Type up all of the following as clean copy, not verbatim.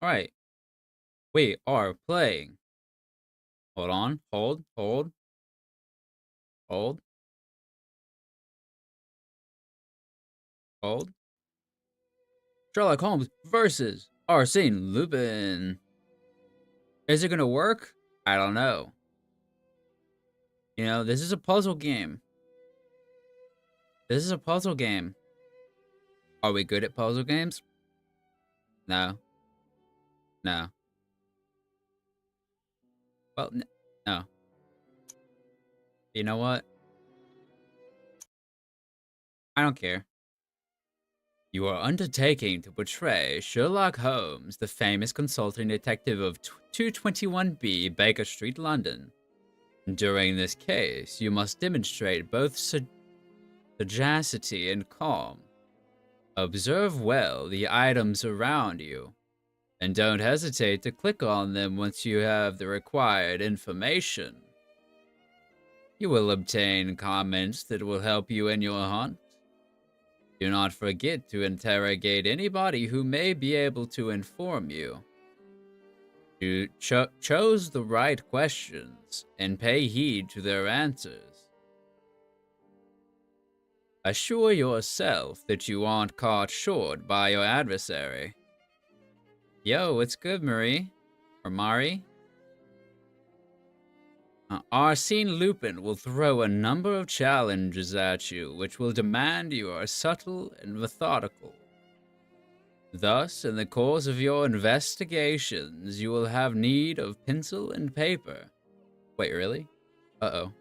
Right, we are playing. Hold on, hold, hold. Sherlock Holmes versus Arsene Lupin. Is it gonna work? I don't know. You know, this is a puzzle game. This is a puzzle game. Are we good at puzzle games? No. No. Well, no. You know what? I don't care. You are undertaking to portray Sherlock Holmes, the famous consulting detective of 221B Baker Street, London. During this case, you must demonstrate both sagacity and calm. Observe well the items around you, and don't hesitate to click on them once you have the required information. You will obtain comments that will help you in your hunt. Do not forget to interrogate anybody who may be able to inform you. You chose the right questions and pay heed to their answers. Assure yourself that you aren't caught short by your adversary. Yo, what's good, Marie? Or Mari? Arsene Lupin will throw a number of challenges at you, which will demand you are subtle and methodical. Thus, in the course of your investigations, you will have need of pencil and paper. Wait, really? Uh-oh.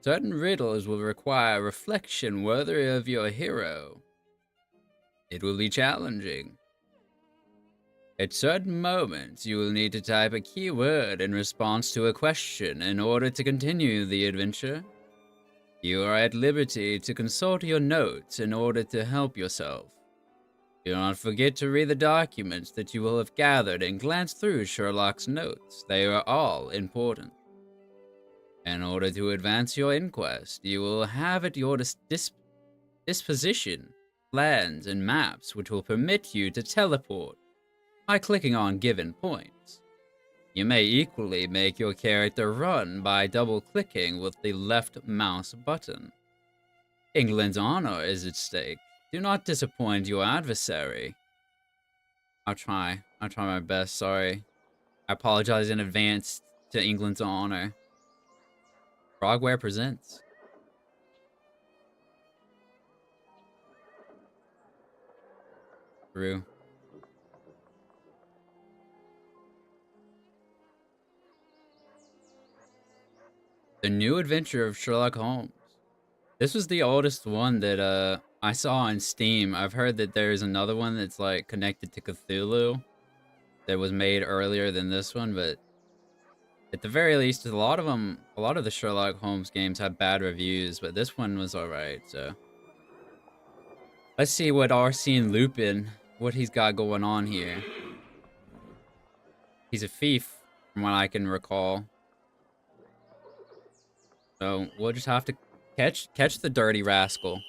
Certain riddles will require reflection worthy of your hero. It will be challenging. At certain moments, you will need to type a keyword in response to a question in order to continue the adventure. You are at liberty to consult your notes in order to help yourself. Do not forget to read the documents that you will have gathered and glance through Sherlock's notes. They are all important. In order to advance your inquest, you will have at your disposition plans and maps which will permit you to teleport by clicking on given points. You may equally make your character run by double-clicking with the left mouse button. England's honor is at stake. Do not disappoint your adversary. I'll try my best, sorry. I apologize in advance to England's honor. Frogware presents. True. The New Adventure of Sherlock Holmes. This was the oldest one that I saw on Steam. I've heard that there's another one that's like connected to Cthulhu that was made earlier than this one, but at the very least, a lot of the Sherlock Holmes games have bad reviews, but this one was alright, so. Let's see what Arsene Lupin, what he's got going on here. He's a thief, from what I can recall. So we'll just have to catch the dirty rascal.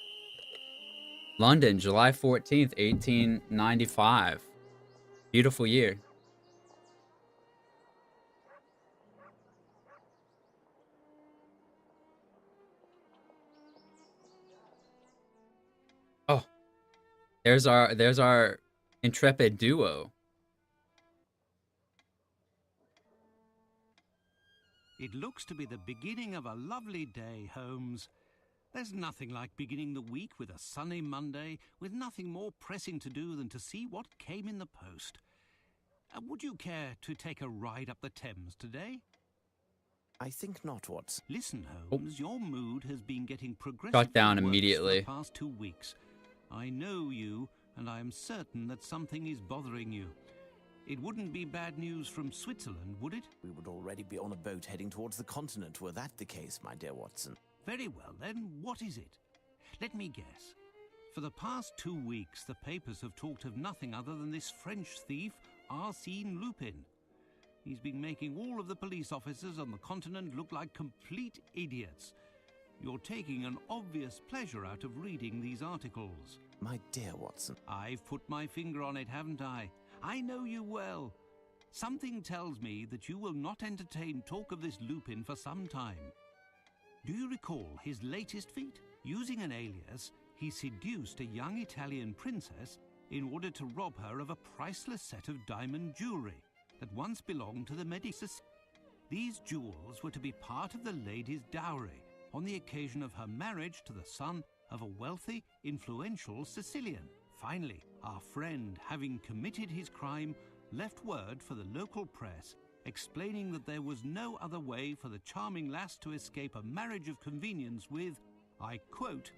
London, July 14th, 1895. Beautiful year. Oh, there's our intrepid duo. It looks to be the beginning of a lovely day, Holmes. There's nothing like beginning the week with a sunny Monday, with nothing more pressing to do than to see what came in the post. Would you care to take a ride up the Thames today? I think not, Watson. Listen, Holmes, your mood has been getting progressively Shut down worse immediately. for the past 2 weeks. I know you, and I am certain that something is bothering you. It wouldn't be bad news from Switzerland, would it? We would already be on a boat heading towards the continent were that the case, my dear Watson. Very well, then, what is it? Let me guess. For the past 2 weeks, the papers have talked of nothing other than this French thief, Arsène Lupin. He's been making all of the police officers on the continent look like complete idiots. You're taking an obvious pleasure out of reading these articles. My dear Watson. I've put my finger on it, haven't I? I know you well. Something tells me that you will not entertain talk of this Lupin for some time. Do you recall his latest feat? Using an alias, he seduced a young Italian princess in order to rob her of a priceless set of diamond jewelry that once belonged to the Medicis. These jewels were to be part of the lady's dowry on the occasion of her marriage to the son of a wealthy, influential Sicilian. Finally, our friend, having committed his crime, left word for the local press explaining that there was no other way for the charming lass to escape a marriage of convenience with, I quote,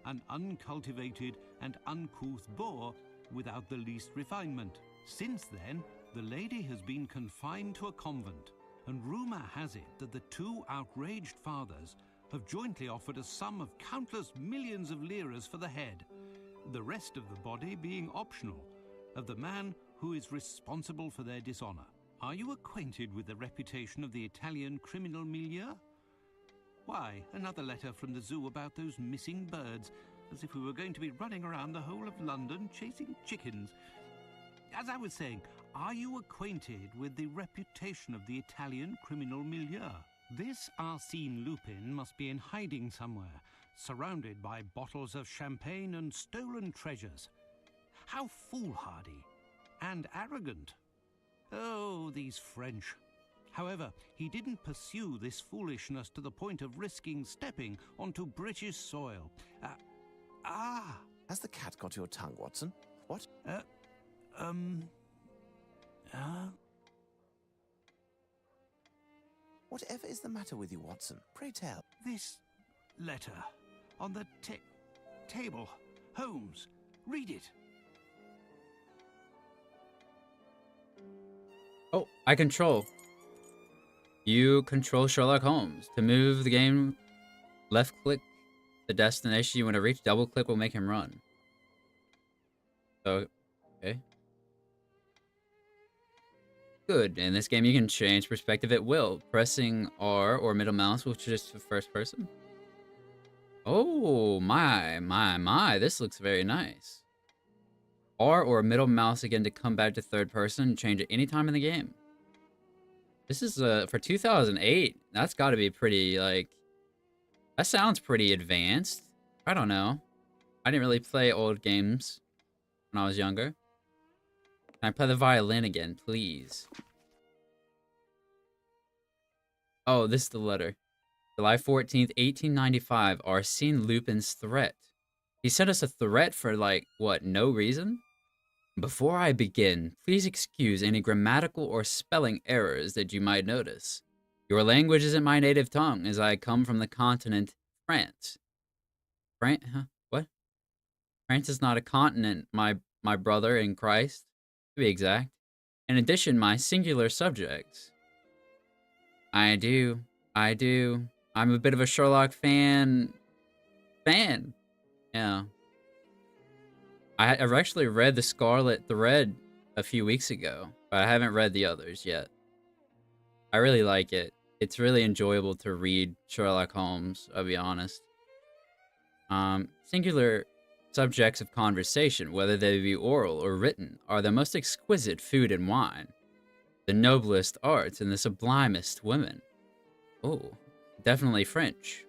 an uncultivated and uncouth boor without the least refinement. Since then, the lady has been confined to a convent, and rumour has it that the two outraged fathers have jointly offered a sum of countless millions of liras for the head, the rest of the body being optional, of the man who is responsible for their dishonour. Are you acquainted with the reputation of the Italian criminal milieu? Why, another letter from the zoo about those missing birds, as if we were going to be running around the whole of London chasing chickens. As I was saying, are you acquainted with the reputation of the Italian criminal milieu? This Arsène Lupin must be in hiding somewhere, surrounded by bottles of champagne and stolen treasures. How foolhardy and arrogant. Oh, these French. However, he didn't pursue this foolishness to the point of risking stepping onto British soil. Has the cat got your tongue, Watson? What? Whatever is the matter with you, Watson? Pray tell. This letter on the table. Holmes, read it. Oh, I control. You control Sherlock Holmes. To move the game, left click the destination you want to reach. Double click will make him run. So, okay. Good. In this game, you can change perspective at will. Pressing R or middle mouse will just first person. Oh, my. This looks very nice. R or middle mouse again to come back to third person and change it anytime in the game. This is for 2008. That's got to be pretty, like, that sounds pretty advanced. I don't know. I didn't really play old games when I was younger. Can I play the violin again, please? Oh, this is the letter. July 14th, 1895, Arsène Lupin's threat. He sent us a threat for, like, what, no reason? Before I begin, please excuse any grammatical or spelling errors that you might notice. Your language isn't my native tongue, as I come from the continent France. Huh? What? France is not a continent, my brother in Christ, to be exact. In addition, my singular subjects. I do. I'm a bit of a Sherlock fan. Yeah. I've actually read The Scarlet Thread a few weeks ago, but I haven't read the others yet. I really like it. It's really enjoyable to read Sherlock Holmes, I'll be honest. Singular subjects of conversation, whether they be oral or written, are the most exquisite food and wine, the noblest arts and the sublimest women. Oh, definitely French.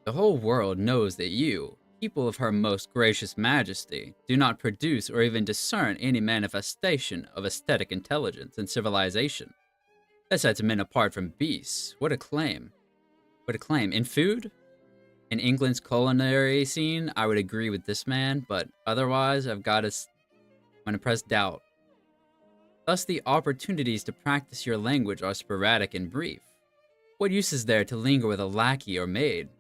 The whole world knows that you, people of her most gracious majesty, do not produce or even discern any manifestation of aesthetic intelligence and civilization that sets men apart from beasts. What a claim. What a claim. In food? In England's culinary scene, I would agree with this man, but otherwise, I'm gonna press doubt. Thus, the opportunities to practice your language are sporadic and brief. What use is there to linger with a lackey or maid?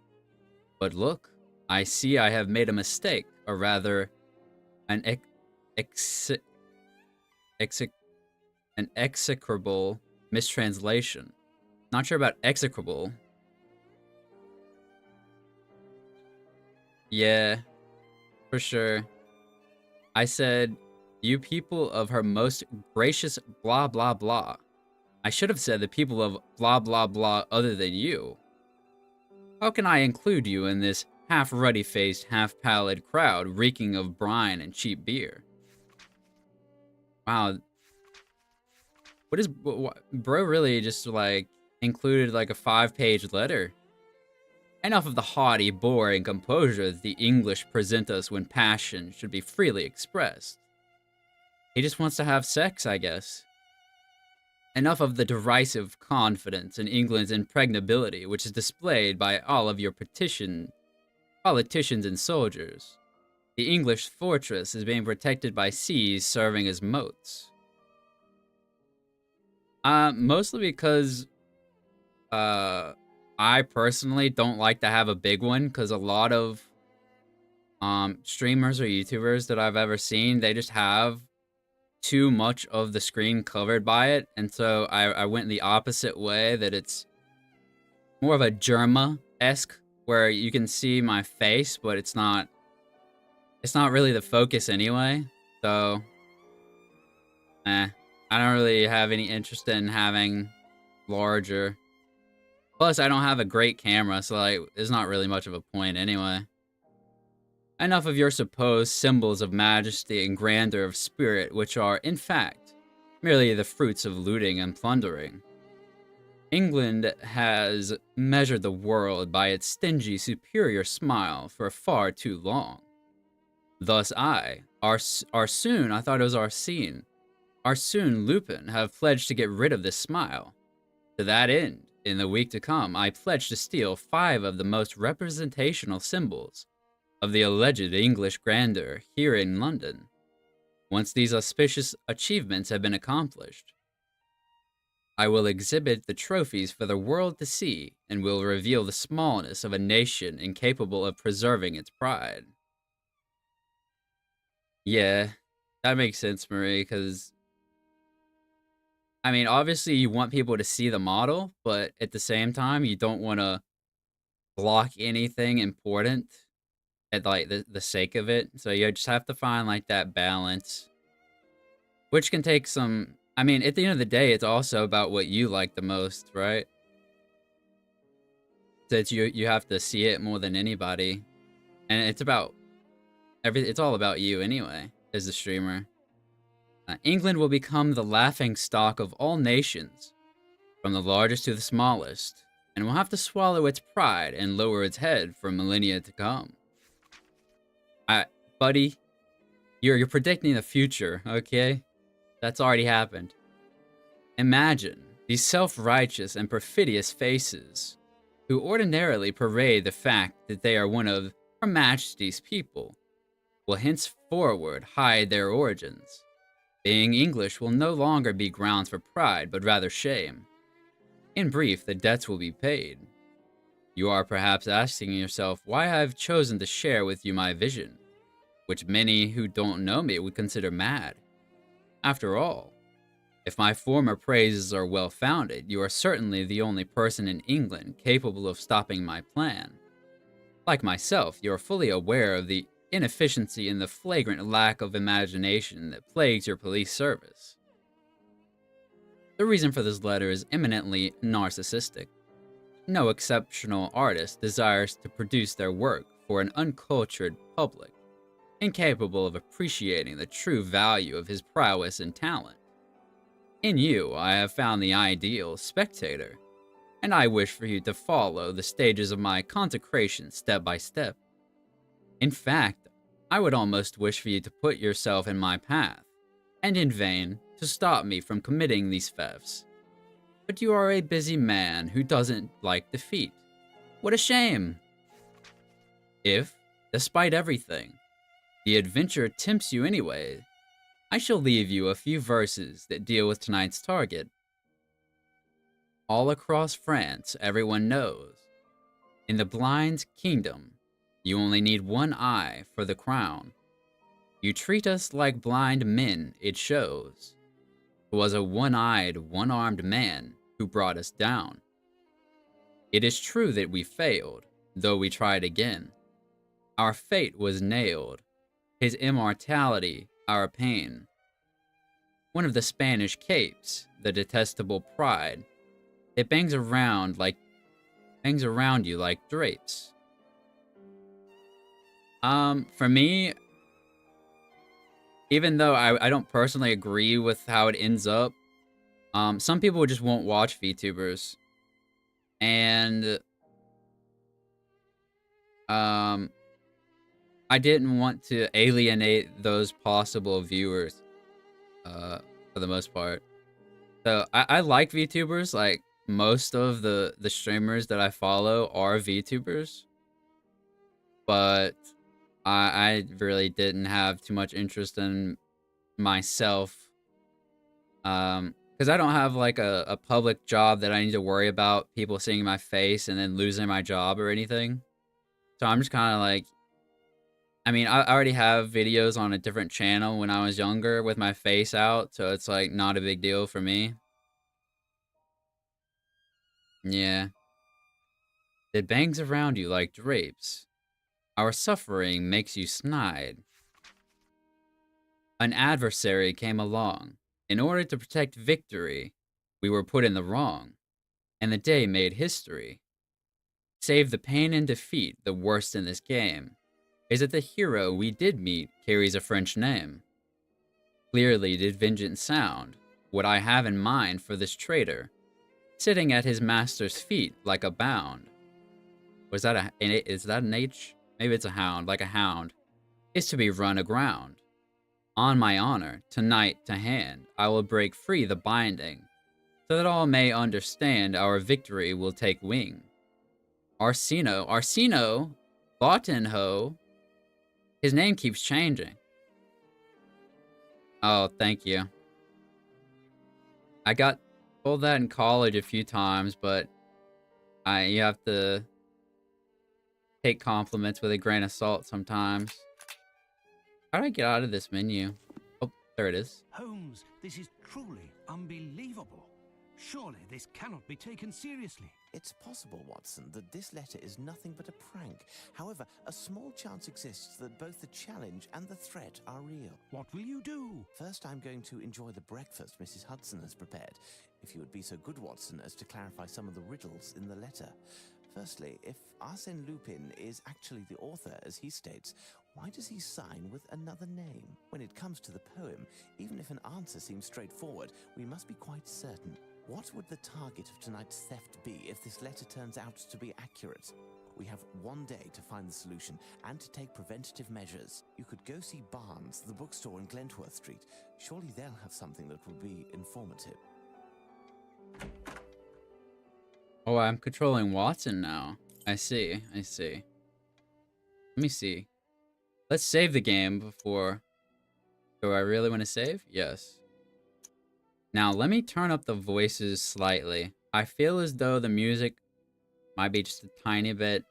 But look, I see I have made a mistake, or rather, an execrable mistranslation. Not sure about execrable. Yeah, For sure. I said, you people of her most gracious blah blah blah. I should have said the people of blah blah blah other than you. How can I include you in this half ruddy-faced, half-pallid crowd reeking of brine and cheap beer? Wow. Bro really just, like, included, like, a 5-page letter. Enough of the haughty, boring composure that the English present us when passion should be freely expressed. He just wants to have sex, I guess. Enough of the derisive confidence in England's impregnability, which is displayed by all of your politicians and soldiers. The English fortress is being protected by seas serving as moats. Mostly because, I personally don't like to have a big one, because a lot of, streamers or YouTubers that I've ever seen, they just have too much of the screen covered by it, and so I went the opposite way, that it's more of a Germa-esque, where you can see my face, but it's not really the focus anyway, so, I don't really have any interest in having larger. Plus, I don't have a great camera, so, like, there's not really much of a point anyway. Enough of your supposed symbols of majesty and grandeur of spirit, which are, in fact, merely the fruits of looting and plundering. England has measured the world by its stingy, superior smile for far too long. Thus Arsene, I thought it was Arsene, Arsene Lupin have pledged to get rid of this smile. To that end, in the week to come, I pledge to steal 5 of the most representational symbols of the alleged English grandeur here in London. Once these auspicious achievements have been accomplished, I will exhibit the trophies for the world to see and will reveal the smallness of a nation incapable of preserving its pride. Yeah, that makes sense, Marie, because, I mean, obviously you want people to see the model, but at the same time, you don't want to block anything important at, like, the sake of it. So you just have to find, like, that balance, which can take some, I mean, at the end of the day, it's also about what you like the most, right? That you have to see it more than anybody, and it's about it's all about you anyway, as a streamer. England will become the laughing stock of all nations, from the largest to the smallest, and will have to swallow its pride and lower its head for millennia to come. Buddy, you're predicting the future, okay? That's already happened. Imagine these self-righteous and perfidious faces, who ordinarily parade the fact that they are one of Her Majesty's people, will henceforward hide their origins. Being English will no longer be grounds for pride, but rather shame. In brief, the debts will be paid. You are perhaps asking yourself why I have chosen to share with you my vision, which many who don't know me would consider mad. After all, if my former praises are well-founded, you are certainly the only person in England capable of stopping my plan. Like myself, you are fully aware of the inefficiency and the flagrant lack of imagination that plagues your police service. The reason for this letter is eminently narcissistic. No exceptional artist desires to produce their work for an uncultured public, incapable of appreciating the true value of his prowess and talent. In you, I have found the ideal spectator, and I wish for you to follow the stages of my consecration step by step. In fact, I would almost wish for you to put yourself in my path, and in vain, to stop me from committing these thefts. But you are a busy man who doesn't like defeat. What a shame! If, despite everything, the adventure tempts you anyway, I shall leave you a few verses that deal with tonight's target. All across France, everyone knows. In the blind's kingdom, you only need one eye for the crown. You treat us like blind men, it shows. It was a one-eyed, one-armed man who brought us down. It is true that we failed, though we tried again. Our fate was nailed, his immortality, our pain. One of the Spanish capes, the detestable pride. It bangs around you like drapes. For me, even though I don't personally agree with how it ends up, some people just won't watch VTubers. And I didn't want to alienate those possible viewers, for the most part. So I like VTubers. Like most of the streamers that I follow are VTubers, but I really didn't have too much interest in myself, because I don't have like a public job that I need to worry about people seeing my face and then losing my job or anything. So I'm just kind of like, I mean, I already have videos on a different channel when I was younger with my face out, so it's like not a big deal for me. Yeah. It bangs around you like drapes. Our suffering makes you snide. An adversary came along. In order to protect victory, we were put in the wrong, and the day made history. Save the pain and defeat, the worst in this game, is that the hero we did meet carries a French name. Clearly did vengeance sound, what I have in mind for this traitor, sitting at his master's feet like a bound. Is that an H? Maybe it's a hound, like a hound. Is to be run aground. On my honor, tonight to hand, I will break free the binding, so that all may understand our victory will take wing. Arsino, Bottenho, his name keeps changing. Oh, thank you. I got told that in college a few times, but you have to take compliments with a grain of salt sometimes. How do I get out of this menu? Oh, there it is. Holmes, this is truly unbelievable. Surely this cannot be taken seriously. It's possible, Watson, that this letter is nothing but a prank. However, a small chance exists that both the challenge and the threat are real. What will you do? First, I'm going to enjoy the breakfast Mrs. Hudson has prepared. If you would be so good, Watson, as to clarify some of the riddles in the letter. Firstly, if Arsène Lupin is actually the author, as he states, why does he sign with another name? When it comes to the poem, even if an answer seems straightforward, we must be quite certain. What would the target of tonight's theft be if this letter turns out to be accurate? We have one day to find the solution and to take preventative measures. You could go see Barnes, the bookstore in Glentworth Street. Surely they'll have something that will be informative. Oh, I'm controlling Watson now. I see. Let me see. Let's save the game before... Do I really want to save? Yes. Now, let me turn up the voices slightly. I feel as though the music might be just a tiny bit...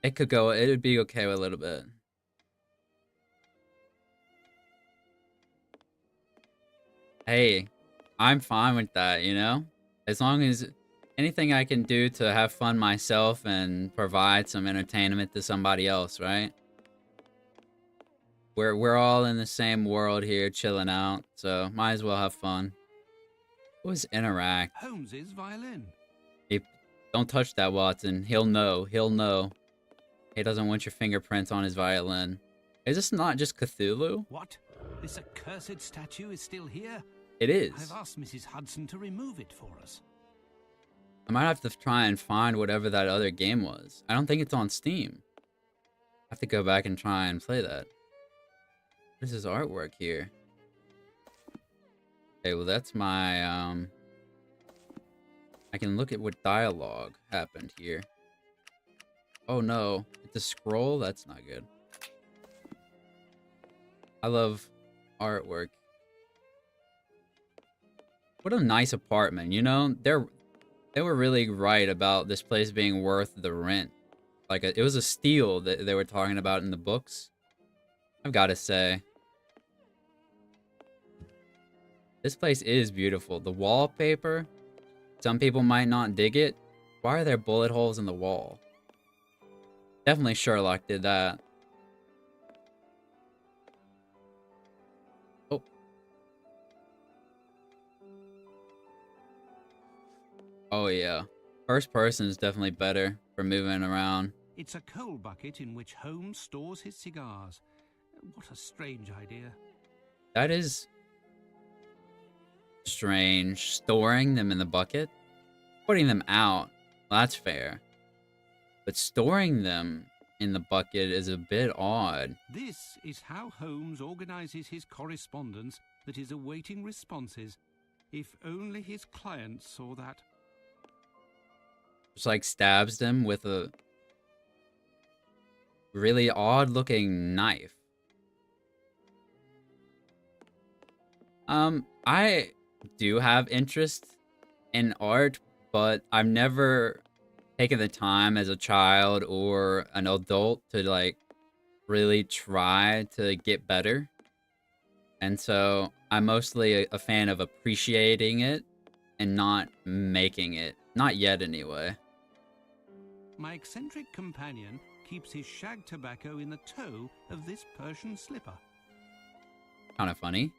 It would be okay with a little bit. Hey, I'm fine with that, you know? As long as anything I can do to have fun myself and provide some entertainment to somebody else, right? We're all in the same world here, chilling out, so might as well have fun. What was interact? Holmes's violin. Hey, don't touch that, Watson. He'll know. He doesn't want your fingerprints on his violin. Is this not just Cthulhu? What? This accursed statue is still here? It is. I've asked Mrs. Hudson to remove it for us. I might have to try and find whatever that other game was. I don't think it's on Steam. I have to go back and try and play that. What is his artwork here? Okay, well that's my, I can look at what dialogue happened here. Oh no, it's a scroll? That's not good. I love artwork. What a nice apartment, you know? They were really right about this place being worth the rent. Like, it was a steal that they were talking about in the books. I've got to say. This place is beautiful. The wallpaper, some people might not dig it. Why are there bullet holes in the wall? Definitely Sherlock did that. Oh. Oh, yeah. First person is definitely better for moving around. It's a coal bucket in which Holmes stores his cigars. What a strange idea. That is strange. Storing them in the bucket? Putting them out, well, that's fair. But storing them in the bucket is a bit odd. This is how Holmes organizes his correspondence that is awaiting responses. If only his clients saw that. Just like stabs them with a really odd looking knife. I do have interest in art, but I've never taken the time as a child or an adult to like really try to get better. And so I'm mostly a fan of appreciating it and not making it. Not yet, anyway. My eccentric companion keeps his shag tobacco in the toe of this Persian slipper. Kind of funny.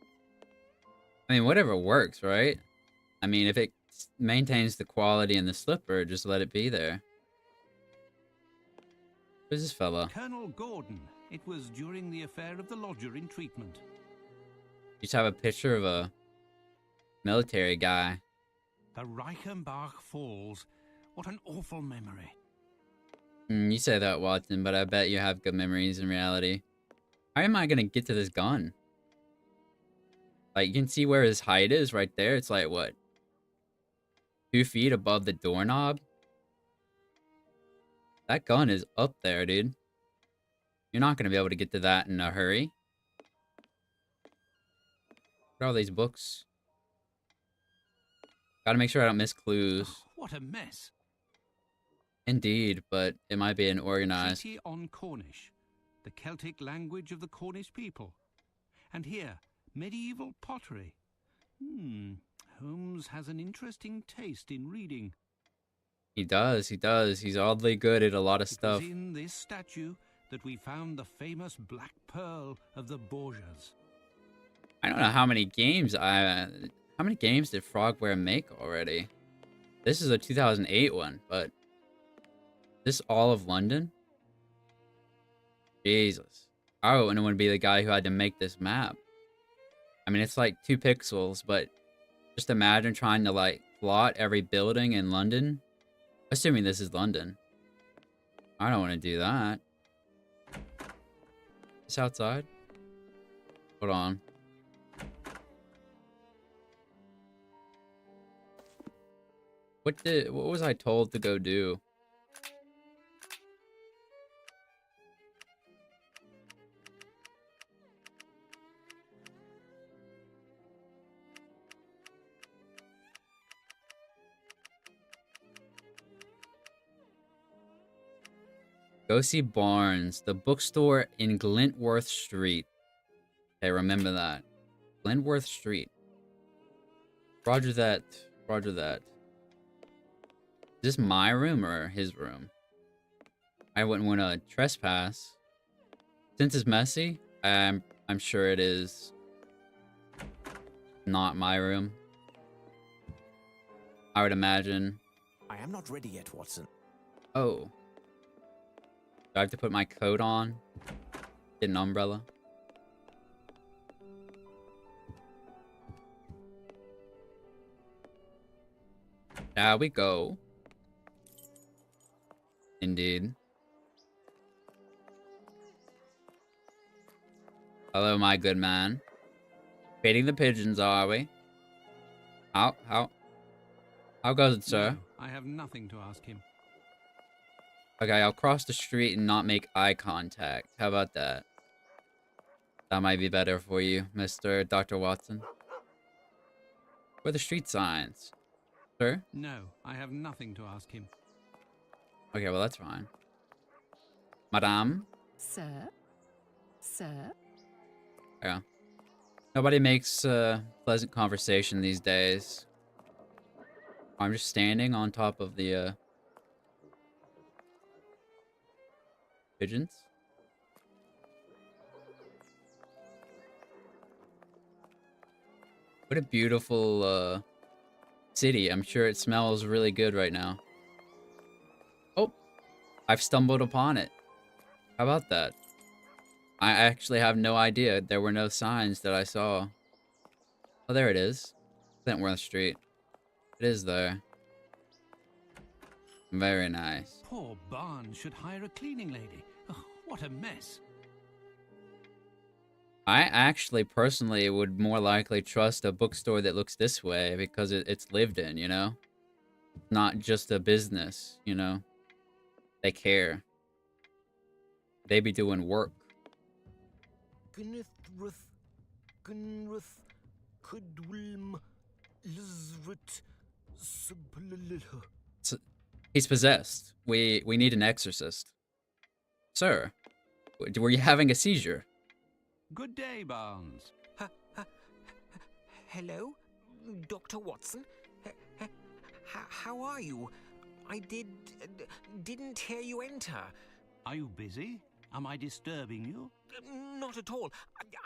I mean, whatever works, right? I mean, if it maintains the quality in the slipper, just let it be there. Who's this fella? Colonel Gordon. It was during the affair of the lodger in treatment. You just have a picture of a military guy. The Reichenbach Falls. What an awful memory. You say that, Watson, but I bet you have good memories in reality. How am I gonna get to this gun? Like, you can see where his height is right there. It's like, what? 2 feet above the doorknob? That gun is up there, dude. You're not gonna be able to get to that in a hurry. Look at all these books. Gotta make sure I don't miss clues. Oh, what a mess. Indeed, but it might be an organized... Treaty on Cornish, the Celtic language of the Cornish people. And here, medieval pottery. Holmes has an interesting taste in reading. He does, he does. He's oddly good at a lot of It stuff. was in this statue that we found the famous Black Pearl of the Borgias. I don't know how many games how many games did Frogware make already? This is a 2008 one, but... This all of London? Jesus. I wouldn't want to be the guy who had to make this map. I mean, it's like 2 pixels, but just imagine trying to, like, plot every building in London. Assuming this is London. I don't want to do that. It's outside? Hold on. What was I told to go do? Go see Barnes, the bookstore in Glentworth Street. Okay, remember that. Glentworth Street. Roger that. Roger that. Is this my room or his room? I wouldn't want to trespass. Since it's messy, I'm sure it is not my room. I would imagine. I am not ready yet, Watson. Oh. Do I have to put my coat on? Get an umbrella? There we go. Indeed. Hello, my good man. Feeding the pigeons, are we? How goes it, sir? No, I have nothing to ask him. Okay, I'll cross the street and not make eye contact. How about that? That might be better for you, Mr. Dr. Watson. Where are the street signs? Sir? No, I have nothing to ask him. Okay, well, that's fine. Madame? Sir? Sir? Yeah. Nobody makes pleasant conversation these days. I'm just standing on top of the Pigeons? What a beautiful city. I'm sure it smells really good right now. Oh, I've stumbled upon it. How about that? I actually have no idea. There were no signs that I saw. Oh, there it is. Flintworth Street. It is there. Very nice. Poor Barnes should hire a cleaning lady. Oh, what a mess. I actually personally would more likely trust a bookstore that looks this way because it's lived in, you know? Not just a business, you know? They care. They be doing work. So, he's possessed. We need an exorcist. Sir, were you having a seizure? Good day, Barnes. Hello, Dr. Watson. How are you? I didn't hear you enter. Are you busy? Am I disturbing you? Not at all.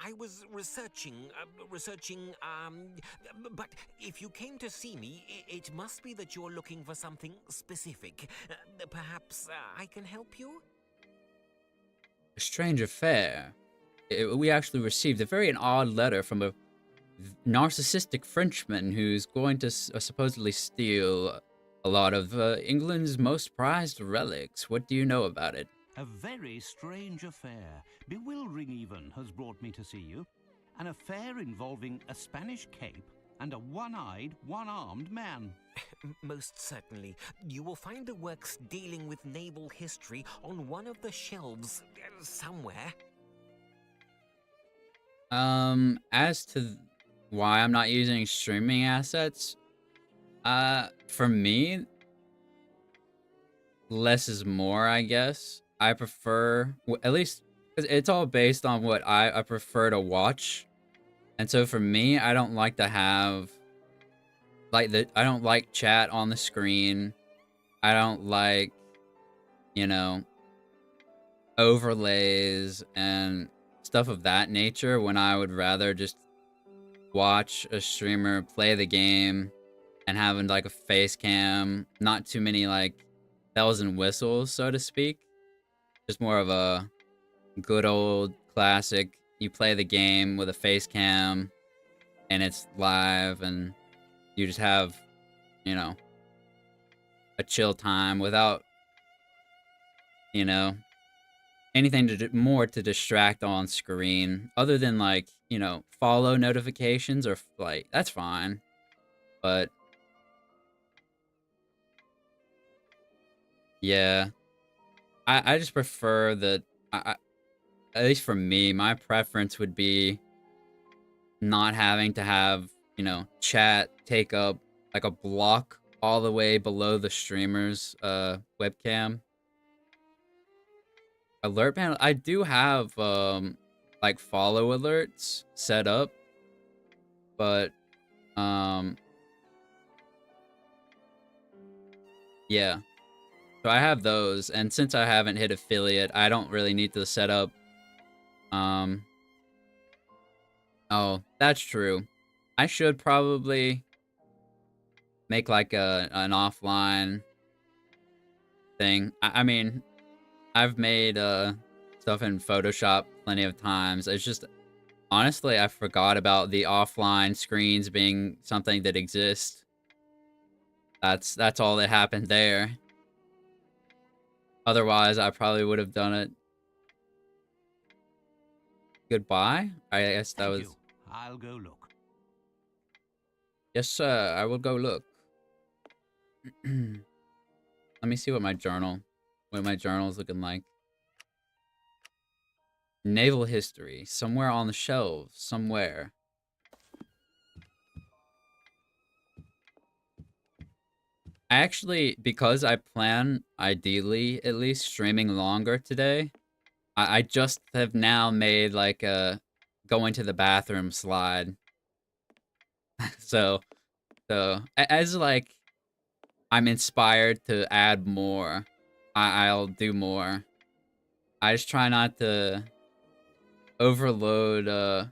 I was researching, but if you came to see me, it must be that you're looking for something specific. Perhaps I can help you? A strange affair. We actually received a very odd letter from a narcissistic Frenchman who's going to supposedly steal a lot of England's most prized relics. What do you know about it? A very strange affair, bewildering even, has brought me to see you. An affair involving a Spanish cape and a one-eyed, one-armed man. Most certainly. You will find the works dealing with naval history on one of the shelves somewhere. As to why I'm not using streaming assets, for me, less is more, I guess. I prefer, at least, because it's all based on what I prefer to watch. And so for me, I don't like to have, I don't like chat on the screen. I don't like, you know, overlays and stuff of that nature when I would rather just watch a streamer play the game and having like a face cam, not too many like bells and whistles, so to speak. Just more of a good old classic. You play the game with a face cam and it's live and you just have, you know, a chill time without, you know, anything more to distract on screen other than like, you know, follow notifications or like, that's fine. But yeah, I just prefer that, at least for me, my preference would be not having to have, you know, chat take up like a block all the way below the streamer's webcam. Alert panel, I do have like follow alerts set up, but yeah. So I have those, and since I haven't hit affiliate, I don't really need to set up oh, that's true. I should probably make like an offline thing. I mean, I've made stuff in Photoshop plenty of times. It's just honestly I forgot about the offline screens being something that exists. That's all that happened there. Otherwise, I probably would have done it. Goodbye? I guess that Thank was... you. I'll go look. Yes, sir. I will go look. Let me see what my journal's looking like. Naval history. Somewhere on the shelves. Somewhere. I actually, because I plan, ideally, at least, streaming longer today, I just have now made, like, a going to the bathroom slide. so, as, like, I'm inspired to add more, I'll do more. I just try not to overload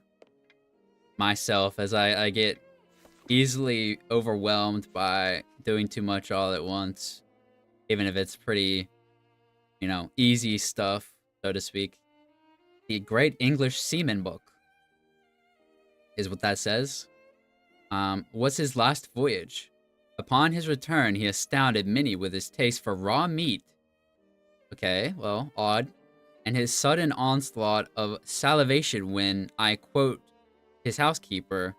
myself, as I get easily overwhelmed by doing too much all at once, even if it's pretty, you know, easy stuff, so to speak. The Great English Seaman Book is what that says. Was his last voyage. Upon his return, he astounded many with his taste for raw meat. Okay, well, odd. And his sudden onslaught of salivation when, I quote his housekeeper,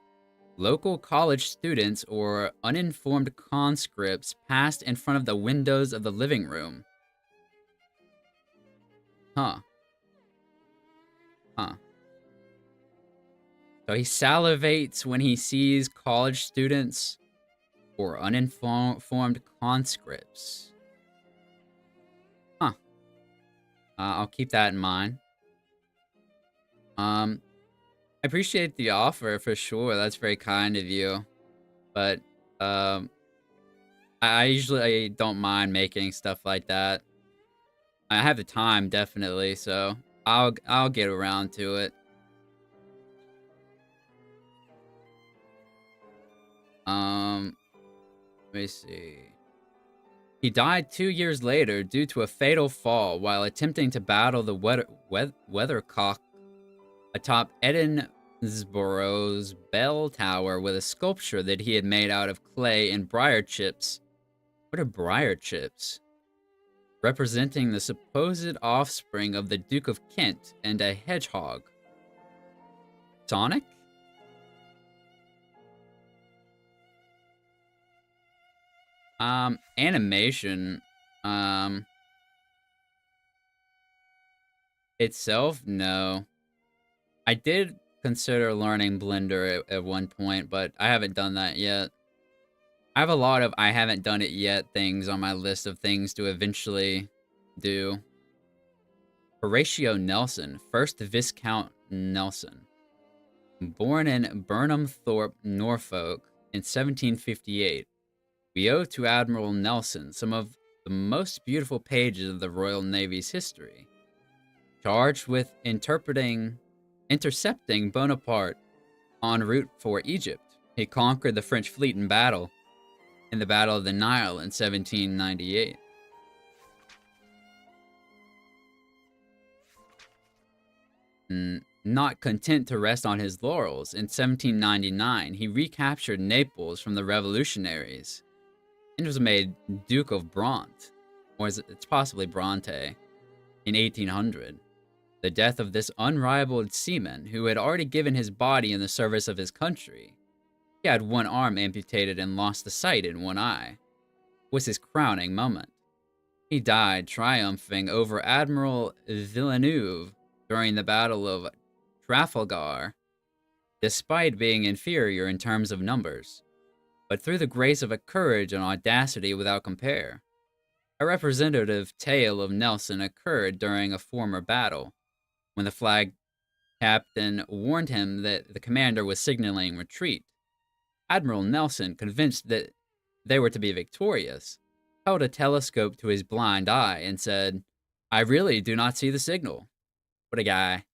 local college students or uninformed conscripts passed in front of the windows of the living room. Huh. Huh. So he salivates when he sees college students or uninformed conscripts. Huh. I'll keep that in mind. I appreciate the offer for sure. That's very kind of you. But I usually don't mind making stuff like that. I have the time, definitely, so I'll get around to it. Let me see. He died 2 years later due to a fatal fall while attempting to battle the weathercock atop Edinburgh's bell tower with a sculpture that he had made out of clay and briar chips. What are briar chips? Representing the supposed offspring of the Duke of Kent and a hedgehog. Sonic? Animation, itself, no. I did consider learning Blender at one point, but I haven't done that yet. I have a lot of I haven't done it yet things on my list of things to eventually do. Horatio Nelson, 1st Viscount Nelson. Born in Burnham Thorpe, Norfolk in 1758. We owe to Admiral Nelson some of the most beautiful pages of the Royal Navy's history. Charged with intercepting Bonaparte en route for Egypt, he conquered the French fleet in the Battle of the Nile in 1798. Not content to rest on his laurels, in 1799 he recaptured Naples from the revolutionaries and was made Duke of Brant, or it's possibly Bronte, in 1800. The death of this unrivaled seaman, who had already given his body in the service of his country, he had one arm amputated and lost the sight in one eye, was his crowning moment. He died triumphing over Admiral Villeneuve during the Battle of Trafalgar, despite being inferior in terms of numbers, but through the grace of a courage and audacity without compare. A representative tale of Nelson occurred during a former battle, when the flag captain warned him that the commander was signaling retreat. Admiral Nelson, convinced that they were to be victorious, held a telescope to his blind eye and said, "I really do not see the signal." What a guy.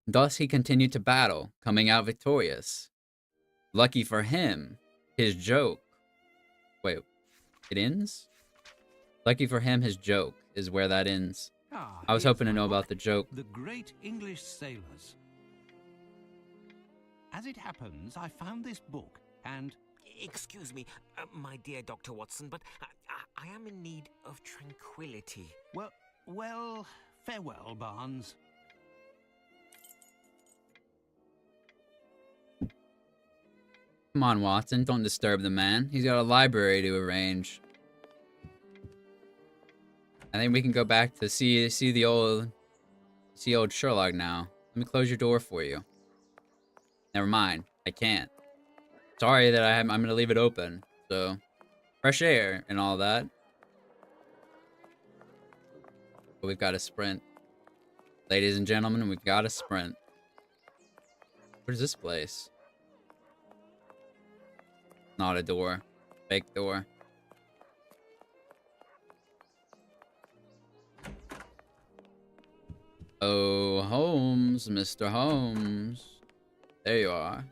Thus he continued to battle, coming out victorious. Lucky for him, his joke... Wait, it ends? Lucky for him, his joke is where that ends. I was hoping to know about the joke. The Great English Sailors. As it happens, I found this book, and... Excuse me, my dear Dr. Watson, but I am in need of tranquility. Well, farewell, Barnes. Come on, Watson, don't disturb the man. He's got a library to arrange. I think we can go back to see old Sherlock now. Let me close your door for you. Never mind, I can't. Sorry that I'm gonna leave it open. So, fresh air and all that. But we've got to sprint. Ladies and gentlemen, we've got to sprint. What is this place? Not a door. Fake door. Holmes, Mr. Holmes. There you are.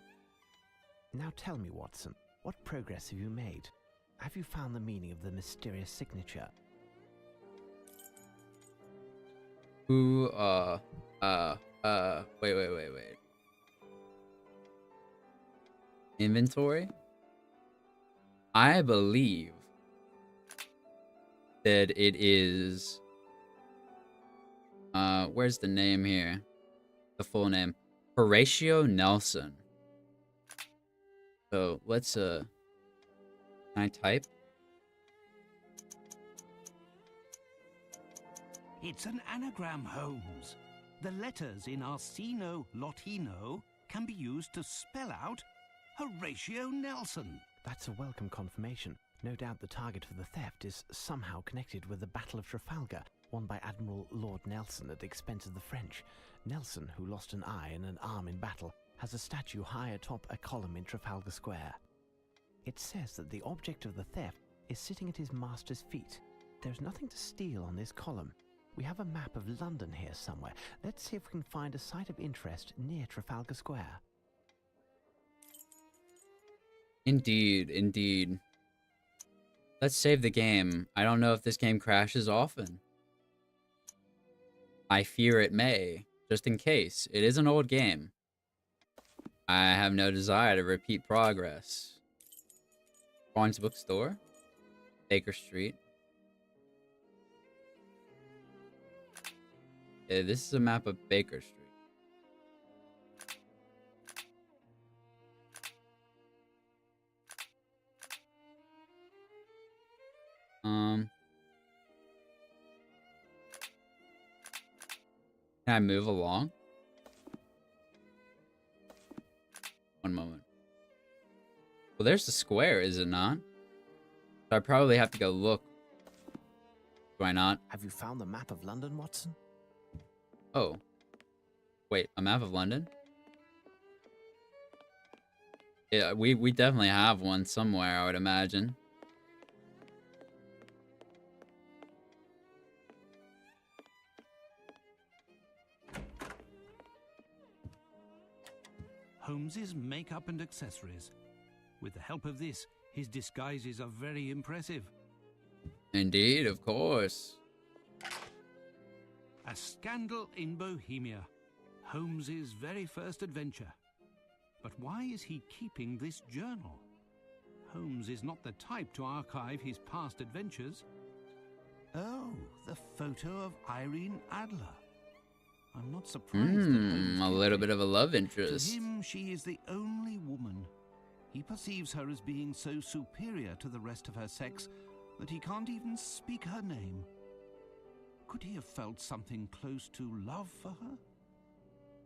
Now tell me, Watson, what progress have you made? Have you found the meaning of the mysterious signature? Who, wait. Inventory? I believe that it is, where's the name here? The full name. Horatio Nelson. So, let's, can I type? It's an anagram, Holmes. The letters in Arsino Lotino can be used to spell out Horatio Nelson. That's a welcome confirmation. No doubt the target for the theft is somehow connected with the Battle of Trafalgar, won by Admiral Lord Nelson at the expense of the French. Nelson, who lost an eye and an arm in battle, has a statue high atop a column in Trafalgar Square. It says that the object of the theft is sitting at his master's feet. There's nothing to steal on this column. We have a map of London here somewhere. Let's see if we can find a site of interest near Trafalgar Square. Indeed. Let's save the game. I don't know if this game crashes often. I fear it may, just in case. It is an old game. I have no desire to repeat progress. Barnes Bookstore. Baker Street. Yeah, this is a map of Baker Street. Can I move along? One moment. Well, there's the square, is it not? So I probably have to go look. Do I not? Have you found the map of London, Watson? Oh. Wait, a map of London? Yeah, we definitely have one somewhere, I would imagine. Holmes's makeup and accessories. With the help of this, his disguises are very impressive. Indeed, of course. A scandal in Bohemia. Holmes's very first adventure. But why is he keeping this journal? Holmes is not the type to archive his past adventures. Oh, the photo of Irene Adler. I'm not surprised that Holmes a little bit of a love interest. To him, she is the only woman. He perceives her as being so superior to the rest of her sex that he can't even speak her name. Could he have felt something close to love for her?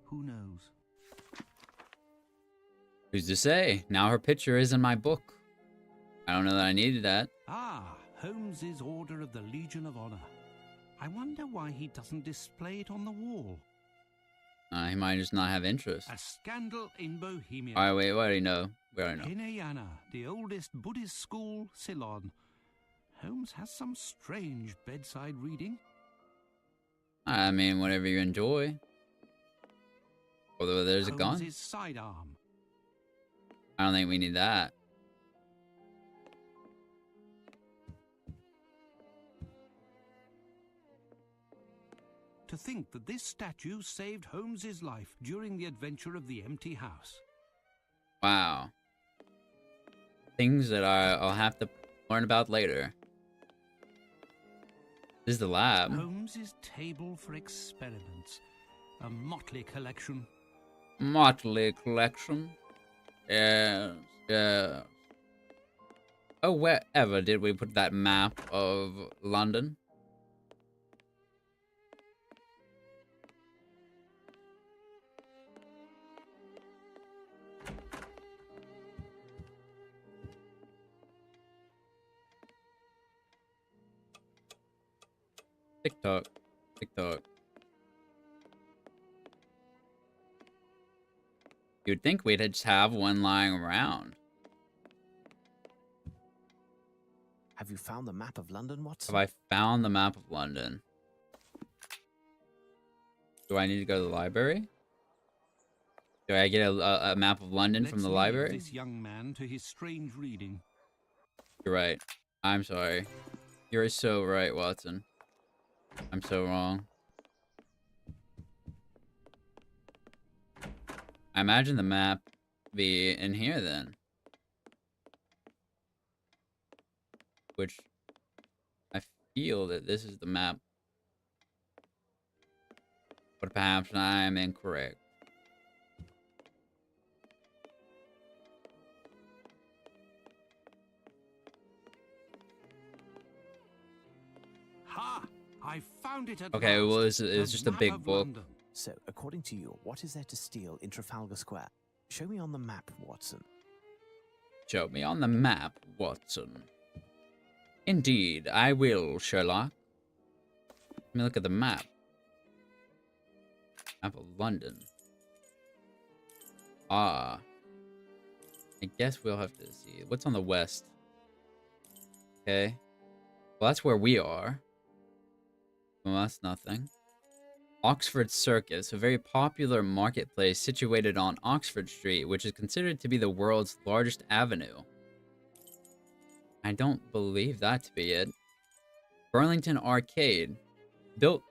Who knows? Who's to say? Now her picture is in my book. I don't know that I needed that. Ah, Holmes's Order of the Legion of Honor. I wonder why he doesn't display it on the wall. He might just not have interest. A scandal in Bohemia. Alright, wait, what do you know? We already know. Hinayana, the oldest Buddhist school, Ceylon. Holmes has some strange bedside reading. I mean, whatever you enjoy. Although there's a gun. Holmes's sidearm. I don't think we need that. To think that this statue saved Holmes's life during the adventure of the empty house. Wow. Things that I'll have to learn about later. This is the lab. Holmes's table for experiments. A motley collection. Motley collection. Yes. Oh, wherever did we put that map of London? TikTok. You'd think we'd just have one lying around. Have you found the map of London, Watson? Have I found the map of London? Do I need to go to the library? Do I get a map of London from Let's the leave library? this young man to his strange reading. You're right. I'm sorry. You're so right, Watson. I'm so wrong. I imagine the map be in here then. Which I feel that this is the map. But perhaps I am incorrect. Ha! I found it at Okay, last. well, it's The just a map big of book. London. So, according to you, what is there to steal in Trafalgar Square? Show me on the map, Watson. Show me on the map, Watson. Indeed, I will, Sherlock. Let me look at the map. Map of London. Ah. I guess we'll have to see. What's on the west? Okay. Well, that's where we are. Well, that's nothing. Oxford Circus, a very popular marketplace situated on Oxford Street, which is considered to be the world's largest avenue. I don't believe that to be it. Burlington Arcade, built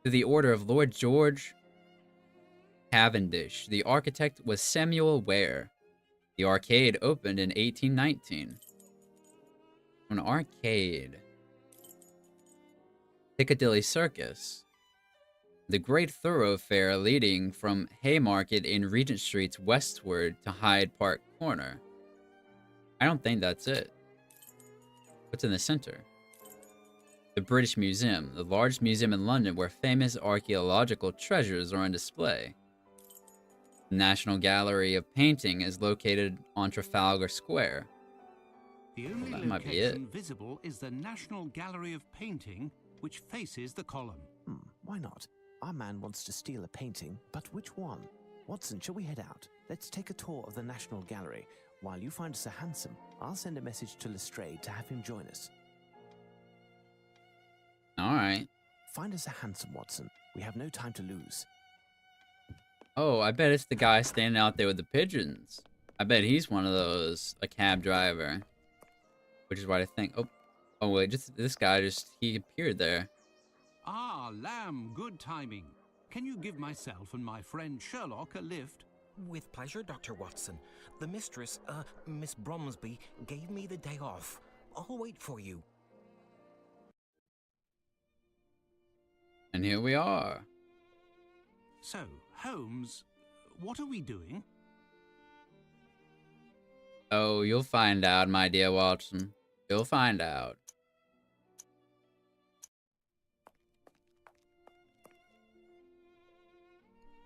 to the order of Lord George Cavendish. The architect was Samuel Ware. The arcade opened in 1819. An arcade. Piccadilly Circus. The great thoroughfare leading from Haymarket in Regent Street's westward to Hyde Park Corner. I don't think that's it. What's in the center? The British Museum, the largest museum in London where famous archaeological treasures are on display. The National Gallery of Painting is located on Trafalgar Square. The only that might be it. location visible is the National Gallery of Painting, which faces the column. Why not? Our man wants to steal a painting, but which one? Watson, shall we head out? Let's take a tour of the National Gallery. While you find us a hansom, I'll send a message to Lestrade to have him join us. Alright. Find us a hansom, Watson. We have no time to lose. Oh, I bet it's the guy standing out there with the pigeons. I bet he's one of those, a cab driver. Which is what I think. Oh wait, just this guy he appeared there. Ah, Lamb, good timing. Can you give myself and my friend Sherlock a lift? With pleasure, Dr. Watson. The mistress, Miss Bromsby, gave me the day off. I'll wait for you. And here we are. So, Holmes, what are we doing? Oh, you'll find out, my dear Watson. You'll find out.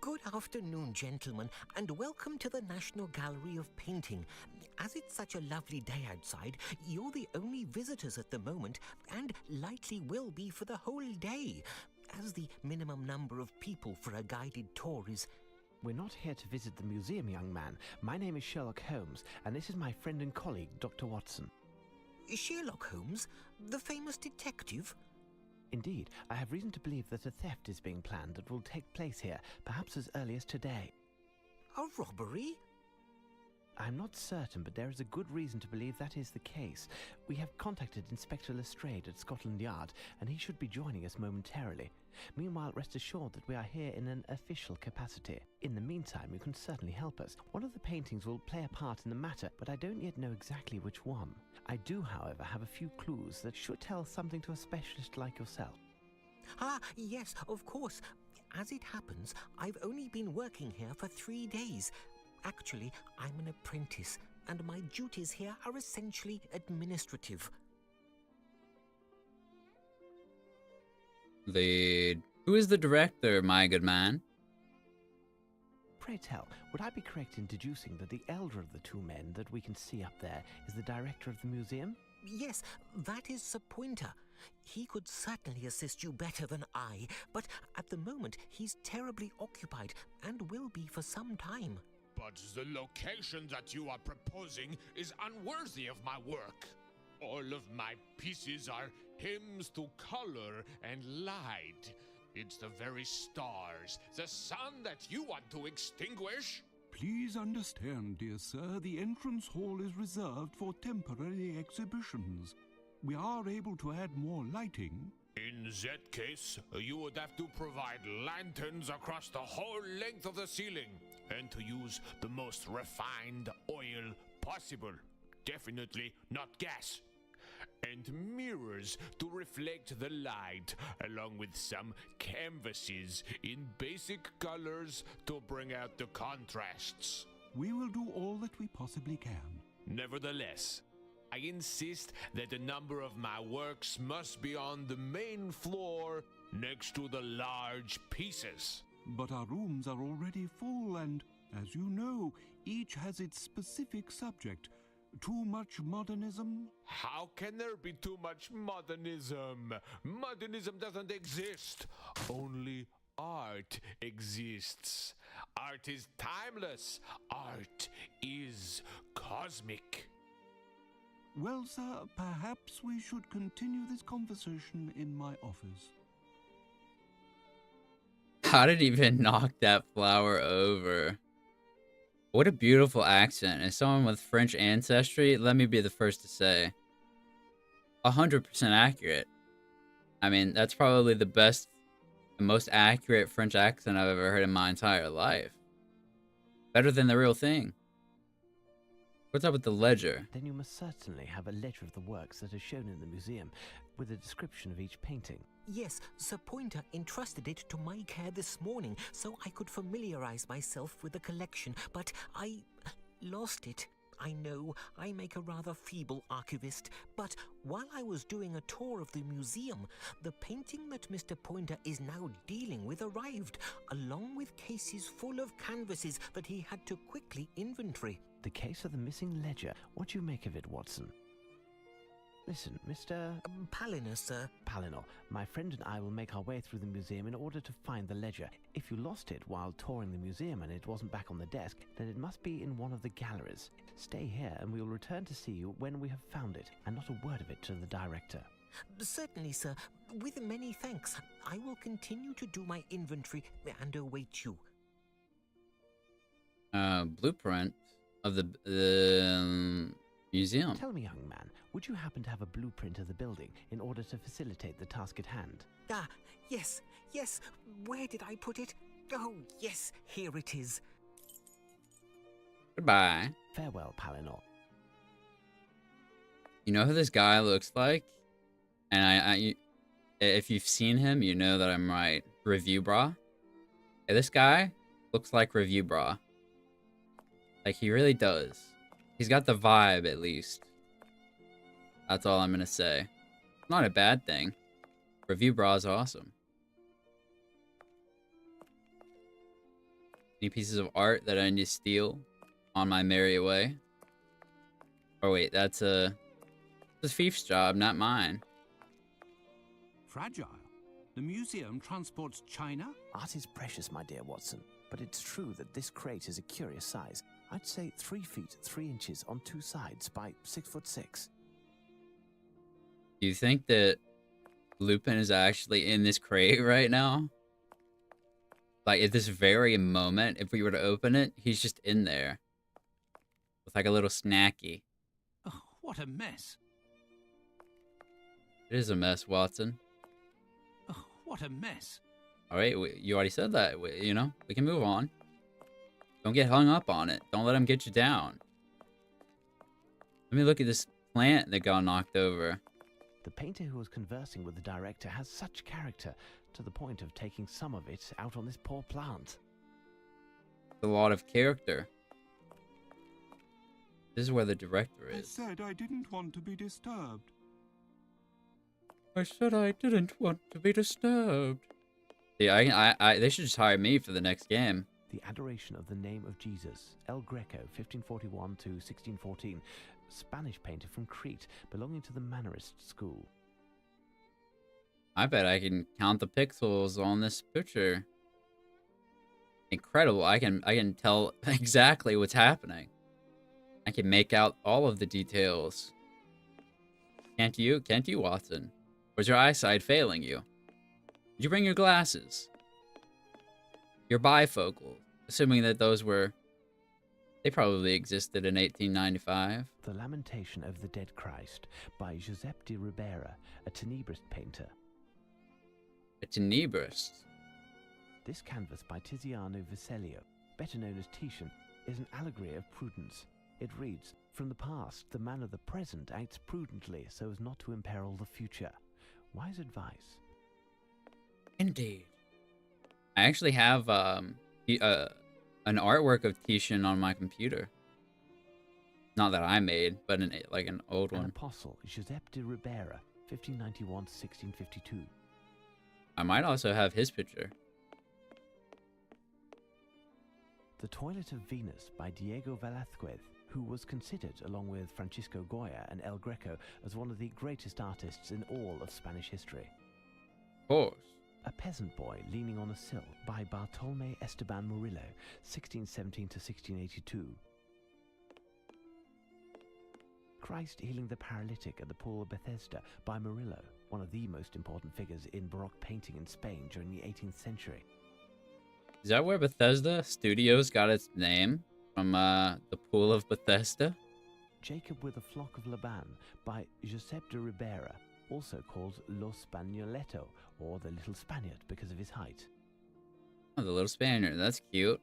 Good afternoon, gentlemen, and welcome to the National Gallery of Painting. As it's such a lovely day outside, you're the only visitors at the moment, and likely will be for the whole day, as the minimum number of people for a guided tour is... We're not here to visit the museum, young man. My name is Sherlock Holmes, and this is my friend and colleague, Dr. Watson. Sherlock Holmes, the famous detective? Indeed, I have reason to believe that a theft is being planned that will take place here, perhaps as early as today. A robbery? I'm not certain, but there is a good reason to believe that is the case. We have contacted Inspector Lestrade at Scotland Yard, and he should be joining us momentarily. Meanwhile, rest assured that we are here in an official capacity. In the meantime, you can certainly help us. One of the paintings will play a part in the matter, but I don't yet know exactly which one. I do, however, have a few clues that should tell something to a specialist like yourself. Ah, yes, of course. As it happens, I've only been working here for 3 days. Actually, I'm an apprentice, and my duties here are essentially administrative. Who is the director, my good man? Pray tell, would I be correct in deducing that the elder of the two men that we can see up there is the director of the museum? Yes, that is Sir Pointer. He could certainly assist you better than I, but at the moment he's terribly occupied and will be for some time. But the location that you are proposing is unworthy of my work. All of my pieces are hymns to color and light. It's the very stars, the sun that you want to extinguish. Please understand, dear sir, the entrance hall is reserved for temporary exhibitions. We are able to add more lighting. In that case, you would have to provide lanterns across the whole length of the ceiling, and to use the most refined oil possible. Definitely not gas. And mirrors to reflect the light, along with some canvases in basic colors to bring out the contrasts. We will do all that we possibly can. Nevertheless, I insist that a number of my works must be on the main floor next to the large pieces. But our rooms are already full, and, as you know, each has its specific subject. Too much modernism? How can there be too much modernism? Modernism doesn't exist. Only art exists. Art is timeless. Art is cosmic. Well, sir, perhaps we should continue this conversation in my office. How did he even knock that flower over? What a beautiful accent. As someone with French ancestry, let me be the first to say, 100% accurate. I mean, that's probably the best, the most accurate French accent I've ever heard in my entire life. Better than the real thing. What's up with the ledger? Then you must certainly have a ledger of the works that are shown in the museum, with a description of each painting. Yes, Sir Pointer entrusted it to my care this morning so I could familiarize myself with the collection, but I lost it. I know I make a rather feeble archivist, but while I was doing a tour of the museum, the painting that Mr. Pointer is now dealing with arrived, along with cases full of canvases that he had to quickly inventory. The case of the missing ledger. What do you make of it, Watson? Listen, Mr. Palinor, sir. Palinor, my friend and I will make our way through the museum in order to find the ledger. If you lost it while touring the museum and it wasn't back on the desk, then it must be in one of the galleries. Stay here and we will return to see you when we have found it, and not a word of it to the director. Certainly, sir. With many thanks. I will continue to do my inventory and await you. Blueprint of the museum. Tell me, young man, would you happen to have a blueprint of the building in order to facilitate the task at hand? Ah, yes. Where did I put it? Oh, yes, here it is. Goodbye. Farewell, Palinor. You know who this guy looks like? And if you've seen him, you know that I'm right. Review Bra. Yeah, this guy looks like Review Bra. Like, he really does. He's got the vibe, at least. That's all I'm gonna say. Not a bad thing. Review Bra is awesome. Any pieces of art that I need to steal on my merry way? Oh wait, that's a thief's job, not mine. Fragile. The museum transports china? Art is precious, my dear Watson, but it's true that this crate is a curious size. I'd say 3 feet 3 inches on 2 sides by 6'6". Do you think that Lupin is actually in this crate right now? Like, at this very moment, if we were to open it, he's just in there. With like a little snacky. Oh, what a mess. It is a mess, Watson. Oh, what a mess. Alright, you already said that. You know, we can move on. Don't get hung up on it. Don't let him get you down. Let me look at this plant that got knocked over. The painter who was conversing with the director has such character, to the point of taking some of it out on this poor plant. A lot of character. This is where the director I is. said I didn't want to be disturbed. I said I didn't want to be disturbed. Yeah, they should just hire me for the next game. The Adoration of the Name of Jesus, El Greco, 1541 to 1614, Spanish painter from Crete, belonging to the Mannerist school. I bet I can count the pixels on this picture. Incredible. I can tell exactly what's happening. I can make out all of the details. Can't you? Can't you, Watson? Was your eyesight failing you? Did you bring your glasses? Your bifocal. Assuming that those were... They probably existed in 1895. The Lamentation of the Dead Christ by Giuseppe de Ribera, a tenebrist painter. A tenebrist. This canvas by Tiziano Vecellio, better known as Titian, is an allegory of prudence. It reads, "From the past, the man of the present acts prudently so as not to imperil the future." Wise advice. Indeed. I actually have an artwork of Titian on my computer. Not that I made, but like an old An one. apostle, Giuseppe de Ribera, 1591 to 1652. I might also have his picture. The Toilet of Venus by Diego Velázquez, who was considered, along with Francisco Goya and El Greco, as one of the greatest artists in all of Spanish history. Of course. A Peasant Boy Leaning on a Sill by Bartolomé Esteban Murillo, 1617 to 1682. Christ Healing the Paralytic at the Pool of Bethesda by Murillo, one of the most important figures in Baroque painting in Spain during the 18th century. Is that where Bethesda Studios got its name? From the Pool of Bethesda? Jacob with a Flock of Laban by Giuseppe de Ribera, also called Lo Spagnoletto, or the Little Spaniard because of his height. Oh, the little Spaniard. That's cute.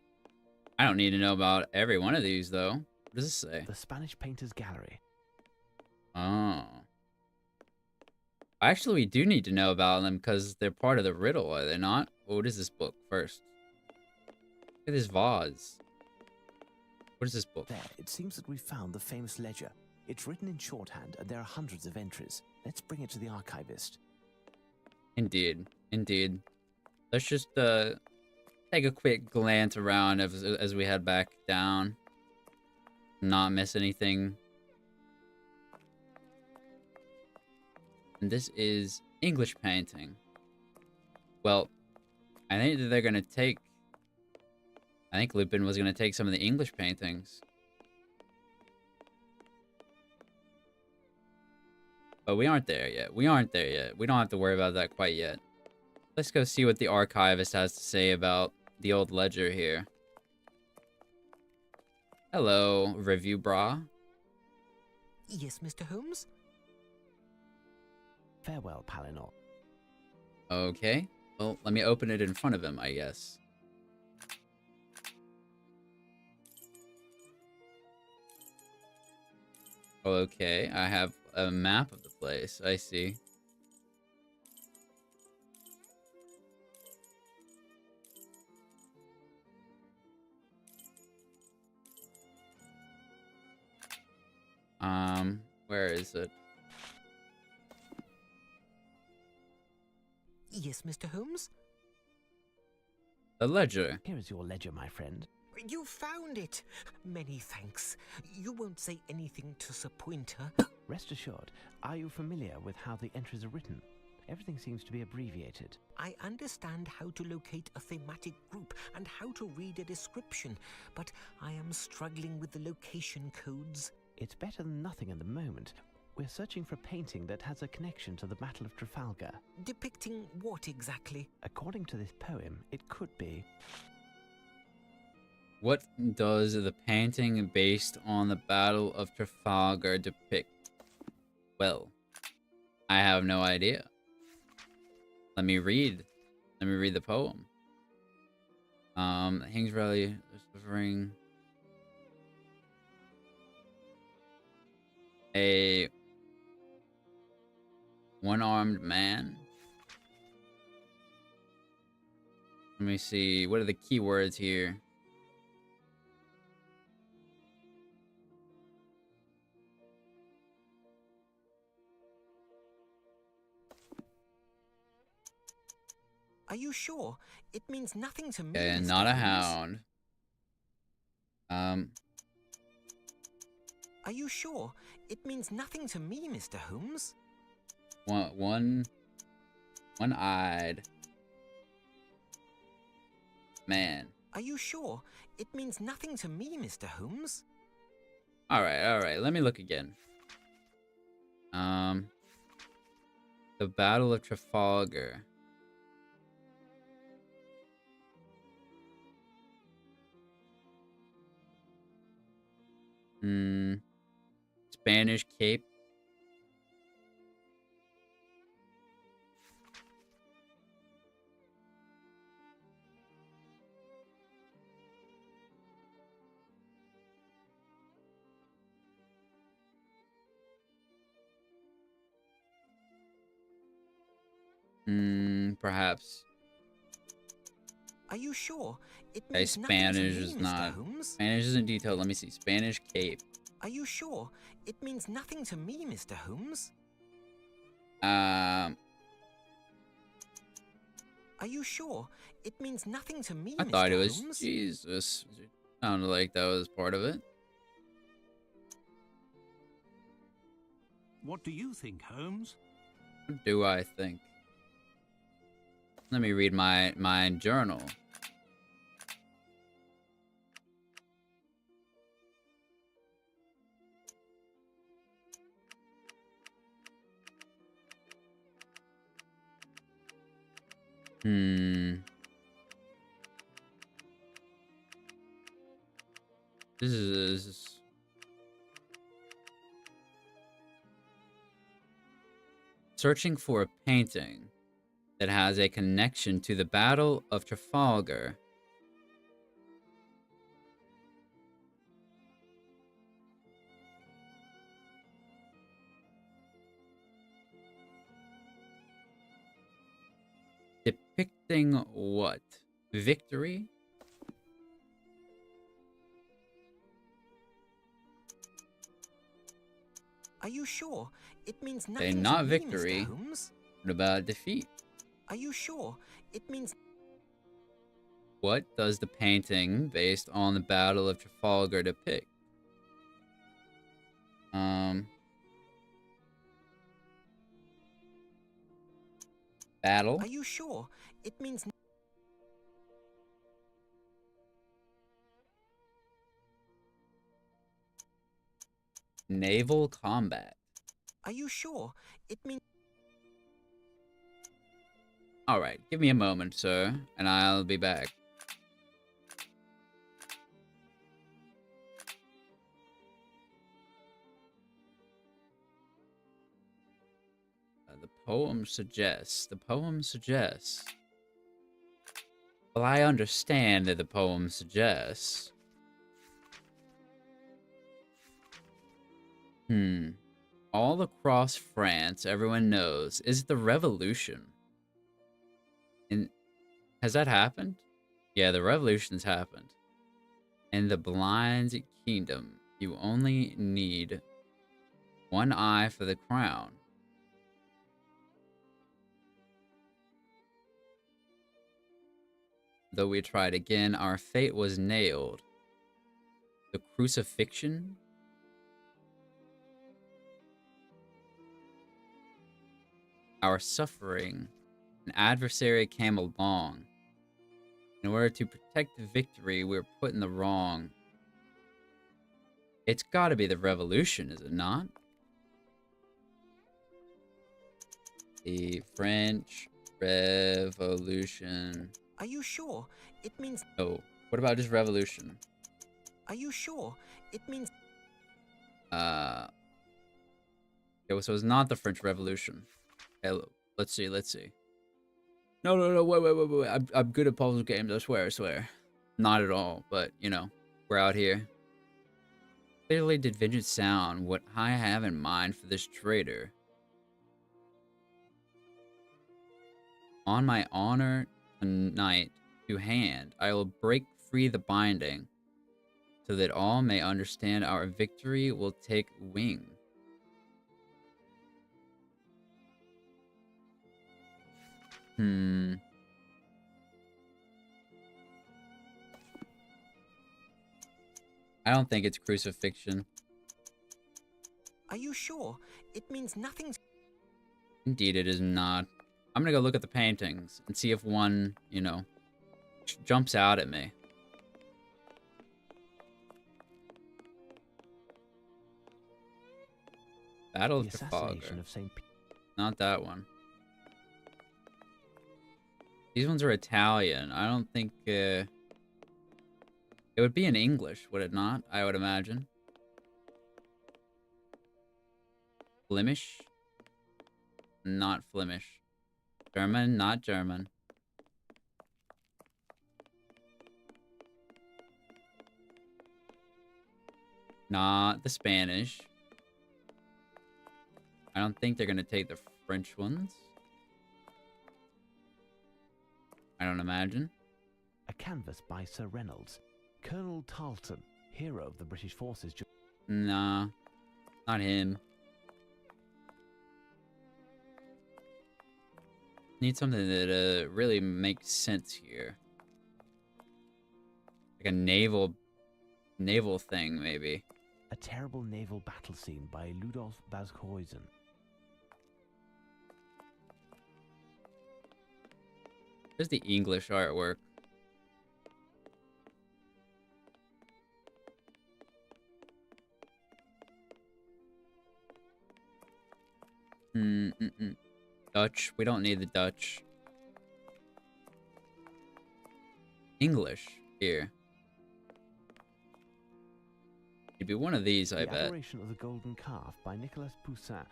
I don't need to know about every one of these, though. What does this say? The Spanish Painters Gallery. Oh. Actually, we do need to know about them because they're part of the riddle, are they not? What is this book first? Look at this vase. What is this book? There, it seems that we've found the famous ledger. It's written in shorthand, and there are hundreds of entries. Let's bring it to the archivist. Indeed. Indeed. Let's just take a quick glance around as we head back down. Not miss anything. And this is English painting. Well, I think that they're going to take... I think Lupin was going to take some of the English paintings. But we aren't there yet. We aren't there yet. We don't have to worry about that quite yet. Let's go see what the archivist has to say about the old ledger here. Hello, Review Bra. Yes, Mr. Holmes? Farewell, Palinor. Okay. Well, let me open it in front of him, I guess. Okay, I have a map of the place. I see. Where is it? Yes, Mr. Holmes? The ledger. Here is your ledger, my friend. You found it! Many thanks. You won't say anything to Sir Pointer. Rest assured, are you familiar with how the entries are written? Everything seems to be abbreviated. I understand how to locate a thematic group and how to read a description, but I am struggling with the location codes. It's better than nothing at the moment. We're searching for a painting that has a connection to the Battle of Trafalgar. Depicting what exactly? According to this poem, it could be... What does the painting based on the Battle of Trafalgar depict? Well, I have no idea. Let me read the poem. King's Rally delivering a one-armed man. Let me see. What are the keywords here? Are you sure? It means nothing to me. Okay, Mr. not a Holmes. hound. Are you sure? It means nothing to me, Mr. Holmes. One-eyed man. Are you sure? It means nothing to me, Mr. Holmes. All right. Let me look again. The Battle of Trafalgar. Hmm. Spanish Cape. Perhaps. Are you sure? It Okay, means nothing to Spanish me, is Mr. not. Holmes. Spanish isn't detailed. Let me see. Spanish Cape. Are you sure? It means nothing to me, Mr. Holmes. Um, Are you sure? It means nothing to me, I Mr. thought it was Holmes. Jesus. It sounded like that was part of it. What do you think, Holmes? What do I think? Let me read my journal. This is searching for a painting that has a connection to the Battle of Trafalgar. Depicting what? Victory? Are you sure? It means Okay, nothing not to me, victory. Mr. Holmes. What about defeat? Are you sure? It means... What does the painting based on the Battle of Trafalgar depict? Battle? Are you sure? It means... Naval combat. Are you sure? It means... Alright, give me a moment, sir, and I'll be back. The poem suggests. Well, I understand that the poem suggests. All across France, everyone knows. Is it the revolution? Has that happened? Yeah, the revolution's happened. In the blind kingdom, you only need one eye for the crown. Though we tried again, our fate was nailed. The crucifixion? Our suffering. An adversary came along. In order to protect the victory, we were put in the wrong. It's gotta be the revolution, is it not? The French Revolution. Are you sure? It means... Oh, what about just revolution? Are you sure? It means... Okay, so it's not the French Revolution. Okay, let's see. No, wait. I'm good at puzzle games, I swear. Not at all, but, you know, we're out here. Clearly did Vengeance sound what I have in mind for this traitor. On my honor tonight to hand, I will break free the binding, so that all may understand our victory will take wing. I don't think it's crucifixion. Are you sure? It means nothing... Indeed, it is not. I'm gonna go look at the paintings and see if one, you know, jumps out at me. Battle of Trafalgar. Not that one. These ones are Italian. I don't think, it would be in English, would it not? I would imagine. Flemish? Not Flemish. German? Not German. Not the Spanish. I don't think they're gonna take the French ones. I don't imagine. A canvas by Sir Reynolds. Colonel Tarleton, hero of the British forces. Nah, not him. Need something that really makes sense here. Like a naval thing, maybe. A terrible naval battle scene by Ludolf Bashuizen. There's the English artwork. Dutch. We don't need the Dutch. English here. It'd be one of these, I bet. The Adoration of the Golden Calf by Nicolas Poussin.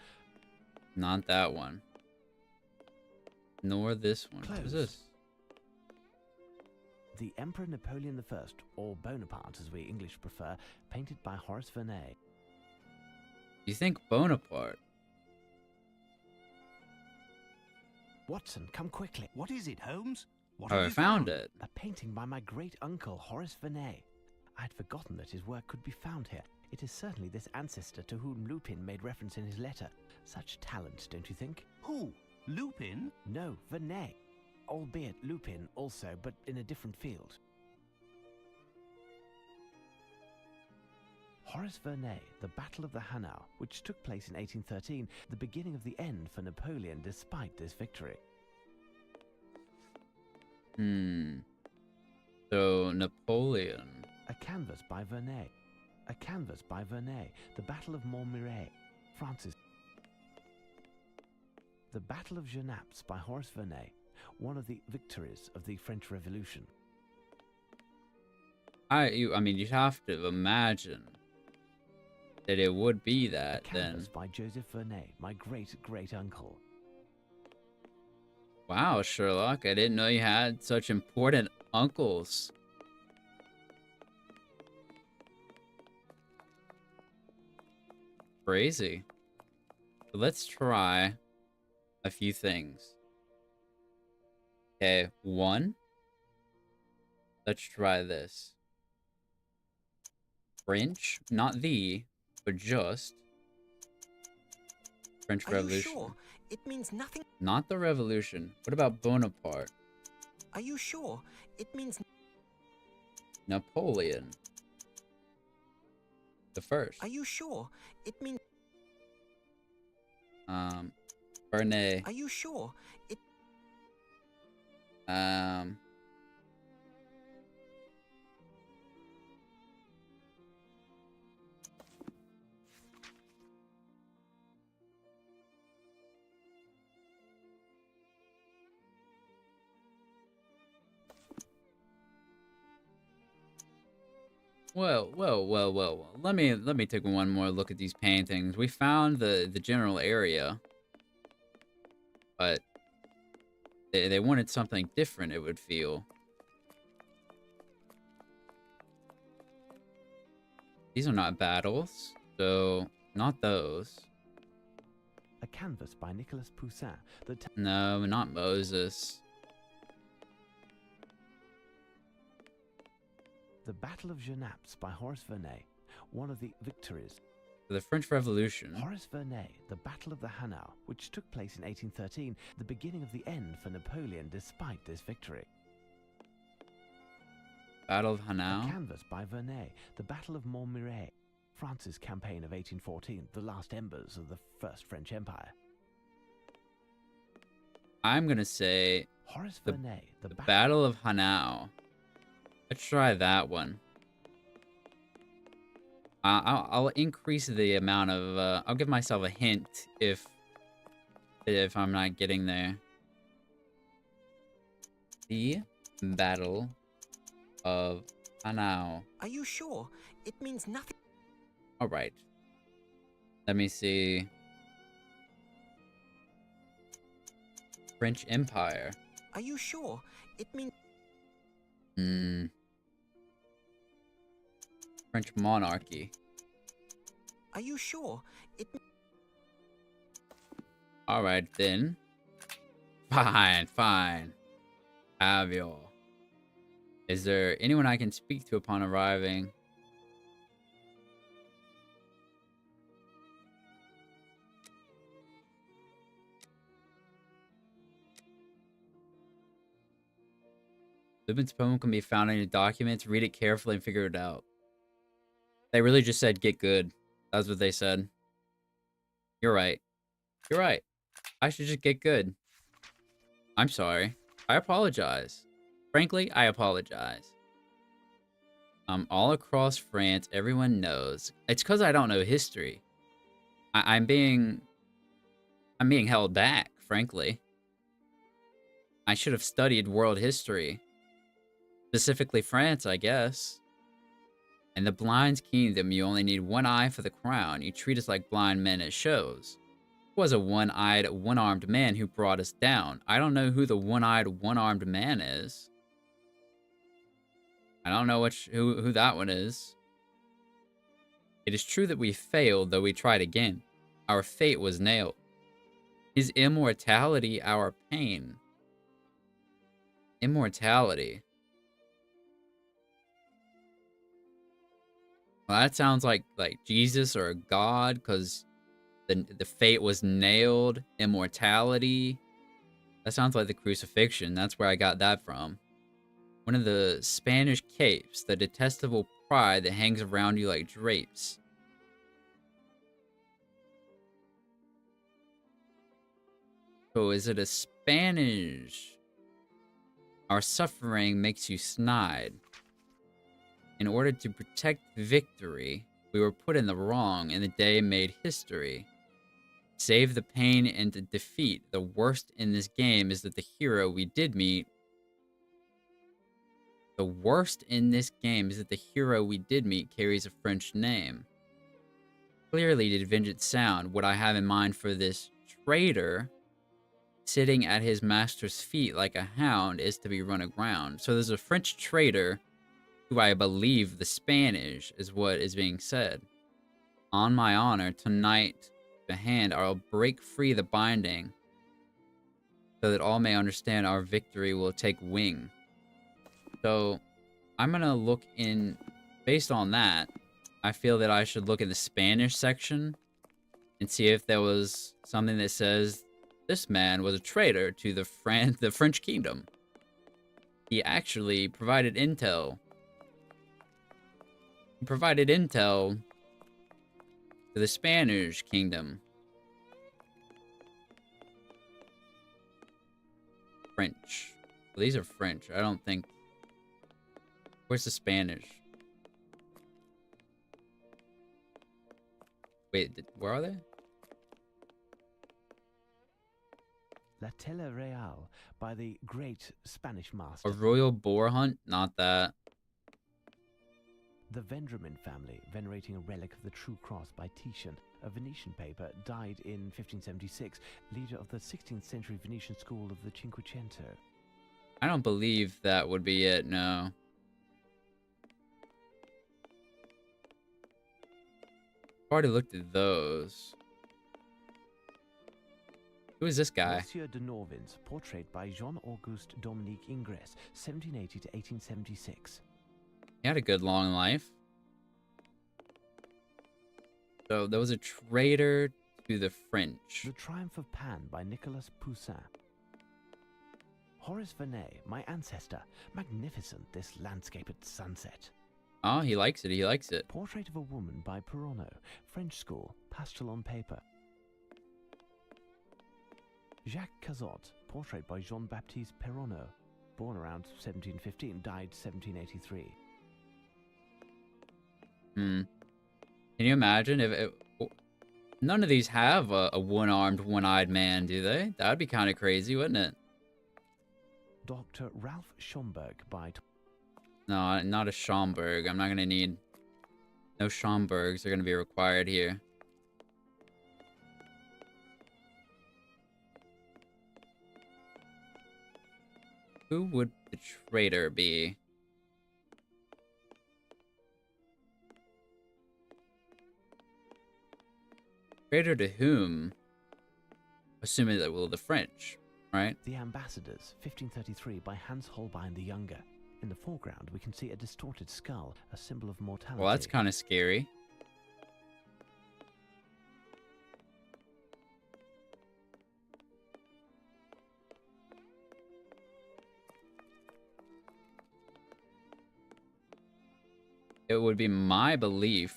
Not that one. Nor this one. What is this? The Emperor Napoleon I, or Bonaparte as we English prefer, painted by Horace Vernet. You think Bonaparte? Watson, come quickly. What is it, Holmes? What Oh, have I you found it. A painting by my great uncle Horace Vernet. I had forgotten that his work could be found here. It is certainly this ancestor to whom Lupin made reference in his letter. Such talent, don't you think? Who? Lupin? No, Vernet. Albeit Lupin also, but in a different field. Horace Vernet, the Battle of the Hanau, which took place in 1813, the beginning of the end for Napoleon despite this victory. So, Napoleon. A canvas by Vernet. A canvas by Vernet, the Battle of Montmirail, Francis. The Battle of Genappe by Horace Vernet, one of the victories of the French Revolution. I mean, you'd have to imagine that it would be that, A then. canvas by Joseph Vernet, my great-great-uncle. Wow, Sherlock, I didn't know you had such important uncles. Crazy. So let's try a few things. Okay, one. Let's try this. French, not the, but just. French Revolution. Are you sure? It means nothing. Not the Revolution. What about Bonaparte? Are you sure? It means. Napoleon. The first. Are you sure? It means. Vernet. Are you sure? It. Well. Let me take one more look at these paintings. We found the general area, but they wanted something different, it would feel. These are not battles, so not those. A canvas by Nicolas Poussin. No, not Moses. The Battle of Genappe by Horace Vernet, one of the victories. The French Revolution. Horace Vernet, the Battle of the Hanau, which took place in 1813, the beginning of the end for Napoleon despite this victory. Battle of A Hanau. canvas by Vernet, the Battle of Montmirail, France's campaign of 1814, the last embers of the First French Empire. I'm gonna say Horace the Vernet, the Battle of Hanau. Let's try that one. I'll increase the amount of. I'll give myself a hint if I'm not getting there. The Battle of Hanau. Are you sure? It means nothing. All right. Let me see. French Empire. Are you sure? It means... French monarchy. Are you sure? Alright then. Fine. Have your. Is there anyone I can speak to upon arriving? Lupin's poem can be found in your documents. Read it carefully and figure it out. They really just said get good. That's what they said. You're right. You're right. I should just get good. I'm sorry. I apologize. Frankly, I apologize. All across France, everyone knows. It's because I don't know history. I'm being held back, frankly. I should have studied world history. Specifically France, I guess. In the Blind's Kingdom, you only need one eye for the crown. You treat us like blind men at shows. It was a one-eyed, one-armed man who brought us down. I don't know who the one-eyed, one-armed man is. I don't know who that one is. It is true that we failed, though we tried again. Our fate was nailed. Is immortality our pain? Immortality. Well, that sounds like Jesus or a god, because the fate was nailed. Immortality. That sounds like the crucifixion. That's where I got that from. One of the Spanish capes, the detestable pride that hangs around you like drapes. So is it a Spanish? Our suffering makes you snide. In order to protect victory, we were put in the wrong, and the day made history. Save the pain and the defeat. The worst in this game is that the hero we did meet. The worst in this game is that the hero we did meet carries a French name. Clearly, did vengeance sound? What I have in mind for this traitor, sitting at his master's feet like a hound, is to be run aground. So there's a French traitor, who I believe the Spanish is what is being said. On my honor, tonight, the hand, I'll break free the binding, so that all may understand our victory will take wing. So, I'm gonna look in, based on that, I feel that I should look in the Spanish section and see if there was something that says this man was a traitor to the French kingdom. He actually provided intel. He provided intel to the Spanish kingdom. French. Well, these are French. I don't think... Where's the Spanish? Wait, where are they? La Tela Real by the great Spanish master. A royal boar hunt? Not that. The Vendramin family, venerating a relic of the True Cross by Titian, a Venetian paper, died in 1576, leader of the 16th century Venetian school of the Cinquecento. I don't believe that would be it, no. I've already looked at those. Who is this guy? Monsieur de Norvins, portrait by Jean-Auguste Dominique Ingres, 1780 to 1876. He had a good long life. So there was a traitor to the French. The Triumph of Pan by Nicolas Poussin. Horace Vernet, my ancestor. Magnificent, this landscape at sunset. Oh, he likes it. He likes it. Portrait of a woman by Peronneau. French school. Pastel on paper. Jacques Cazot. Portrait by Jean-Baptiste Peronneau. Born around 1715, died 1783. Can you imagine if none of these have a one-armed, one-eyed man, do they? That would be kind of crazy, wouldn't it? Dr. Ralph Schomburg by... No, not a Schomburg. I'm not going to need... No Schomburgs are going to be required here. Who would the traitor be? Traitor to whom? Assuming that will the French, right? The Ambassadors, 1533, by Hans Holbein the Younger. In the foreground, we can see a distorted skull, a symbol of mortality. Well, that's kind of scary. It would be my belief.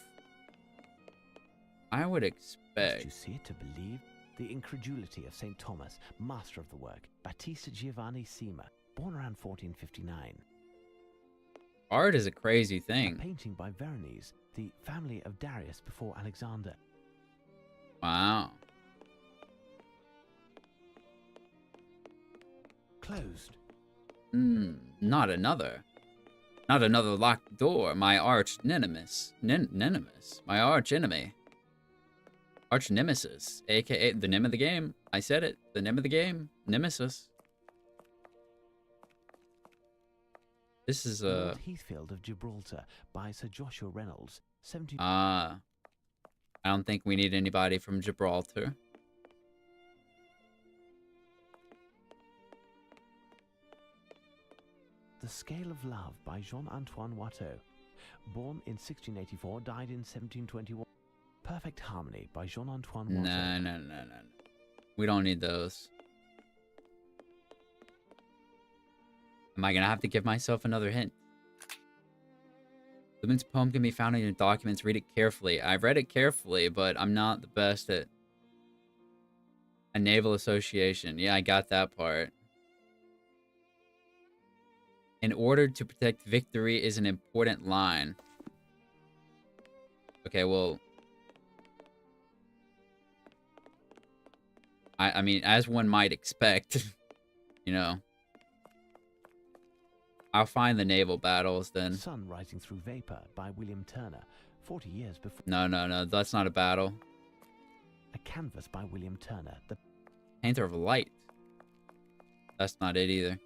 I would Must expect. you see it to believe? The incredulity of St. Thomas, master of the work, Battista Giovanni Sima, born around 1459. Art is a crazy A thing. painting by Veronese, the family of Darius before Alexander. Wow. Closed. Not another. Not another locked door. My arch nemesis. Nemesis. My arch enemy. Arch nemesis. AKA the name of the game. I said it. The name of the game. Nemesis. This is Lord Heathfield of Gibraltar by Sir Joshua Reynolds, 17... I don't think we need anybody from Gibraltar. The Scale of Love by Jean-Antoine Watteau. Born in 1684, died in 1721. Perfect Harmony by Jean-Antoine Watteau. No. We don't need those. Am I gonna have to give myself another hint? Lupin's poem can be found in your documents. Read it carefully. I've read it carefully, but I'm not the best at a naval association. Yeah, I got that part. In order to protect victory is an important line. Okay, well... I mean, as one might expect, you know. I'll find the naval battles then. Sun Rising Through Vapor by William Turner, 40 years before. No, that's not a battle. A Canvas by William Turner. The Painter of Light. That's not it either.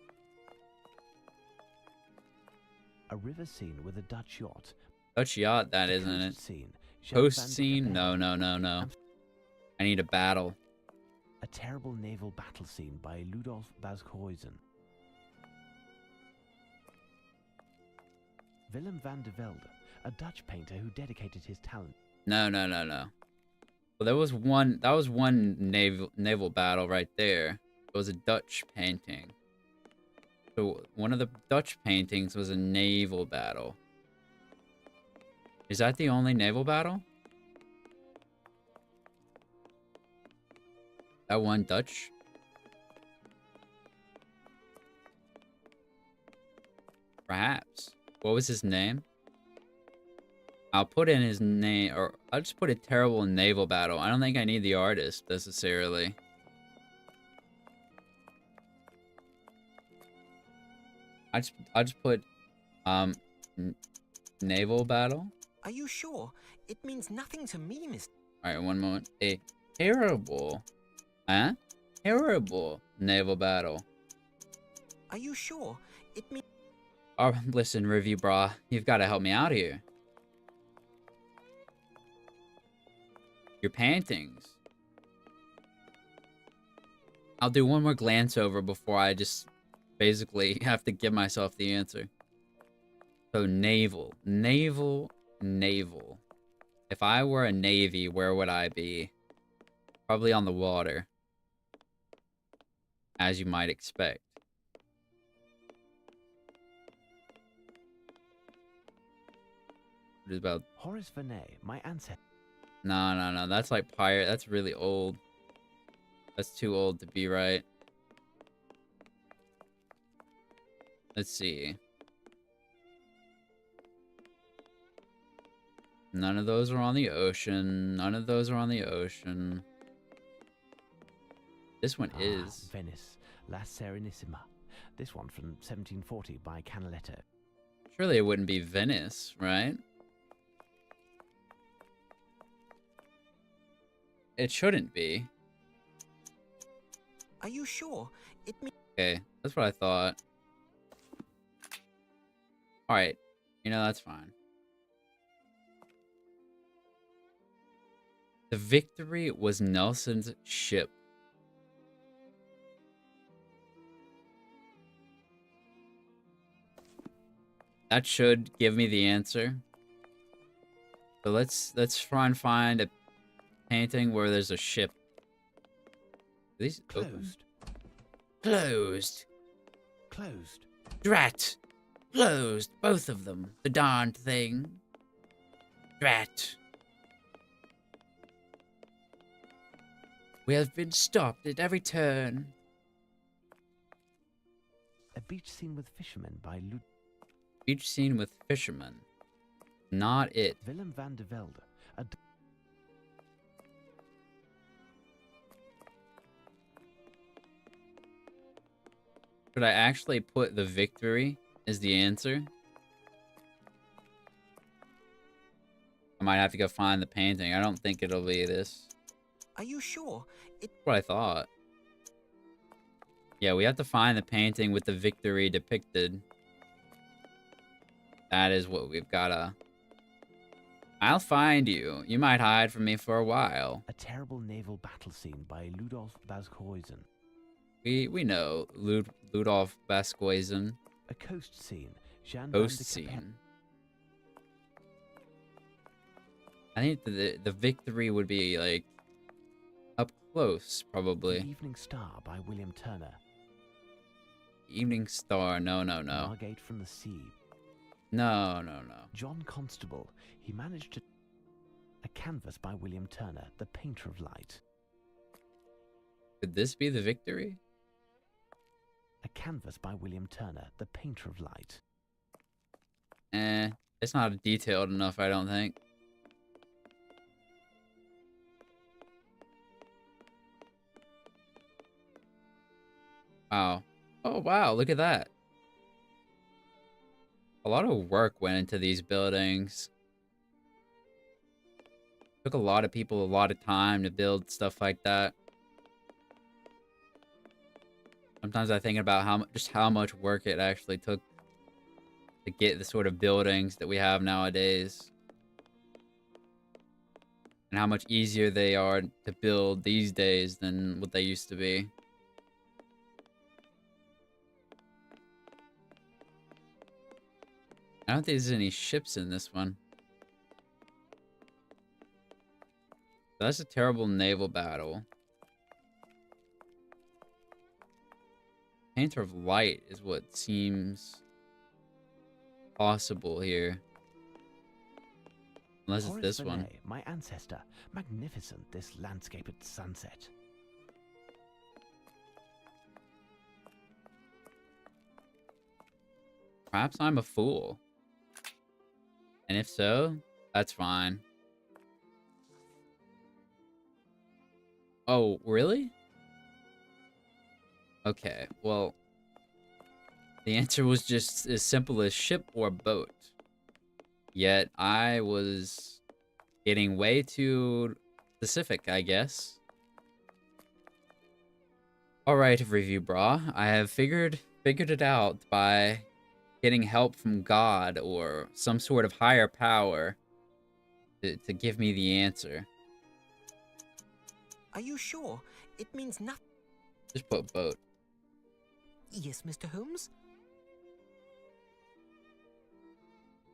A river scene with a Dutch yacht. Dutch yacht, that isn't it. Scene. Post scene? No. I need a battle. A terrible naval battle scene by Ludolf Bashuizen. Willem van de Velde, a Dutch painter who dedicated his talent. No. Well, that was one naval battle right there. It was a Dutch painting. So one of the Dutch paintings was a naval battle. Is that the only naval battle? That one Dutch? Perhaps. What was his name? I'll put in his name, or I'll just put a terrible naval battle. I don't think I need the artist necessarily. I'll just put naval battle. Are you sure? It means nothing to me, Mr. All right, one moment. A terrible, terrible naval battle. Are you sure? It means... Oh, listen, review brah. You've got to help me out here. Your paintings. I'll do one more glance over before I just basically have to give myself the answer. So naval. If I were a navy, where would I be? Probably on the water. As you might expect. What is about... Horace Vernet, my ancestor. No. That's like pirate. That's really old. That's too old to be right. Let's see. None of those are on the ocean. This one is. Venice, La Serenissima. This one from 1740 by Canaletto. Surely it wouldn't be Venice, right? It shouldn't be. Are you sure? It means... Okay, that's what I thought. Alright. You know, that's fine. The Victory was Nelson's ship. That should give me the answer. So let's try and find a painting where there's a ship. Are these open? Closed. Closed. Drat. Closed. Both of them. The darned thing. Drat. We have been stopped at every turn. A beach scene with fishermen by Beach scene with fishermen. Not it. Willem van de Velde. Should I actually put the Victory as the answer? I might have to go find the painting. I don't think it'll be this. Are you sure? That's what I thought. Yeah, we have to find the painting with the Victory depicted. That is what we've gotta... I'll find you. You might hide from me for a while. A terrible naval battle scene by Ludolf Bascoisen. We know Ludolf Bascoisen. A coast scene. Jean Coast van de scene. I think the Victory would be like up close, probably. The Evening Star by William Turner. Evening Star. No. Margate from the Sea. No. John Constable. He managed to... A canvas by William Turner, the painter of light. Could this be the Victory? A canvas by William Turner, the painter of light. It's not detailed enough, I don't think. Wow. Oh, wow, look at that. A lot of work went into these buildings. Took a lot of people a lot of time to build stuff like that. Sometimes I think about just how much work it actually took to get the sort of buildings that we have nowadays. And how much easier they are to build these days than what they used to be. I don't think there's any ships in this one. That's a terrible naval battle. Painter of Light is what seems possible here. Unless it's this one. My ancestor. Magnificent, this landscape at sunset. Perhaps I'm a fool. And if so, that's fine. Oh, really? Okay, well, the answer was just as simple as ship or boat. Yet I was getting way too specific, I guess. Alright, Review Bra, I have figured it out by getting help from God or some sort of higher power to give me the answer. Are you sure? It means nothing. Just put boat. Yes, Mr. Holmes?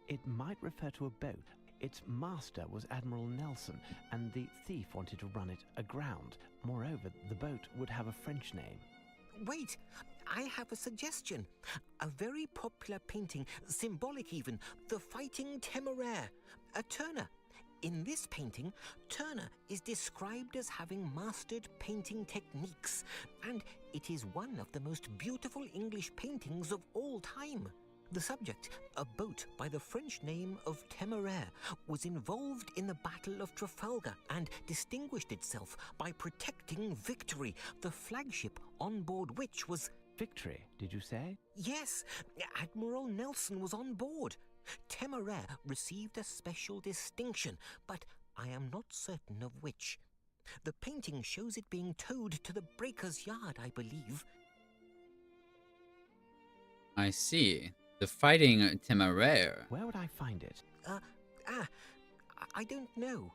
It might refer to a boat. Its master was Admiral Nelson, and the thief wanted to run it aground. Moreover, the boat would have a French name. Wait, I have a suggestion. A very popular painting, symbolic even, The Fighting Temeraire, a Turner. In this painting, Turner is described as having mastered painting techniques, and it is one of the most beautiful English paintings of all time. The subject, a boat by the French name of Temeraire, was involved in the Battle of Trafalgar and distinguished itself by protecting Victory, the flagship on board which was... Victory, did you say? Yes, Admiral Nelson was on board. Temeraire received a special distinction, but I am not certain of which. The painting shows it being towed to the breaker's yard, I believe. I see. The Fighting Temeraire. Where would I find it? I don't know.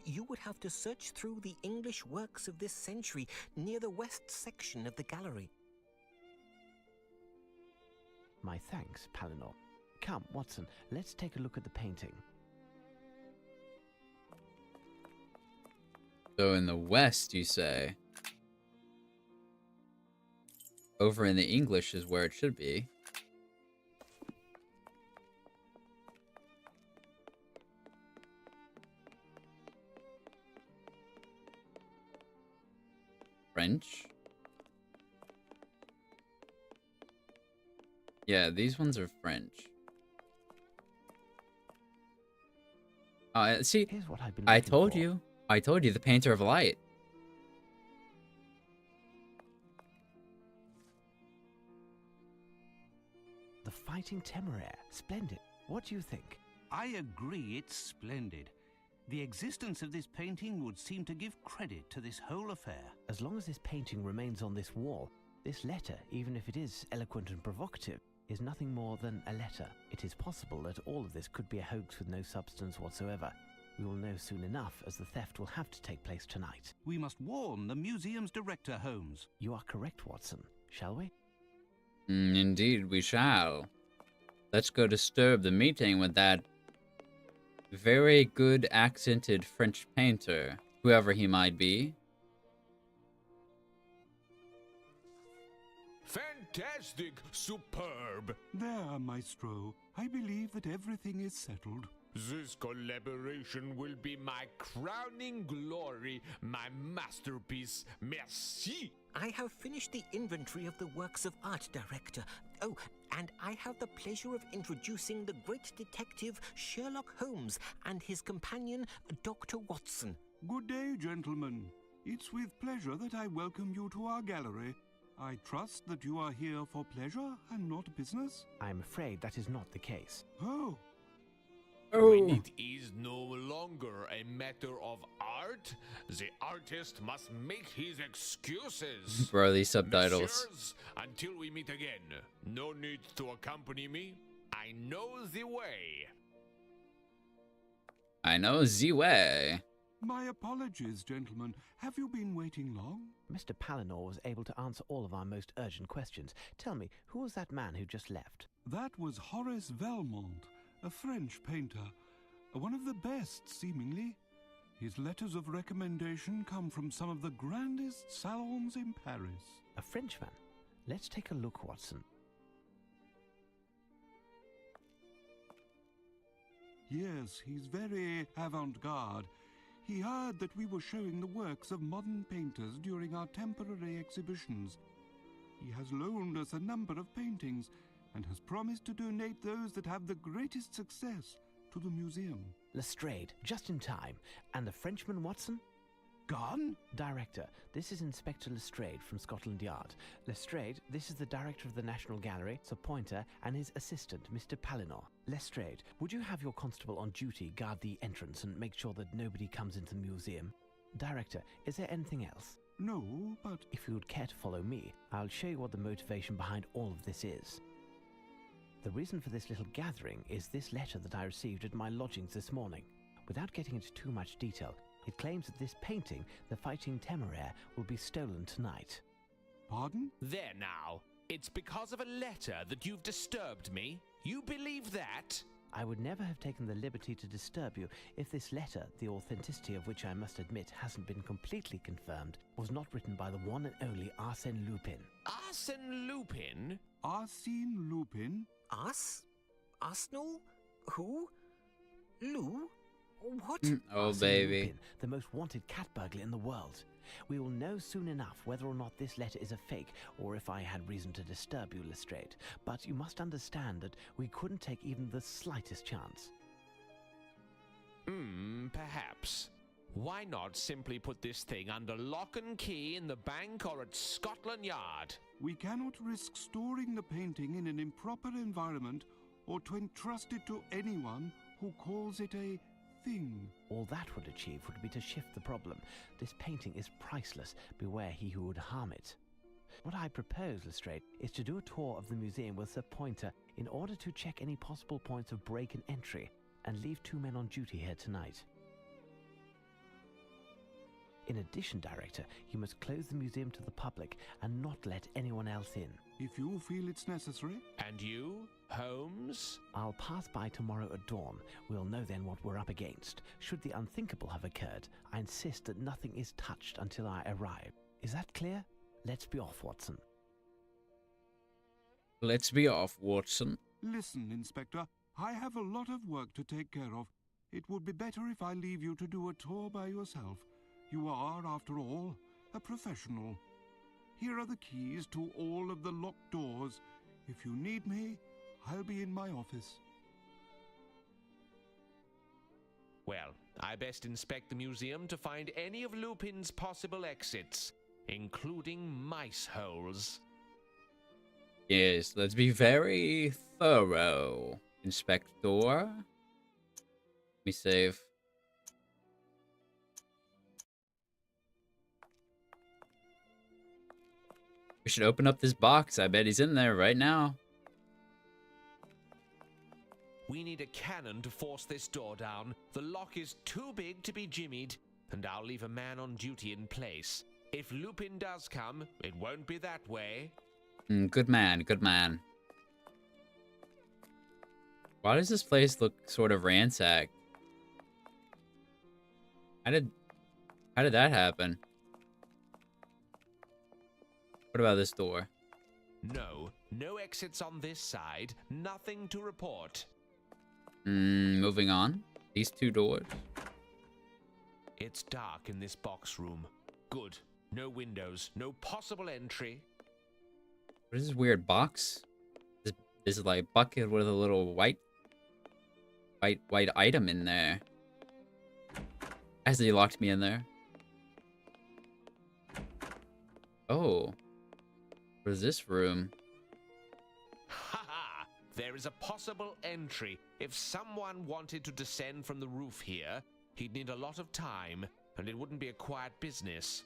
You would have to search through the English works of this century near the west section of the gallery. My thanks, Palinor. Come, Watson, let's take a look at the painting. So in the west, you say? Over in the English is where it should be. French? Yeah, these ones are French. See, Here's what I've been I looking told for. you. I told you, the Painter of Light. The Fighting Temeraire. Splendid. What do you think? I agree, it's splendid. The existence of this painting would seem to give credit to this whole affair. As long as this painting remains on this wall, this letter, even if it is eloquent and provocative, is nothing more than a letter. It is possible that all of this could be a hoax with no substance whatsoever. We will know soon enough, as the theft will have to take place tonight. We must warn the museum's director, Holmes. You are correct, Watson. Shall we? Indeed, we shall. Let's go disturb the meeting with that very good accented French painter, whoever he might be. Fantastic! Superb! There, Maestro. I believe that everything is settled. This collaboration will be my crowning glory, my masterpiece. Merci! I have finished the inventory of the works of art, Director. Oh, and I have the pleasure of introducing the great detective Sherlock Holmes and his companion, Dr. Watson. Good day, gentlemen. It's with pleasure that I welcome you to our gallery. I trust that you are here for pleasure and not business? I'm afraid that is not the case. Oh, When it is no longer a matter of art, the artist must make his excuses. Bro, these subtitles. Messieurs, until we meet again, no need to accompany me. I know the way. I know the way. my apologies, gentlemen. Have you been waiting long? Mr. Palinor was able to answer all of our most urgent questions. Tell me, who was that man who just left? That was Horace Valmont, a French painter. One of the best, seemingly. His letters of recommendation come from some of the grandest salons in Paris. A Frenchman? Let's take a look, Watson. Yes, he's very avant-garde. He heard that we were showing the works of modern painters during our temporary exhibitions. He has loaned us a number of paintings and has promised to donate those that have the greatest success to the museum. Lestrade, just in time. And the Frenchman, Watson? Gone? Director, this is Inspector Lestrade from Scotland Yard. Lestrade, this is the Director of the National Gallery, Sir Pointer, and his assistant, Mr. Palinor. Lestrade, would you have your constable on duty guard the entrance and make sure that nobody comes into the museum? Director, is there anything else? No, but... If you would care to follow me, I'll show you what the motivation behind all of this is. The reason for this little gathering is this letter that I received at my lodgings this morning. Without getting into too much detail, it claims that this painting, The Fighting Temeraire, will be stolen tonight. Pardon? There now. It's because of a letter that you've disturbed me? You believe that? I would never have taken the liberty to disturb you if this letter, the authenticity of which I must admit hasn't been completely confirmed, was not written by the one and only Arsène Lupin. Arsène Lupin? Arsène Lupin? Arsenal? Who? Lou? What? Oh, Arsène baby. Lupin, the most wanted cat burglar in the world. We will know soon enough whether or not this letter is a fake, or if I had reason to disturb you, Lestrade. But you must understand that we couldn't take even the slightest chance. Perhaps. Why not simply put this thing under lock and key in the bank or at Scotland Yard? We cannot risk storing the painting in an improper environment or to entrust it to anyone who calls it a thing. All that would achieve would be to shift the problem. This painting is priceless. Beware he who would harm it. What I propose, Lestrade, is to do a tour of the museum with Sir Pointer in order to check any possible points of break and entry, and leave 2 men on duty here tonight. In addition, Director, you must close the museum to the public and not let anyone else in. If you feel it's necessary. And you, Holmes? I'll pass by tomorrow at dawn. We'll know then what we're up against. Should the unthinkable have occurred, I insist that nothing is touched until I arrive. Is that clear? Let's be off, Watson. Let's be off, Watson. Listen, Inspector, I have a lot of work to take care of. It would be better if I leave you to do a tour by yourself. You are, after all, a professional. Here are the keys to all of the locked doors. If you need me, I'll be in my office. Well, I best inspect the museum to find any of Lupin's possible exits, including mice holes. Yes, let's be very thorough, Inspector. Let me save. We should open up this box. I bet he's in there right now. We need a cannon to force this door down. The lock is too big to be jimmied, and I'll leave a man on duty in place. If Lupin does come, it won't be that way. Good man, good man. Why does this place look sort of ransacked? How did that happen? What about this door? No exits on this side. Nothing to report. Moving on. These 2 doors. It's dark in this box room. Good. No windows. No possible entry. What is this weird box? This is like bucket with a little white item in there. As he locked me in there. Oh. What is this room? Ha ha! There is a possible entry. If someone wanted to descend from the roof here, he'd need a lot of time, and it wouldn't be a quiet business.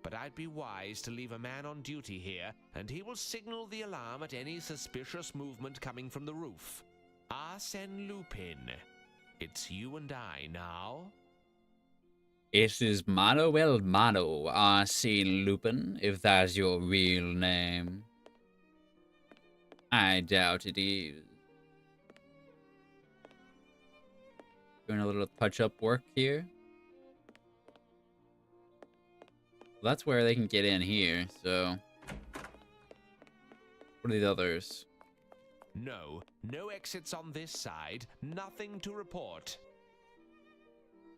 But I'd be wise to leave a man on duty here, and he will signal the alarm at any suspicious movement coming from the roof. Arsène Lupin. It's you and I now. It is Mano el Mano, Arsène Lupin, if that's your real name. I doubt it is. Doing a little touch-up work here. Well, that's where they can get in here, so... What are the others? No exits on this side. Nothing to report.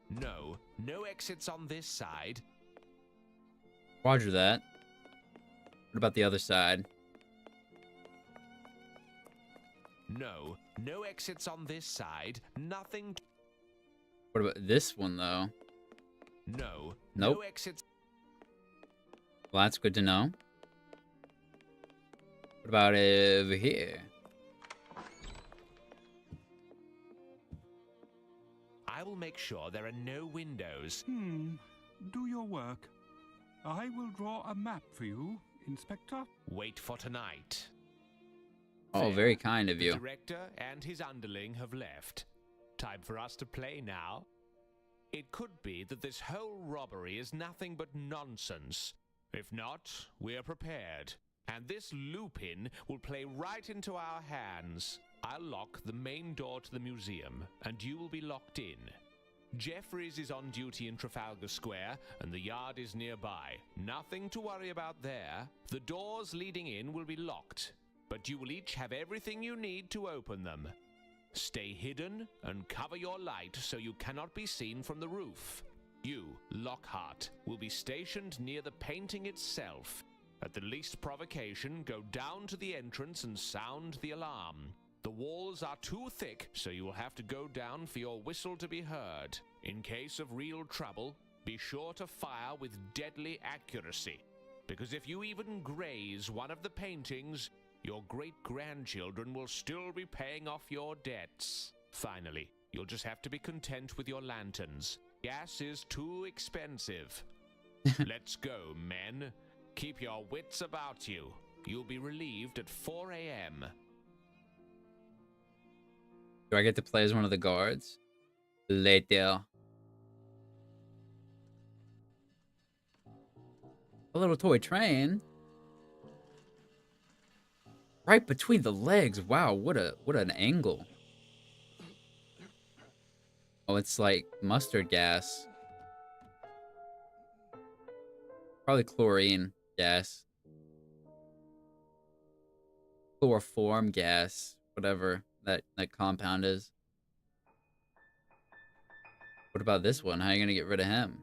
No exits on this side. Roger that. What about the other side? No exits on this side. Nothing. What about this one, though? No Nope. exits. Well, that's good to know. What about over here? I will make sure there are no windows. Do your work. I will draw a map for you, Inspector. Wait for tonight. Oh, There. very kind of The you. director and his underling have left. Time for us to play now. It could be that this whole robbery is nothing but nonsense. If not, we're prepared. And this Lupin will play right into our hands. I'll lock the main door to the museum, and you will be locked in. Jeffries is on duty in Trafalgar Square, and the yard is nearby. Nothing to worry about there. The doors leading in will be locked, but you will each have everything you need to open them. Stay hidden and cover your light so you cannot be seen from the roof. You, Lockhart, will be stationed near the painting itself. At the least provocation, go down to the entrance and sound the alarm. The walls are too thick, so you will have to go down for your whistle to be heard. In case of real trouble, be sure to fire with deadly accuracy, because if you even graze one of the paintings, your great-grandchildren will still be paying off your debts. Finally, you'll just have to be content with your lanterns. Gas is too expensive. Let's go, men. Keep your wits about you. You'll be relieved at 4 a.m. Do I get to play as one of the guards? Later. A little toy train. Right between the legs. Wow, what an angle. Oh, it's like mustard gas. Probably chlorine gas. Chloroform gas. Whatever that compound is. What about this one? How are you gonna get rid of him?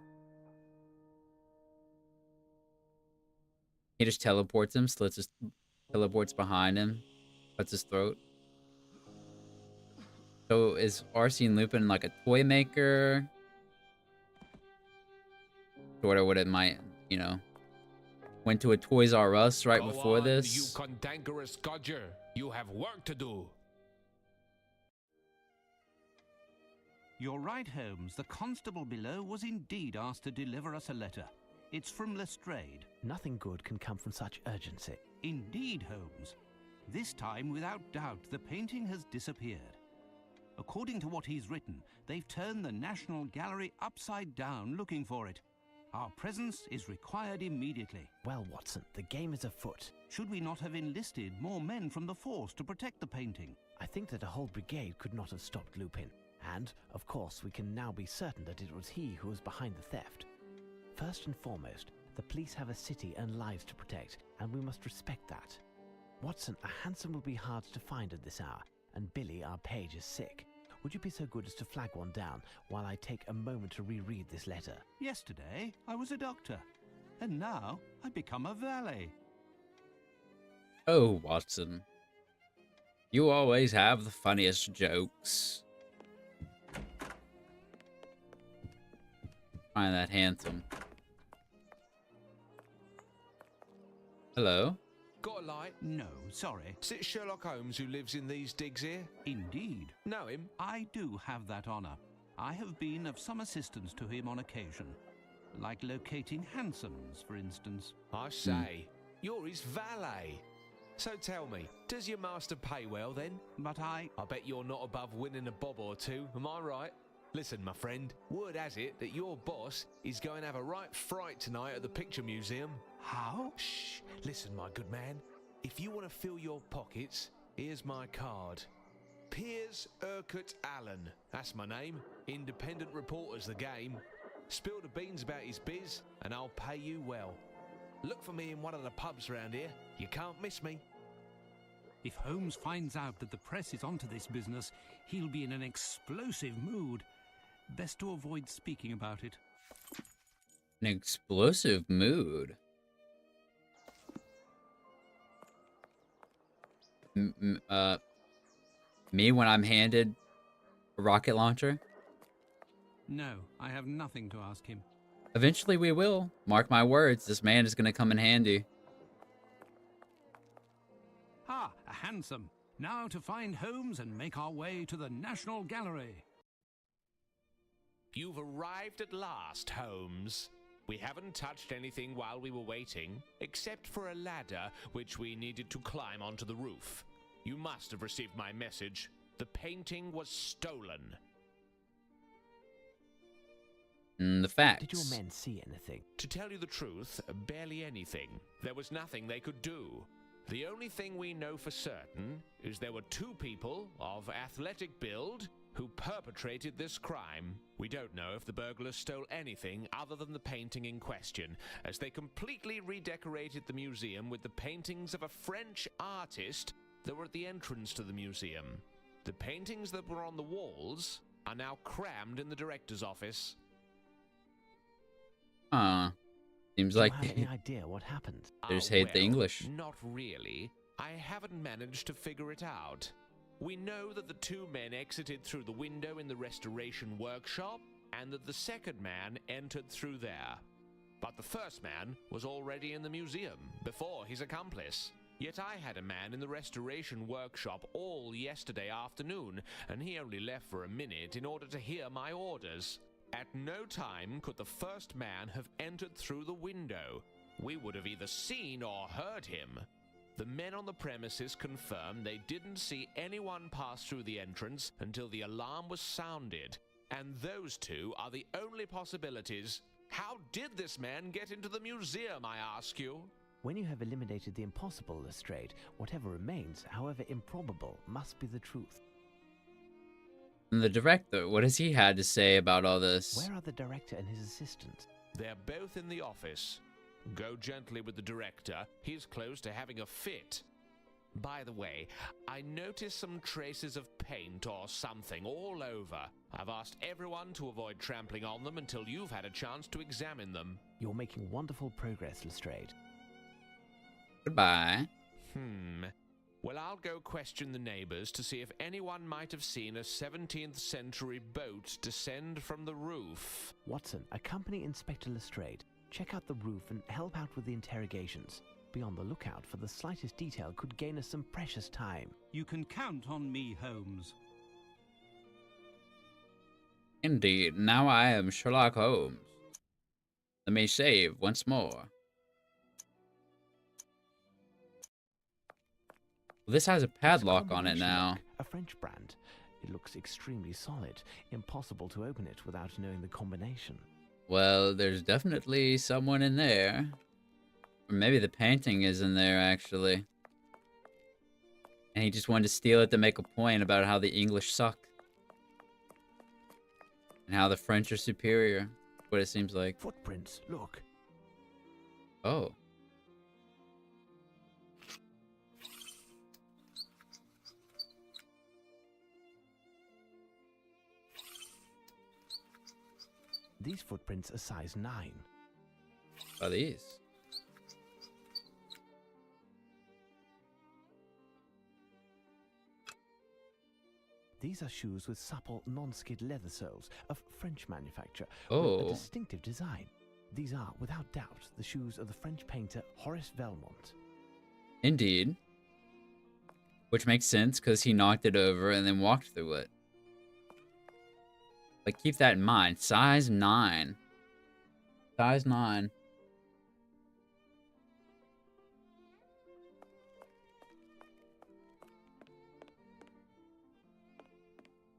He just teleports him, teleports behind him, cuts his throat. So is Arsene Lupin like a toy maker? Sort of what it might, you know. Went to a Toys R Us right before this. You cantankerous codger. You have work to do. You're right, Holmes. The constable below was indeed asked to deliver us a letter. It's from Lestrade. Nothing good can come from such urgency. Indeed, Holmes. This time, without doubt, the painting has disappeared. According to what he's written, they've turned the National Gallery upside down looking for it. Our presence is required immediately. Well, Watson, the game is afoot. Should we not have enlisted more men from the force to protect the painting? I think that a whole brigade could not have stopped Lupin. And, of course, we can now be certain that it was he who was behind the theft. First and foremost, the police have a city and lives to protect, and we must respect that. Watson, a hansom will be hard to find at this hour, and Billy, our page, is sick. Would you be so good as to flag one down while I take a moment to reread this letter? Yesterday, I was a doctor, and now I've become a valet. Oh, Watson. You always have the funniest jokes. Find that handsome. Hello? Got a light? No, sorry. Is it Sherlock Holmes who lives in these digs here? Indeed. Know him? I do have that honor. I have been of some assistance to him on occasion, like locating hansoms, for instance. I say, you're his valet. So tell me, does your master pay well then? But I bet you're not above winning a bob or two, am I right? Listen, my friend, word has it that your boss is going to have a right fright tonight at the Picture Museum. How? Shh, listen, my good man. If you want to fill your pockets, here's my card. Piers Urquhart Allen, that's my name. Independent reporter's the game. Spill the beans about his biz, and I'll pay you well. Look for me in one of the pubs round here. You can't miss me. If Holmes finds out that the press is onto this business, he'll be in an explosive mood. Best to avoid speaking about it. An explosive mood. Me when I'm handed a rocket launcher? No, I have nothing to ask him. Eventually we will. Mark my words, this man is going to come in handy. Ah, a hansom. Now to find Holmes and make our way to the National Gallery. You've arrived at last, Holmes. We haven't touched anything while we were waiting, except for a ladder which we needed to climb onto the roof. You must have received my message. The painting was stolen. The facts. Did your men see anything? To tell you the truth, barely anything. There was nothing they could do. The only thing we know for certain is there were two people of athletic build who perpetrated this crime. We don't know if the burglars stole anything other than the painting in question, as they completely redecorated the museum with the paintings of a French artist that were at the entrance to the museum. The paintings that were on the walls are now crammed in the director's office. Seems Do like you have any idea what happened? they just hate the English. Not really. I haven't managed to figure it out. We know that the two men exited through the window in the restoration workshop, and that the second man entered through there. But the first man was already in the museum before his accomplice. Yet I had a man in the restoration workshop all yesterday afternoon, and he only left for a minute in order to hear my orders. At no time could the first man have entered through the window. We would have either seen or heard him. The men on the premises confirm they didn't see anyone pass through the entrance until the alarm was sounded. And those two are the only possibilities. How did this man get into the museum, I ask you? When you have eliminated the impossible, Lestrade, whatever remains, however improbable, must be the truth. And the director, what has he had to say about all this? Where are the director and his assistant? They're both in the office. Go gently with the director. He's close to having a fit. By the way, I noticed some traces of paint or something all over. I've asked everyone to avoid trampling on them until you've had a chance to examine them. You're making wonderful progress, Lestrade. Goodbye. Well, I'll go question the neighbors to see if anyone might have seen a 17th century boat descend from the roof. Watson, accompany Inspector Lestrade. Check out the roof and help out with the interrogations. Be on the lookout for the slightest detail could gain us some precious time. You can count on me, Holmes. Indeed, now I am Sherlock Holmes. Let me save once more. This has a padlock on it now. Lock, a French brand. It looks extremely solid. Impossible to open it without knowing the combination. Well, there's definitely someone in there. Or maybe the painting is in there, actually. And he just wanted to steal it to make a point about how the English suck. And how the French are superior. What it seems like. Footprints, look. Oh. These footprints are size 9. What are these? These are shoes with supple, non-skid leather soles of French manufacture Oh. with a distinctive design. These are, without doubt, the shoes of the French painter Horace Velmont. Indeed. Which makes sense, because he knocked it over and then walked through it. But keep that in mind. Size 9. Size 9.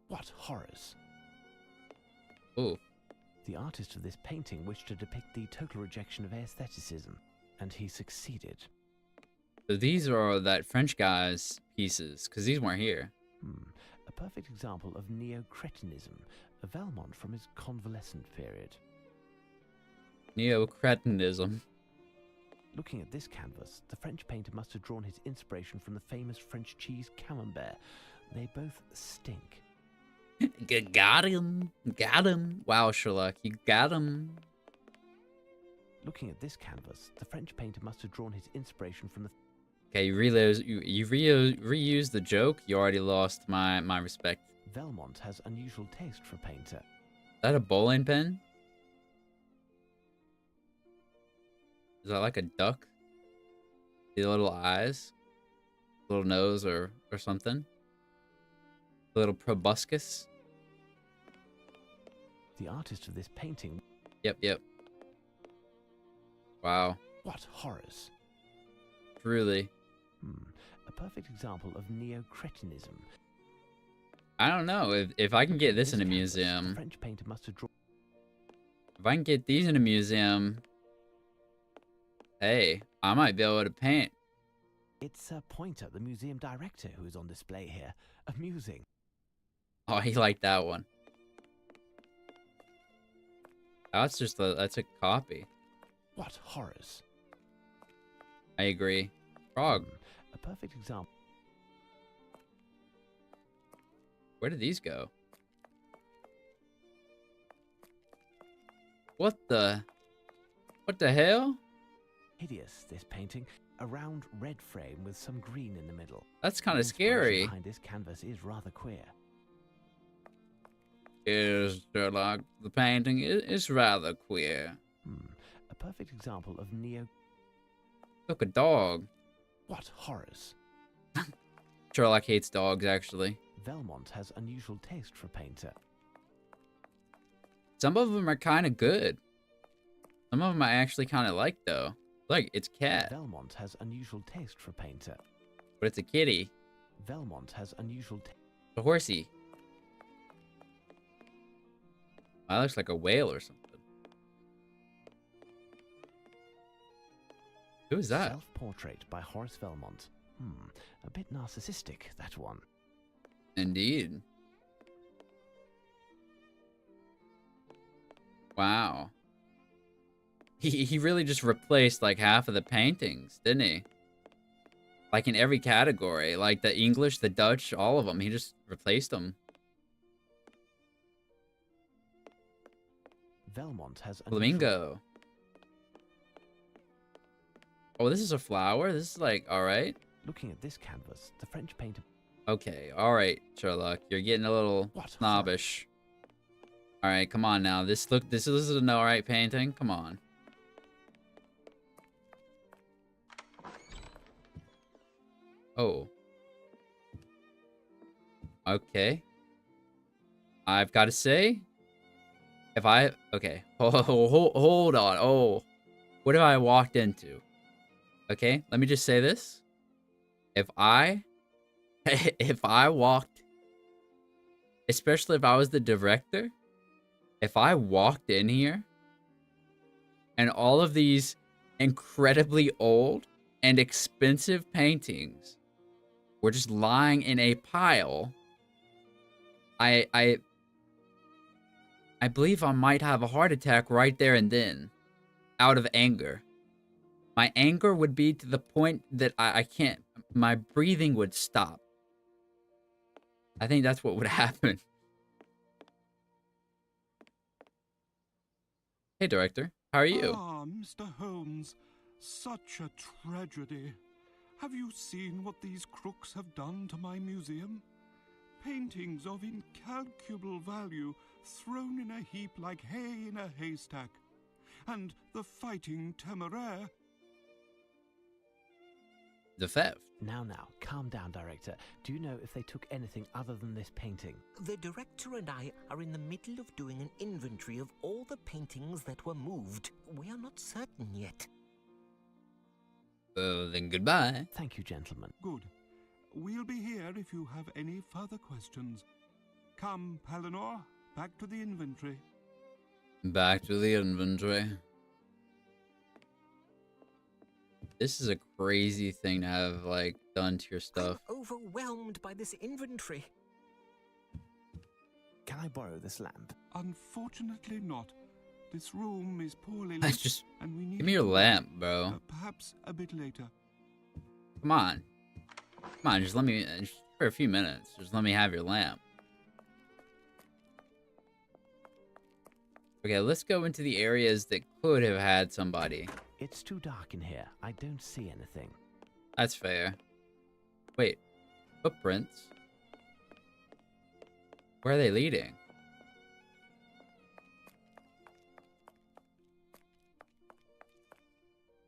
What horrors! Ooh. The artist of this painting wished to depict the total rejection of aestheticism, and he succeeded. So these are that French guy's pieces, because these weren't here. A perfect example of neo-cretinism, a Velmont from his convalescent period. Neo-cretinism. Looking at this canvas, the French painter must have drawn his inspiration from the famous French cheese camembert. They both stink. Got him. Got him. Wow, Sherlock, you got him. Looking at this canvas, the French painter must have drawn his inspiration from the... Okay, you reused the joke. You already lost my respect. Velmont has unusual taste for a painter. Is that a bowling pin? Is that like a duck? The little eyes? Little nose or something? A little proboscis? The artist of this painting... Yep. Wow. What horrors! Truly. A perfect example of neo-cretinism. I don't know. If I can get this in a canvas, museum... the French painter must have drawn... If I can get these in a museum... Hey, I might be able to paint. It's Pointer, the museum director, who is on display here. Amusing. Oh, he liked that one. That's just that's a copy. What horrors! I agree. Frog. A perfect example. Where did these go? What the hell? Hideous, this painting. A round red frame with some green in the middle. That's kind of The inspiration scary. behind this canvas is rather queer. Is Sherlock, the painting is rather queer. A perfect example of neo... Look, a dog. What horrors! Sherlock hates dogs, actually. Velmont has unusual taste for a painter. Some of them are kind of good. Some of them I actually kind of like, though. Like, it's cat, Velmont has unusual taste for a painter. but it's a kitty. Velmont has unusual taste. A horsey. That looks like a whale or something. Who is that? Self-portrait by Horace Velmont. A bit narcissistic, that one. Indeed. Wow. He really just replaced like half of the paintings, didn't he? Like in every category, like the English, the Dutch, all of them. He just replaced them. Velmont has Flamingo. Oh, this is a flower? This is like, alright. Looking at this canvas, the French painter... Okay, alright, Sherlock. You're getting a little snobbish. Alright, come on now. This is an alright painting. Come on. Oh. Okay. I've got to say, okay, hold on. Oh, what have I walked into? Okay, let me just say this. If I walked, especially if I was the director, if I walked in here and all of these incredibly old and expensive paintings were just lying in a pile, I believe I might have a heart attack right there and then, out of anger. My anger would be to the point that I can't, my breathing would stop. I think that's what would happen. Hey, director, how are you? Ah, Mr. Holmes, such a tragedy. Have you seen what these crooks have done to my museum? Paintings of incalculable value thrown in a heap like hay in a haystack. And the fighting temeraire... The theft. Now, calm down, director. Do you know if they took anything other than this painting? The director and I are in the middle of doing an inventory of all the paintings that were moved. We are not certain yet. Then goodbye. Thank you, gentlemen. Good. We'll be here if you have any further questions. Come, Palinor, back to the inventory. Back to the inventory. This is a crazy thing to have, like, done to your stuff. I'm overwhelmed by this inventory. Can I borrow this lamp? Unfortunately not. This room is poorly Let's lit, just and we need give me your lamp, bro. perhaps a bit later. Come on. Come on, just let me, just for a few minutes, just let me have your lamp. Okay, let's go into the areas that could have had somebody. It's too dark in here. I don't see anything. That's fair. Wait, footprints? Where are they leading?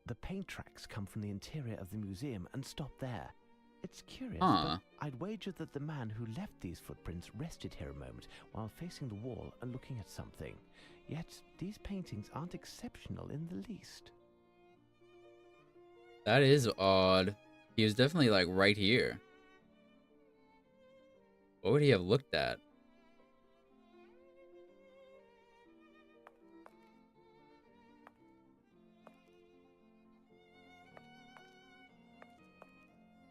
The paint tracks come from the interior of the museum and stop there. It's curious, Huh. but I'd wager that the man who left these footprints rested here a moment while facing the wall and looking at something. Yet, these paintings aren't exceptional in the least. That is odd. He was definitely, like, right here. What would he have looked at?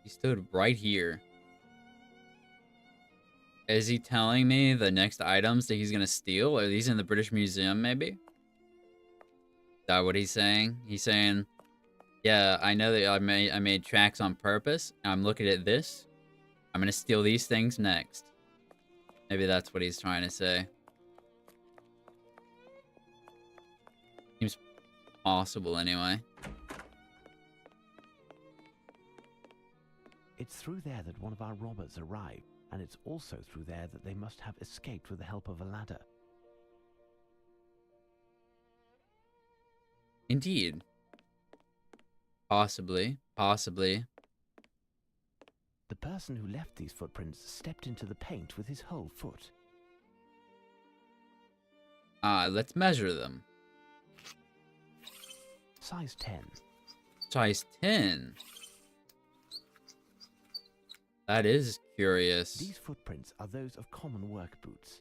He stood right here. Is he telling me the next items that he's gonna steal? Are these in the British Museum, maybe? Is that what he's saying? He's saying, yeah, I know that I made tracks on purpose. I'm looking at this. I'm gonna steal these things next. Maybe that's what he's trying to say. Seems possible anyway. It's through there that one of our robbers arrived, and it's also through there that they must have escaped with the help of a ladder. Indeed. Possibly. Possibly. The person who left these footprints stepped into the paint with his whole foot. Let's measure them. Size 10. Size 10. That is curious. These footprints are those of common work boots.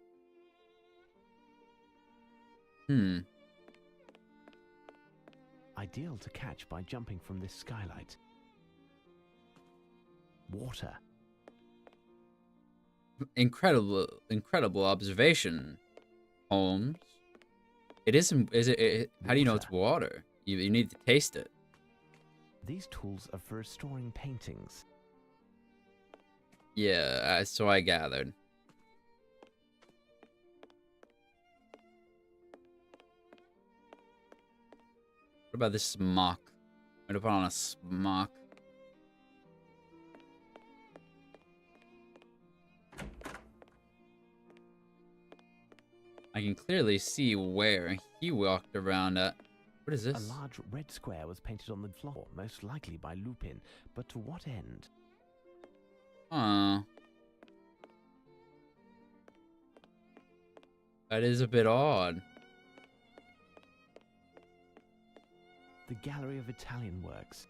Hmm. Ideal to catch by jumping from this skylight. Water. Incredible observation, Holmes. It isn't. Is it? How do you know it's water? You need to taste it. These tools are for restoring paintings. Yeah, so I gathered. What about this smock? I'm gonna put on a smock. I can clearly see where he walked around at. What is this? A large red square was painted on the floor, most likely by Lupin, but to what end? That is a bit odd. The Gallery of Italian Works.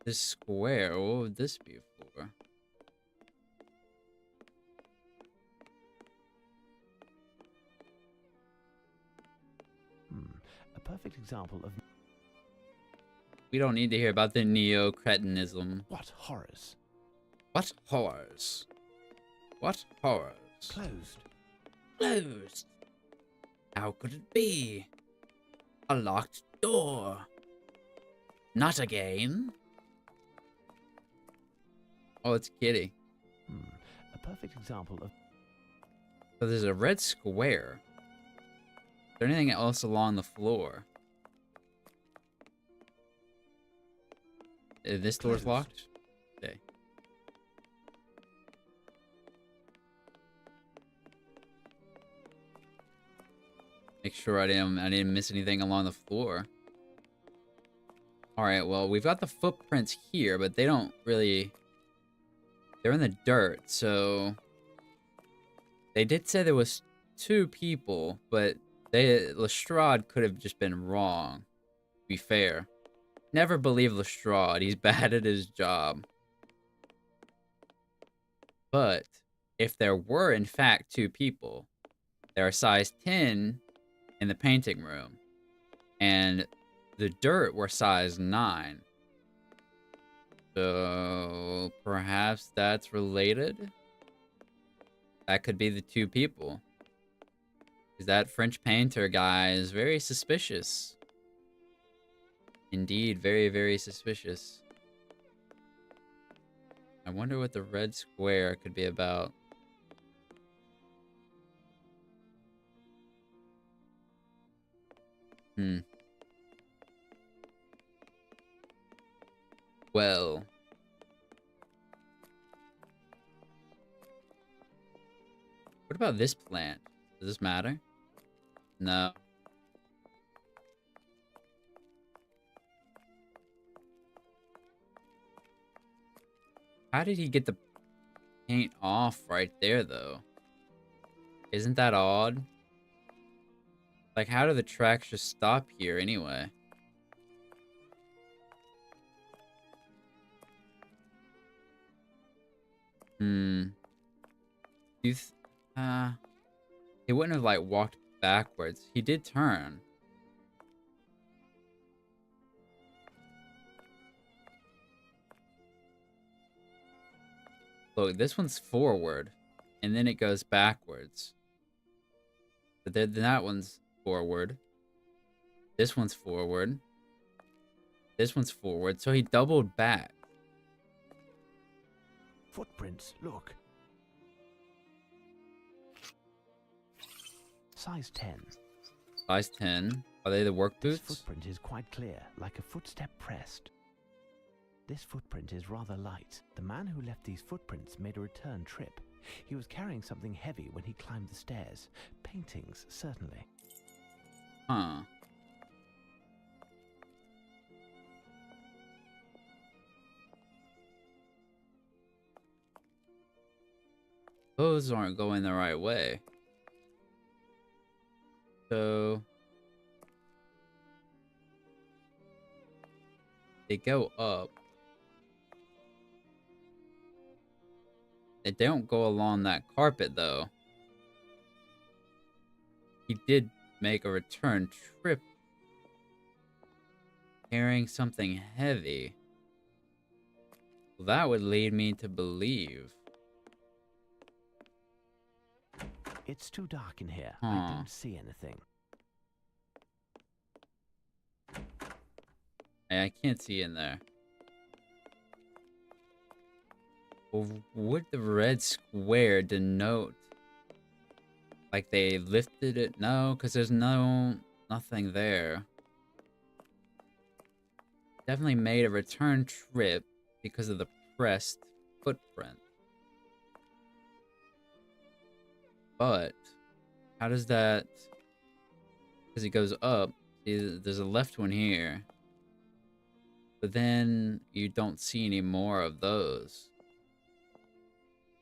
This square, what would this be for? A perfect example of... We don't need to hear about the neo-cretinism. What horrors? What horrors? What horrors? Closed. Closed. How could it be? A locked door. Not again. Oh, it's Kitty. A perfect example of... So there's a red square. Is there anything else along the floor? This door's locked? Okay. Make sure I didn't miss anything along the floor. Alright, well, we've got the footprints here, but they don't really... They're in the dirt, so... They did say there was 2 people, but Lestrade could have just been wrong. To be fair. Never believe Lestrade. He's bad at his job. But, if there were in fact 2 people, there are size 10 in the painting room. And the dirt were size 9. So, perhaps that's related? That could be the 2 people. Because that French painter guy is very suspicious. Indeed, very, very suspicious. I wonder what the red square could be about. Well. What about this plant? Does this matter? No. How did he get the paint off right there, though? Isn't that odd? Like, how do the tracks just stop here anyway? He wouldn't have, like, walked backwards. He did turn. Look, this one's forward, and then it goes backwards. But then that one's forward. This one's forward. This one's forward, so he doubled back. Footprints, look. Size 10. Size 10. Are they the work boots? This footprint is quite clear, like a footstep pressed. This footprint is rather light. The man who left these footprints made a return trip. He was carrying something heavy when he climbed the stairs. Paintings, certainly. Huh. Those aren't going the right way. So... They go up. They don't go along that carpet, though. He did make a return trip carrying something heavy. Well, that would lead me to believe. It's too dark in here. Huh. I don't see anything. I can't see in there. Well, would the red square denote like they lifted it? No, because there's nothing there. Definitely made a return trip because of the pressed footprint. But how does that? Because it goes up. See, there's a left one here. But then you don't see any more of those.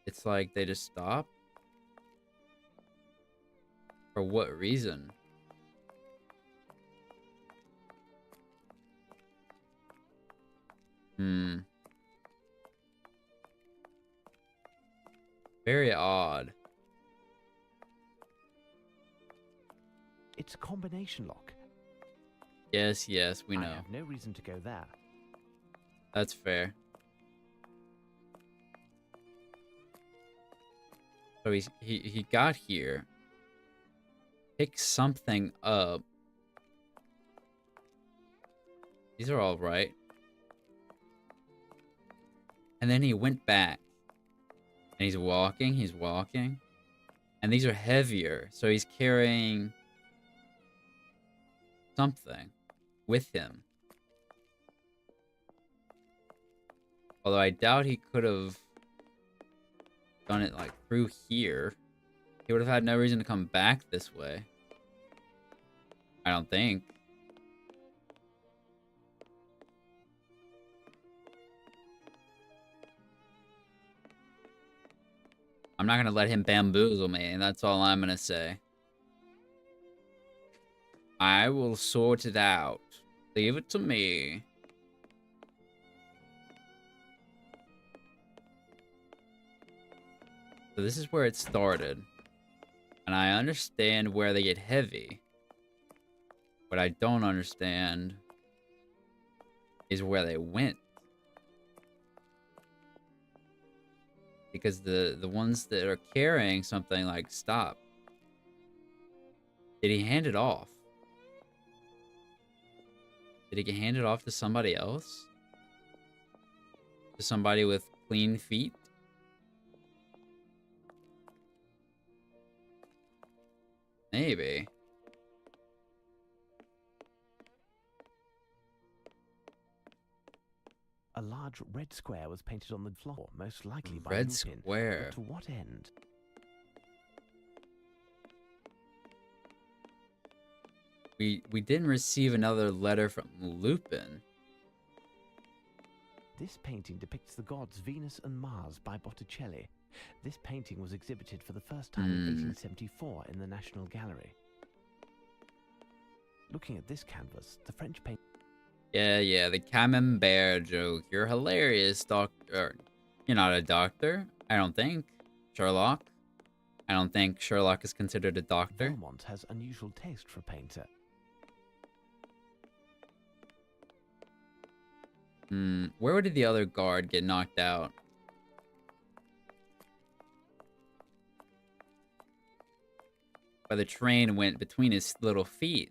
It's like they just stop? For what reason? Very odd. It's a combination lock. Yes, we know. I have no reason to go there. That's fair. So he got here, picked something up. These are all right. And then he went back. And he's walking. And these are heavier, so he's carrying something with him. Although I doubt he could have done it like through here. He would have had no reason to come back this way. I don't think. I'm not gonna let him bamboozle me, and that's all I'm gonna say. I will sort it out. Leave it to me. So this is where it started. And I understand where they get heavy. What I don't understand is where they went. Because the ones that are carrying something like stop. Did he hand it off? Did he hand it off to somebody else? To somebody with clean feet? Maybe. A large red square was painted on the floor, most likely by Red Lupin. square. But to what end? We didn't receive another letter from Lupin. This painting depicts the gods Venus and Mars by Botticelli. This painting was exhibited for the first time in 1874 in the National Gallery. Looking at this canvas, the French painter... Yeah, the camembert joke. You're hilarious, doctor. You're not a doctor, I don't think. Sherlock? I don't think Sherlock is considered a doctor. Belmont has unusual taste for a painter. Where did the other guard get knocked out? Where the train went between his little feet.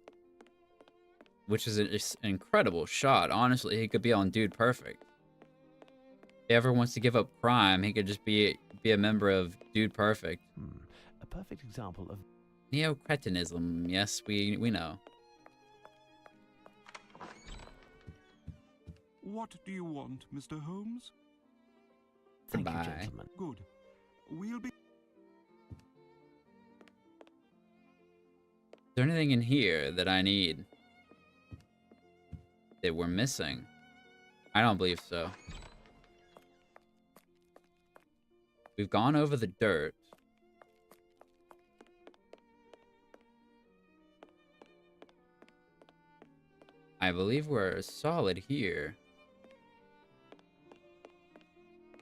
Which is an incredible shot. Honestly, he could be on Dude Perfect. If he ever wants to give up crime, he could just be a member of Dude Perfect. A perfect example of... Neo-cretinism. Yes, we know. What do you want, Mr. Holmes? Thank you, Goodbye. gentlemen. Good. We'll be... Is there anything in here that I need? That we're missing? I don't believe so. We've gone over the dirt. I believe we're solid here.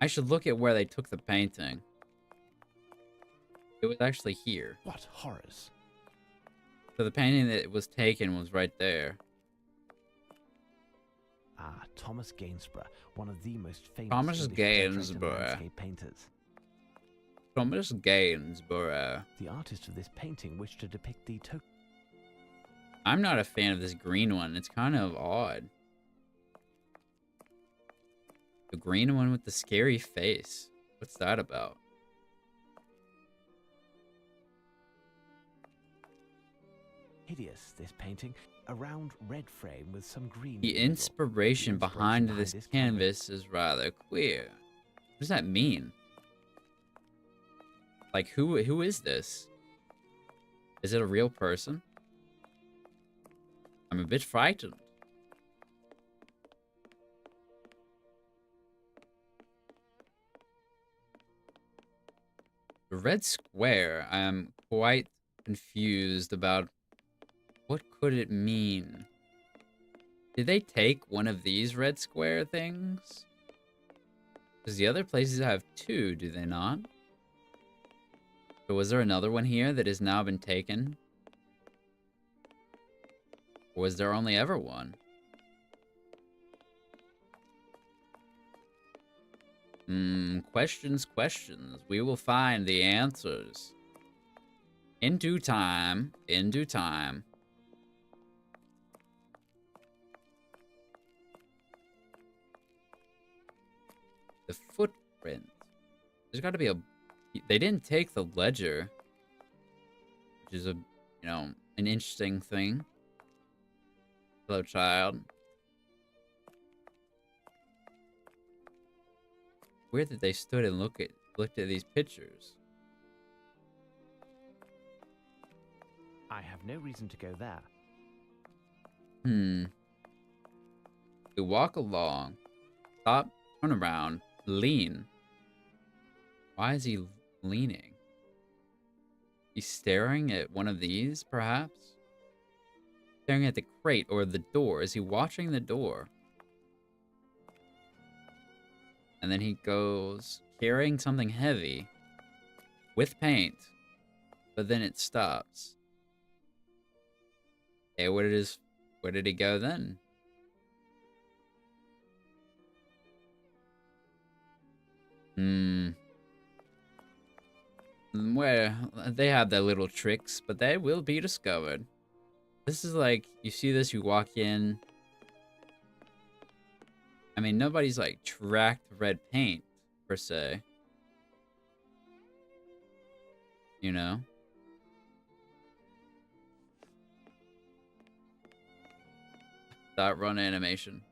I should look at where they took the painting. It was actually here. What horrors? So the painting that was taken was right there. Ah, Thomas Gainsborough, one of the most famous Thomas English portrait and Gainsborough. landscape painters. Thomas Gainsborough. The artist of this painting wished to depict the total. I'm not a fan of this green one. It's kind of odd. The green one with the scary face. What's that about? Hideous, this painting. A round red frame with some green. The doodle. inspiration behind this canvas is rather queer. What does that mean? Like, who is this? Is it a real person? I'm a bit frightened. The red square, I am quite confused about what could it mean. Did they take one of these red square things? Because the other places have two, do they not? So was there another one here that has now been taken? Or was there only ever one? Questions. We will find the answers. In due time. In due time. The footprint. There's got to be a... They didn't take the ledger. Which is a, an interesting thing. Hello, child. Weird that they stood and looked at these pictures. I have no reason to go there. We walk along. Stop, turn around, lean. Why is he leaning? He's staring at one of these, perhaps? Staring at the crate or the door. Is he watching the door? And then he goes carrying something heavy with paint, but then it stops. Okay, where did he go then? Where they have their little tricks, but they will be discovered. This is like, you see this, you walk in. I mean, nobody's like tracked red paint, per se. You know? That run animation.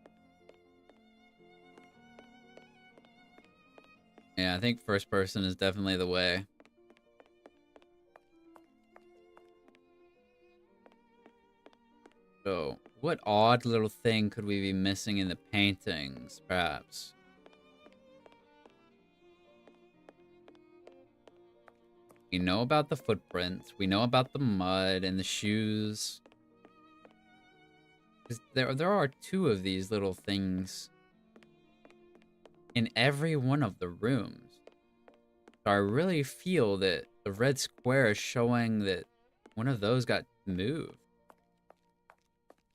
Yeah, I think first person is definitely the way. So, what odd little thing could we be missing in the paintings, perhaps? We know about the footprints. We know about the mud and the shoes. There are two of these little things in every one of the rooms. So I really feel that the red square is showing that one of those got moved.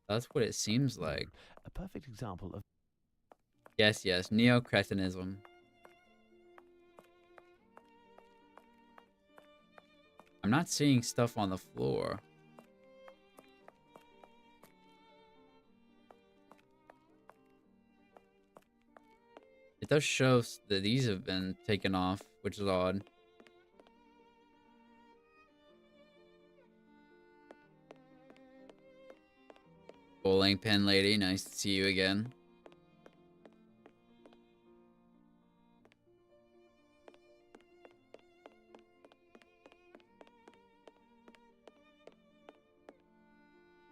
That's what it seems like. A perfect example of... Yes, neo-cretinism. I'm not seeing stuff on the floor. It does show that these have been taken off, which is odd. Bowling pin lady, nice to see you again.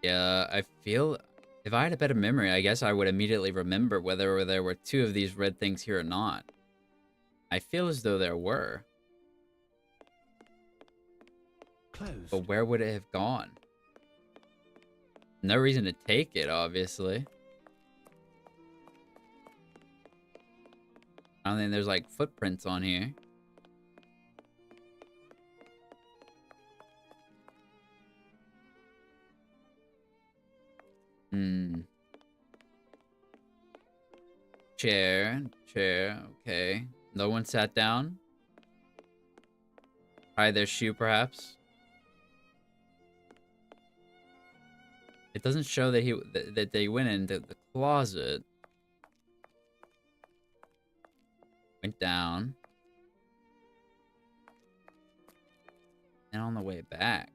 Yeah, I feel if I had a better memory, I guess I would immediately remember whether there were two of these red things here or not. I feel as though there were. Closed. But where would it have gone? No reason to take it, obviously. I don't think there's like footprints on here. Chair, okay. No one sat down. Tried their shoe, perhaps. It doesn't show that that they went into the closet. Went down. And on the way back.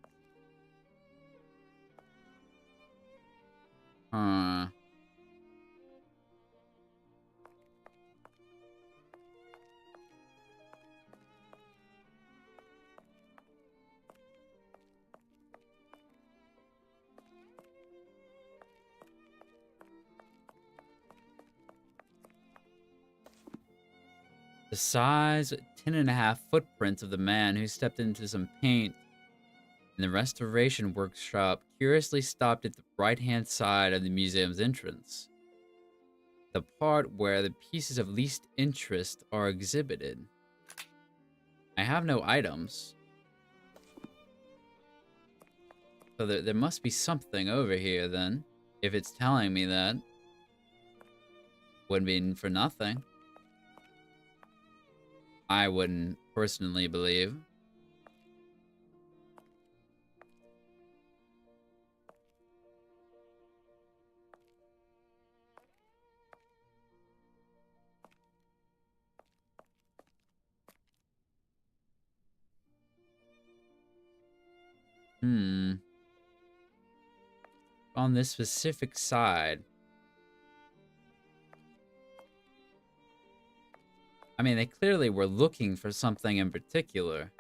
Huh. The size 10.5 footprints of the man who stepped into some paint in the restoration workshop curiously stopped at the right-hand side of the museum's entrance. The part where the pieces of least interest are exhibited. I have no items. So there must be something over here then. If it's telling me that. Wouldn't be for nothing. I wouldn't personally believe. On this specific side. I mean, they clearly were looking for something in particular.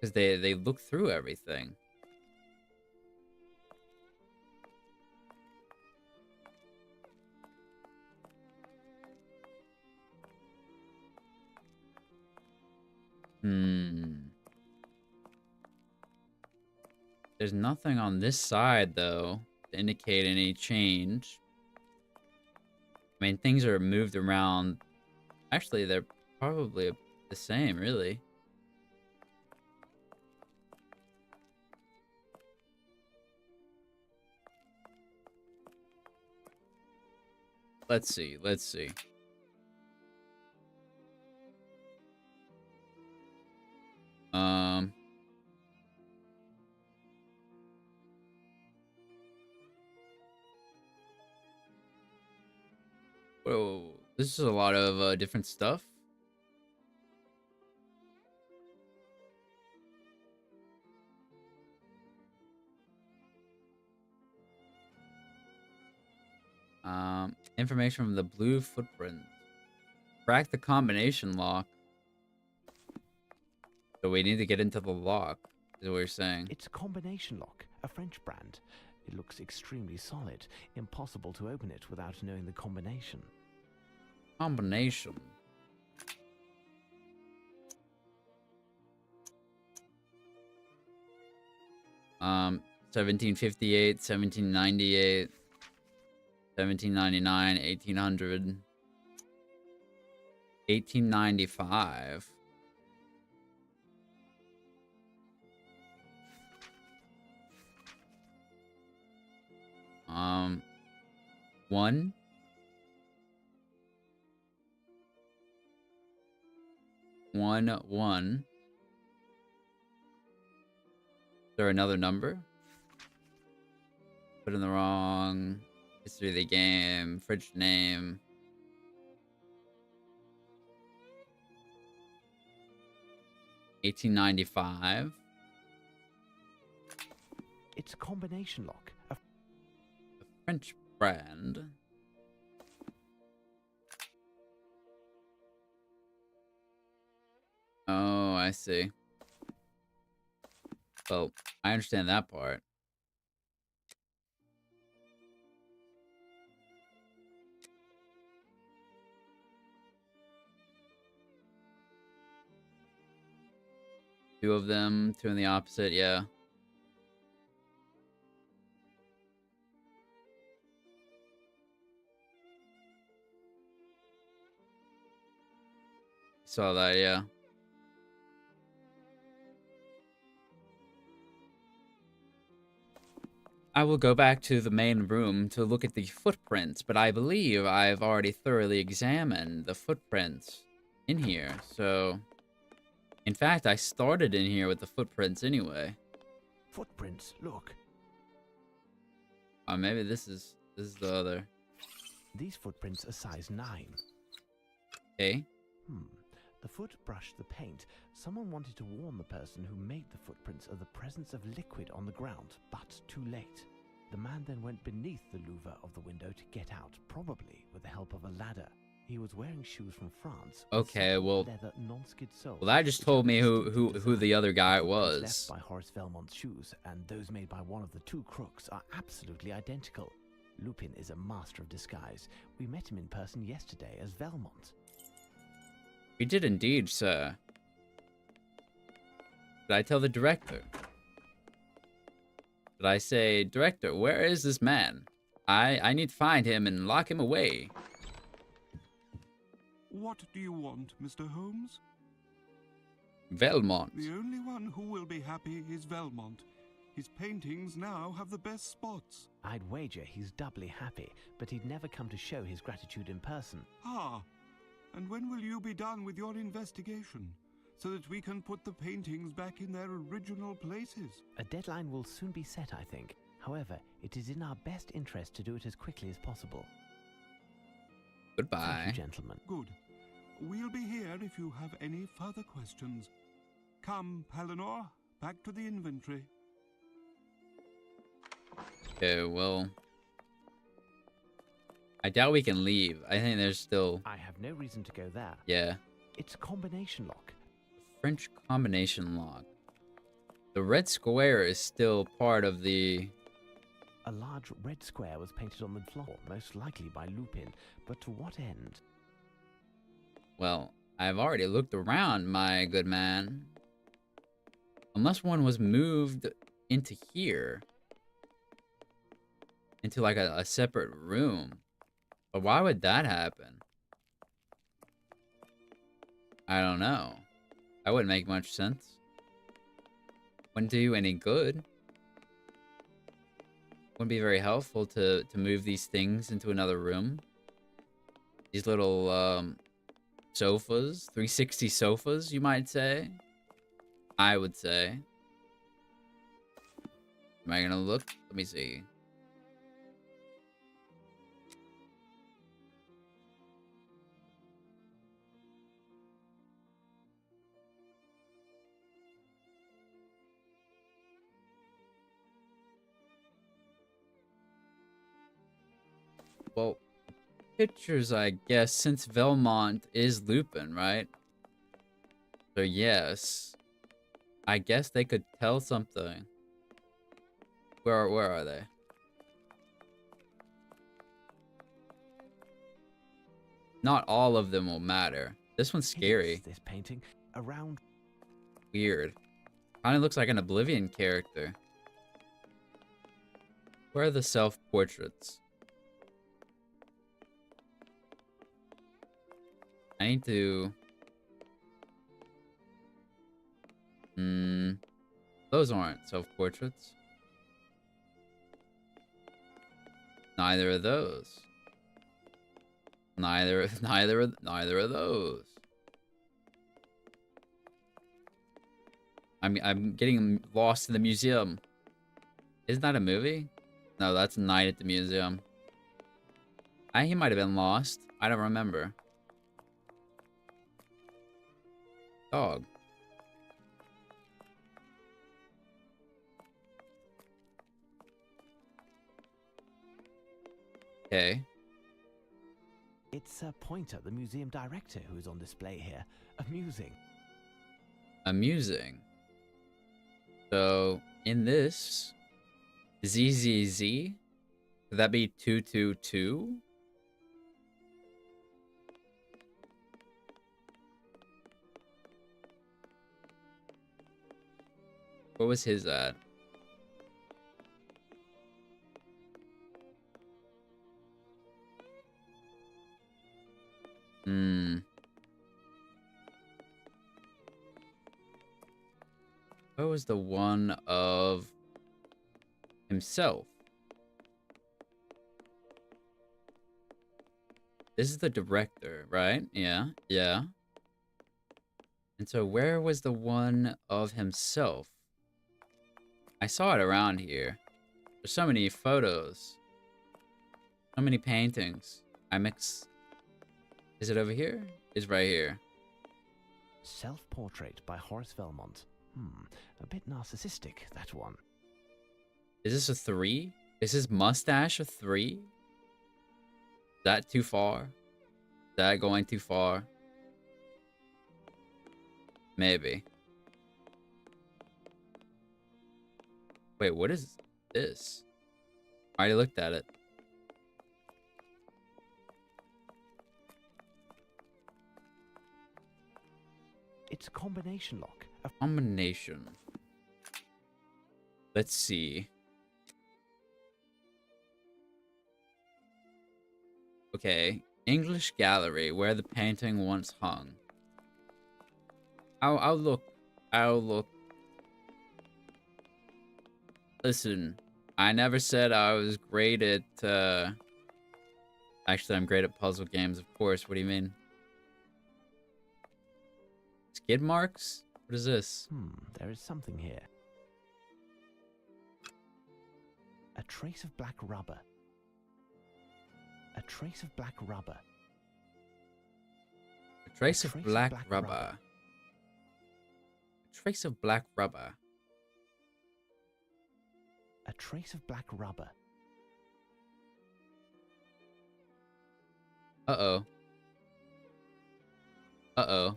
Because they looked through everything. There's nothing on this side, though, to indicate any change. I mean, things are moved around. Actually, they're probably the same, really. Let's see. Whoa, this is a lot of different stuff. Information from the blue footprint. Crack the combination lock. So we need to get into the lock, is what you're saying. It's a combination lock, a French brand. It looks extremely solid. Impossible to open it without knowing the combination. Combination. Um, 1758, 1798, 1799, 1800, 1895. One. Is there another number? Put in the wrong. History of the game. Fridge name. $18.95. It's a combination lock. A French brand. Oh, I see. Well, I understand that part. Two of them, two in the opposite, yeah. saw that, yeah. I will go back to the main room to look at the footprints, but I believe I've already thoroughly examined the footprints in here, so... In fact, I started in here with the footprints anyway. Footprints, look. Maybe this is the other. These footprints are size 9. Okay. The foot brushed the paint. Someone wanted to warn the person who made the footprints of the presence of liquid on the ground, but too late. The man then went beneath the louver of the window to get out, probably with the help of a ladder. He was wearing shoes from France. Okay, well, leather non-skid soles. Well, that just told me who the other guy was. Left by Horace Velmont's shoes, and those made by one of the two crooks are absolutely identical. Lupin is a master of disguise. We met him in person yesterday as Velmont. We did indeed, sir. Did I tell the director? Did I say, Director, where is this man? I need to find him and lock him away. What do you want, Mr. Holmes? Velmont. The only one who will be happy is Velmont. His paintings now have the best spots. I'd wager he's doubly happy, but he'd never come to show his gratitude in person. Ah, and when will you be done with your investigation, so that we can put the paintings back in their original places? A deadline will soon be set, I think. However, it is in our best interest to do it as quickly as possible. Goodbye. Thank you, gentlemen. Good. We'll be here if you have any further questions. Come, Palinor, back to the inventory. Okay, well... I doubt we can leave. I think there's still... I have no reason to go there. Yeah. It's a combination lock. French combination lock. The red square is still part of the... A large red square was painted on the floor, most likely by Lupin, but to what end? Well, I've already looked around, my good man. Unless one was moved into here. Into like a separate room. But why would that happen? I don't know. That wouldn't make much sense. Wouldn't do you any good. Wouldn't be very helpful to move these things into another room. These little sofas, 360 sofas, you might say. I would say. Am I gonna look? Let me see. Well, pictures, I guess, since Velmont is Lupin, right? So yes, I guess they could tell something. Where are they? Not all of them will matter. This one's scary. This painting around. Weird. Kinda looks like an Oblivion character. Where are the self-portraits? I need to... Those aren't self-portraits. Neither of those. Neither of those. I'm getting lost in the museum. Isn't that a movie? No, that's Night at the Museum. He might have been lost. I don't remember. Dog. Okay. It's Pointer, the museum director, who is on display here. Amusing. Amusing. So, in this, ZZZ, could that be 222? What was his at? Where was the one of himself? This is the director, right? Yeah, yeah. And so where was the one of himself? I saw it around here. There's so many photos. So many paintings. Is it over here? It's right here. Self-portrait by Horace Velmont. A bit narcissistic, that one. Is this a 3? Is his mustache a 3? Is that too far? Is that going too far? Maybe. Wait, what is this? I already looked at it. It's a combination lock. A combination. Let's see. Okay. English gallery, where the painting once hung. I'll look. I'll look. Listen, I never said I was great at, Actually, I'm great at puzzle games, of course. What do you mean? Skid marks? What is this? There is something here. A trace of black rubber. A trace of black rubber. A trace of black rubber. A trace of black rubber. A trace of black rubber. Uh-oh. Uh-oh.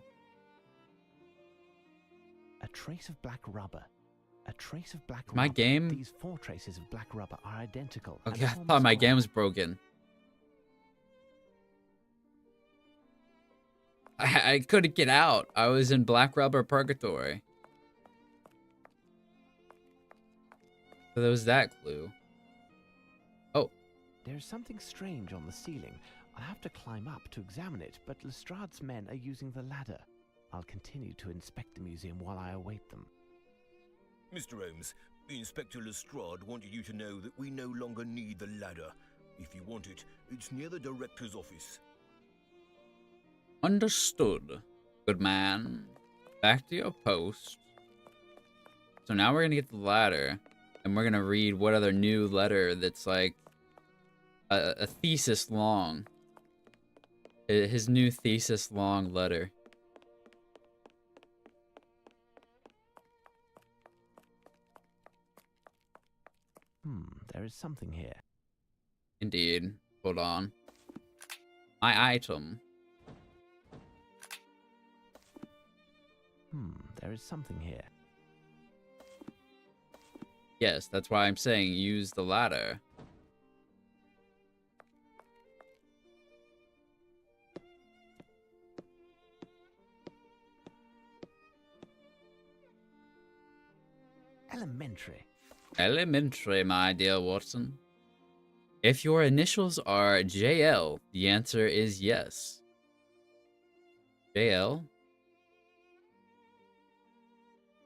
A trace of black rubber. A trace of black rubber. My game? These 4 traces of black rubber are identical. Okay, I thought my game was broken. I couldn't get out. I was in black rubber purgatory. So there was that clue. Oh. There's something strange on the ceiling. I'll have to climb up to examine it, but Lestrade's men are using the ladder. I'll continue to inspect the museum while I await them. Mr. Holmes, Inspector Lestrade wanted you to know that we no longer need the ladder. If you want it, it's near the director's office. Understood. Good man. Back to your post. So now we're gonna get the ladder, and we're gonna read what other new letter that's like a thesis long. His new thesis long letter. There is something here. Indeed. Hold on. My item. There is something here. Yes, that's why I'm saying use the ladder. Elementary. Elementary, my dear Watson. If your initials are JL, the answer is yes. JL?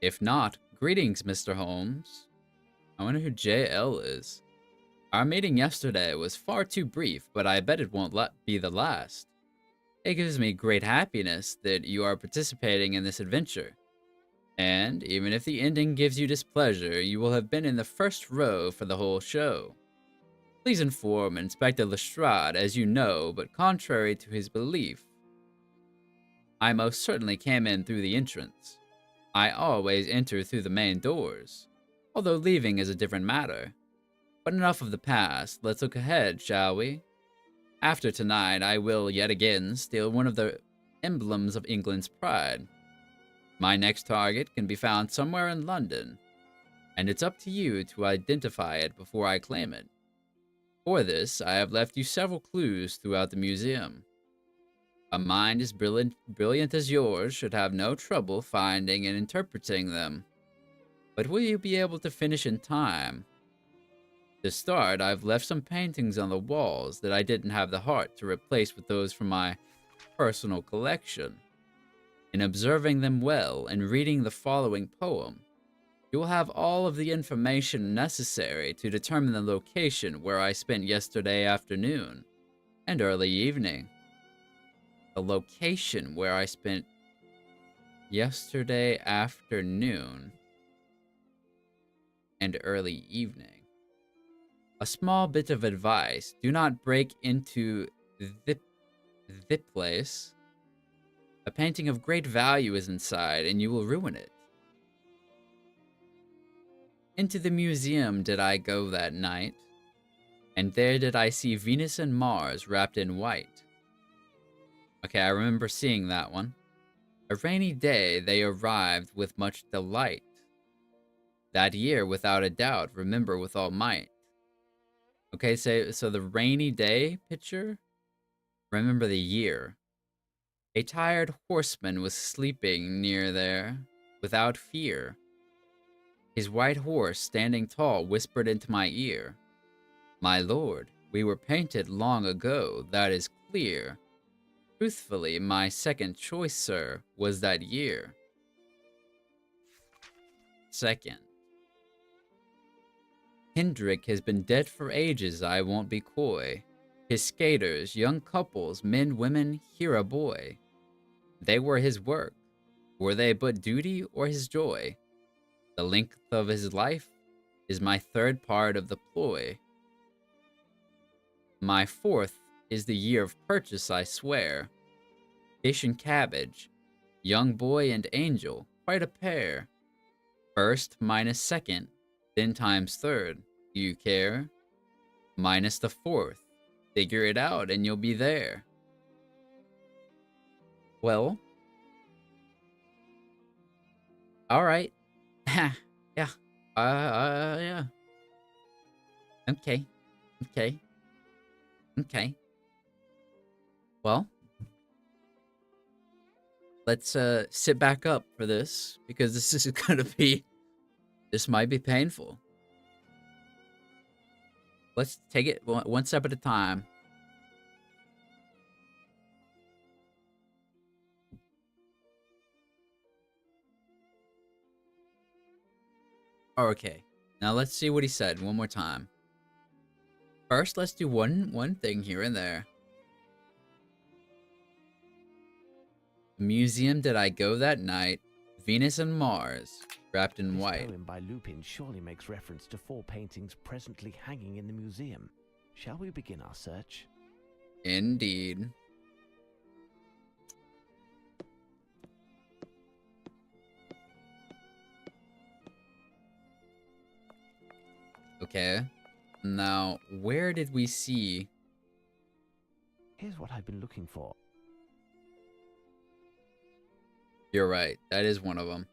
If not, greetings, Mr. Holmes. I wonder who JL is. Our meeting yesterday was far too brief, but I bet it won't be the last. It gives me great happiness that you are participating in this adventure. And even if the ending gives you displeasure, you will have been in the first row for the whole show. Please inform Inspector Lestrade as you know, but contrary to his belief, I most certainly came in through the entrance. I always enter through the main doors, although leaving is a different matter. But enough of the past, let's look ahead, shall we? After tonight, I will yet again steal one of the emblems of England's pride. My next target can be found somewhere in London, and it's up to you to identify it before I claim it. For this, I have left you several clues throughout the museum. A mind as brilliant as yours should have no trouble finding and interpreting them. But will you be able to finish in time? To start, I've left some paintings on the walls that I didn't have the heart to replace with those from my personal collection. In observing them well and reading the following poem, You will have all of the information necessary to determine the location where I spent yesterday afternoon and early evening. The location where I spent yesterday afternoon and early evening. A small bit of advice: do not break into the place. A painting of great value is inside, and you will ruin it. Into the museum did I go that night, and there did I see Venus and Mars wrapped in white. Okay, I remember seeing that one. A rainy day they arrived with much delight. That year, without a doubt, remember with all might. Okay, so the rainy day picture, remember the year. A tired horseman was sleeping near there, without fear. His white horse, standing tall, whispered into my ear, "My lord, we were painted long ago, that is clear. Truthfully, my second choice, sir, was that year." Second. Hendrik has been dead for ages, I won't be coy. His skaters, young couples, men, women, here a boy. They were his work. Were they but duty or his joy? The length of his life is my third part of the ploy. My fourth is the year of purchase, I swear. Fish and cabbage, young boy and angel, quite a pair. First minus second, then times third. Do you care? Minus the fourth. Figure it out and you'll be there. Well. Alright. Yeah. Yeah. Okay. Well. Let's sit back up for this, because this is gonna be... This might be painful. Let's take it one step at a time. Okay, now let's see what he said one more time. First, let's do one thing here and there. Museum did I go that night? Venus and Mars, wrapped in white. This poem by Lupin surely makes reference to 4 paintings presently hanging in the museum. Shall we begin our search? Indeed. Okay. Now, where did we see... Here's what I've been looking for. You're right. That is one of them.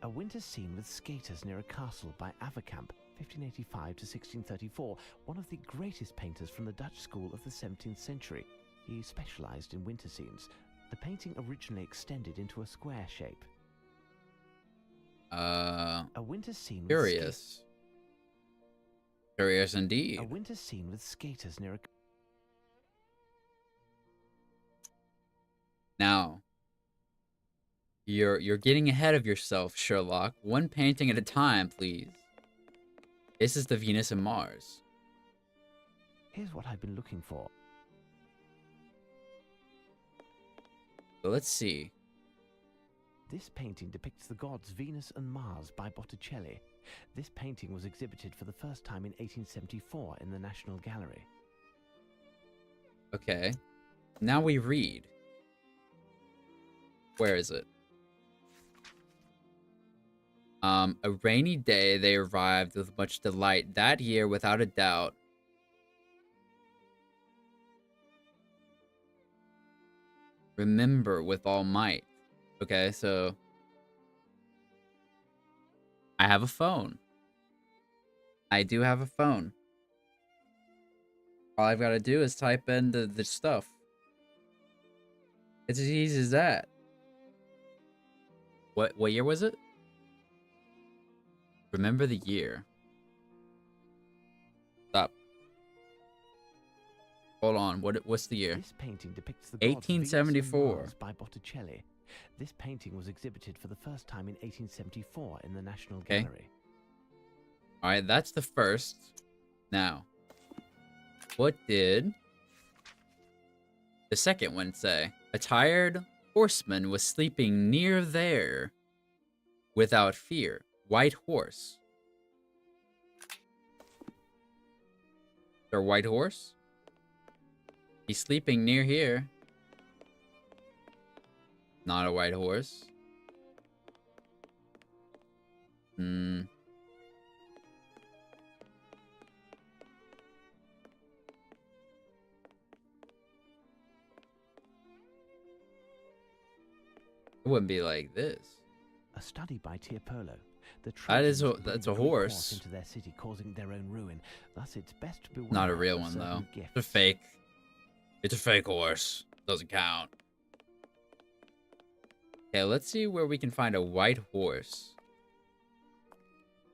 A winter scene with skaters near a castle by Averkamp, 1585 to 1634, one of the greatest painters from the Dutch school of the 17th century. He specialized in winter scenes. The painting originally extended into a square shape. A winter scene. Curious. Curious indeed. A winter scene with skaters near a... Now, you're getting ahead of yourself, Sherlock. One painting at a time, please. This is the Venus and Mars. Here's what I've been looking for. So let's see. This painting depicts the gods Venus and Mars by Botticelli. This painting was exhibited for the first time in 1874 in the National Gallery. Okay. Now we read. Where is it? A rainy day they arrived with much delight. That year, without a doubt. Remember with all might. Okay, so... I have a phone. I do have a phone. All I've got to do is type in the stuff. It's as easy as that. What year was it? Remember the year. Stop. Hold on. What's the year? This painting depicts the gods 1874. Venus and Mars by Botticelli. This painting was exhibited for the first time in 1874 in the National Okay. Gallery. All right, that's the first. Now, what did the second one say? A tired horseman was sleeping near there without fear. White horse. Is there a white horse? He's sleeping near here. Not a white horse. Hmm. It wouldn't be like this. A study by Tiepolo. The That is Trojans that's bring a the Greek horse. into their city, causing their own ruin. Thus, it's best to beware Not a real of one certain though. gifts. It's a fake. It's a fake horse. Doesn't count. Okay, let's see where we can find a white horse.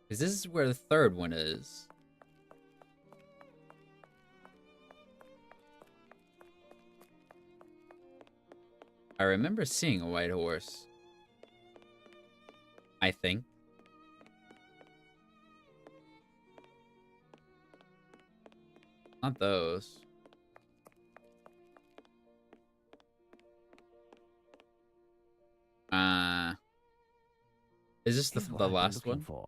Because this is where the third one is. I remember seeing a white horse. I think. Not those. Is this Here's what the I've been last looking one? for.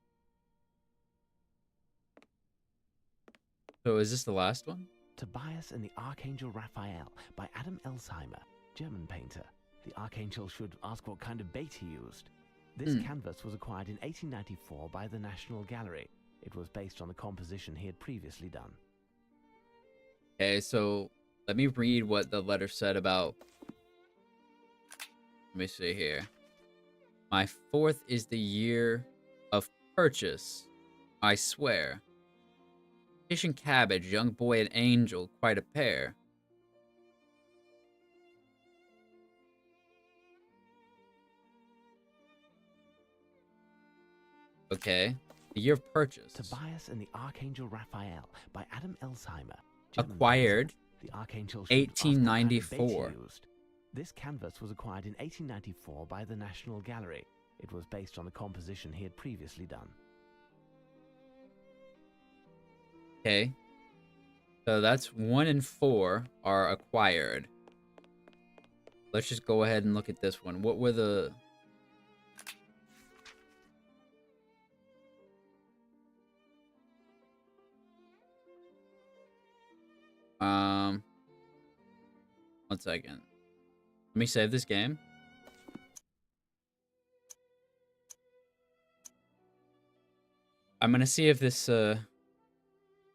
So is this the last one? Tobias and the Archangel Raphael by Adam Elsheimer, German painter. The Archangel should ask what kind of bait he used. This canvas was acquired in 1894 by the National Gallery. It was based on the composition he had previously done. Okay, so let me read what the letter said about... Let me see here. My fourth is the year of purchase, I swear. Fish and cabbage, young boy and angel, quite a pair. Okay. The year of purchase. Tobias and the Archangel Raphael by Adam Elsheimer. German Acquired painter. The Archangel should ask what kind of bait he 1894. used. This canvas was acquired in 1894 by the National Gallery. It was based on the composition he had previously done. Okay. So that's 1 and 4 are acquired. Let's just go ahead and look at this one. What were the... One second. Let me save this game. I'm gonna see if this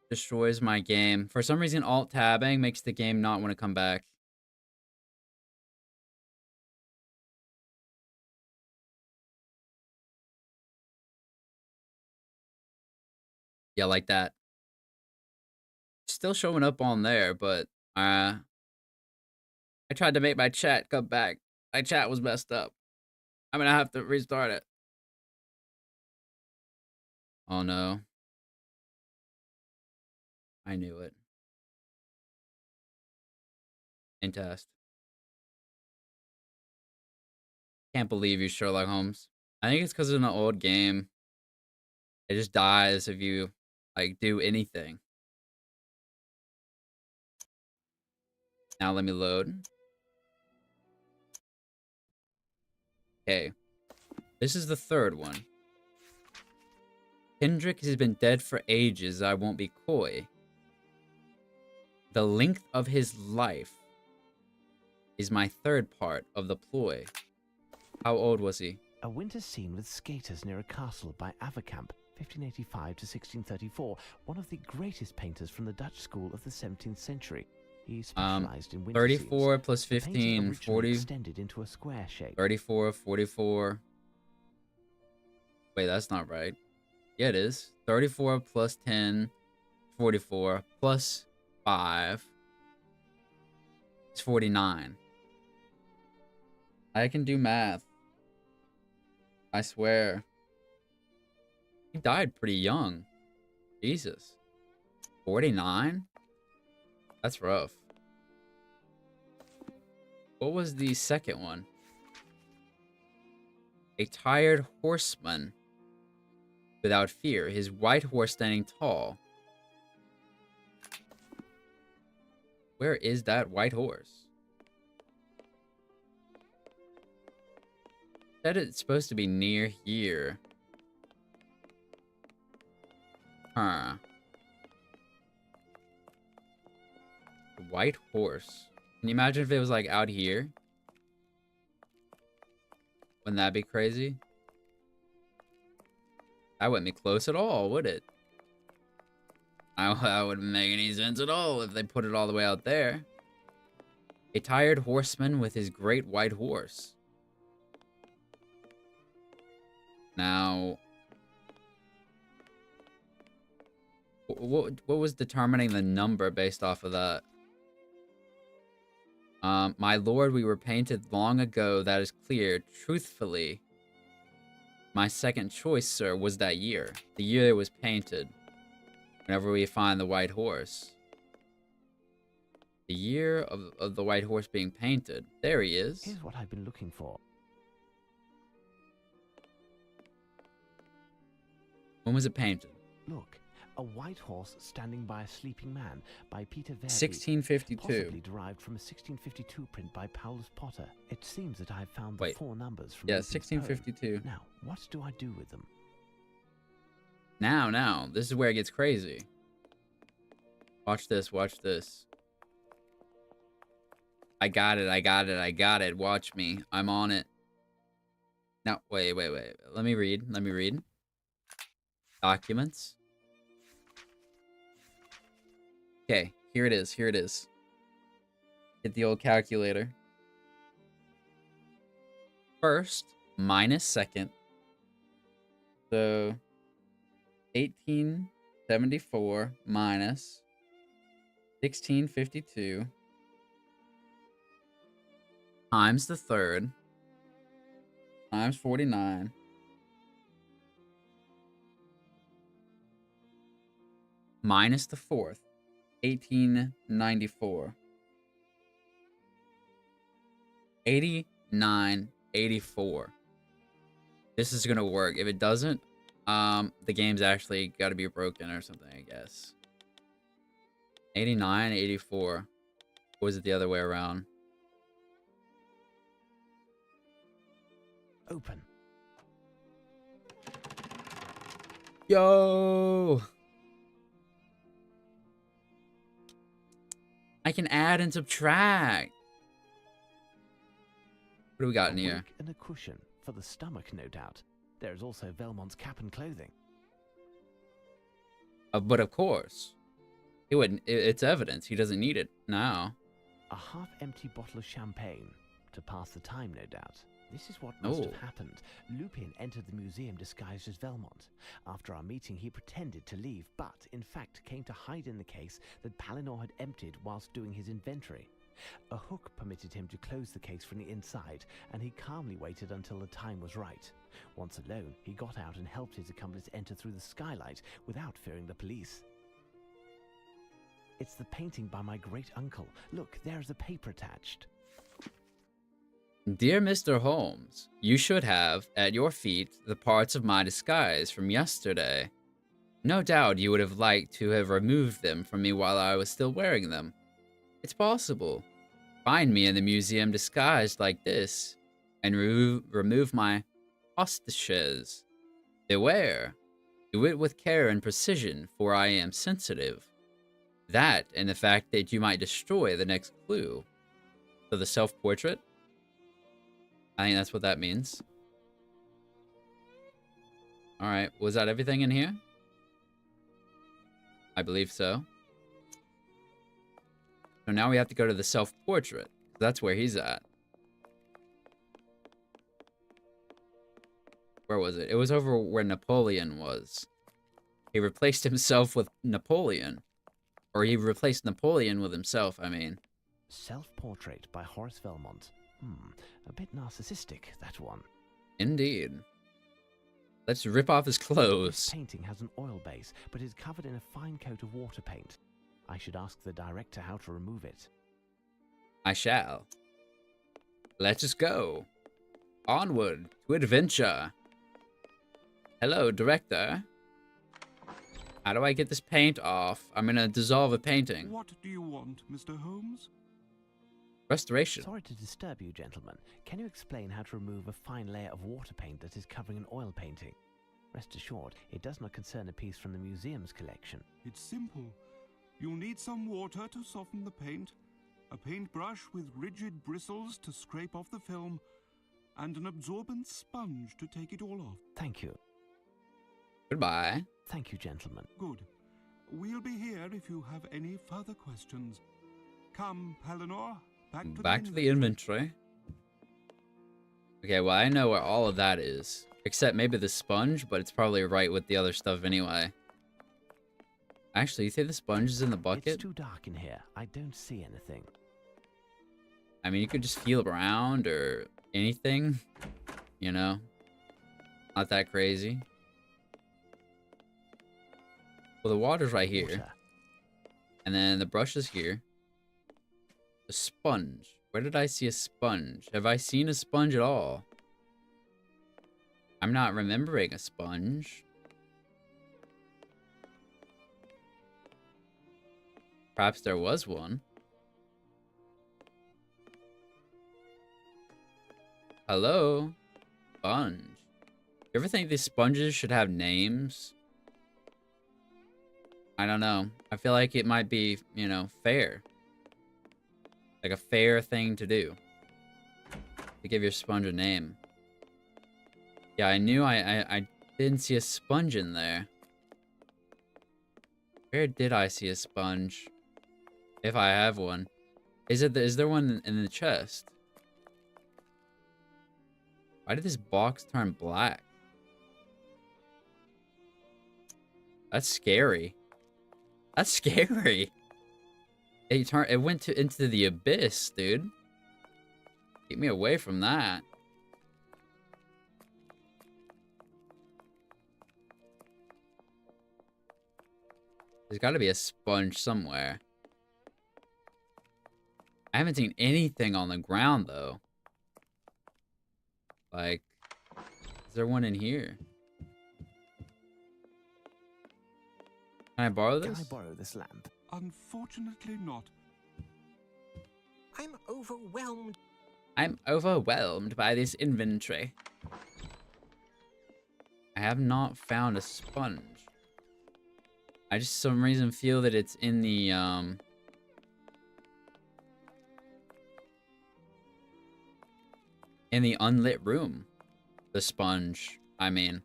destroys my game. For some reason, alt-tabbing makes the game not want to come back. Yeah, like that. Still showing up on there, but I tried to make my chat come back. My chat was messed up. I'm gonna have to restart it. Oh no. I knew it. In test. Can't believe you, Sherlock Holmes. I think it's because it's an old game. It just dies if you, like, do anything. Now let me load. Okay. This is the third one. Kendrick has been dead for ages. I won't be coy. The length of his life is my third part of the ploy. How old was he? A winter scene with skaters near a castle by Averkamp, 1585 to 1634, one of the greatest painters from the Dutch school of the 17th century. He specialized in winter 34 scenes. plus The painting 15, originally 40. extended into a square shape. 34, 44. Wait, that's not right. Yeah, it is. 34 plus 10, 44 plus 5. It's 49. I can do math. I swear. He died pretty young. Jesus. 49? That's rough. What was the second one? A tired horseman without fear, his white horse standing tall. Where is that white horse? Said it's supposed to be near here. Huh. The white horse. Can you imagine if it was like out here? Wouldn't that be crazy? That wouldn't be close at all, would it? That wouldn't make any sense at all if they put it all the way out there. A tired horseman with his great white horse. Now, what was determining the number based off of that? My lord, we were painted long ago, that is clear. Truthfully, my second choice, sir, was that year. The year it was painted. Whenever we find the white horse. The year of the white horse being painted. There he is. Here's what I've been looking for. When was it painted? Look, a white horse standing by a sleeping man by Peter Verdi. 1652. Possibly derived from a 1652 print by Paulus Potter. It seems that I've found the 4 numbers from yeah, Lupin's 1652. poem. Now, what do I do with them? Now, this is where it gets crazy. Watch this, watch this. I got it. Watch me. I'm on it. Now, wait. Let me read. Documents. Okay, here it is. Get the old calculator. First minus second. So 1874 minus 1652 times the third times 49 minus the fourth, 1894. 8984. This is gonna work. If it doesn't, the game's actually got to be broken or something, I guess. 89, 84. Or was it the other way around? Open. Yo! I can add and subtract. What do we got in here? Wig and a cushion for the stomach, no doubt. There is also Velmont's cap and clothing. But of course, he wouldn't. It's evidence. He doesn't need it now. A half-empty bottle of champagne to pass the time, no doubt. This is what must have happened. Lupin entered the museum disguised as Velmont. After our meeting, he pretended to leave, but in fact came to hide in the case that Palinor had emptied whilst doing his inventory. A hook permitted him to close the case from the inside, and he calmly waited until the time was right. Once alone, he got out and helped his accomplice enter through the skylight without fearing the police. It's the painting by my great-uncle. Look, there's a paper attached. Dear Mr. Holmes, you should have, at your feet, the parts of my disguise from yesterday. No doubt you would have liked to have removed them from me while I was still wearing them. It's possible. Find me in the museum disguised like this, and remove my hostages. Beware. Do it with care and precision, for I am sensitive. That, and the fact that you might destroy the next clue. So the self-portrait? I think that's what that means. Alright, was that everything in here? I believe so. So now we have to go to the self-portrait. That's where he's at. Where was it? It was over where Napoleon was. He replaced himself with Napoleon. Or he replaced Napoleon with himself, I mean. Self-portrait by Horace Velmont. A bit narcissistic, that one. Indeed. Let's rip off his clothes. This painting has an oil base, but is covered in a fine coat of water paint. I should ask the director how to remove it. I shall. Let's just go. Onward to adventure. Hello, director. How do I get this paint off? I'm gonna dissolve a painting. What do you want, Mr. Holmes? Restoration. Sorry to disturb you, gentlemen. Can you explain how to remove a fine layer of water paint that is covering an oil painting? Rest assured, it does not concern a piece from the museum's collection. It's simple. You'll need some water to soften the paint, a paintbrush with rigid bristles to scrape off the film, and an absorbent sponge to take it all off. Thank you. Goodbye. Thank you, gentlemen. Good. We'll be here if you have any further questions. Come, Palinor, Back to the inventory. Okay, well, I know where all of that is. Except maybe the sponge, but it's probably right with the other stuff anyway. Actually, you think the sponge is in the bucket? It's too dark in here. I don't see anything. I mean, you could just feel around or anything. You know? Not that crazy. Well, the water's right here. Water. And then the brush is here. A sponge. Where did I see a sponge? Have I seen a sponge at all? I'm not remembering a sponge. Perhaps there was one. Hello? Sponge. You ever think these sponges should have names? I don't know. I feel like it might be, you know, fair. Like a fair thing to do. To give your sponge a name. Yeah, I knew I didn't see a sponge in there. Where did I see a sponge? If I have one. Is there one in the chest? Why did this box turn black? That's scary. That's scary. It went into the abyss, dude. Keep me away from that. There's got to be a sponge somewhere. I haven't seen anything on the ground, though. Like, is there one in here? Can I borrow this? Can I borrow this lamp? Unfortunately not. I'm overwhelmed. I'm overwhelmed by this inventory. I have not found a sponge. I just, for some reason, feel that it's in the, unlit room. The sponge, I mean.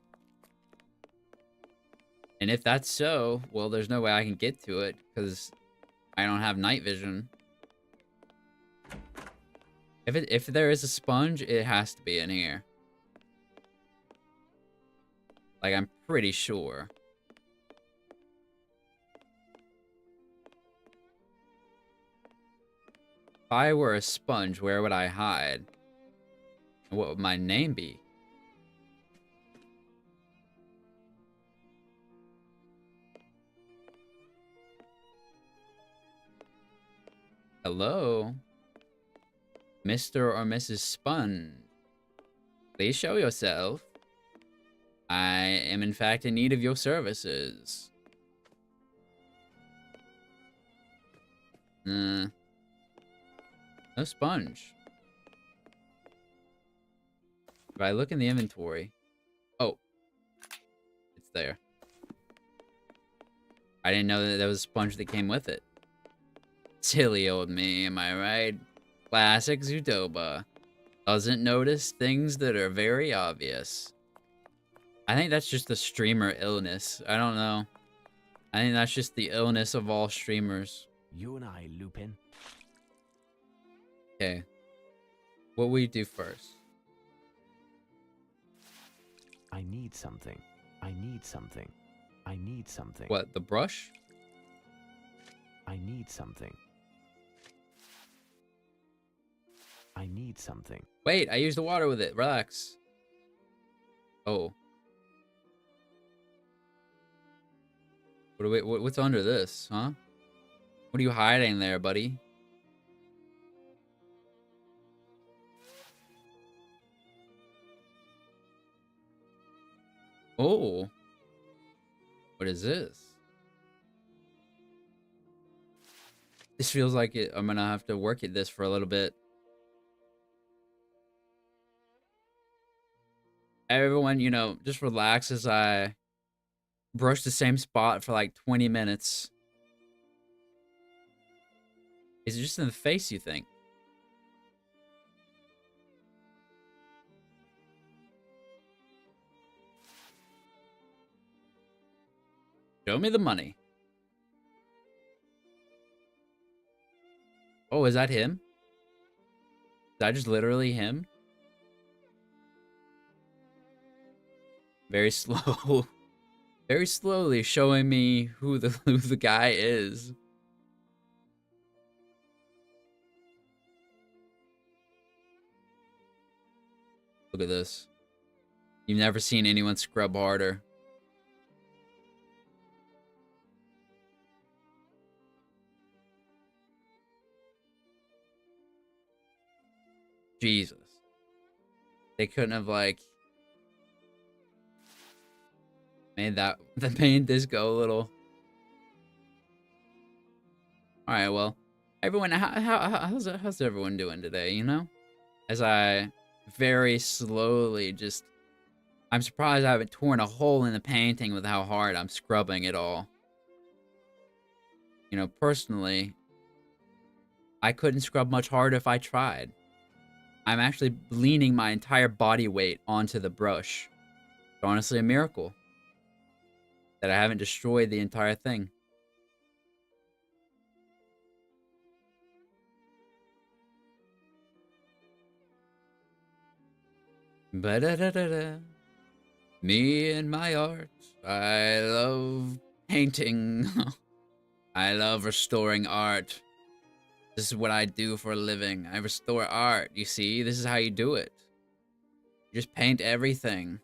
And if that's so, well, there's no way I can get to it, because I don't have night vision. If there is a sponge, it has to be in here. Like, I'm pretty sure. If I were a sponge, where would I hide? And what would my name be? Hello? Mr. or Mrs. Sponge? Please show yourself. I am in fact in need of your services. No sponge. If I look in the inventory... Oh. It's there. I didn't know that there was a sponge that came with it. Silly old me, am I right? Classic Zudoba. Doesn't notice things that are very obvious. I think that's just the streamer illness. I don't know. I think that's just the illness of all streamers. You and I, Lupin. Okay. What will we do first? I need something. I need something. I need something. What, the brush? I need something. I need something. Wait, I used the water with it. Relax. Oh. What's under this, huh? What are you hiding there, buddy? Oh. What is this? This feels like I'm gonna have to work at this for a little bit. Everyone, you know, just relax as I brush the same spot for like 20 minutes. Is it just in the face, you think? Show me the money. Oh, is that him? Is that just literally him? Very slow. Very slowly showing me who the guy is. Look at this. You've never seen anyone scrub harder. Jesus. They couldn't have, like, made this go a little. Alright, well. Everyone, how's everyone doing today, you know? As I very slowly just... I'm surprised I haven't torn a hole in the painting with how hard I'm scrubbing it all. You know, personally, I couldn't scrub much harder if I tried. I'm actually leaning my entire body weight onto the brush. It's honestly a miracle that I haven't destroyed the entire thing. Ba-da-da-da-da. Me and my art. I love painting. I love restoring art. This is what I do for a living. I restore art. You see, this is how you do it. You just paint everything.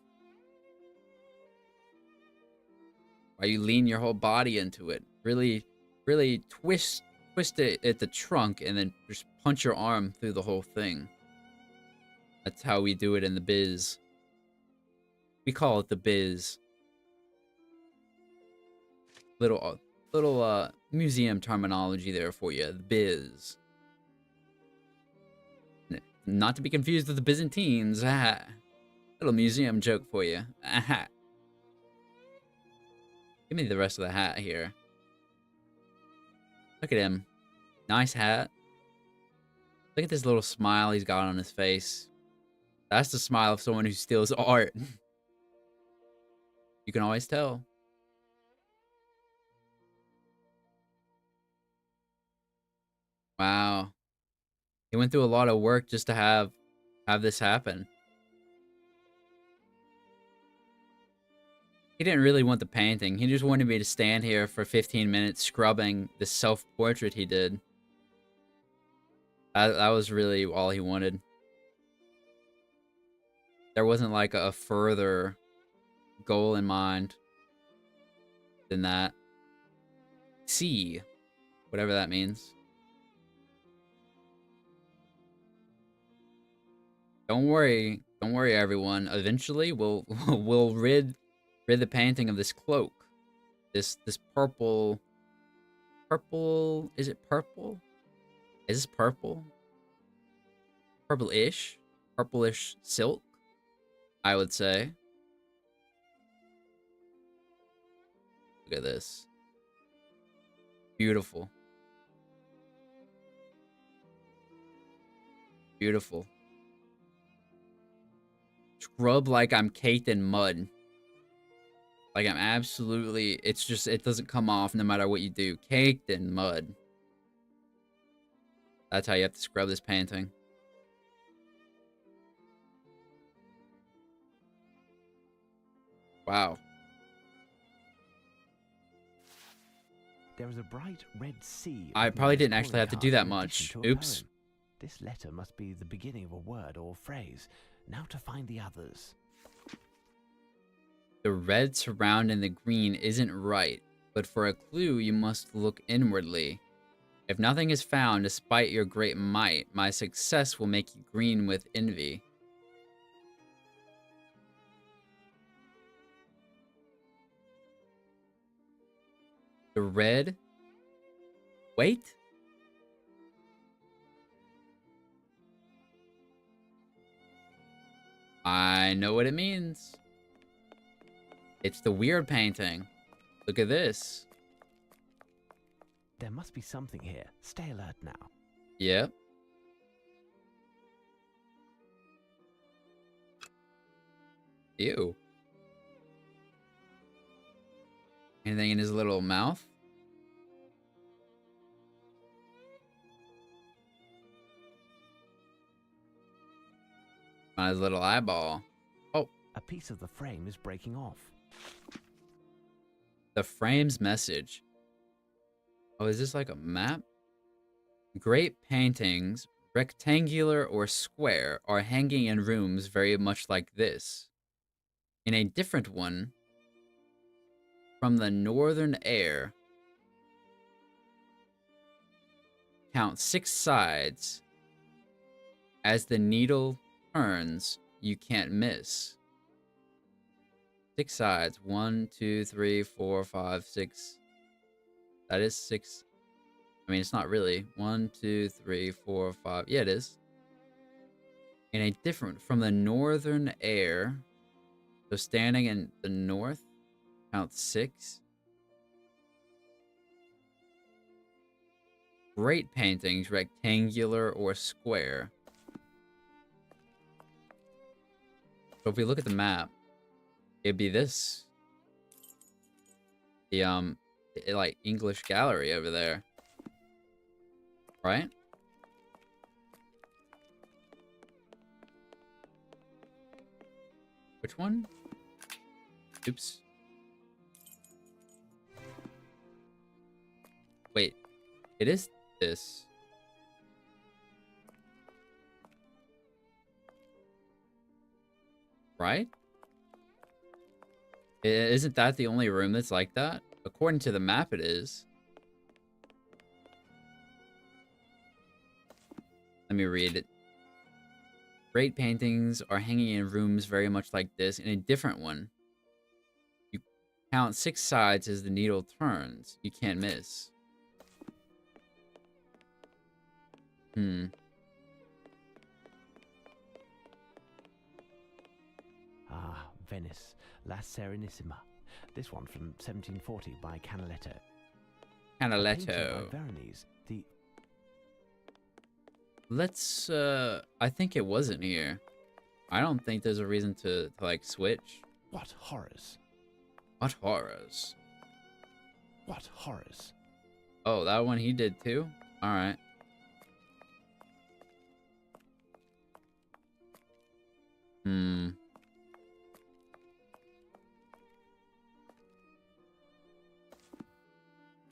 While you lean your whole body into it. Really, really twist it at the trunk and then just punch your arm through the whole thing. That's how we do it in the biz. We call it the biz. Little museum terminology there for you. The biz. Not to be confused with the Byzantines. Little museum joke for you. Give me the rest of the hat here. Look at him. Nice hat. Look at this little smile he's got on his face. That's the smile of someone who steals art. You can always tell. Wow. He went through a lot of work just to have this happen. He didn't really want the painting. He just wanted me to stand here for 15 minutes scrubbing the self-portrait he did. That was really all he wanted. There wasn't like a further goal in mind than that. C. Whatever that means. Don't worry everyone. Eventually we'll rid the painting of this cloak. This purple, is it purple? Is this purple? Purple-ish silk, I would say. Look at this. Beautiful. Beautiful. Scrub like I'm caked in mud. Like I'm absolutely, it's just, it doesn't come off no matter what you do. Caked in mud. That's how you have to scrub this painting. Wow. There is a bright red sea. I probably didn't actually have to do that much. Oops. This letter must be the beginning of a word or phrase. Now to find the others. The red surrounding the green isn't right, but for a clue you must look inwardly. If nothing is found despite your great might, my success will make you green with envy. The red. Wait. I know what it means. It's the weird painting. Look at this. There must be something here. Stay alert now. Yep. Ew. Anything in his little mouth? On his little eyeball. Oh. A piece of the frame is breaking off. The frame's message. Oh, is this like a map? Great paintings, rectangular or square, are hanging in rooms very much like this. In a different one, from the northern air, count 6 sides. As the needle turns, you can't miss. 6 sides. 1, 2, 3, 4, 5, 6. That is 6. I mean, it's not really. 1, 2, 3, 4, 5. Yeah, it is. In a different, from the northern air. So standing in the north, count 6. Great paintings, rectangular or square. So if we look at the map, it'd be this. The like English gallery over there. Right? Which one? Oops. Wait. It is this. Right? Isn't that the only room that's like that? According to the map, it is. Let me read it. Great paintings are hanging in rooms very much like this. In a different one, you count 6 sides as the needle turns. You can't miss. Ah, Venice, La Serenissima. This one from 1740 by Canaletto. Canaletto. By Veronese. The Let's, I think it wasn't here. I don't think there's a reason to like, switch. What horrors? What horrors? What horrors? Oh, that one he did too? Alright.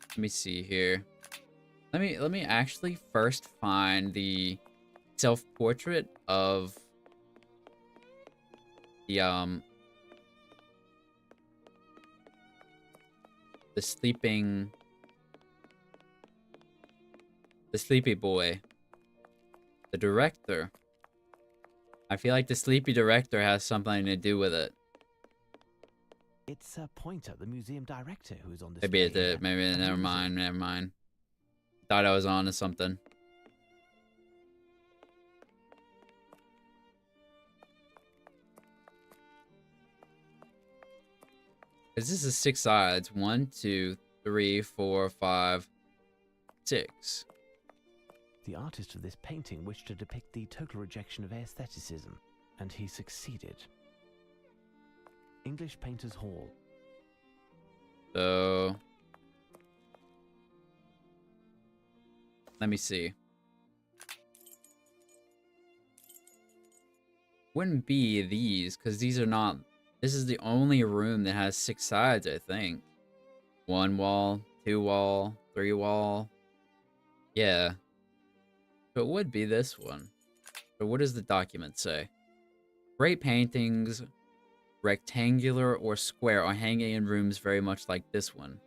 Let me see here. Let me actually first find the self-portrait of the sleepy boy. The director. I feel like the sleepy director has something to do with it. It's Pointer, the museum director, who's on this. Maybe it did. Maybe never mind. Thought I was on to something. This is 6 sides. 1, 2, 3, 4, 5, 6. The artist of this painting wished to depict the total rejection of aestheticism, and he succeeded. English Painters Hall. So, let me see. Wouldn't be these, because these are not... This is the only room that has 6 sides, I think. 1 wall, 2 wall, 3 wall. Yeah. So it would be this one. So what does the document say? Great paintings, rectangular or square, are hanging in rooms very much like this one.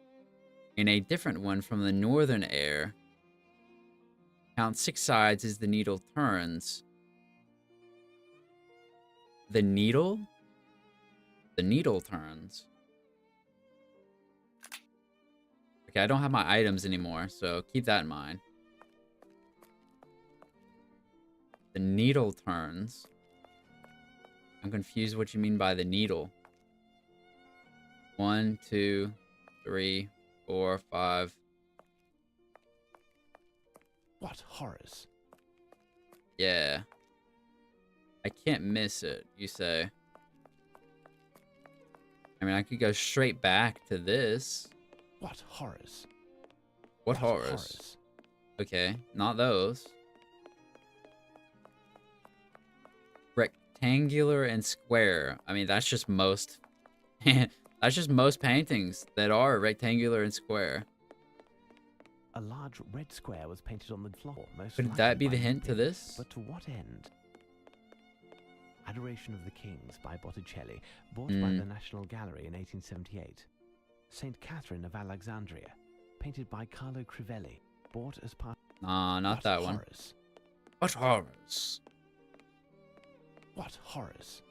In a different one from the northern air, count 6 sides as the needle turns. The needle? The needle turns. Okay, I don't have my items anymore, so keep that in mind. The needle turns. I'm confused what you mean by the needle. 1, 2, 3, 4, 5. What horrors? Yeah. I can't miss it, you say. I mean, I could go straight back to this. What horrors? What horrors? Okay, not those. Rectangular and square. I mean, that's just most... that's just most paintings that are rectangular and square. A large red square was painted on the floor. Could that be the hint to this? But to what end? Adoration of the Kings by Botticelli, bought by the National Gallery in 1878. Saint Catherine of Alexandria, painted by Carlo Crivelli, bought as part... Nah, not that one. Horrors? What horrors? What horrors?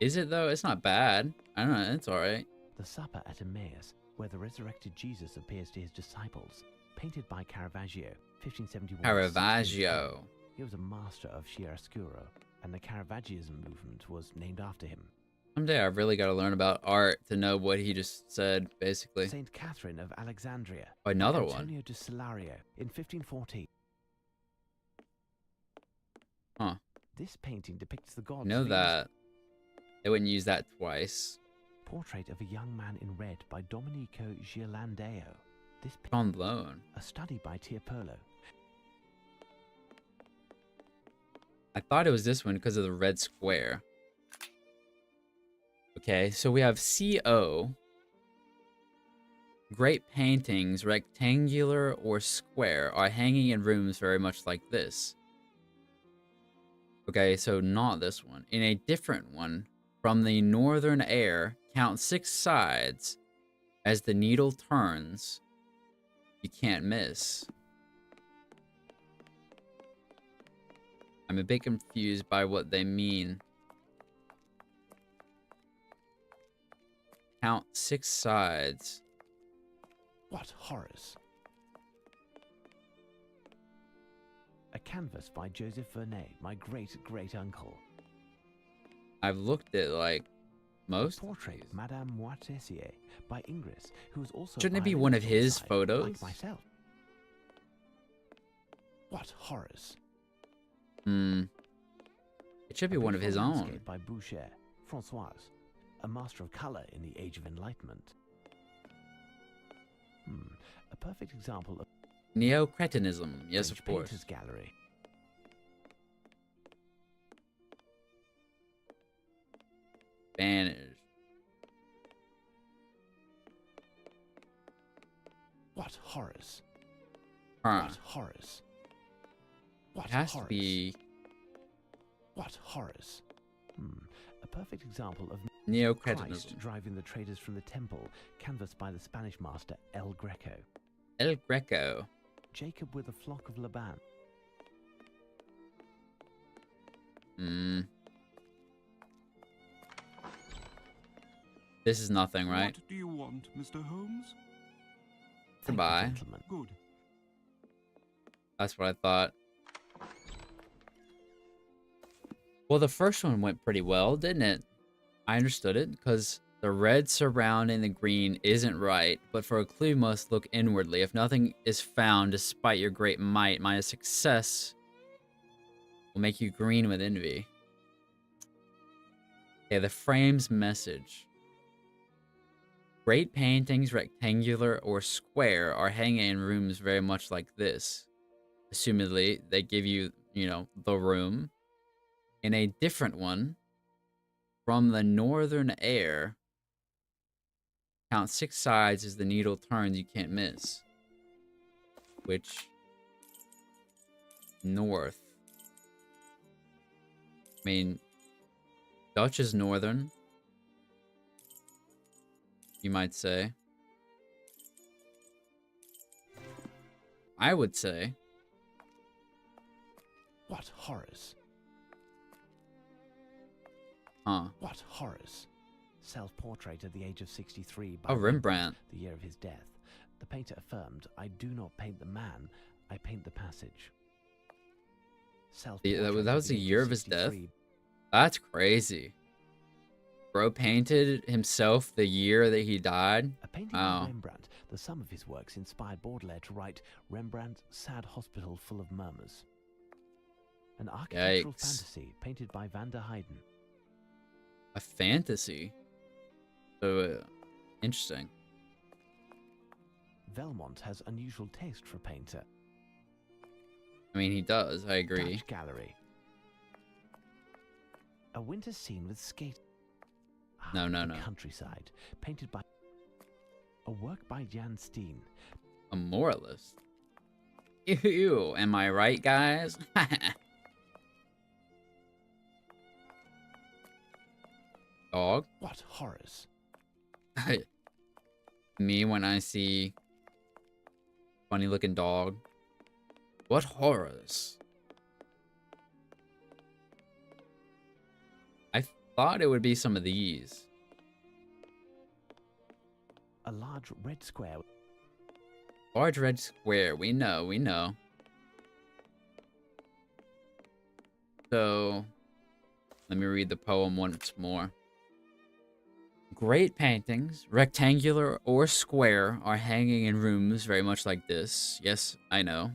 Is it though? It's not bad. I don't know, it's alright. The Supper at Emmaus, where the resurrected Jesus appears to his disciples, painted by Caravaggio, 1571. Caravaggio. He was a master of chiaroscuro, and the Caravaggism movement was named after him. Someday I really got to learn about art to know what he just said, basically. Saint Catherine of Alexandria. Oh, another Antonio one. de Solario in 1514. Huh. This painting depicts the gods. I know that. They wouldn't use that twice. Portrait of a young man in red by Domenico Ghirlandaio. This On loan. A study by Tiepolo. I thought it was this one because of the red square. Okay, so we have CO. Great paintings, rectangular or square, are hanging in rooms very much like this. Okay, so not this one. In a different one, from the northern air, count 6 sides. As the needle turns, you can't miss. I'm a bit confused by what they mean. Count 6 sides. What horrors? A canvas by Joseph Vernet, my great-great-uncle. I've looked at, like, most. Portrait of Madame Moitessier by Ingres, who was also... Shouldn't it be one of his side, photos? like myself. What horrors? It should be one of his own. By Boucher, Françoise, a master of color in the Age of Enlightenment. A perfect example of Neo-Cretinism, yes, French of course. Painters Gallery. Spanish. What horrors? Huh. What horrors? What It has horrors? to be What horrors? A perfect example of Neo-Cretinism. Christ driving the traders from the temple, canvassed by the Spanish master El Greco. El Greco. Jacob with a flock of Laban. This is nothing, right? What do you want, Mr. Holmes? Thank you, Goodbye. gentlemen. Good. That's what I thought. Well, the first one went pretty well, didn't it? I understood it, because the red surrounding the green isn't right, but for a clue must look inwardly. If nothing is found despite your great might, my success will make you green with envy. Okay, the frame's message. Great paintings, rectangular or square, are hanging in rooms very much like this. Assumedly, they give you, the room. In a different one, from the northern air, count 6 sides as the needle turns, you can't miss. Which, north. I mean, Dutch is northern, you might say. I would say. What horrors? Huh. What horrors? Self-portrait at the age of 63 by Oh, Rembrandt. the year of his death. The painter affirmed, "I do not paint the man, I paint the passage." Self-portrait That of was the year of his death? 1863. That's crazy. Bro painted himself the year that he died? A painting by Rembrandt, the sum of his works inspired Baudelaire to write Rembrandt's Sad Hospital Full of Murmurs. An architectural Yikes. fantasy painted by van der Heyden. A fantasy? So, interesting. Velmont has unusual taste for a painter. I mean, he does, I agree. Dutch Gallery. A winter scene with skate. No. Countryside, painted by a work by Jan Steen. A moralist? Ew, am I right, guys? Dog? What horrors! Me when I see funny looking dog. What horrors? I thought it would be some of these. A large red square. Large red square, we know. So, let me read the poem once more. Great paintings, rectangular or square, are hanging in rooms very much like this. Yes, I know.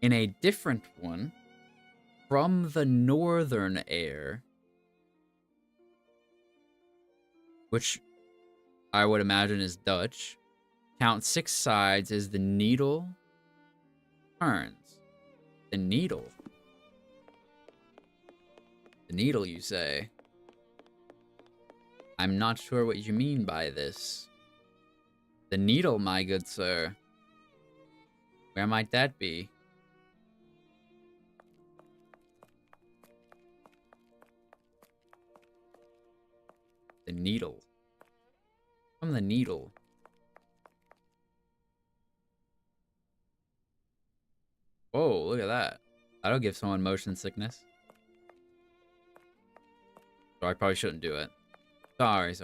In a different one, from the northern air, which I would imagine is Dutch, count 6 sides as the needle turns. The needle. The needle, you say? I'm not sure what you mean by this. The needle, my good sir. Where might that be? The needle. From the needle. Whoa, look at that. That'll give someone motion sickness. So I probably shouldn't do it. Sorry.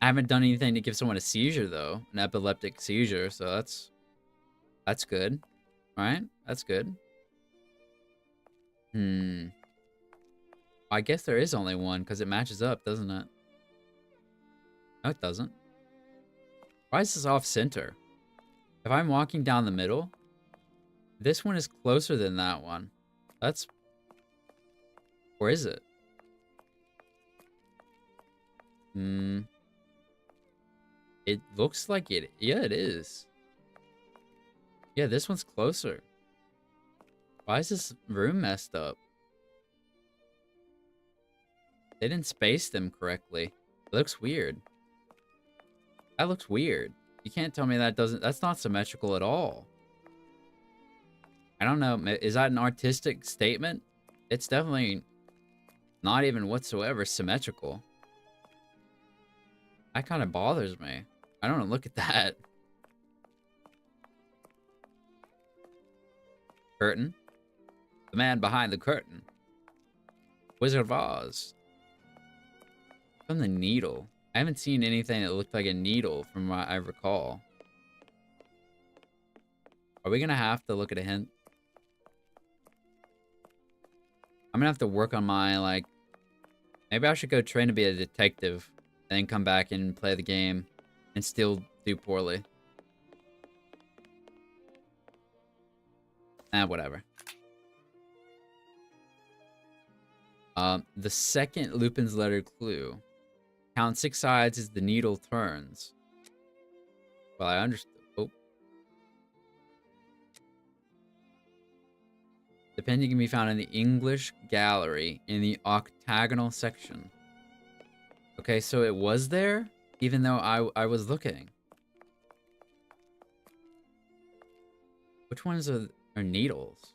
I haven't done anything to give someone a seizure, though. An epileptic seizure, so that's good. Right? That's good. I guess there is only one, because it matches up, doesn't it? No, it doesn't. Why is this off-center? If I'm walking down the middle, this one is closer than that one. That's... Where is it? It looks like it... Yeah, it is. Yeah, this one's closer. Why is this room messed up? They didn't space them correctly. It looks weird. That looks weird. You can't tell me that doesn't... That's not symmetrical at all. I don't know. Is that an artistic statement? It's definitely not even whatsoever symmetrical. That kind of bothers me. I don't know. Look at that. Curtain. The man behind the curtain. Wizard of Oz. From the needle. I haven't seen anything that looked like a needle from what I recall. Are we going to have to look at a hint? I'm going to have to work on my, like... Maybe I should go train to be a detective. And then come back and play the game. And still do poorly. Whatever. The second Lupin's letter clue. Count 6 sides as the needle turns. Well, I understood. Oh. The painting can be found in the English gallery in the octagonal section. Okay, so it was there, even though I was looking. Which ones are needles?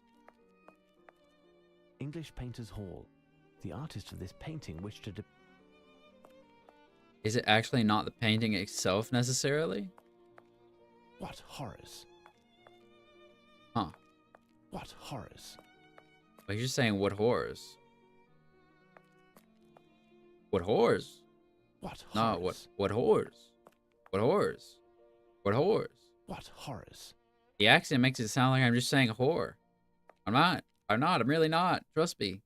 English Painters Hall. The artist of this painting wished to... Is it actually not the painting itself, necessarily? What horrors? Huh. What horrors? Like you're saying, what horrors? What horrors? What horrors? No, what horrors? What horrors? What whores? What horrors? The accent makes it sound like I'm just saying whore. I'm not. I'm not. I'm really not. Trust me.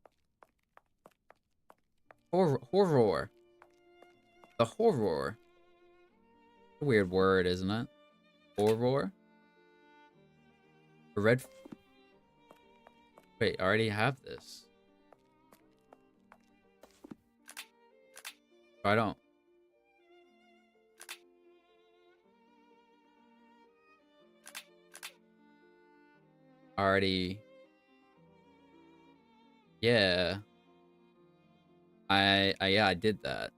Horror. The horror. A weird word, isn't it? Horror. A red. Wait, I already have this. I don't. Already. Yeah. Yeah, I did that.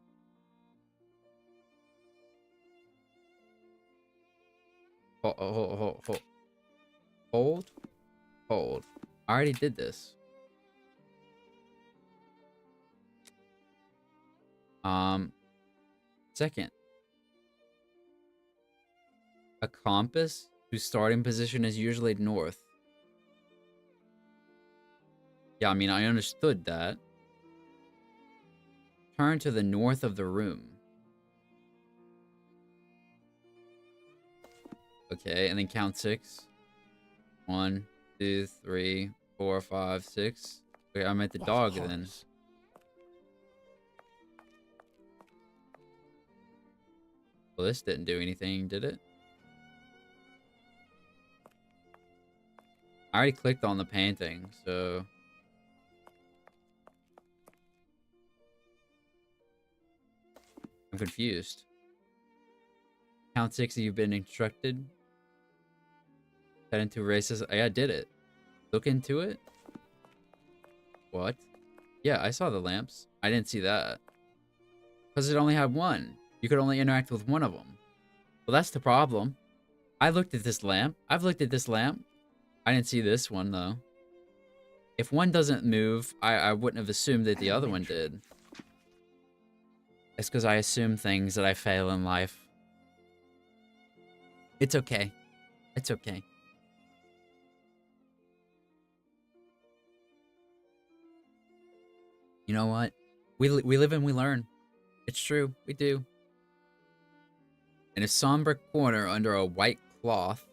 Hold. I already did this. Second. A compass whose starting position is usually north. Yeah, I mean, I understood that. Turn to the north of the room. Okay, and then count 6. 1, 2, 3, 4, 5, 6. Wait, I'm at the dog then. Well, this didn't do anything, did it? I already clicked on the painting, so... I'm confused. Count 6, you've been instructed. Head into races. Yeah, I did it. Look into it? What? Yeah, I saw the lamps. I didn't see that. Because it only had one. You could only interact with one of them. Well, that's the problem. I looked at this lamp. I've looked at this lamp. I didn't see this one, though. If one doesn't move, I wouldn't have assumed that the other one did. It's because I assume things that I fail in life. It's okay. It's okay. You know what? We live and we learn. It's true. We do. In a somber corner under a white cloth.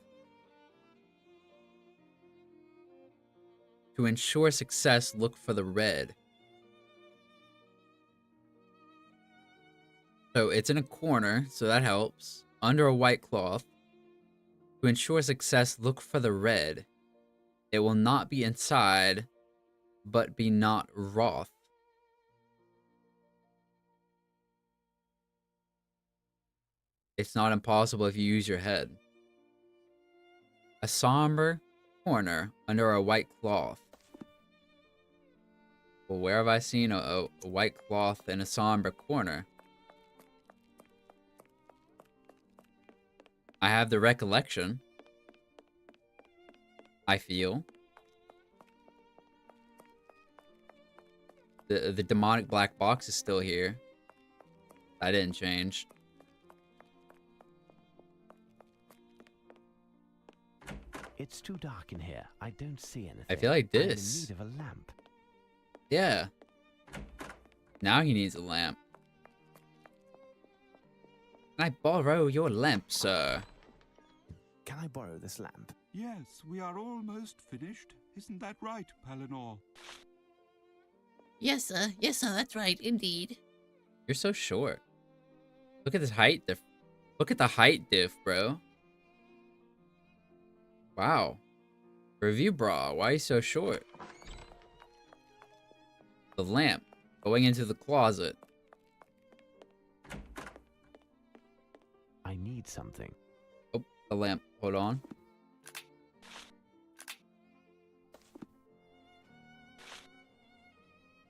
To ensure success, look for the red. So it's in a corner, so that helps. Under a white cloth. To ensure success, look for the red. It will not be inside, but be not wroth. It's not impossible if you use your head. A somber corner under a white cloth. Well, where have I seen a white cloth in a somber corner? I have the recollection. I feel. The demonic black box is still here. That didn't change. It's too dark in here. I don't see anything. I feel like this. I'm in need of a lamp. Yeah. Now he needs a lamp. Can I borrow your lamp, sir? Can I borrow this lamp? Yes, we are almost finished. Isn't that right, Palinor? Yes, sir. Yes, sir. That's right. Indeed. You're so short. Look at this height diff. Look at the height diff, bro. Wow. Review bra. Why are you so short? The lamp. Going into the closet. I need something. Oh, the lamp. Hold on.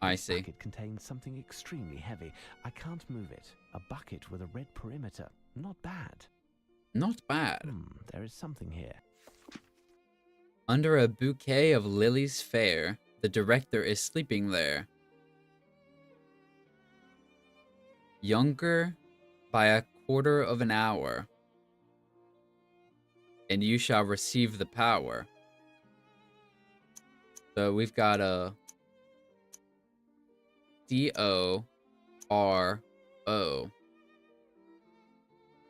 I see. It contains something extremely heavy. I can't move it. A bucket with a red perimeter. Not bad. Not bad. There is something here. Under a bouquet of lilies fair, the director is sleeping there. Younger by a quarter of an hour, and you shall receive the power. So we've got a D-O-R-O.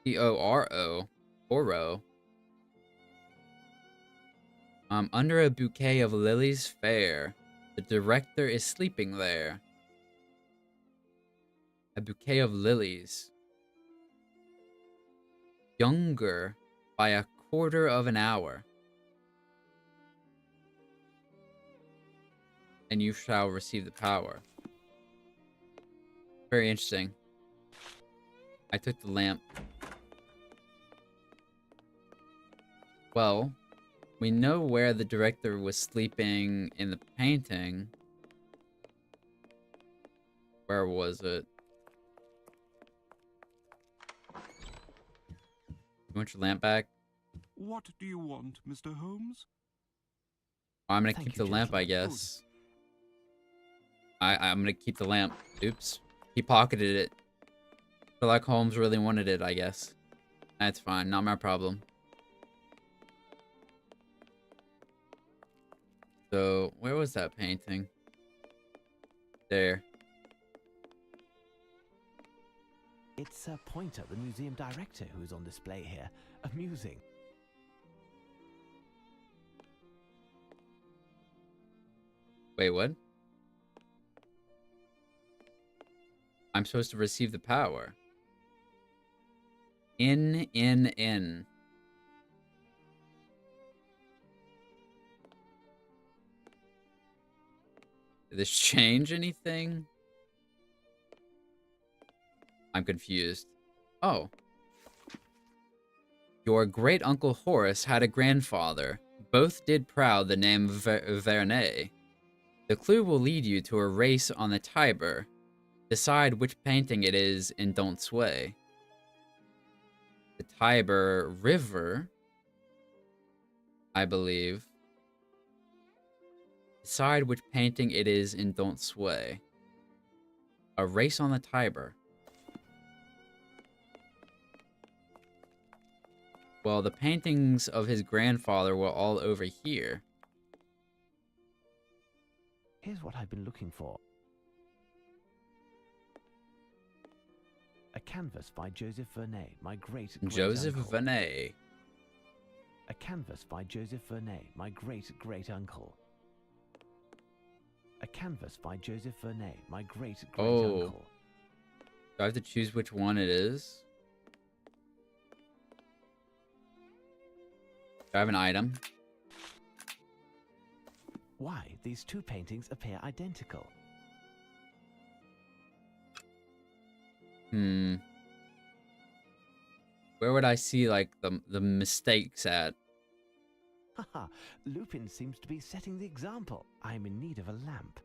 D-O-R-O. Oro. Under a bouquet of lilies fair. The director is sleeping there. A bouquet of lilies. Younger by a quarter of an hour. And you shall receive the power. Very interesting. I took the lamp. Well, we know where the director was sleeping in the painting. Where was it? You want your lamp back? What do you want, Mr. Holmes? I'm gonna keep the lamp, I guess. I'm gonna keep the lamp. Oops. He pocketed it. Sherlock Holmes really wanted it, I guess. That's fine, not my problem. So, where was that painting? There. It's Pointer, the museum director, who is on display here. Amusing. Wait, what? I'm supposed to receive the power. In. Did this change anything? I'm confused. Oh. Your great-uncle Horace had a grandfather. Both did proud the name Vernet. The clue will lead you to a race on the Tiber. Decide which painting it is and don't sway. The Tiber River, I believe. Decide which painting it is and don't sway. A race on the Tiber. Well, the paintings of his grandfather were all over here. Here's what I've been looking for. A canvas by Joseph Vernet, my great-great-uncle. Joseph Vernet. A canvas by Joseph Vernet, my great-great-uncle. A canvas by Joseph Vernet, my great-great-uncle. Do I have to choose which one it is? Do I have an item? Why, these two paintings appear identical. Where would I see, like, the mistakes at? Haha, Lupin seems to be setting the example. I'm in need of a lamp.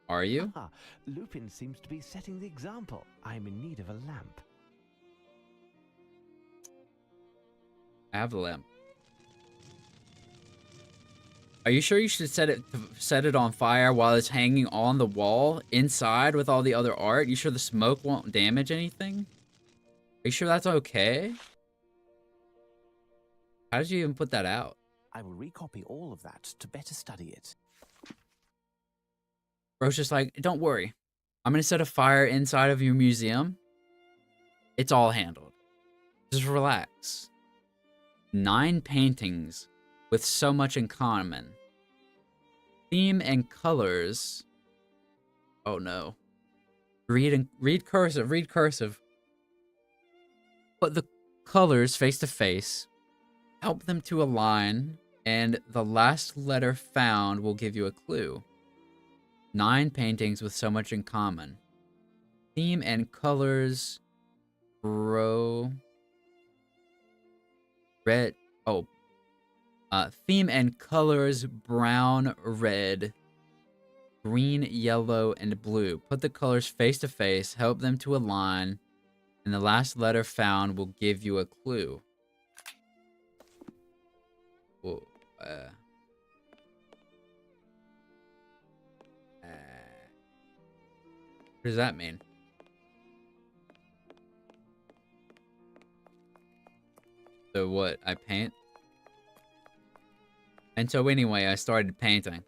Are you? Haha, Lupin seems to be setting the example. I'm in need of a lamp. I have the lamp. Are you sure you should set it on fire while it's hanging on the wall inside with all the other art? You sure the smoke won't damage anything? Are you sure that's okay? How did you even put that out? I will recopy all of that to better study it. Bro's just like, don't worry. I'm gonna set a fire inside of your museum. It's all handled. Just relax. 9 paintings with so much in common. Theme and colors. Oh no. Read cursive, read cursive. Put the colors face to face. Help them to align, and the last letter found will give you a clue. 9 paintings with so much in common. Theme and colors. Red. Oh. Theme and colors: brown, red, green, yellow, and blue. Put the colors face to face, help them to align, and the last letter found will give you a clue. Whoa, what does that mean? So what? I paint? And so anyway, I started painting.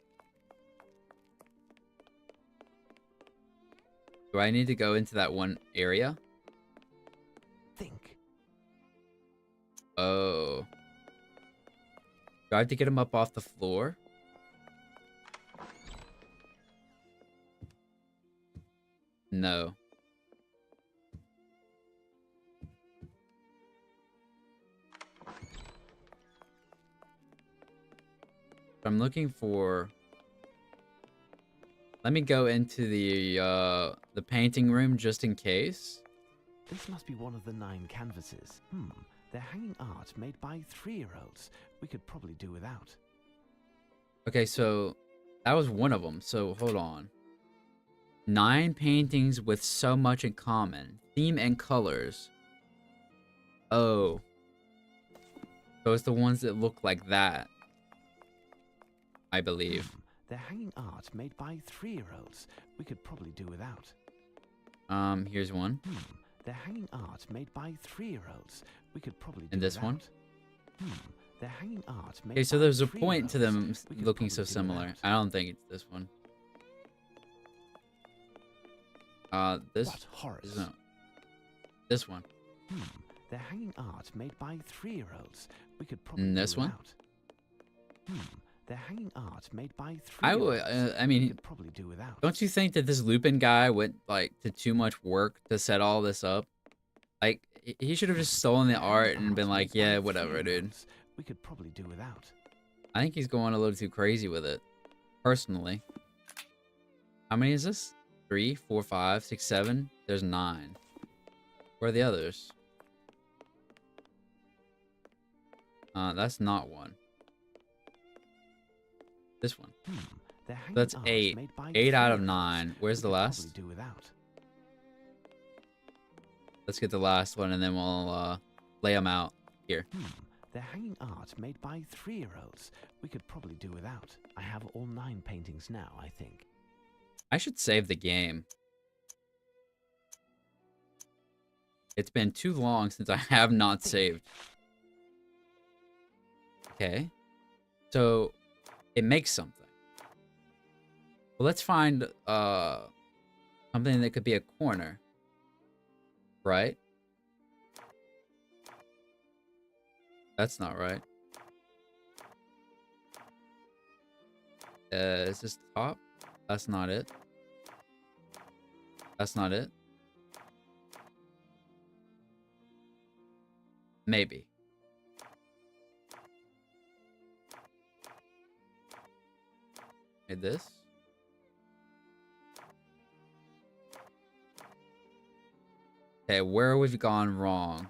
Do I need to go into that one area? Think. Do I have to get him up off the floor? No. I'm looking for... Let me go into the painting room just in case. This must be one of the 9 canvases. They're hanging art made by 3-year-olds. We could probably do without. Okay, so that was one of them. So hold on. 9 paintings with so much in common. Theme and colors. Oh. So it's the ones that look like that. I believe. They're hanging art made by 3-year-olds. We could probably do without. Here's one. They're hanging art made by 3-year-olds. We could probably do And this without. one. They're hanging art made Okay, so by there's a point to them 3-year-olds. We could looking so probably do similar. without. I don't think it's this one. This. What horrors? No. This one. They're hanging art made by 3-year-olds. We could probably And do this one? without. They're hanging art made by 3-year-olds. I would. I We mean, could probably do without. don't you think that this Lupin guy went like to too much work to set all this up? Like he should have just stolen the art and been like, yeah, whatever, dude. We could probably do without. I think he's going a little too crazy with it, personally. How many is this? 3, 4, 5, 6, 7. There's 9. Where are the others? That's not one. This one. They're hanging That's art 8. made by 8 out of 3-year-olds. 9. Where's We the could last? probably do without. Let's get the last one and then we'll lay them out here. They're hanging art made by 3-year-olds. We could probably do without. I have all 9 paintings now, I think. I should save the game. It's been too long since I have not saved. Okay. So, it makes something. Well, let's find something that could be a corner. Right? That's not right. Is this top? That's not it. That's not it. Maybe. Okay, this. Okay, where we've gone wrong.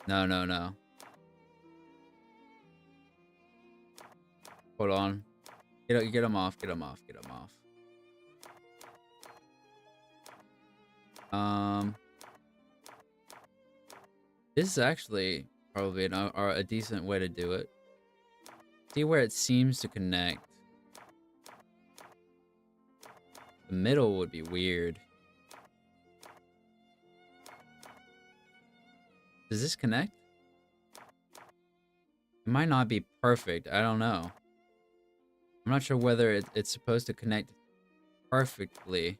No, no, no. Hold on. Get him off, get him off, get him off. This is actually probably a decent way to do it. See where it seems to connect. The middle would be weird. Does this connect? It might not be perfect. I don't know. I'm not sure whether it's supposed to connect perfectly.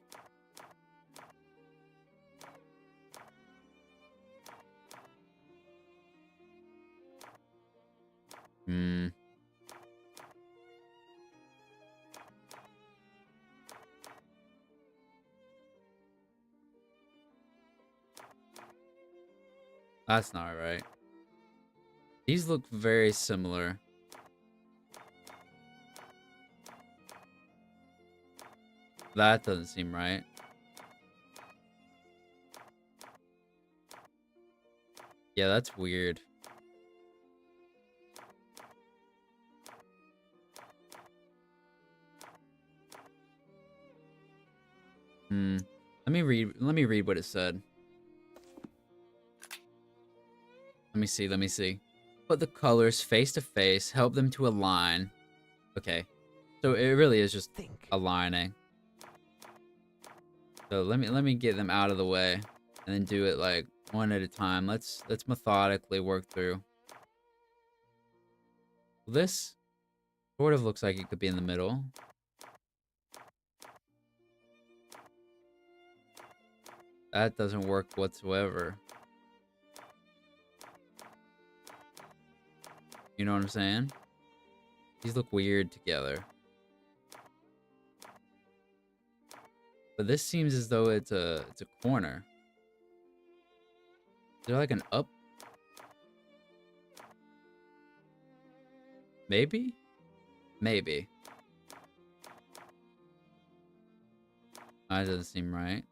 That's not right. These look very similar. That doesn't seem right. Yeah, that's weird. Let me read what it said. Let me see. Put the colors face to face, help them to align. Okay. So it really is just aligning. So let me get them out of the way and then do it like one at a time. Let's methodically work through. This sort of looks like it could be in the middle. That doesn't work whatsoever. You know what I'm saying? These look weird together. But this seems as though it's a corner. Is there like an up? Maybe? Maybe. That doesn't seem right.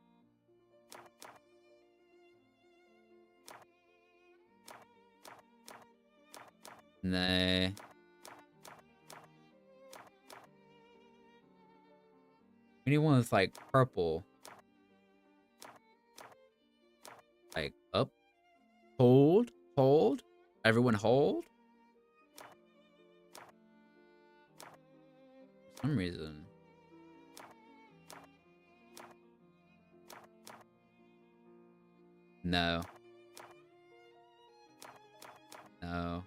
Nah. We need one with like purple. Like up. Hold. Hold. Everyone hold. For some reason. No. No.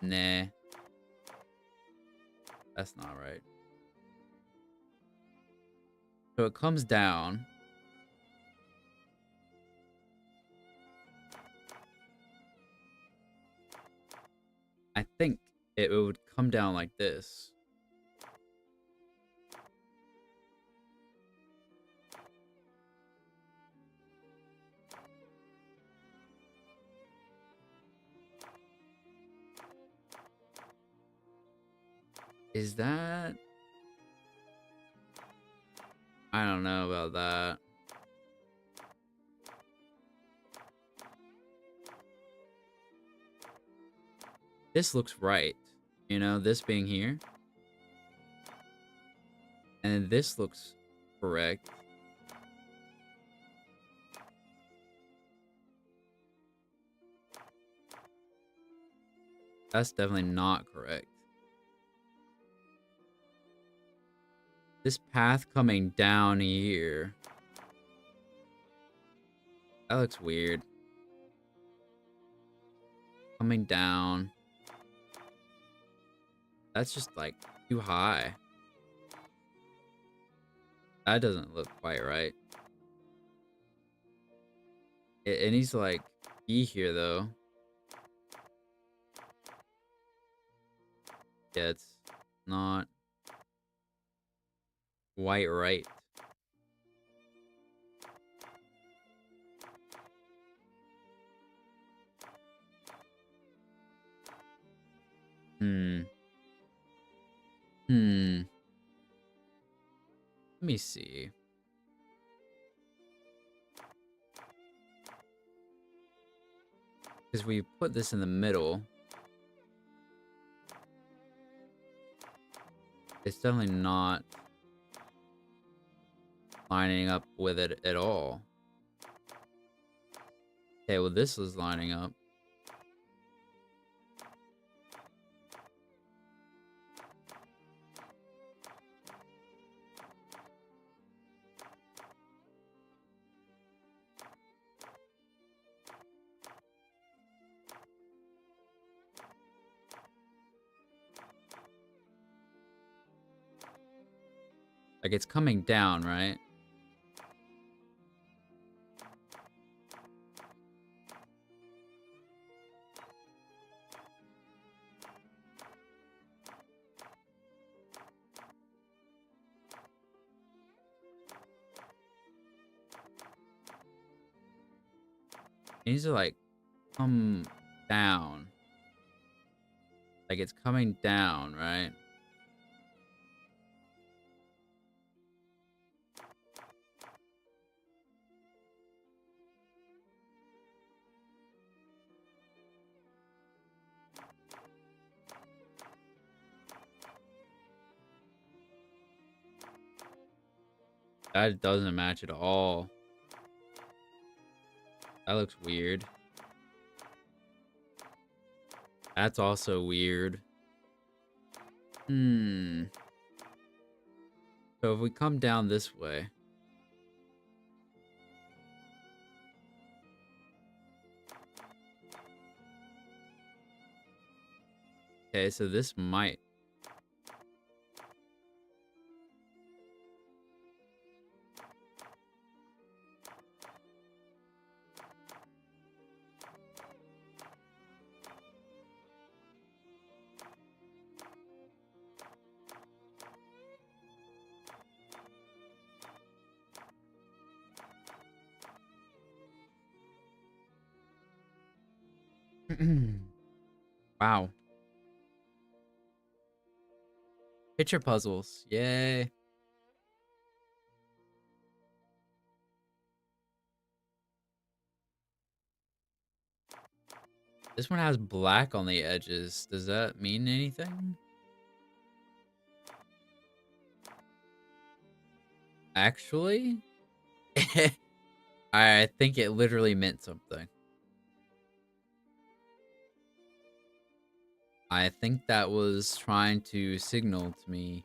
Nah. That's not right. So it comes down. I think it would come down like this. Is that... I don't know about that. This looks right. You know, this being here. And this looks correct. That's definitely not correct. This path coming down here. That looks weird. Coming down. That's just like too high. That doesn't look quite right. It needs to like be here though. Yeah, it's not quite right. Let me see. Because we put this in the middle. It's definitely not lining up with it at all. Okay, well this is lining up. Like it's coming down, right? It needs to like come down. Like it's coming down, right? That doesn't match at all. That looks weird. That's also weird. So if we come down this way. Okay, so this might. Wow. Picture puzzles. Yay. This one has black on the edges. Does that mean anything? Actually, I think it literally meant something. I think that was trying to signal to me.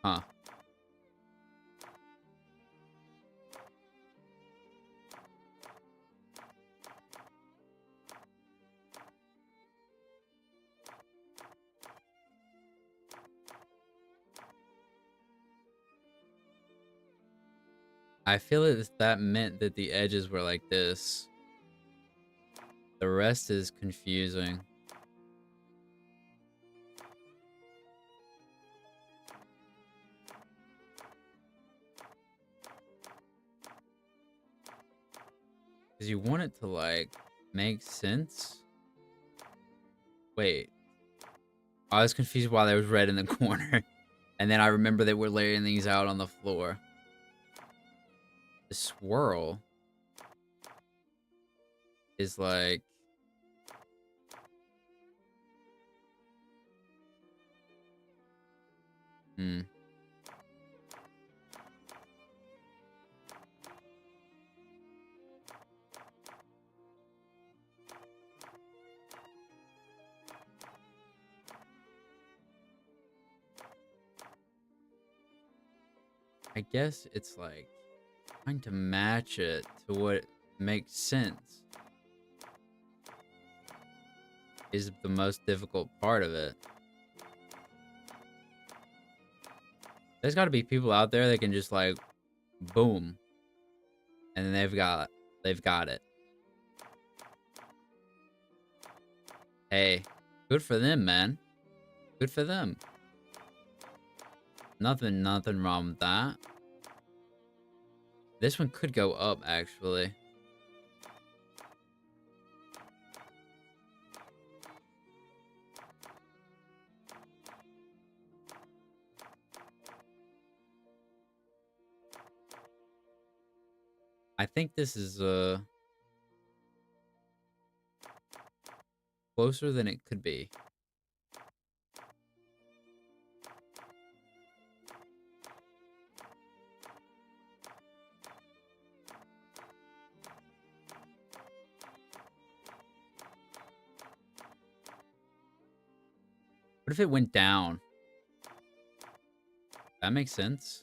Huh. I feel as that meant that the edges were like this. The rest is confusing. Because you want it to, like, make sense. Wait. I was confused why there was red in the corner. And then I remember that we're laying these out on the floor. The swirl is like... I guess it's like trying to match it to what makes sense is the most difficult part of it. There's got to be people out there that can just like boom, and then they've got it. Hey, good for them, man. Good for them. Nothing wrong with that. This one could go up, actually. I think this is closer than it could be. What if it went down? That makes sense.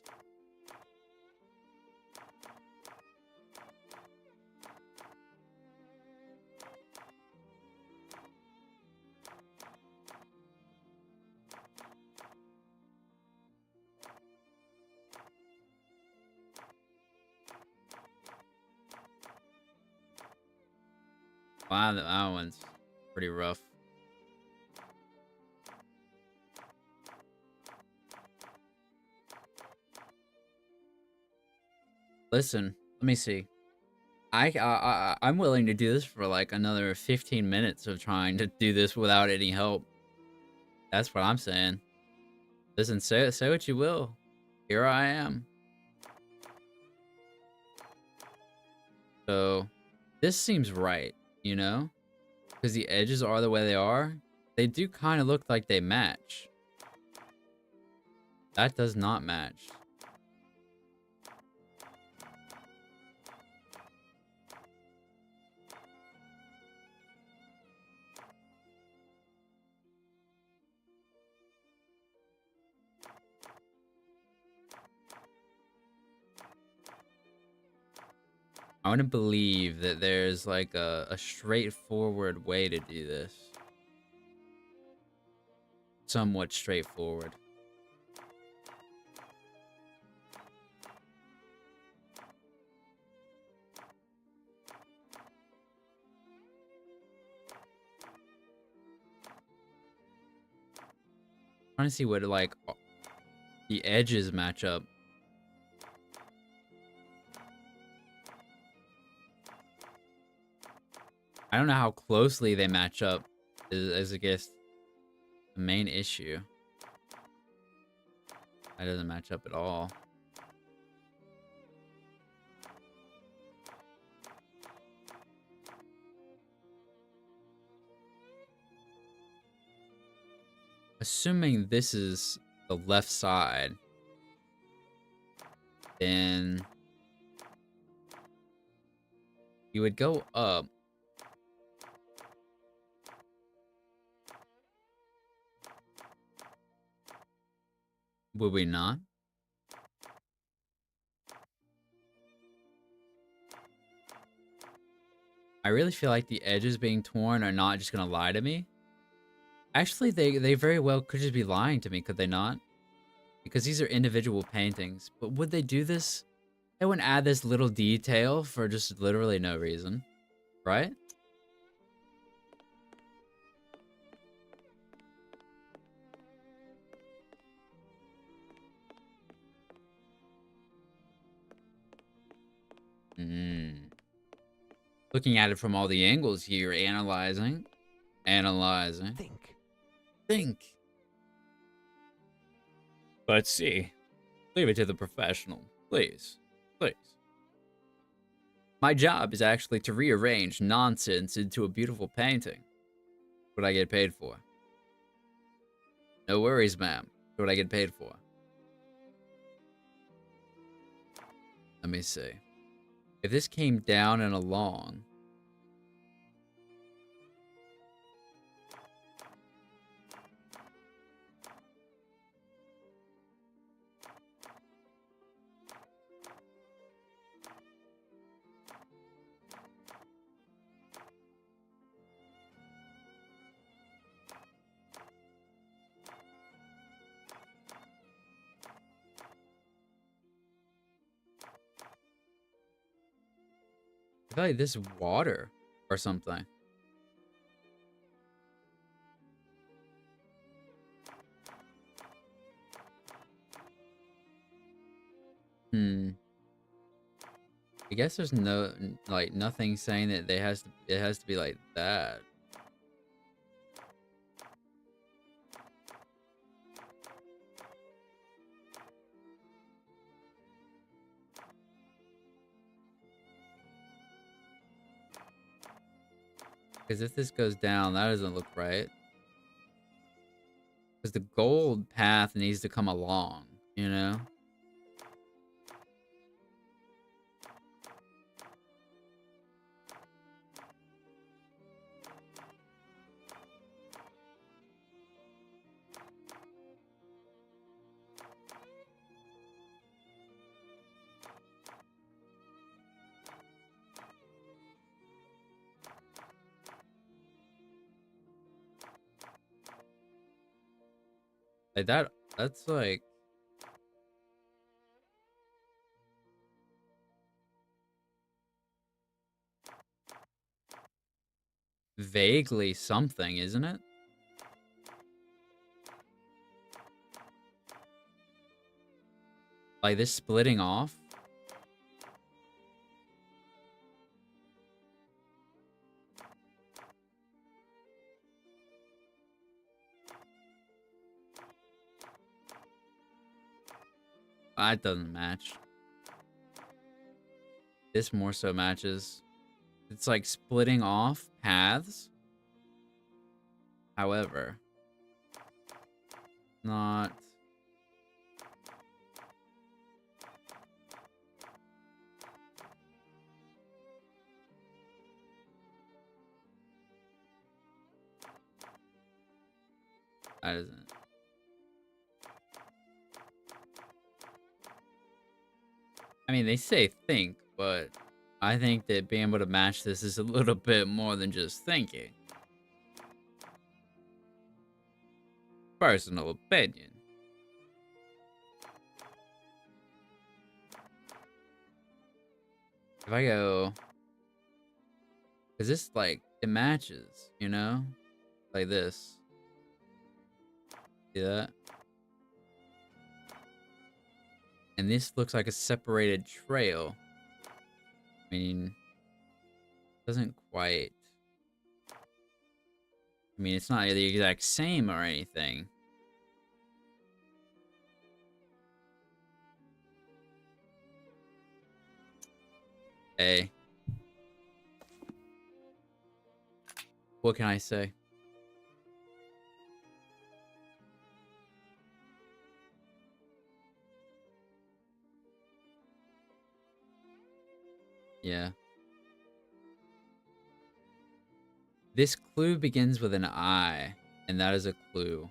Wow, that one's pretty rough. Listen, let me see. I'm willing to do this for like another 15 minutes of trying to do this without any help. That's what I'm saying. Listen, say what you will. Here I am. So, this seems right, you know? Because the edges are the way they are. They do kind of look like they match. That does not match. I want to believe that there's like a straightforward way to do this. Somewhat straightforward. Trying to see what like the edges match up. I don't know how closely they match up is I guess the main issue. That doesn't match up at all. Assuming this is the left side, then you would go up. Would we not? I really feel like the edges being torn are not just gonna lie to me. Actually, they very well could just be lying to me, could they not? Because these are individual paintings. But would they do this? They wouldn't add this little detail for just literally no reason, right? Looking at it from all the angles here, analyzing. Think. Let's see. Leave it to the professional, please. My job is actually to rearrange nonsense into a beautiful painting. What I get paid for. No worries, ma'am. What I get paid for. Let me see. If this came down and along. I feel like this is water or something. I guess there's no like nothing saying that it has to be like that. Because if this goes down, that doesn't look right. Because the gold path needs to come along, you know? Like that's like... vaguely something, isn't it? Like this splitting off? That doesn't match. This more so matches. It's like splitting off paths. However, not... That isn't. I mean, they say think, but I think that being able to match this is a little bit more than just thinking. Personal opinion. If I go... Because this, like, it matches, you know? Like this. See that? And this looks like a separated trail. I mean, doesn't quite. I mean, it's not the exact same or anything. Hey. What can I say? Yeah. This clue begins with an I, and that is a clue.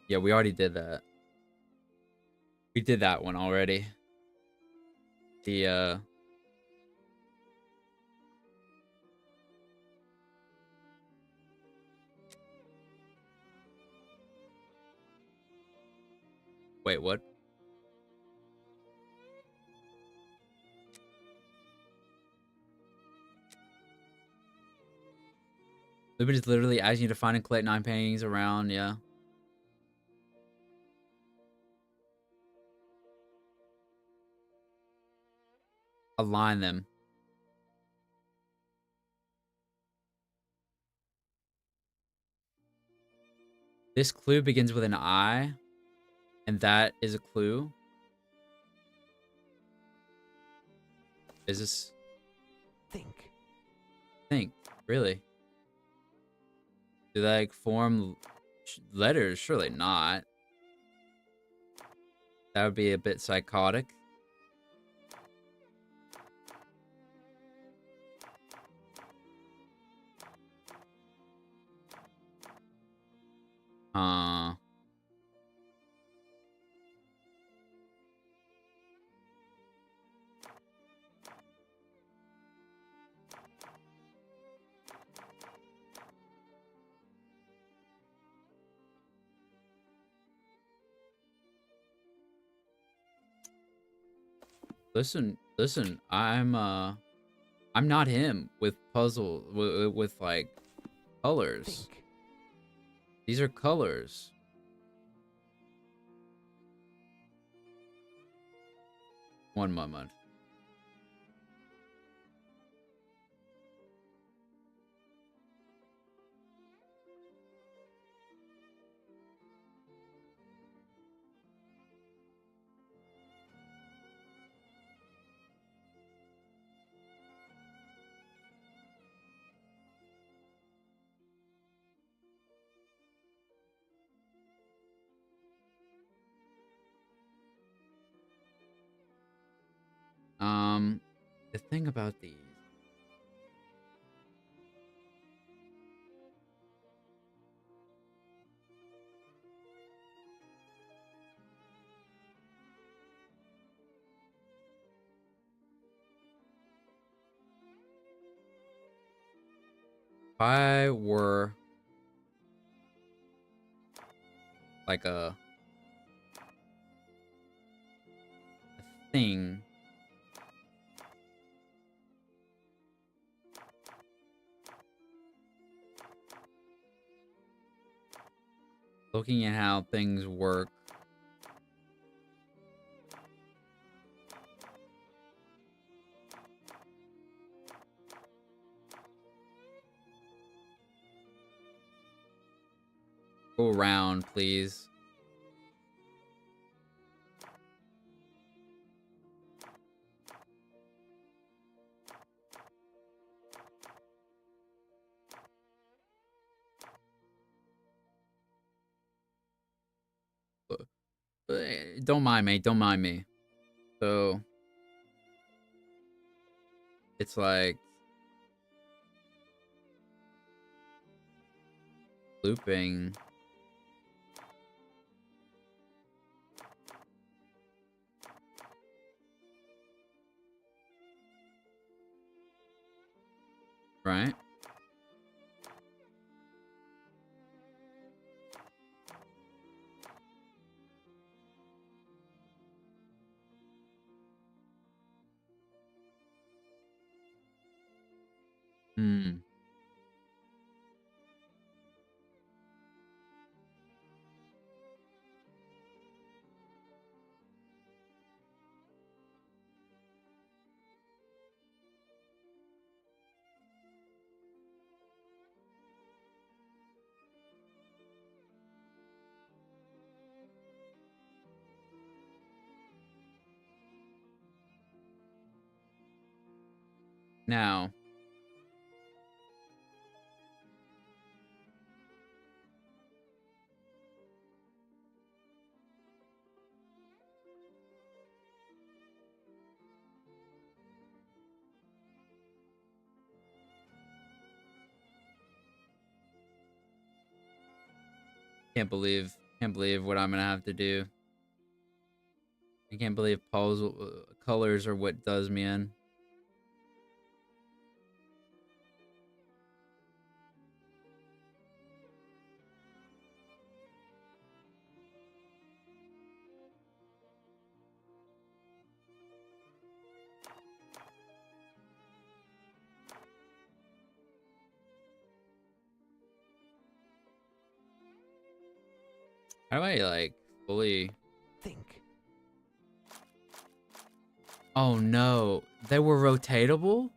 Yeah, we already did that. We did that one already. The, Wait, what? Lupin is literally asking you to find and collect 9 paintings around, yeah. Align them. This clue begins with an I, and that is a clue. Is this... Think. Really? Do they, like, form letters? Surely not. That would be a bit psychotic. Listen, I'm not him with puzzle, with like, colors. These are colors. One moment. The thing about these. If I were like a thing, looking at how things work, go around, please. Don't mind me, don't mind me. So, it's like looping. Right? Hmm. Now, can't believe what I'm gonna have to do. I can't believe Paul's colors are what does me in. How do I like fully Think. Oh no, they were rotatable?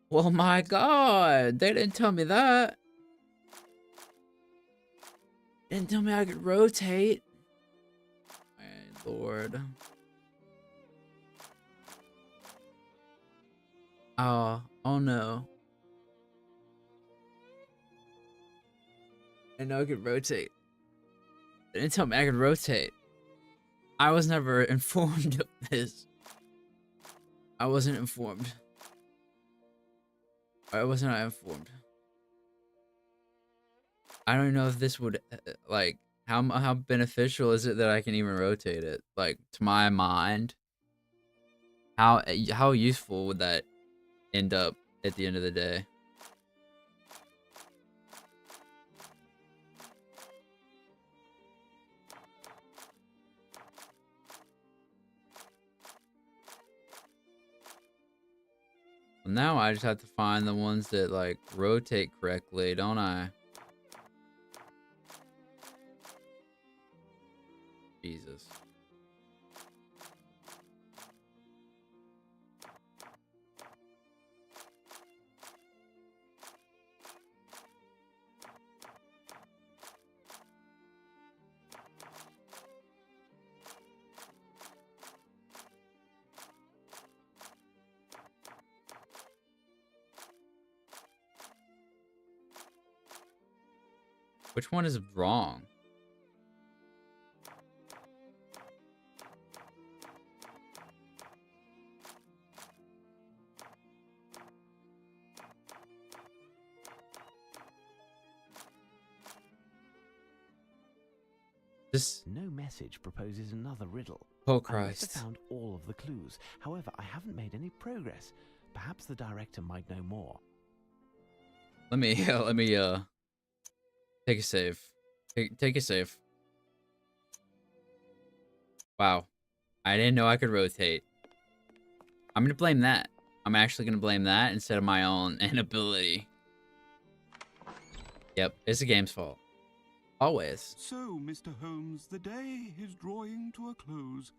Well, my god, they didn't tell me that. Didn't tell me I could rotate. My lord. Oh no. I know I could rotate. They didn't tell me I could rotate. I was never informed of this. I wasn't informed. I wasn't informed. I don't know if this would, like, how beneficial is it that I can even rotate it? Like, to my mind, how useful would that end up at the end of the day? Well, now I just have to find the ones that, like, rotate correctly, don't I? Jesus. Which one is wrong? This. No message proposes another riddle. Oh I must Christ. have found all of the clues. However, I haven't made any progress. Perhaps the director might know more. Let me take a save. Take a save. Wow. I didn't know I could rotate. I'm gonna blame that. I'm actually gonna blame that instead of my own inability. Yep, it's the game's fault. Always. So, Mr. Holmes, the day is drawing to a close.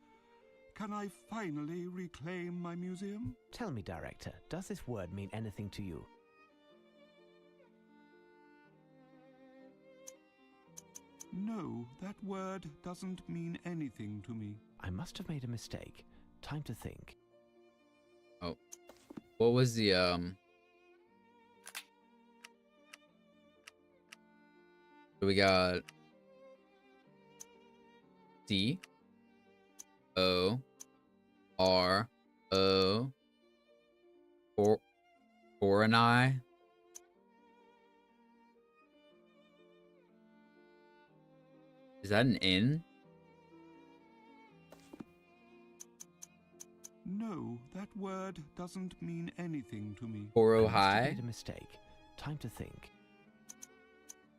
Can I finally reclaim my museum? Tell me, director, does this word mean anything to you? No, that word doesn't mean anything to me. I must have made a mistake. Time to think. Oh. What was the So we got C O R O for an I. Is that an N? No, that word doesn't mean anything to me. Oro I must have high. made a mistake. Time to think.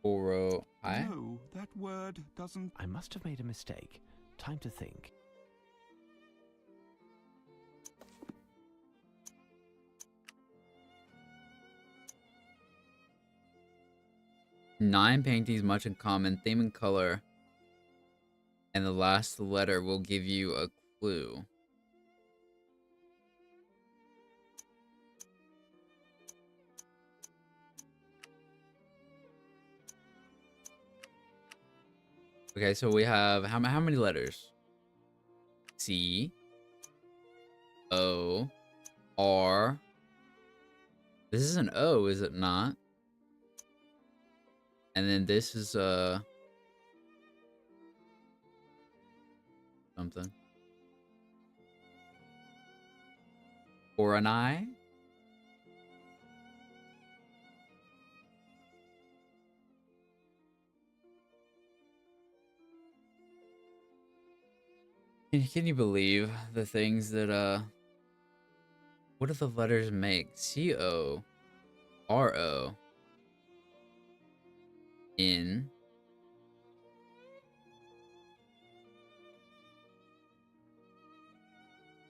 Oro high. No, that word doesn't. I must have made a mistake. Time to think. Nine paintings, much in common, theme and color. And the last letter will give you a clue. Okay, so we have how many letters? C O R. This is an O, is it not? And then this is something. Or an I? Can you believe the things that what do the letters make? C-O R-O N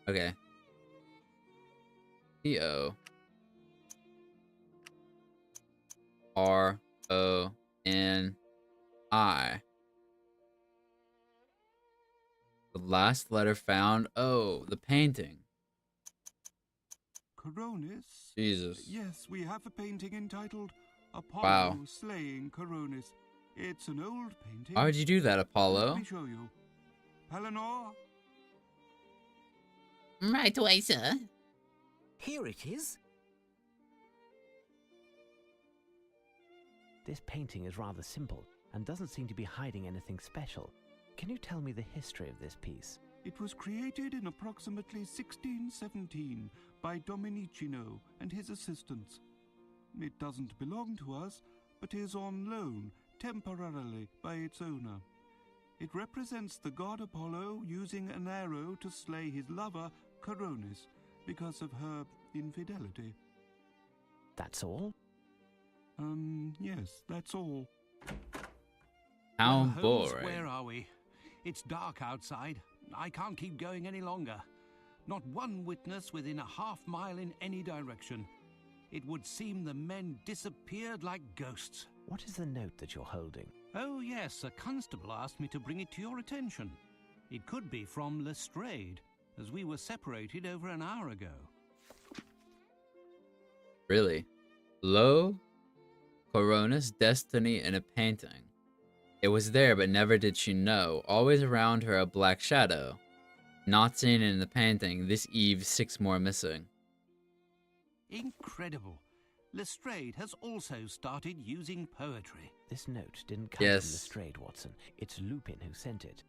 okay. C-O R-O-N-I. The last letter found. Oh, the painting. Coronis? Jesus. Yes, we have a painting entitled Apollo Wow. Slaying Coronis. It's an old painting. Why would you do that, Apollo? Let me show you. Eleanor? Right away, sir. Here it is. This painting is rather simple and doesn't seem to be hiding anything special. Can you tell me the history of this piece? It was created in approximately 1617 by Domenichino and his assistants. It doesn't belong to us, but is on loan temporarily by its owner. It represents the god Apollo using an arrow to slay his lover, Coronis, because of her infidelity. That's all? Yes, that's all. How Well, Holmes, boring. where are we? It's dark outside. I can't keep going any longer. Not one witness within a half-mile in any direction. It would seem the men disappeared like ghosts. What is the note that you're holding? Oh yes, a constable asked me to bring it to your attention. It could be from Lestrade, as we were separated over an hour ago. Really? Lo, Coronis, destiny, in a painting. It was there, but never did she know. Always around her a black shadow. Not seen in the painting. This eve, 6 more missing. Incredible. Lestrade has also started using poetry. This note didn't come Yes. from Lestrade, Watson. It's Lupin who sent it.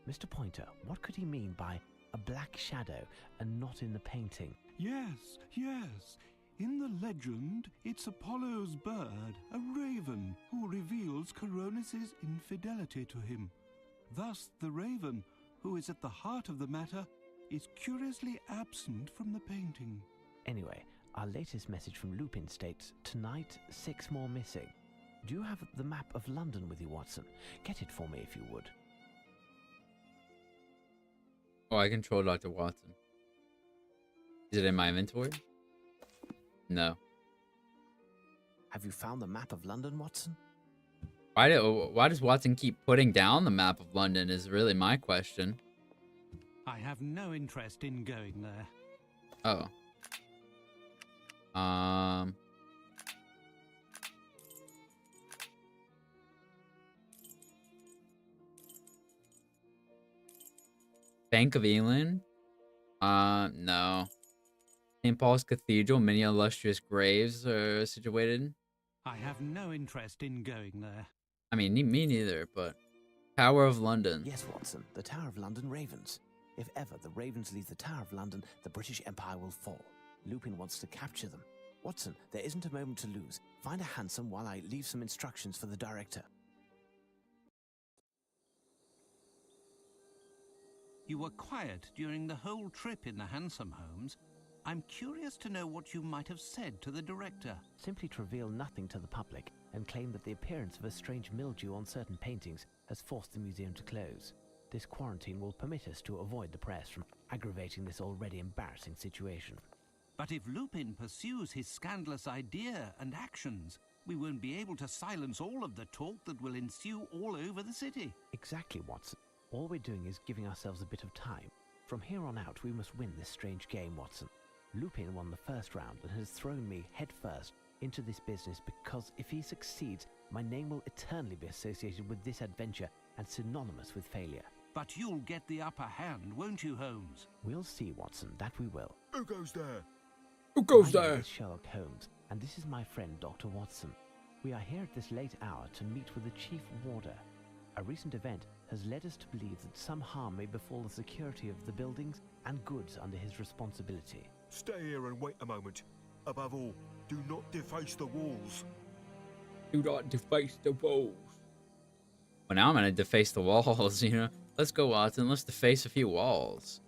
Mr. Pointer, what could he mean by a black shadow and not in the painting? Yes, yes. In the legend, it's Apollo's bird, a raven, who reveals Coronis's infidelity to him. Thus, the raven, who is at the heart of the matter, is curiously absent from the painting. Anyway, our latest message from Lupin states, tonight, 6 more missing. Do you have the map of London with you, Watson? Get it for me if you would. Oh, I control Dr. Watson. Is it in my inventory? No. Have you found the map of London, Watson? Why does Watson keep putting down the map of London is really my question. I have no interest in going there. Oh. Bank of England? No. St. Paul's Cathedral, many illustrious graves are situated. I have no interest in going there. I mean, me neither, but Tower of London. Yes, Watson, the Tower of London Ravens. If ever the Ravens leave the Tower of London, the British Empire will fall. Lupin wants to capture them. Watson, there isn't a moment to lose. Find a hansom while I leave some instructions for the director. You were quiet during the whole trip in the hansom, Holmes. I'm curious to know what you might have said to the director. Simply to reveal nothing to the public and claim that the appearance of a strange mildew on certain paintings has forced the museum to close. This quarantine will permit us to avoid the press from aggravating this already embarrassing situation. But if Lupin pursues his scandalous idea and actions, we won't be able to silence all of the talk that will ensue all over the city. Exactly, Watson. All we're doing is giving ourselves a bit of time. From here on out, we must win this strange game, Watson. Lupin won the first round and has thrown me headfirst into this business because if he succeeds, my name will eternally be associated with this adventure and synonymous with failure. But you'll get the upper hand, won't you, Holmes? We'll see, Watson, that we will. Who goes there? Who goes My name there? is Sherlock Holmes, and this is my friend Dr. Watson. We are here at this late hour to meet with the Chief Warder. A recent event has led us to believe that some harm may befall the security of the buildings and goods under his responsibility. Stay here and wait a moment. Above all, do not deface the walls. Do not deface the walls. Well, now I'm gonna deface the walls, you know? Let's go, Watson. Let's deface a few walls.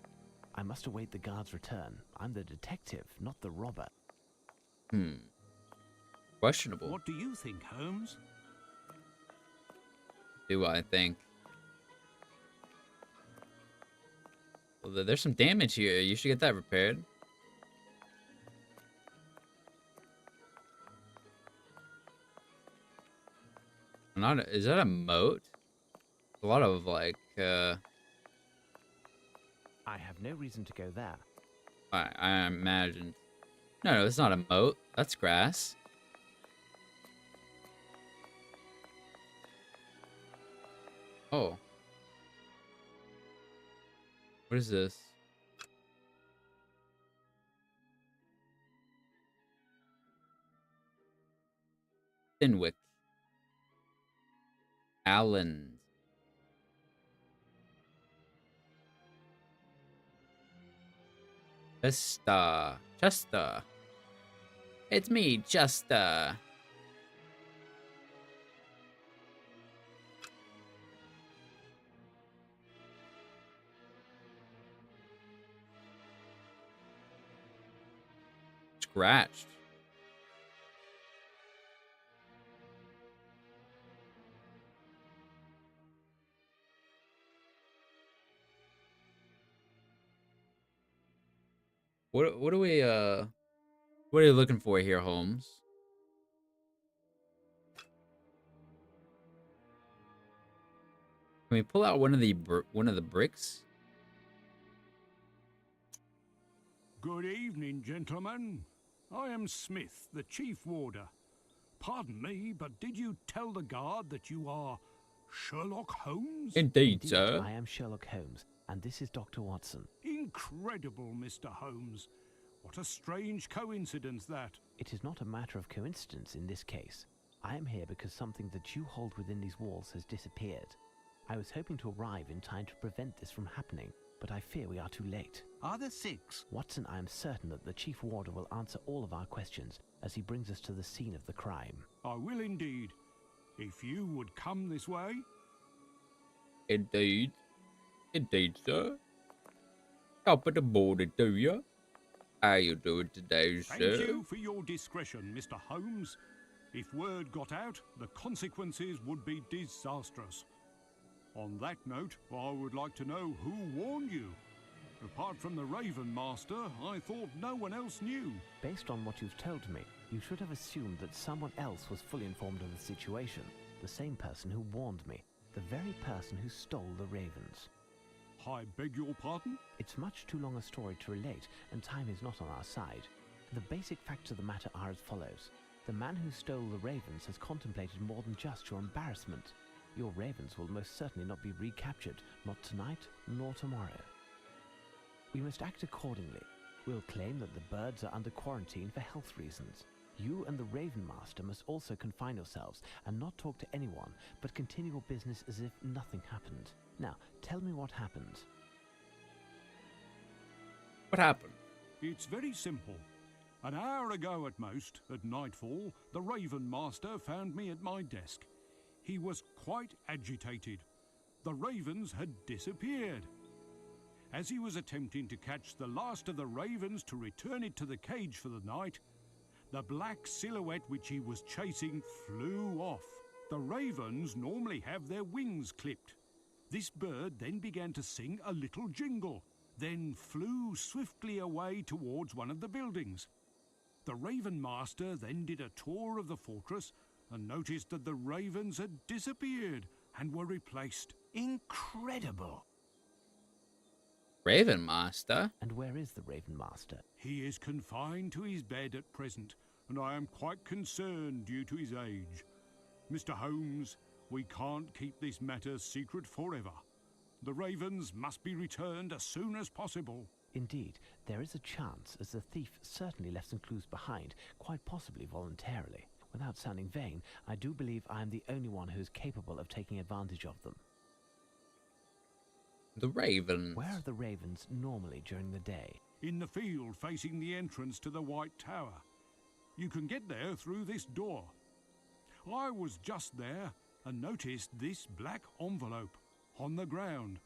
I must await the guard's return. I'm the detective, not the robber. Questionable. What do you think, Holmes? Do I think? Well, there's some damage here. You should get that repaired. Is that a moat? A lot of like. I have no reason to go there. I imagined. No, it's not a moat. That's grass. Oh. What is this? Thinwick. Allen. Chester. It's me, Chester. Scratched. What are we what are you looking for here, Holmes? Can we pull out one of the bricks? Good evening, gentlemen. I am Smith, the Chief Warder. Pardon me, but did you tell the guard that you are Sherlock Holmes? Indeed, sir. I am Sherlock Holmes, and this is Dr. Watson. Incredible, Mr. Holmes. What a strange coincidence that. It is not a matter of coincidence in this case. I am here because something that you hold within these walls has disappeared. I was hoping to arrive in time to prevent this from happening, but I fear we are too late. Are there 6? Watson, I am certain that the Chief Warder will answer all of our questions as he brings us to the scene of the crime. I will indeed. If you would come this way. Indeed. Indeed, sir. Top of the morning to you. How you doing today, sir? Thank you for your discretion, Mr. Holmes. If word got out, the consequences would be disastrous. On that note, I would like to know who warned you. Apart from the Raven Master, I thought no one else knew. Based on what you've told me, you should have assumed that someone else was fully informed of the situation. The same person who warned me. The very person who stole the ravens. I beg your pardon? It's much too long a story to relate, and time is not on our side. The basic facts of the matter are as follows. The man who stole the ravens has contemplated more than just your embarrassment. Your ravens will most certainly not be recaptured, not tonight nor tomorrow. We must act accordingly. We'll claim that the birds are under quarantine for health reasons. You and the Raven Master must also confine yourselves and not talk to anyone, but continue your business as if nothing happened. Now, tell me what happened. What happened? It's very simple. An hour ago at most, at nightfall, the Raven Master found me at my desk. He was quite agitated. The ravens had disappeared. As he was attempting to catch the last of the ravens to return it to the cage for the night, the black silhouette which he was chasing flew off. The ravens normally have their wings clipped. This bird then began to sing a little jingle, then flew swiftly away towards one of the buildings. The Raven Master then did a tour of the fortress and noticed that the ravens had disappeared and were replaced. Incredible! Raven Master? And where is the Raven Master? He is confined to his bed at present, and I am quite concerned due to his age. Mr. Holmes, we can't keep this matter secret forever. The ravens must be returned as soon as possible. Indeed, there is a chance, as the thief certainly left some clues behind, quite possibly voluntarily. Without sounding vain, I do believe I am the only one who is capable of taking advantage of them. The ravens. Where are the ravens normally during the day? In the field facing the entrance to the White Tower. You can get there through this door. I was just there and noticed this black envelope on the ground.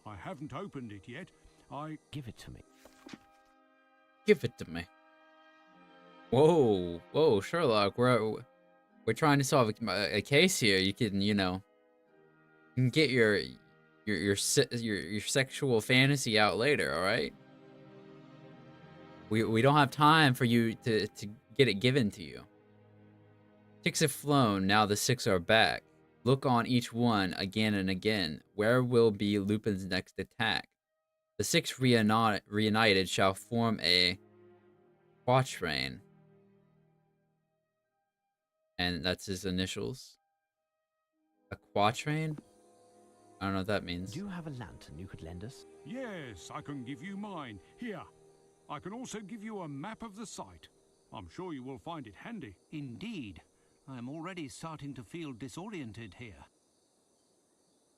I haven't opened it yet. Give it to me. Give it to me. Whoa, whoa, Sherlock, we're trying to solve a case here. You can, you know, you can get your sexual fantasy out later, all right? We don't have time for you to get it given to you. 6 have flown, now the 6 are back. Look on each one again and again. Where will be Lupin's next attack? The 6 reunited shall form a quatrain. And that's his initials. A quatrain? I don't know what that means. Do you have a lantern you could lend us? Yes, I can give you mine. Here. I can also give you a map of the site. I'm sure you will find it handy. Indeed. I am already starting to feel disoriented here.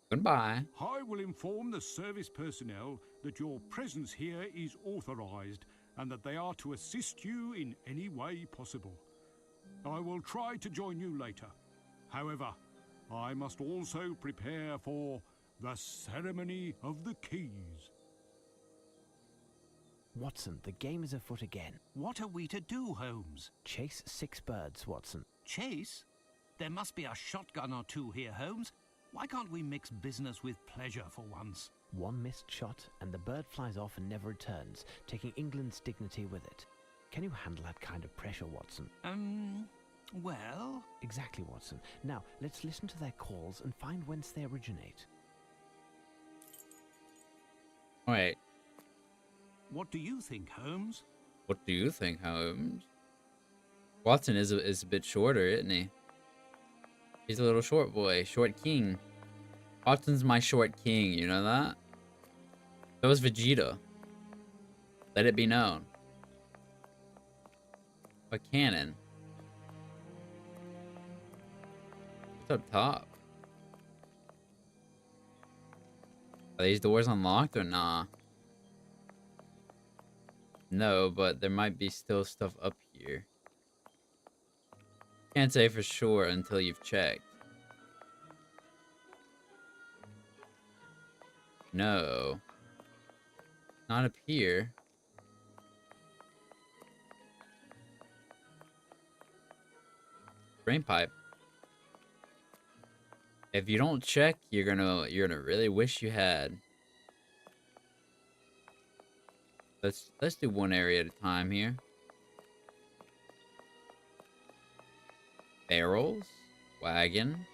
Goodbye. I will inform the service personnel that your presence here is authorized and that they are to assist you in any way possible. I will try to join you later. However, I must also prepare for the ceremony of the keys. Watson, the game is afoot again. What are we to do, Holmes? Chase 6 birds, Watson. Chase? There must be a shotgun or two here, Holmes. Why can't we mix business with pleasure for once? One missed shot, and the bird flies off and never returns, taking England's dignity with it. Can you handle that kind of pressure, Watson? Well... Exactly, Watson. Now, let's listen to their calls and find whence they originate. Alright. What do you think, Holmes? What do you think, Holmes? Watson is a bit shorter, isn't he? He's a little short boy, short king. Watson's my short king, you know that? So is Vegeta. Let it be known. But canon. What's up top? Are these doors unlocked or nah? No, but there might be still stuff up here. Can't say for sure until you've checked. No. Not up here. Drain pipe. If you don't check, you're gonna really wish you had. Let's do one area at a time here. Barrels, wagon.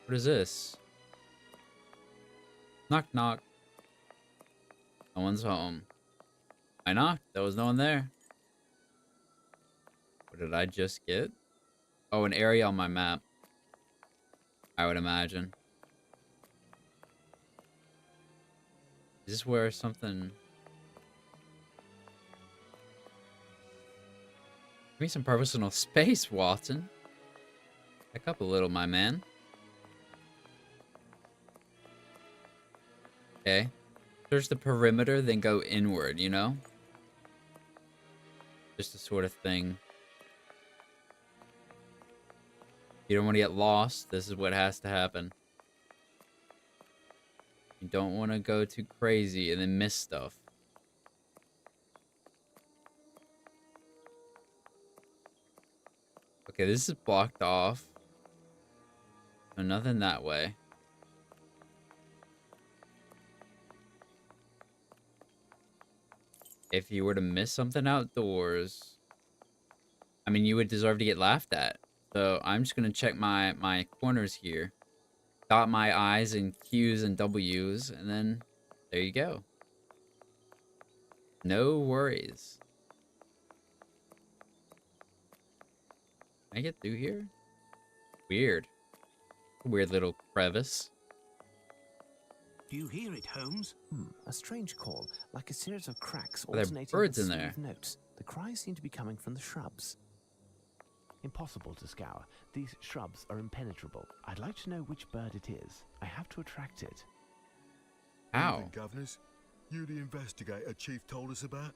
What is this? Knock knock. No one's home. I knocked. There was no one there. What did I just get? Oh, an area on my map. I would imagine. Is this where something... Give me some personal space, Watson. Back up a little, my man. Okay. Search the perimeter, then go inward, you know? Just the sort of thing. You don't want to get lost. This is what has to happen. You don't want to go too crazy and then miss stuff. Okay, this is blocked off. So nothing that way. If you were to miss something outdoors, I mean, you would deserve to get laughed at. So I'm just going to check my corners here. Dot my I's and Q's and W's, and then there you go. No worries. Can I get through here? Weird. Weird little crevice. Do you hear it, Holmes? A strange call, like a series of cracks Are there alternating birds with in there? smooth notes. The cries seem to be coming from the shrubs. Impossible to scour. These shrubs are impenetrable. I'd like to know which bird it is. I have to attract it. How? Evening, governors. You the investigator Chief told us about?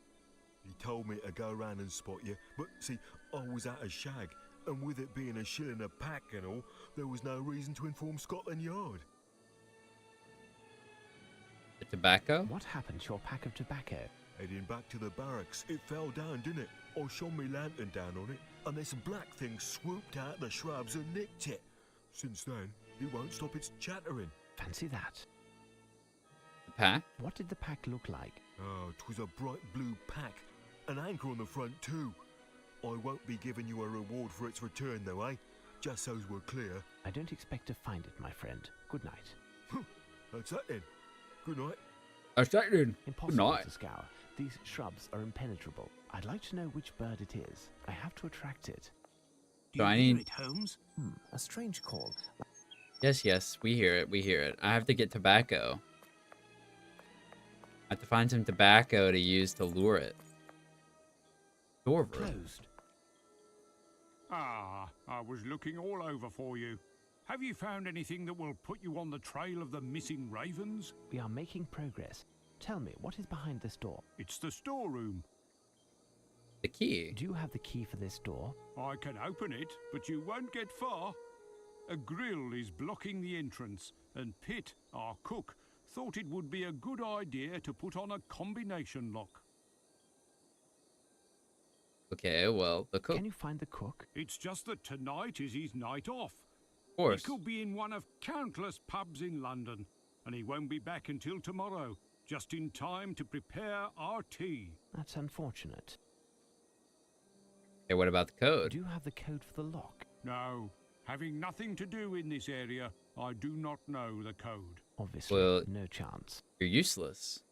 He told me to go round and spot you, but see, I was at a shag, and with it being a shilling a pack and all, there was no reason to inform Scotland Yard. The tobacco? What happened to your pack of tobacco? Heading back to the barracks, it fell down, didn't it? I shone me lantern down on it, and this black thing swooped out the shrubs and nicked it. Since then, it won't stop its chattering. Fancy that. The pack? What did the pack look like? Oh, 'twas a bright blue pack. An anchor on the front, too. I won't be giving you a reward for its return, though, eh? Just so's we're clear. I don't expect to find it, my friend. Good night. That's that then. Good night. Impossible to scour. These shrubs are impenetrable. I'd like to know which bird it is. I have to attract it. Do So you I hear need- it, Holmes? A strange call. Yes, we hear it, we hear it. I have to get tobacco. I have to find some tobacco to use to lure it. Door room. Closed. Ah, I was looking all over for you. Have you found anything that will put you on the trail of the missing ravens? We are making progress. Tell me, what is behind this door? It's the storeroom. The key. Do you have the key for this door? I can open it, but you won't get far. A grill is blocking the entrance, and Pitt, our cook, thought it would be a good idea to put on a combination lock. Okay, well, the cook. Can you find the cook? It's just that tonight is his night off. Of course. He could be in one of countless pubs in London, and he won't be back until tomorrow, just in time to prepare our tea. That's unfortunate. Okay, what about the code? Do you have the code for the lock? No, having nothing to do in this area, I do not know the code. Obviously, Well- no chance. You're useless.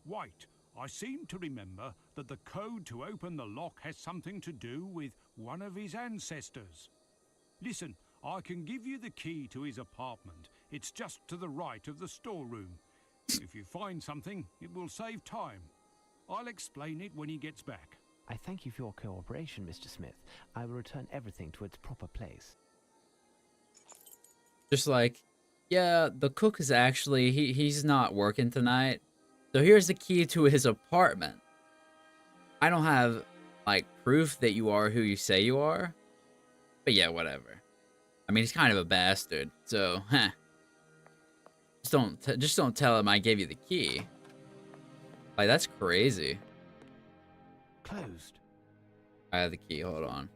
Wait, I seem to remember that the code to open the lock has something to do with one of his ancestors. Listen, I can give you the key to his apartment. It's just to the right of the storeroom. If you find something, it will save time. I'll explain it when he gets back. I thank you for your cooperation, Mr. Smith. I will return everything to its proper place. Just like, yeah, the cook is actually, he's not working tonight. So here's the key to his apartment. I don't have, like, proof that you are who you say you are. But yeah, whatever. I mean, he's kind of a bastard, so, Just don't tell him I gave you the key. Like, that's crazy. Closed. I have the key, hold on.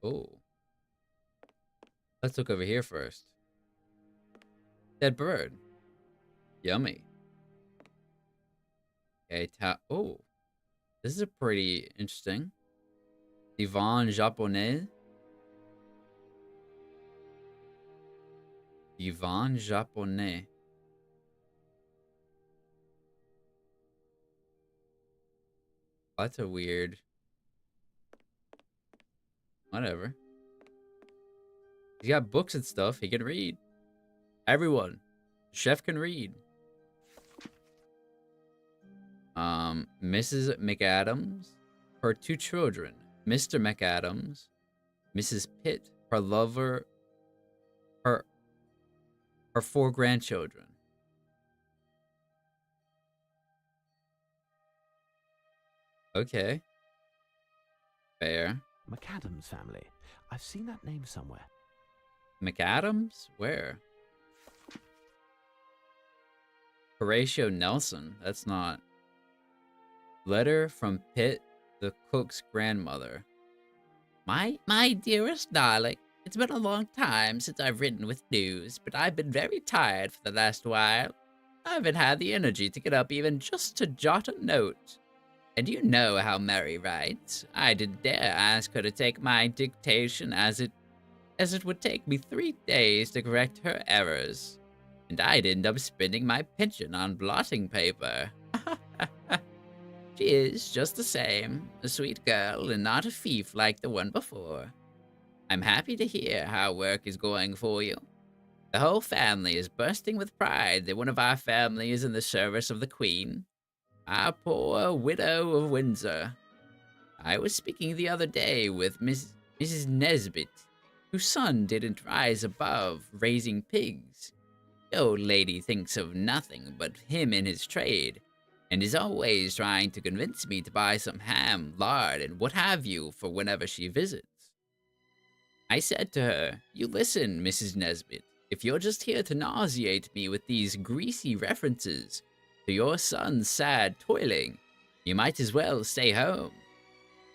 Oh. Let's look over here first. Dead bird. Yummy. Okay, oh. This is a pretty interesting. Divan japonais. Divan japonais. That's a weird. Whatever. He's got books and stuff. He can read. Everyone. Chef can read. Mrs. McAdams. Her 2 children. Mr. McAdams. Mrs. Pitt. Her lover. Her 4 grandchildren. Okay. Fair. McAdams family. I've seen that name somewhere. McAdams? Where? Horatio Nelson. That's not. Letter from Pitt, the cook's grandmother. My dearest darling, it's been a long time since I've written with news, but I've been very tired for the last while. I haven't had the energy to get up even just to jot a note. And you know how Mary writes. I didn't dare ask her to take my dictation as it would take me 3 days to correct her errors. And I'd end up spending my pension on blotting paper. She is just the same, a sweet girl and not a thief like the one before. I'm happy to hear how work is going for you. The whole family is bursting with pride that one of our family is in the service of the Queen, our poor widow of Windsor. I was speaking the other day with Mrs. Nesbit, whose son didn't rise above raising pigs. The old lady thinks of nothing but him and his trade, and is always trying to convince me to buy some ham, lard, and what have you for whenever she visits. I said to her, "You listen, Mrs. Nesbit, if you're just here to nauseate me with these greasy references to your son's sad toiling, you might as well stay home.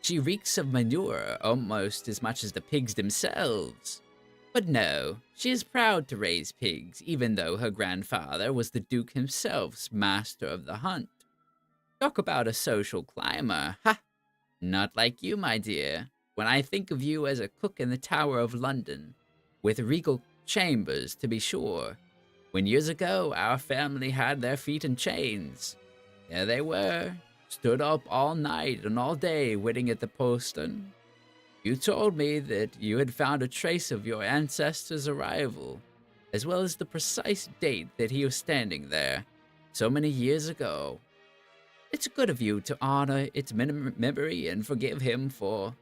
She reeks of manure almost as much as the pigs themselves. But no, she is proud to raise pigs, even though her grandfather was the Duke himself's master of the hunt. Talk about a social climber, ha! Not like you, my dear. When I think of you as a cook in the Tower of London, with regal chambers, to be sure, when years ago our family had their feet in chains, there they were, stood up all night and all day waiting at the postern. You told me that you had found a trace of your ancestor's arrival, as well as the precise date that he was standing there, so many years ago. It's good of you to honor its memory and forgive him for,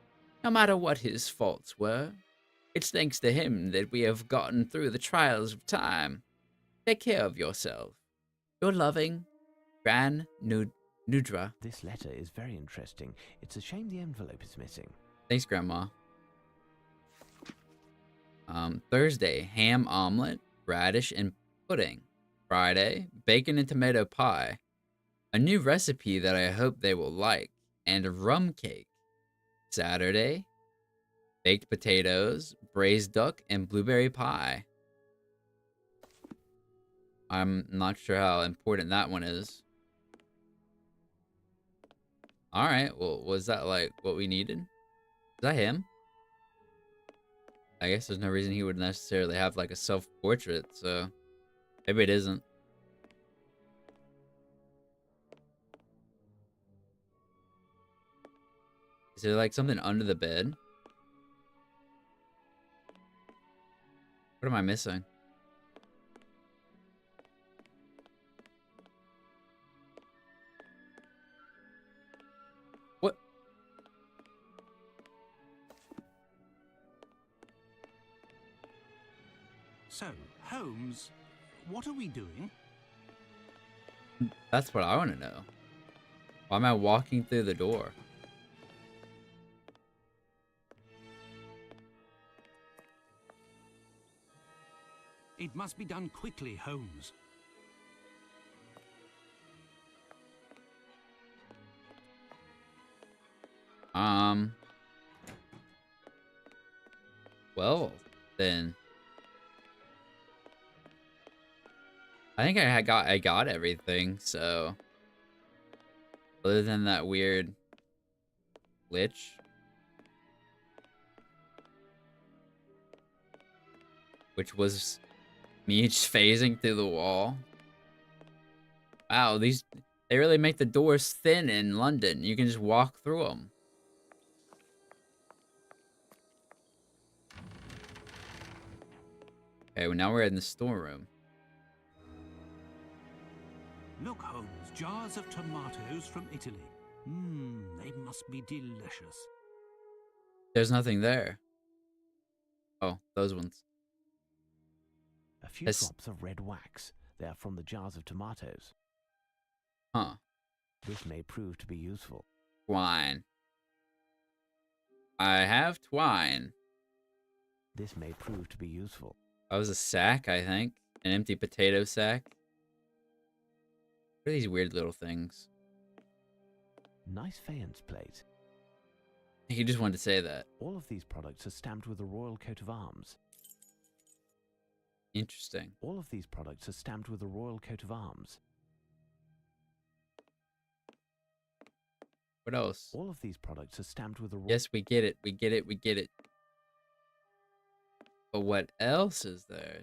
no matter what his faults were. It's thanks to him that we have gotten through the trials of time. Take care of yourself. Your loving, Gran Nudra." This letter is very interesting. It's a shame the envelope is missing. Thanks, Grandma. Thursday, ham omelet, radish, and pudding. Friday, bacon and tomato pie. A new recipe that I hope they will like, and a rum cake. Saturday, baked potatoes, braised duck, and blueberry pie. I'm not sure how important that one is. Alright, well, was that like what we needed? Is that him? I guess there's no reason he would necessarily have like a self-portrait, so maybe it isn't. Is there like something under the bed? What am I missing? What? So, Holmes, what are we doing? That's what I want to know. Why am I walking through the door? It must be done quickly, Holmes. Well, then. I think I got everything, so. Other than that weird glitch. Which was me just phasing through the wall. Wow, they really make the doors thin in London. You can just walk through them. Okay, well now we're in the storeroom. Look, Holmes, jars of tomatoes from Italy. They must be delicious. There's nothing there. Oh, those ones. A few drops of red wax. They are from the jars of tomatoes. Huh. This may prove to be useful. Twine. I have twine. This may prove to be useful. That was a sack, I think. An empty potato sack. What are these weird little things? Nice faience plate. He just wanted to say that. All of these products are stamped with the royal coat of arms. Interesting. All of these products are stamped with the royal coat of arms. What else? All of these products are stamped with the royal... Yes, we get it. We get it. We get it. But what else is there?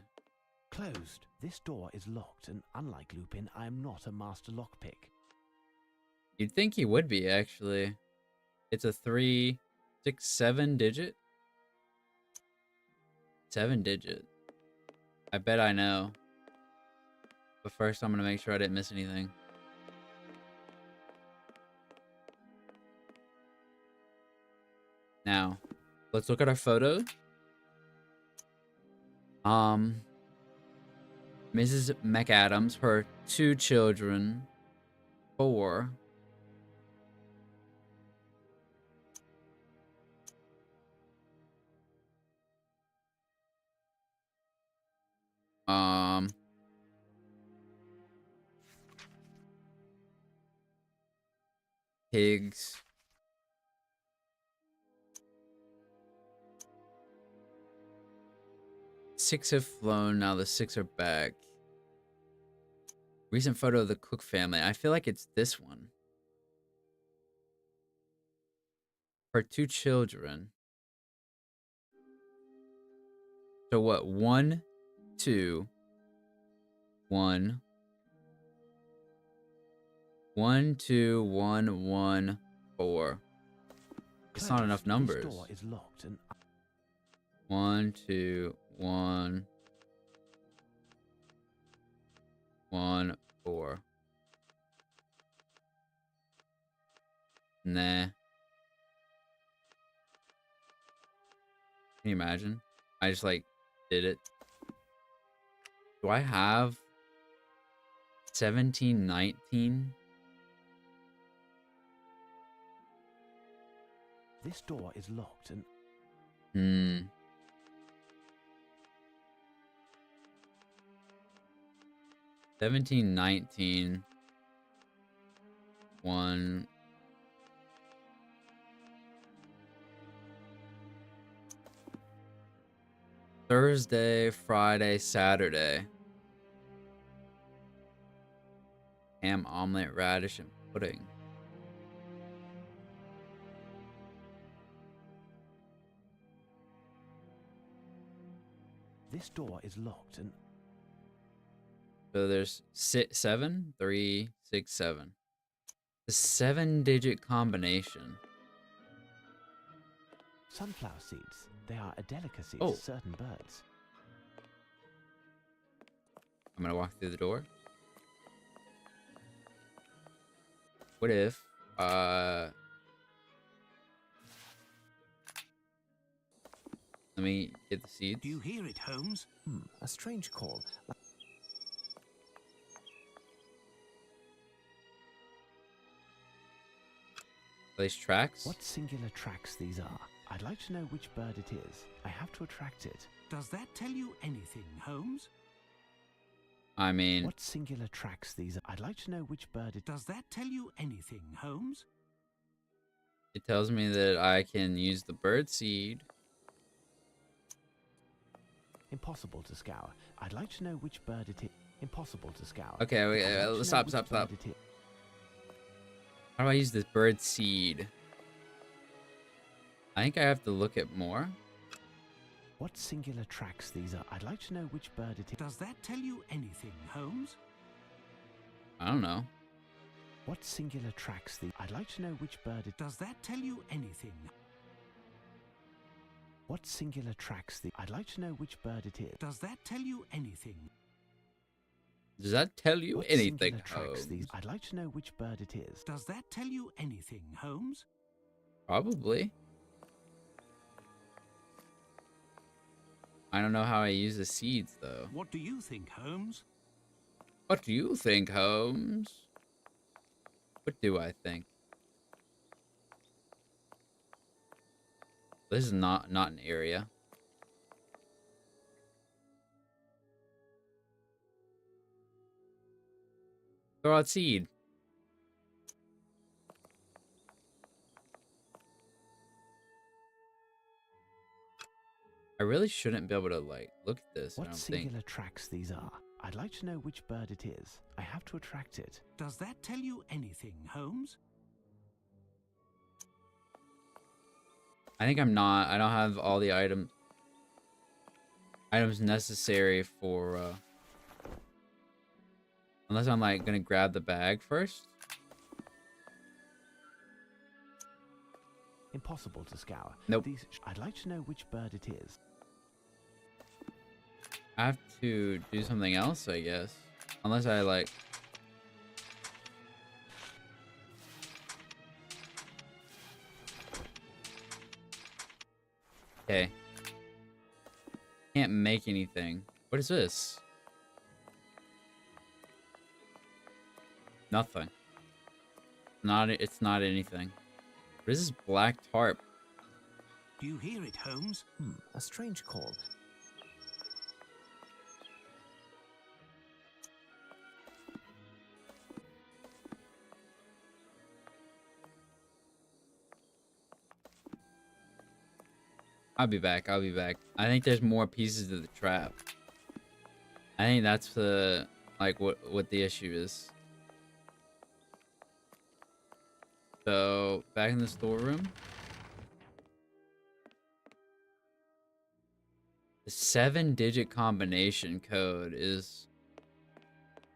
Closed. This door is locked, and unlike Lupin, I am not a master lockpick. You'd think he would be, actually. It's a 3, 6, 7 digit. 7 digits. I bet I know. But first, I'm gonna make sure I didn't miss anything. Now, let's look at our photos. Mrs. McAdams, her 2 children, 4. Pigs. 6 have flown, now the 6 are back. Recent photo of the Cook family. I feel like it's this one. Her 2 children. So what? 1, 2, 1. 1, 2, 1, 1, 4. It's not enough numbers. This door is locked and 1, 2, 1, 1, 4. Nah. Can you imagine? I just like did it. Do I have 17, 19? this door is locked and 17, 19. 1. Thursday, Friday, Saturday. Ham, omelet, radish, and pudding. this door is locked and So there's 7, 3, 6, 7. The 7-digit combination. sunflower seeds. They are a delicacy Oh. to certain birds. I'm gonna walk through the door. What if let me get the seeds. Do you hear it, Holmes? A strange call. Are these tracks? What singular tracks these are? I'd like to know which bird it is. I have to attract it. Does that tell you anything, Holmes? I mean, What singular tracks these are? I'd like to know which bird it Does that tell you anything, Holmes? it tells me that I can use the bird seed. Impossible to scour. I'd like to know which bird it is. Impossible to scour. Okay, wait, I'd like to know stop, which stop, stop. bird it is. How do I use this bird seed? I think I have to look at more. What singular tracks these are? I'd like to know which bird it is. Does that tell you anything, Holmes? I don't know. What singular tracks these? I'd like to know which bird it. Does that tell you anything? What singular tracks these? I'd like to know which bird it is. Does that tell you anything? Does that tell you What anything, singular tracks Holmes? these? I'd like to know which bird it is. Does that tell you anything, Holmes? Probably. I don't know how I use the seeds, though. What do you think, Holmes? What do you think, Holmes? What do I think? This is not an area. Throw out seed. I really shouldn't be able to, like, look at this, I What don't singular think. tracks these are? I'd like to know which bird it is. I have to attract it. Does that tell you anything, Holmes? I think I'm not. I don't have all the items necessary for, unless I'm, like, gonna grab the bag first. Impossible to scour. Nope. I'd like to know which bird it is. I have to do something else, I guess. Unless I like... Okay. Can't make anything. What is this? Nothing. It's not anything. What is this black tarp? Do you hear it, Holmes? A strange call. I'll be back. I'll be back. I think there's more pieces to the trap. I think that's the like what the issue is. So back in the storeroom. The 7-digit combination code is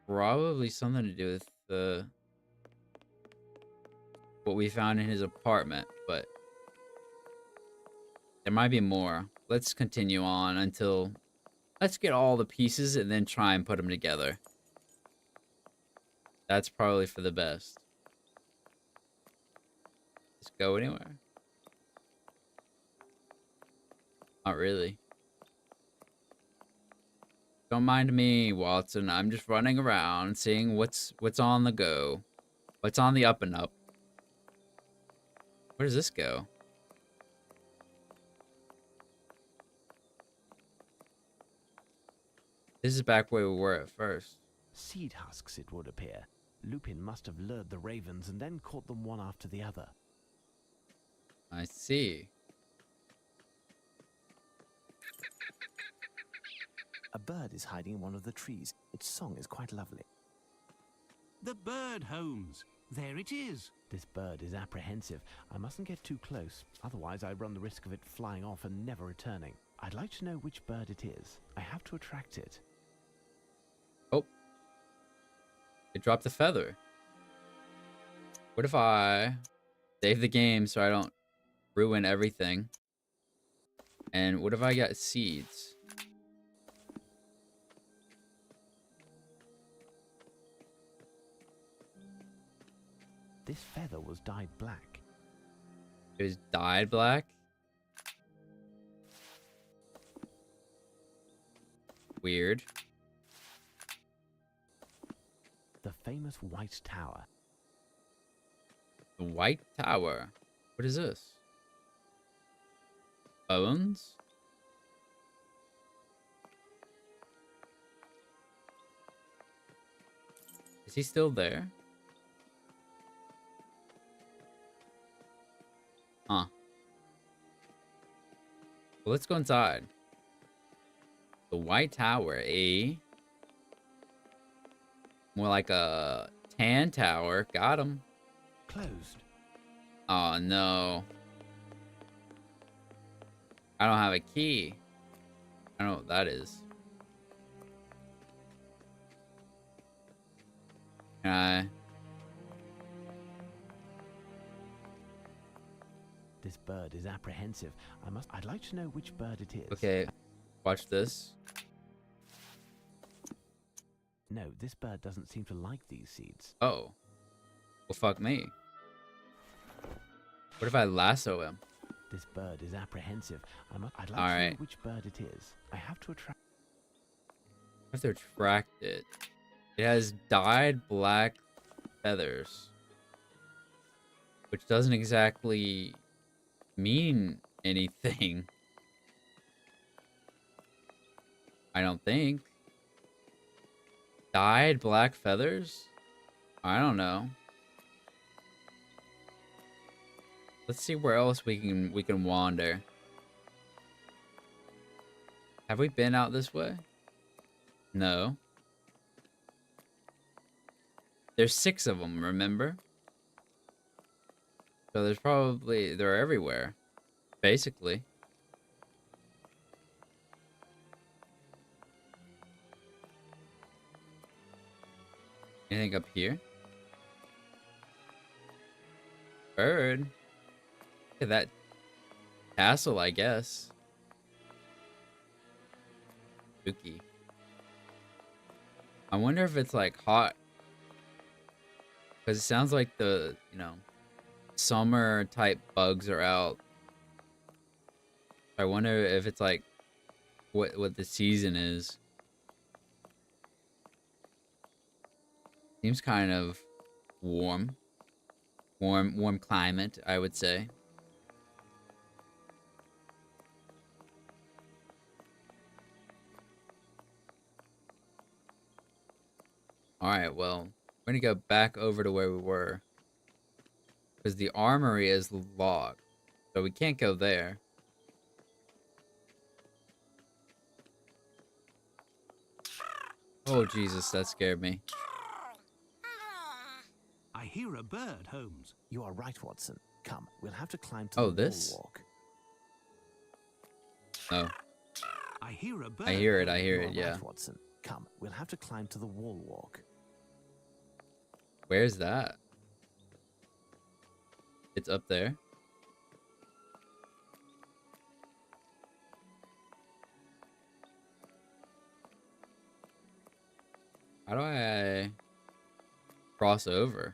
probably something to do with the what we found in his apartment, but there might be more. Let's continue on until... Let's get all the pieces and then try and put them together. That's probably for the best. Just go anywhere? Not really. Don't mind me, Watson. I'm just running around, seeing what's on the go. What's on the up and up. Where does this go? This is back where we were at first. Seed husks, it would appear. Lupin must have lured the ravens and then caught them one after the other. I see. A bird is hiding in one of the trees. Its song is quite lovely. The bird, Holmes. There it is. This bird is apprehensive. I mustn't get too close, otherwise I run the risk of it flying off and never returning. I'd like to know which bird it is. I have to attract it. Oh. It dropped a feather. What if I save the game so I don't ruin everything? And what if I got seeds? This feather was dyed black. It was dyed black? Weird. The famous White Tower. The White Tower. What is this? Bones? Is he still there? Huh. Well, let's go inside. The White Tower, more like a tan tower. Got him. Closed. Oh, no. I don't have a key. I don't know what that is. Can I... This bird is apprehensive. I'd like to know which bird it is. Okay, watch this. No, this bird doesn't seem to like these seeds. Oh. Well, fuck me. What if I lasso him? This bird is apprehensive. I'd like to know which bird it is. I have to attract... I have to attract it. It has dyed black feathers. Which doesn't exactly mean anything. I don't think. Dyed black feathers? I don't know. Let's see where else we can wander. Have we been out this way? No. There's 6 of them, remember? So they're everywhere, basically. Anything up here? Bird. Look at that castle, I guess. Spooky. I wonder if it's like hot. Because it sounds like the, summer type bugs are out. I wonder if it's like what the season is. Seems kind of warm. Warm climate, I would say. Alright, well, we're gonna go back over to where we were. Because the armory is locked. So we can't go there. Oh, Jesus, that scared me. I hear a bird, Holmes. You are right, Watson. Come, we'll have to climb to Oh, the this? wall walk. Oh. I hear a bird. I hear it, You are yeah. right, Watson. Come, we'll have to climb to the wall walk. Where's that? It's up there. How do I cross over?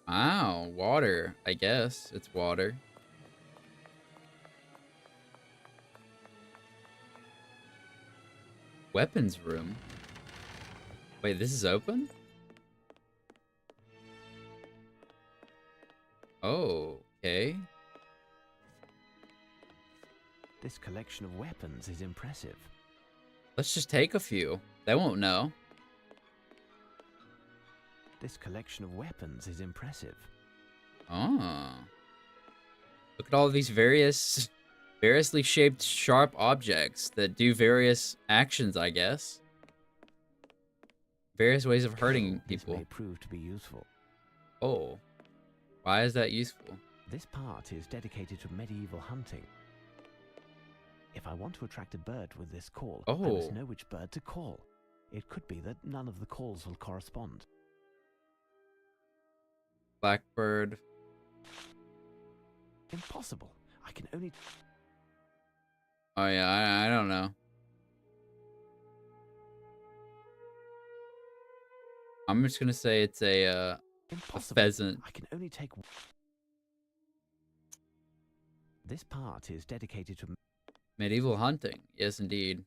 Wow, water. I guess it's water. Weapons room. Wait, this is open? Oh, okay. This collection of weapons is impressive. Let's just take a few. They won't know. This collection of weapons is impressive. Oh. Look at all these variously shaped sharp objects that do various actions, I guess. Various ways of hurting people. This may prove to be useful. Oh. Why is that useful? This part is dedicated to medieval hunting. If I want to attract a bird with this call, I must know which bird to call. It could be that none of the calls will correspond. Blackbird. Impossible. I can only... Oh yeah, I don't know. I'm just gonna say it's a pheasant. I can only take... This part is dedicated to... Medieval hunting. Yes, indeed.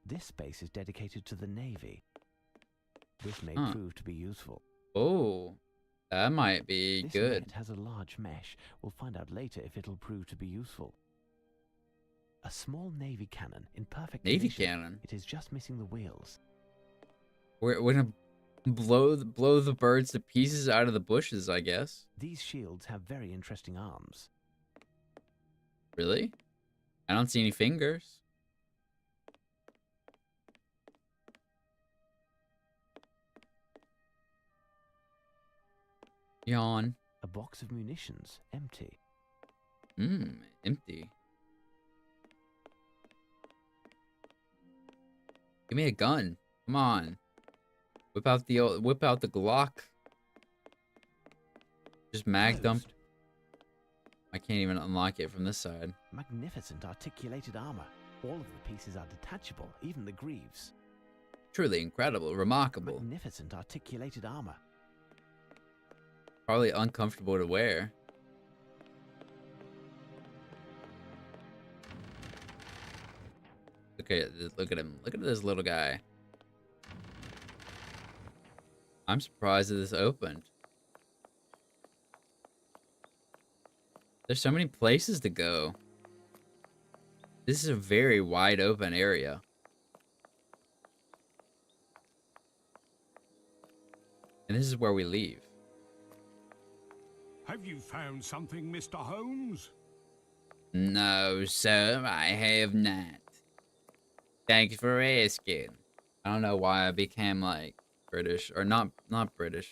This space is dedicated to the Navy. This may prove to be useful. Oh, that might be good. It has a large mesh. We'll find out later if it'll prove to be useful. A small Navy cannon in perfect Navy condition. cannon? It is just missing the wheels. We're gonna blow the birds to pieces out of the bushes, I guess. These shields have very interesting arms. Really? I don't see any fingers. Yawn. A box of munitions, empty. Empty. Give me a gun. Come on. Whip out the Glock. Just mag dump. I can't even unlock it from this side. Magnificent articulated armor. All of the pieces are detachable, even the greaves. Truly incredible, remarkable. Magnificent articulated armor. Probably uncomfortable to wear. Look at him. Look at this little guy. I'm surprised that this opened. There's so many places to go. This is a very wide open area. And this is where we leave. Have you found something, Mr. Holmes? No, sir, I have not. Thank you for asking. I don't know why I became like British or not British.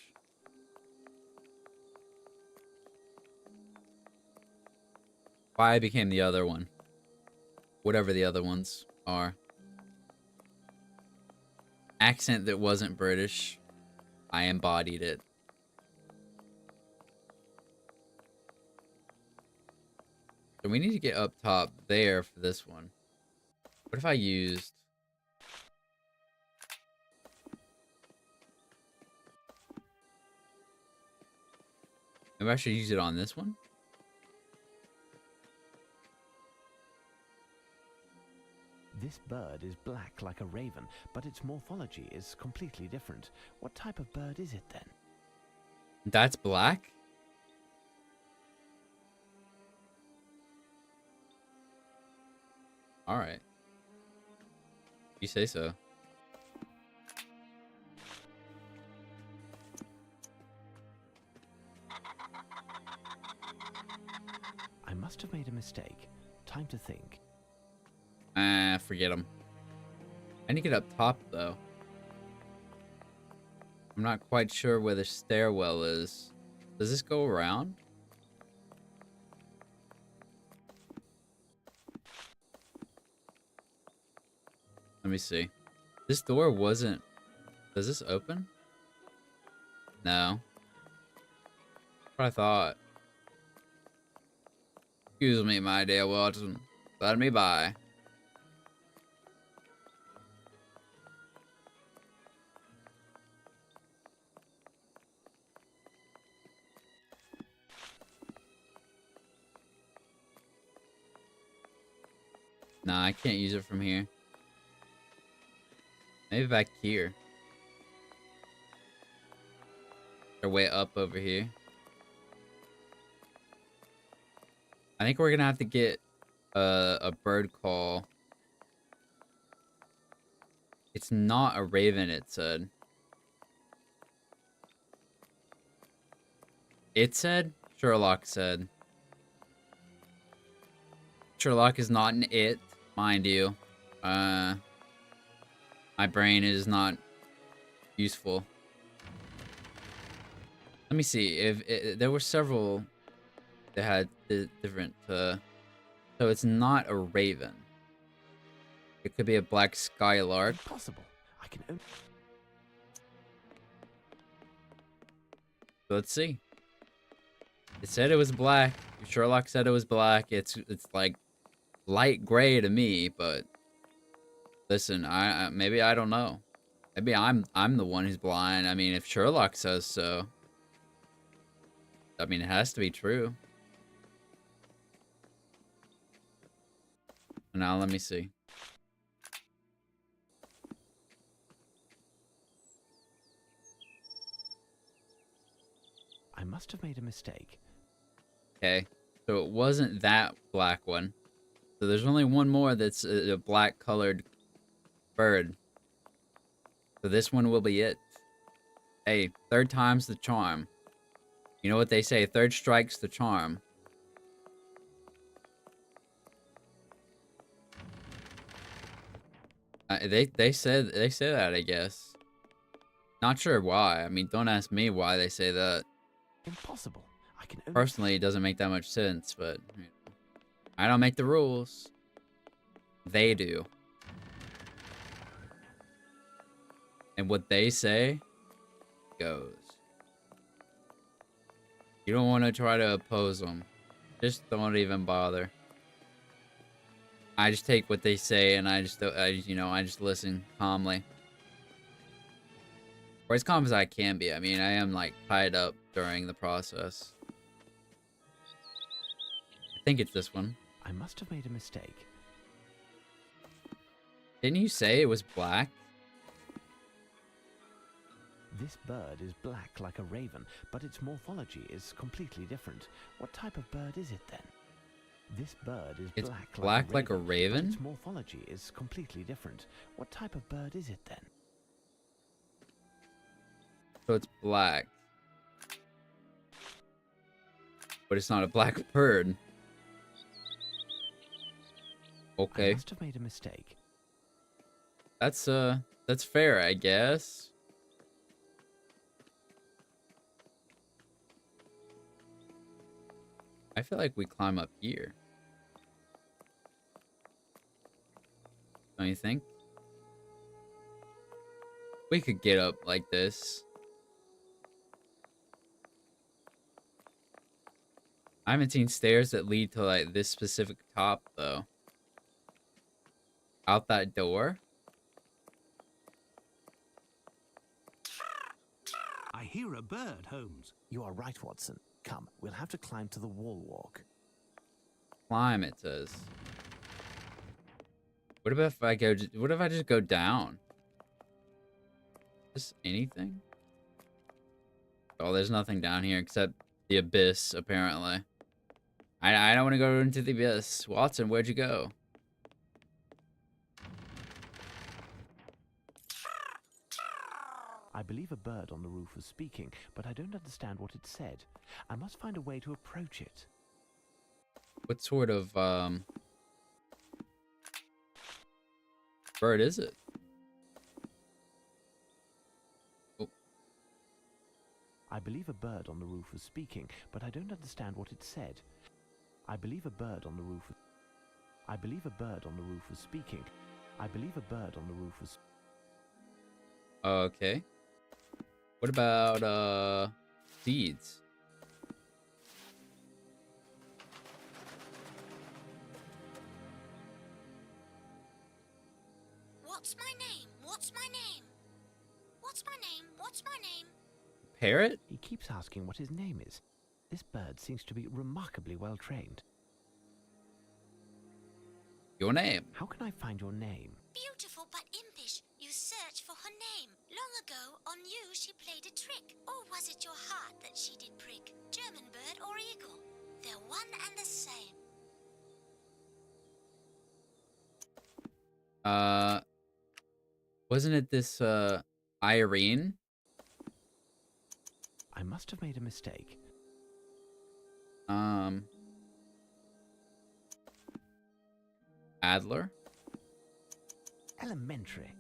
Why I became the other one. Whatever the other ones are. Accent that wasn't British. I embodied it. So we need to get up top there for this one. What if I used... Maybe I should use it on this one? This bird is black like a raven, but its morphology is completely different. What type of bird is it then? That's black? Alright. You say so. I must have made a mistake. Time to think. Forget them. I need to get up top, though. I'm not quite sure where the stairwell is. Does this go around? Let me see. This door wasn't... Does this open? No. That's what I thought. Excuse me, my dear Watson. Let me by. Nah, I can't use it from here. Maybe back here. Or way up over here. I think we're gonna have to get a bird call. It's not a raven, it said. It said? Sherlock said. Sherlock is not an it, mind you. My brain is not useful. Let me see. If there were several that had different. So it's not a raven. It could be a black skylark. Impossible. I can only... So let's see. It said it was black. Sherlock said it was black. It's like light gray to me, but listen, I maybe I don't know. Maybe I'm the one who's blind. I mean, if Sherlock says so, I mean, it has to be true. Now let me see. I must have made a mistake. Okay, so it wasn't that black one. So there's only one more that's a black colored bird. So this one will be it. Hey, third time's the charm. You know what they say, third strike's the charm. They say that, I guess. Not sure why. I mean, don't ask me why they say that. Impossible. I can only... Personally, it doesn't make that much sense, but you know, I don't make the rules. They do. And what they say goes. You don't want to try to oppose them. Just don't even bother. I just take what they say and I just listen calmly. Or as calm as I can be. I mean, I am like tied up during the process. I think it's this one. I must have made a mistake. Didn't you say it was black? This bird is black like a raven, but its morphology is completely different. What type of bird is it then? This bird is It's black like a but raven? its morphology is completely different. What type of bird is it then? So it's black. But it's not a black bird. I Okay. must have made a mistake. That's fair, I guess. I feel like we climb up here. Don't you think? We could get up like this. I haven't seen stairs that lead to like this specific top though. Out that door. I hear a bird, Holmes. You are right, Watson. Come, we'll have to climb to the wall walk. Climb, it says. What about if I go? What if I just go down? Just anything? Oh, there's nothing down here except the abyss, apparently. I don't want to go into the abyss. Watson, where'd you go? I believe a bird on the roof was speaking, but I don't understand what it said. I must find a way to approach it. What sort of, bird is it? Oh. I believe a bird on the roof was speaking, but I don't understand what it said. I believe a bird on the roof was... I believe a bird on the roof was speaking. I believe a bird on the roof was... Okay. What about, seeds? What's my name? What's my name? What's my name? What's my name? Parrot? He keeps asking what his name is. This bird seems to be remarkably well trained. Your name? How can I find your name? Beautiful but impish. You search for her name. Long ago, on you she played a trick. Or was it your heart that she did prick? German bird or eagle? They're one and the same. Wasn't it this, Irene? I must have made a mistake. Adler? Elementary.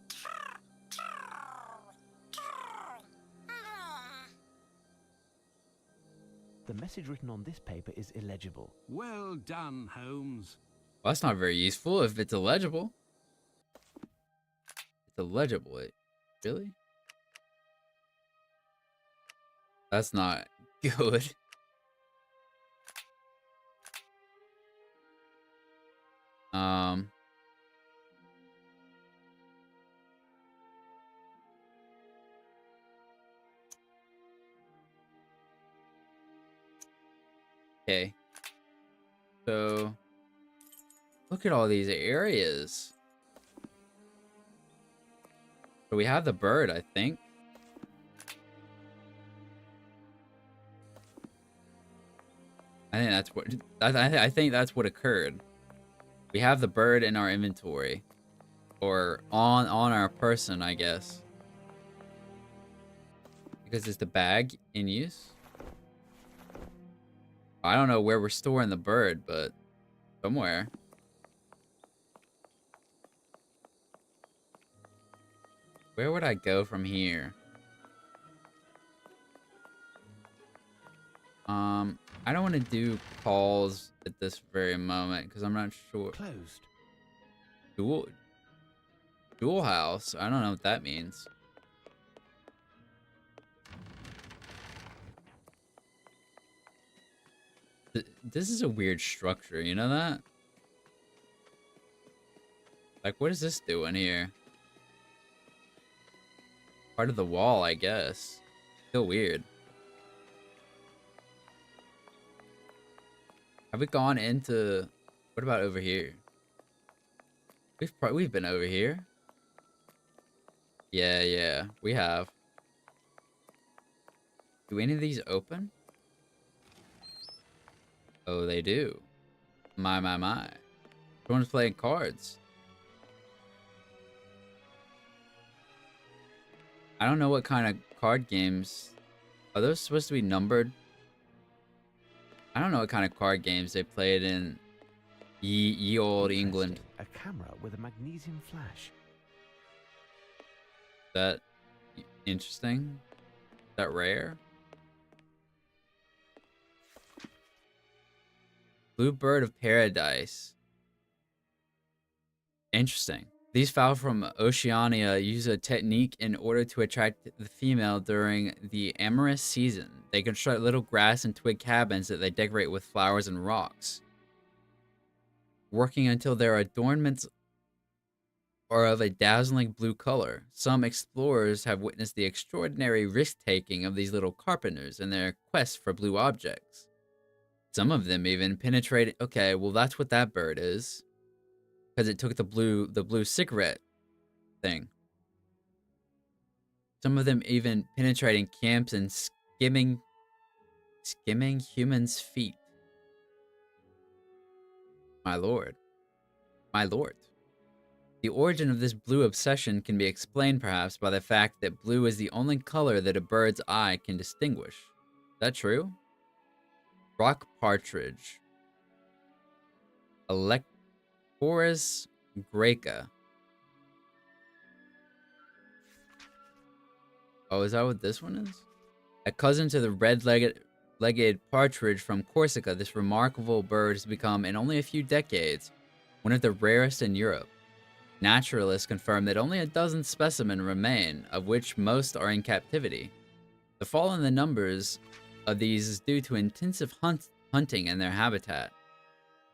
The message written on this paper is illegible. Well done, Holmes. Well, that's not very useful if it's illegible. It's illegible. Wait, really? That's not good. Okay. So, look at all these areas. So we have the bird, I think. I think that's what I think that's what occurred. We have the bird in our inventory, or on our person, I guess, because it's the bag in use. I don't know where we're storing the bird, but somewhere. Where would I go from here? I don't want to do calls at this very moment because I'm not sure. Closed. Dual house. I don't know what that means. This is a weird structure, you know that? Like, what is this doing here? Part of the wall, I guess. Still weird. Have we gone into... What about over here? We've been over here. Yeah, we have. Do any of these open? Oh, they do. My. Someone's playing cards. I don't know what kind of card games. Are those supposed to be numbered? I don't know what kind of card games they played in ye old England. A camera with a magnesium flash. Is that interesting? Is that rare? Blue bird of paradise. Interesting. These fowl from Oceania use a technique in order to attract the female during the amorous season. they construct little grass and twig cabins that they decorate with flowers and rocks, working until their adornments are of a dazzling blue color. Some explorers have witnessed the extraordinary risk-taking of these little carpenters in their quest for blue objects. Some of them even penetrated... Okay, well, that's what that bird is. Because it took the blue cigarette thing. Some of them even penetrating camps and skimming humans' feet. My lord. My lord. The origin of this blue obsession can be explained perhaps by the fact that blue is the only color that a bird's eye can distinguish. Is that true? Rock partridge. Electoris graeca. Oh, is that what this one is? A cousin to the red-legged partridge from Corsica, this remarkable bird has become, in only a few decades, one of the rarest in Europe. Naturalists confirm that only a dozen specimens remain, of which most are in captivity. The fall in the numbers of these is due to intensive hunting in their habitat,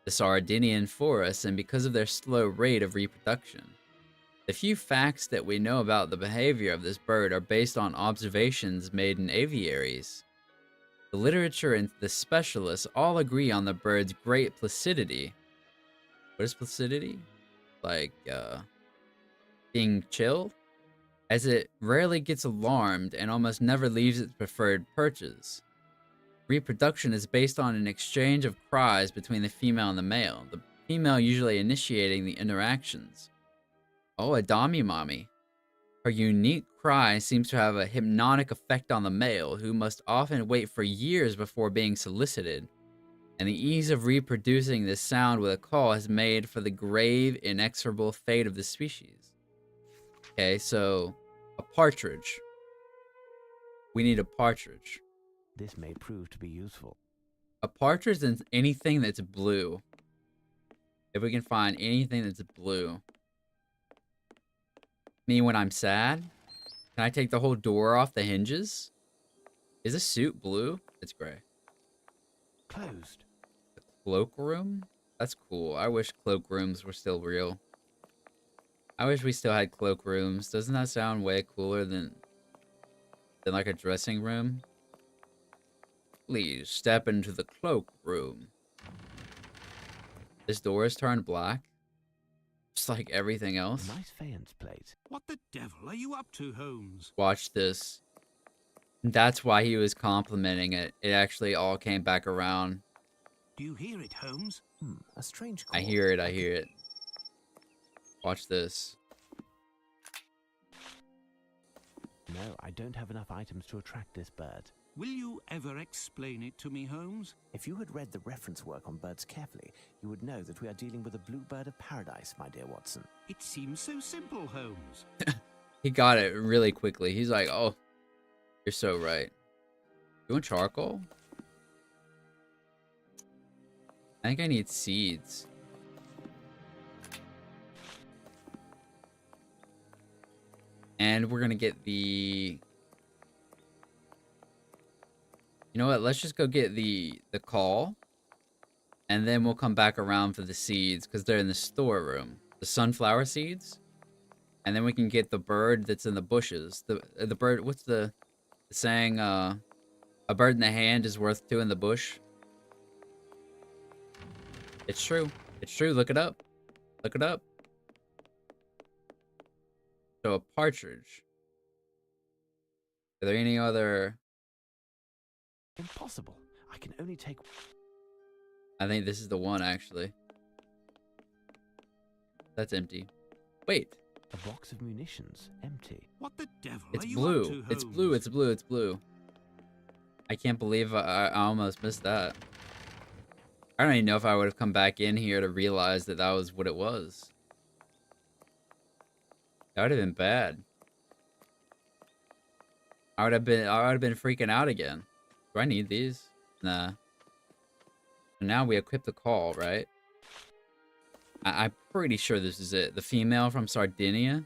the Sardinian forests, and because of their slow rate of reproduction. The few facts that we know about the behavior of this bird are based on observations made in aviaries. The literature and the specialists all agree on the bird's great placidity. What is placidity? Like, being chill? As it rarely gets alarmed and almost never leaves its preferred perches. Reproduction is based on an exchange of cries between the female and the male, the female usually initiating the interactions. Oh, a Dami Mommy. Her unique cry seems to have a hypnotic effect on the male, who must often wait for years before being solicited, and the ease of reproducing this sound with a call has made for the grave, inexorable fate of the species. Okay, so a partridge. We need a partridge. This may prove to be useful. A partridge is anything that's blue. If we can find anything that's blue. Me when I'm sad? Can I take the whole door off the hinges? Is this suit blue? It's gray. Closed. The cloakroom? That's cool. I wish cloakrooms were still real. I wish we still had cloakrooms. Doesn't that sound way cooler than like a dressing room? Please step into the cloakroom. This door is turned black. Just like everything else. Nice faience plate. What the devil are you up to, Holmes? Watch this. That's why he was complimenting it. It actually all came back around. Do you hear it, Holmes? A strange call. I hear it, I hear it. Watch this. No, I don't have enough items to attract this bird. Will you ever explain it to me, Holmes? If you had read the reference work on birds carefully, you would know that we are dealing with a blue bird of paradise, my dear Watson. It seems so simple, Holmes. He got it really quickly. He's like, oh, you're so right. You want charcoal? I think I need seeds. And we're gonna get the... You know what? Let's just go get the call. And then we'll come back around for the seeds, because they're in the storeroom. The sunflower seeds. And then we can get the bird that's in the bushes. The bird, what's the saying? A bird in the hand is worth two in the bush. It's true. It's true. Look it up. Look it up. So a partridge. Are there any other... Impossible. I can only take... I think this is the one, actually. That's empty. Wait. A box of munitions. Empty. What the devil It's are you blue. up to, Holmes? It's blue. It's blue. It's blue. I can't believe I almost missed that. I don't even know if I would have come back in here to realize that that was what it was. That would have been bad. I would have been freaking out again. Do I need these? Nah. And now we equip the call, right? I'm pretty sure this is it. The female from Sardinia.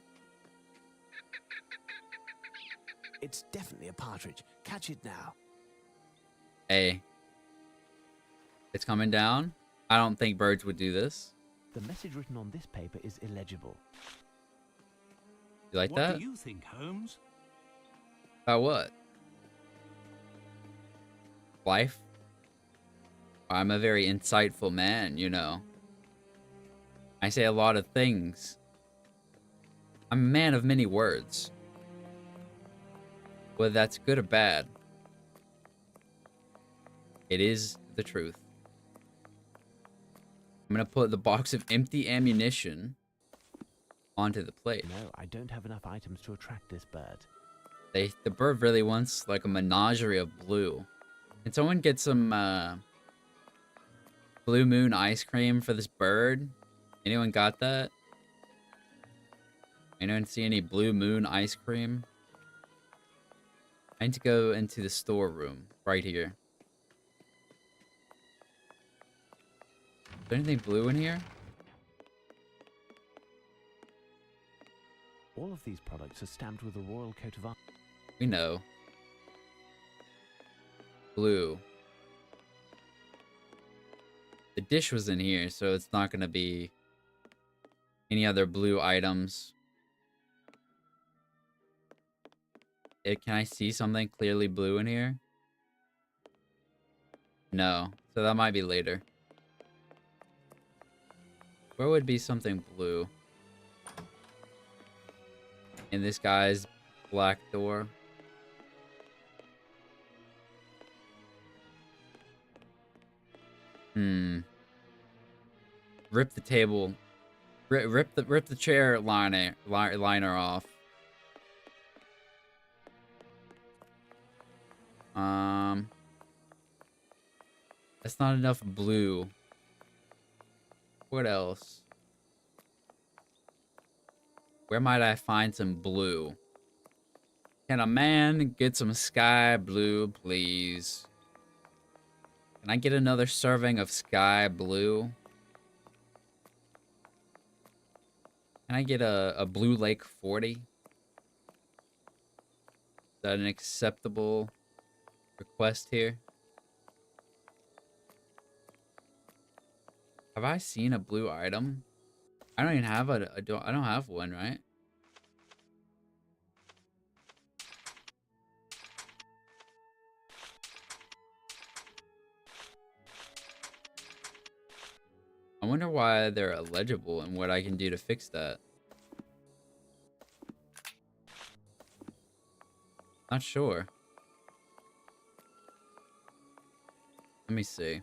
It's definitely a partridge. Catch it now. Hey. It's coming down. I don't think birds would do this. The message written on this paper is illegible. You like What that? do you think, Holmes? About what? Life? I'm a very insightful man, you know. I say a lot of things. I'm a man of many words. Whether that's good or bad, it is the truth. I'm gonna put the box of empty ammunition onto the plate. No, I don't have enough items to attract this bird. The bird really wants like a menagerie of blue. Can someone get some Blue Moon ice cream for this bird? Anyone got that? Anyone see any Blue Moon ice cream? I need to go into the storeroom right here. Is there anything blue in here? All of these products are stamped with the royal coat of arms. We know. Blue. The dish was in here, so it's not going to be any other blue items. Can I see something clearly blue in here? No. So that might be later. Where would be something blue? In this guy's black door. Rip the table. Rip the chair liner off. That's not enough blue. What else? Where might I find some blue? Can a man get some sky blue, please? Can I get another serving of sky blue? Can I get a Blue Lake 40? Is that an acceptable request here? Have I seen a blue item? I don't even have I don't have one, right? I wonder why they're illegible and what I can do to fix that. Not sure. Let me see.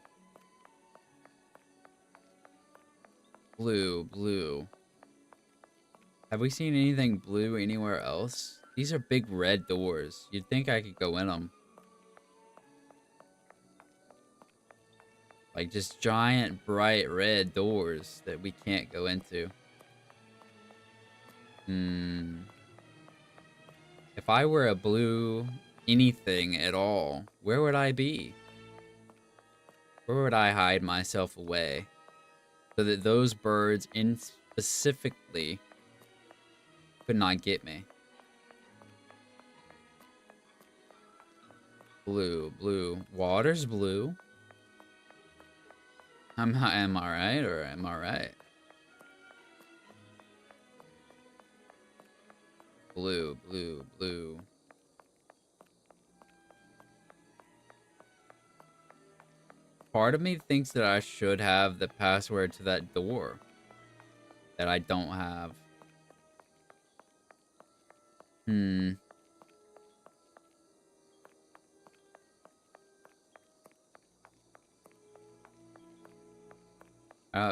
Blue. Have we seen anything blue anywhere else? These are big red doors. You'd think I could go in them. Like just giant bright red doors that we can't go into. If I were a blue anything at all, where would I be? Where would I hide myself away? So that those birds in specifically could not get me. Blue. Water's blue. Am I right or am I right? Blue. Part of me thinks that I should have the password to that door that I don't have.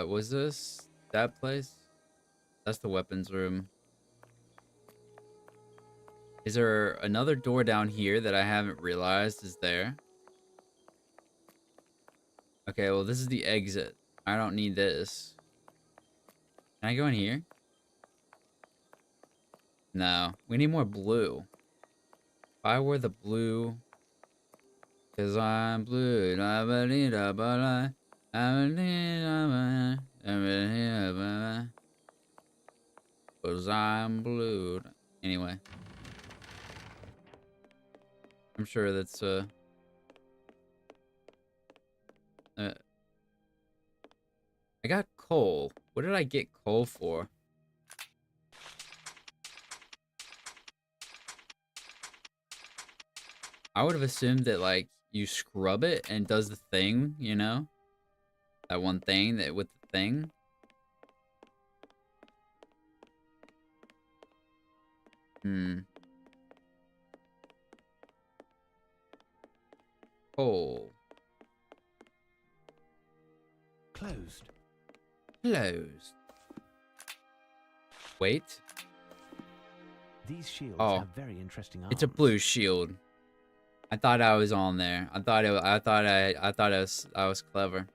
Was this that place? That's the weapons room. Is there another door down here that I haven't realized is there? Okay, well, this is the exit. I don't need this. Can I go in here? No. We need more blue. If I were the blue... Cause I'm blue. Cause I'm blue. Anyway. I'm sure that's, I got coal. What did I get coal for? I would have assumed that, like, you scrub it and does the thing, you know? That one thing that with the thing. Coal. Closed. Closed. Wait. These shields Oh, have very interesting arms. it's a blue shield. I thought I was on there. I thought I was clever.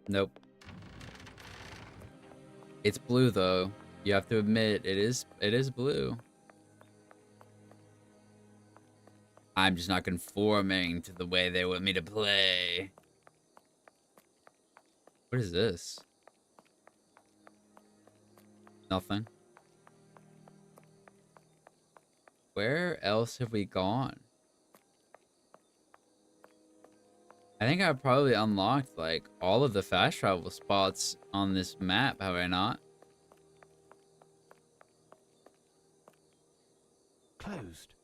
Nope. It's blue though. You have to admit it is blue. I'm just not conforming to the way they want me to play. What is this? Nothing. Where else have we gone? I think I probably unlocked like all of the fast travel spots on this map, have I not? Closed.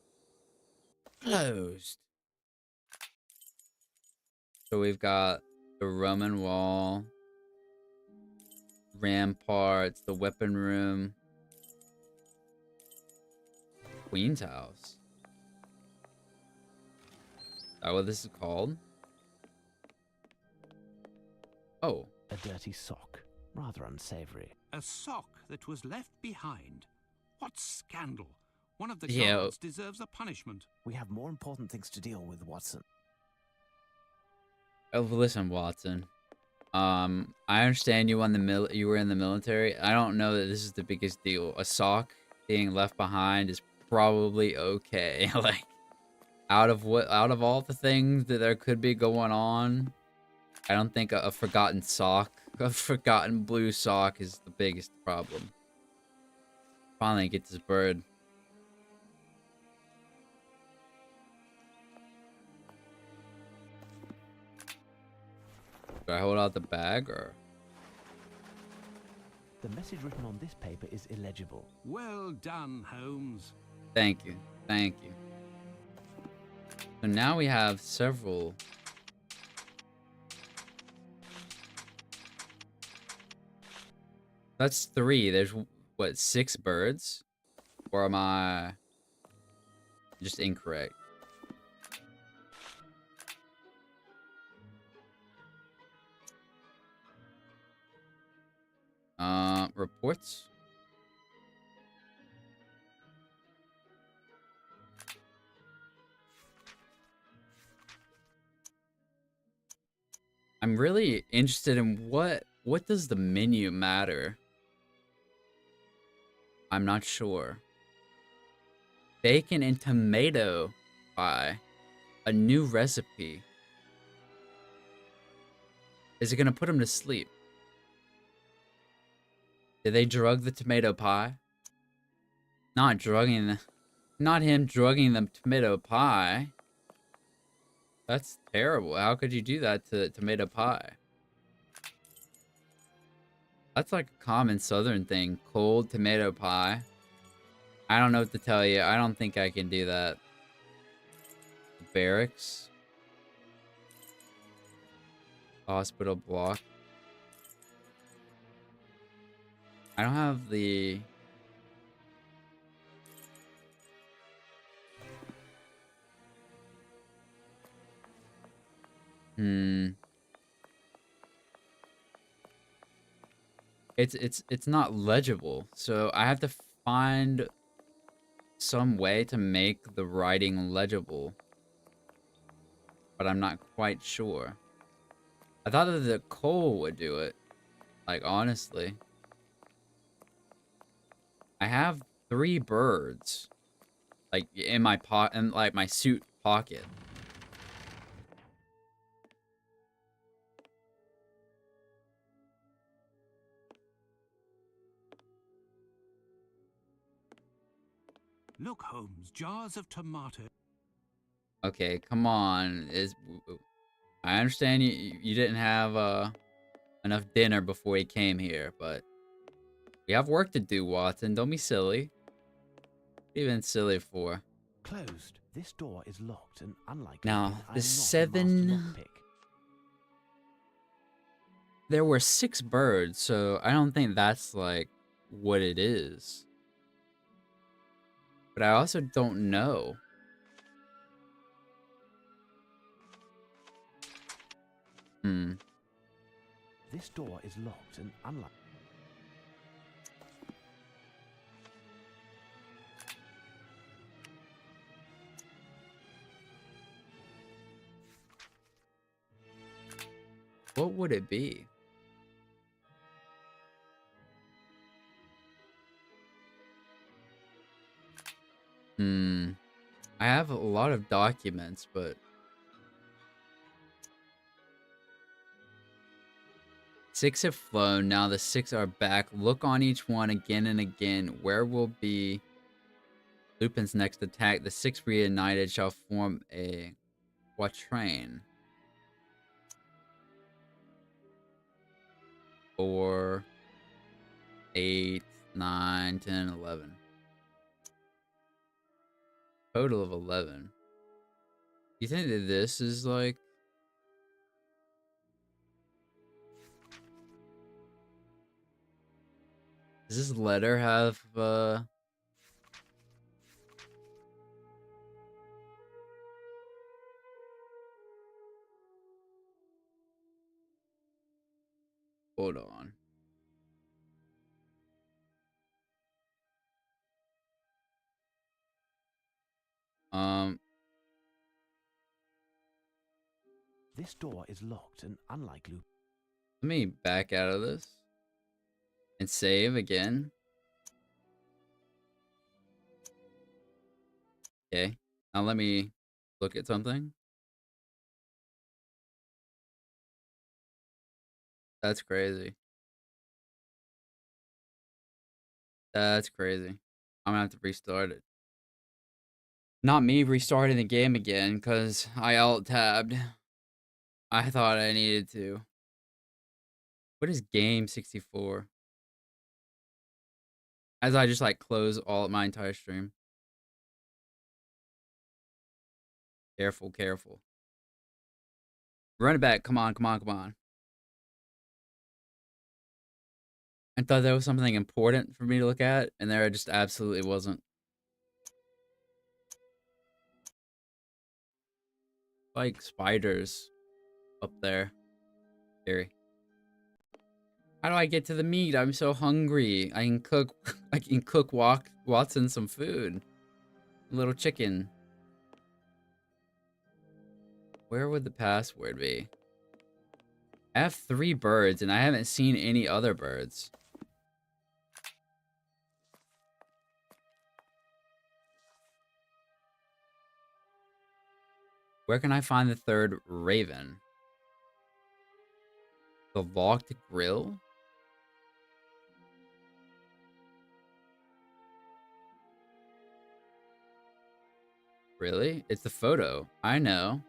Closed. So we've got the Roman wall, ramparts, the weapon room, Queen's house. Is that what this is called? Oh. A dirty sock. Rather unsavory. A sock that was left behind. What scandal! One of the Yeah. guards deserves a punishment. We have more important things to deal with, Watson. Oh, listen, Watson. I understand you were in the military. I don't know that this is the biggest deal. A sock being left behind is probably okay. Like, out of all the things that there could be going on, I don't think a forgotten sock, a forgotten blue sock is the biggest problem. Finally get this bird. Do I hold out the bag or? The message written on this paper is illegible. Well done, Holmes. Thank you. Thank you. So now we have several. That's 3. There's, what, 6 birds? Or am I just incorrect? Reports? I'm really interested in what does the menu matter? I'm not sure. Bacon and tomato pie. A new recipe. Is it gonna put him to sleep? Did they drug the tomato pie? Not him drugging the tomato pie. That's terrible. How could you do that to tomato pie? That's like a common southern thing. Cold tomato pie. I don't know what to tell you. I don't think I can do that. Barracks. Hospital block. I don't have the... It's not legible, so I have to find some way to make the writing legible. But I'm not quite sure. I thought that the coal would do it. Like, honestly. I have 3 birds. Like, in my like, my suit pocket. Look, Holmes, jars of tomato. Okay, come on. I understand you didn't have enough dinner before he came here, but we have work to do, Watson. Don't be silly. What are you been silly for? Closed. This door is locked, and unlike Now, Lupin, I the am not a master 7... lockpick. There were 6 birds, so I don't think that's, like, what it is. But I also don't know. This door is locked, and unlike... What would it be? I have a lot of documents, but... 6 have flown, now the 6 are back. Look on each one again and again. Where will be Lupin's next attack? The 6 reunited shall form a quatrain. 4, 8, 9, 10, 11. Total of 11. You think that this is like... Does this letter have, Hold on. This door is locked, and unlike Lupin... Let me back out of this. And save again. Okay. Now let me look at something. That's crazy. That's crazy. I'm gonna have to restart it. Not me restarting the game again, because I alt-tabbed. I thought I needed to. What is game 64? As I just like close all my entire stream. Careful, careful. Run it back. Come on, come on, come on. I thought there was something important for me to look at, and there just absolutely wasn't. Like spiders up there. Scary. How do I get to the meat? I'm so hungry. I can cook Watson some food. A little chicken. Where would the password be? I have 3 birds and I haven't seen any other birds. Where can I find the 3rd raven? The locked grill? Really? It's the photo. I know.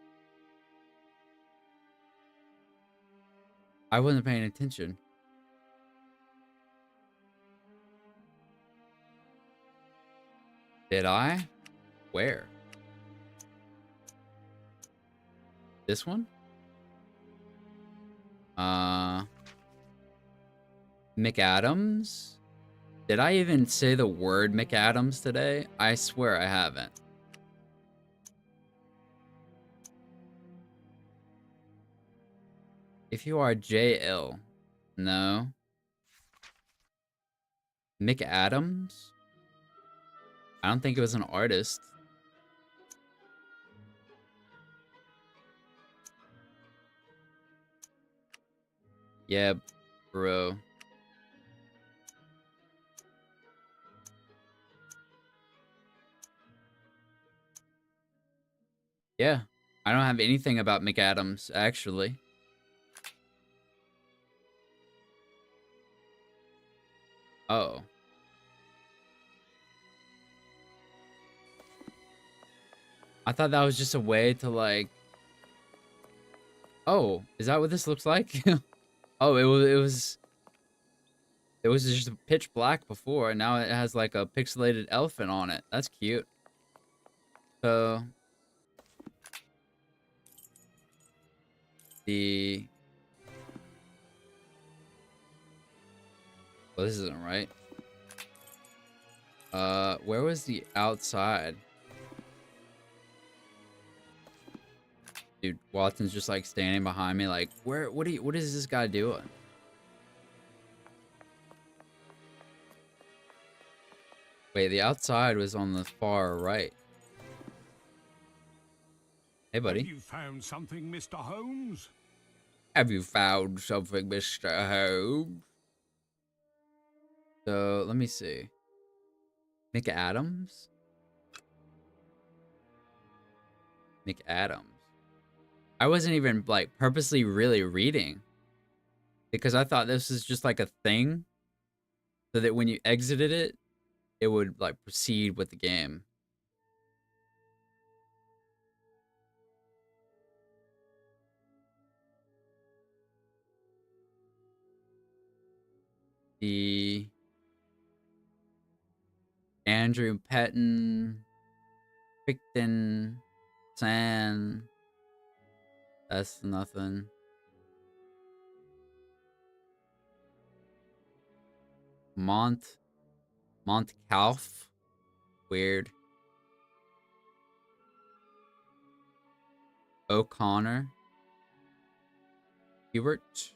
I wasn't paying attention. Did I? Where? This one? McAdams? Did I even say the word McAdams today? I swear I haven't. If you are JL. No. McAdams? I don't think it was an artist. Yeah, bro. Yeah. I don't have anything about McAdams, actually. Oh. I thought that was just a way to, like... Oh, is that what this looks like? Oh, it was just pitch black before, and now it has like a pixelated elephant on it. That's cute. So the well, this isn't right. Where was the outside? Dude, Watson's just like standing behind me, like, what is this guy doing? Wait, the outside was on the far right. Hey, buddy. Have you found something, Mr. Holmes? Have you found something, Mr. Holmes? So, let me see. McAdams? McAdams. I wasn't even, like, purposely really reading. Because I thought this was just, like, a thing. So that when you exited it, it would, like, proceed with the game. The Andrew Patton, Picton, San. That's nothing. Montcalf. Weird. O'Connor. Hubert.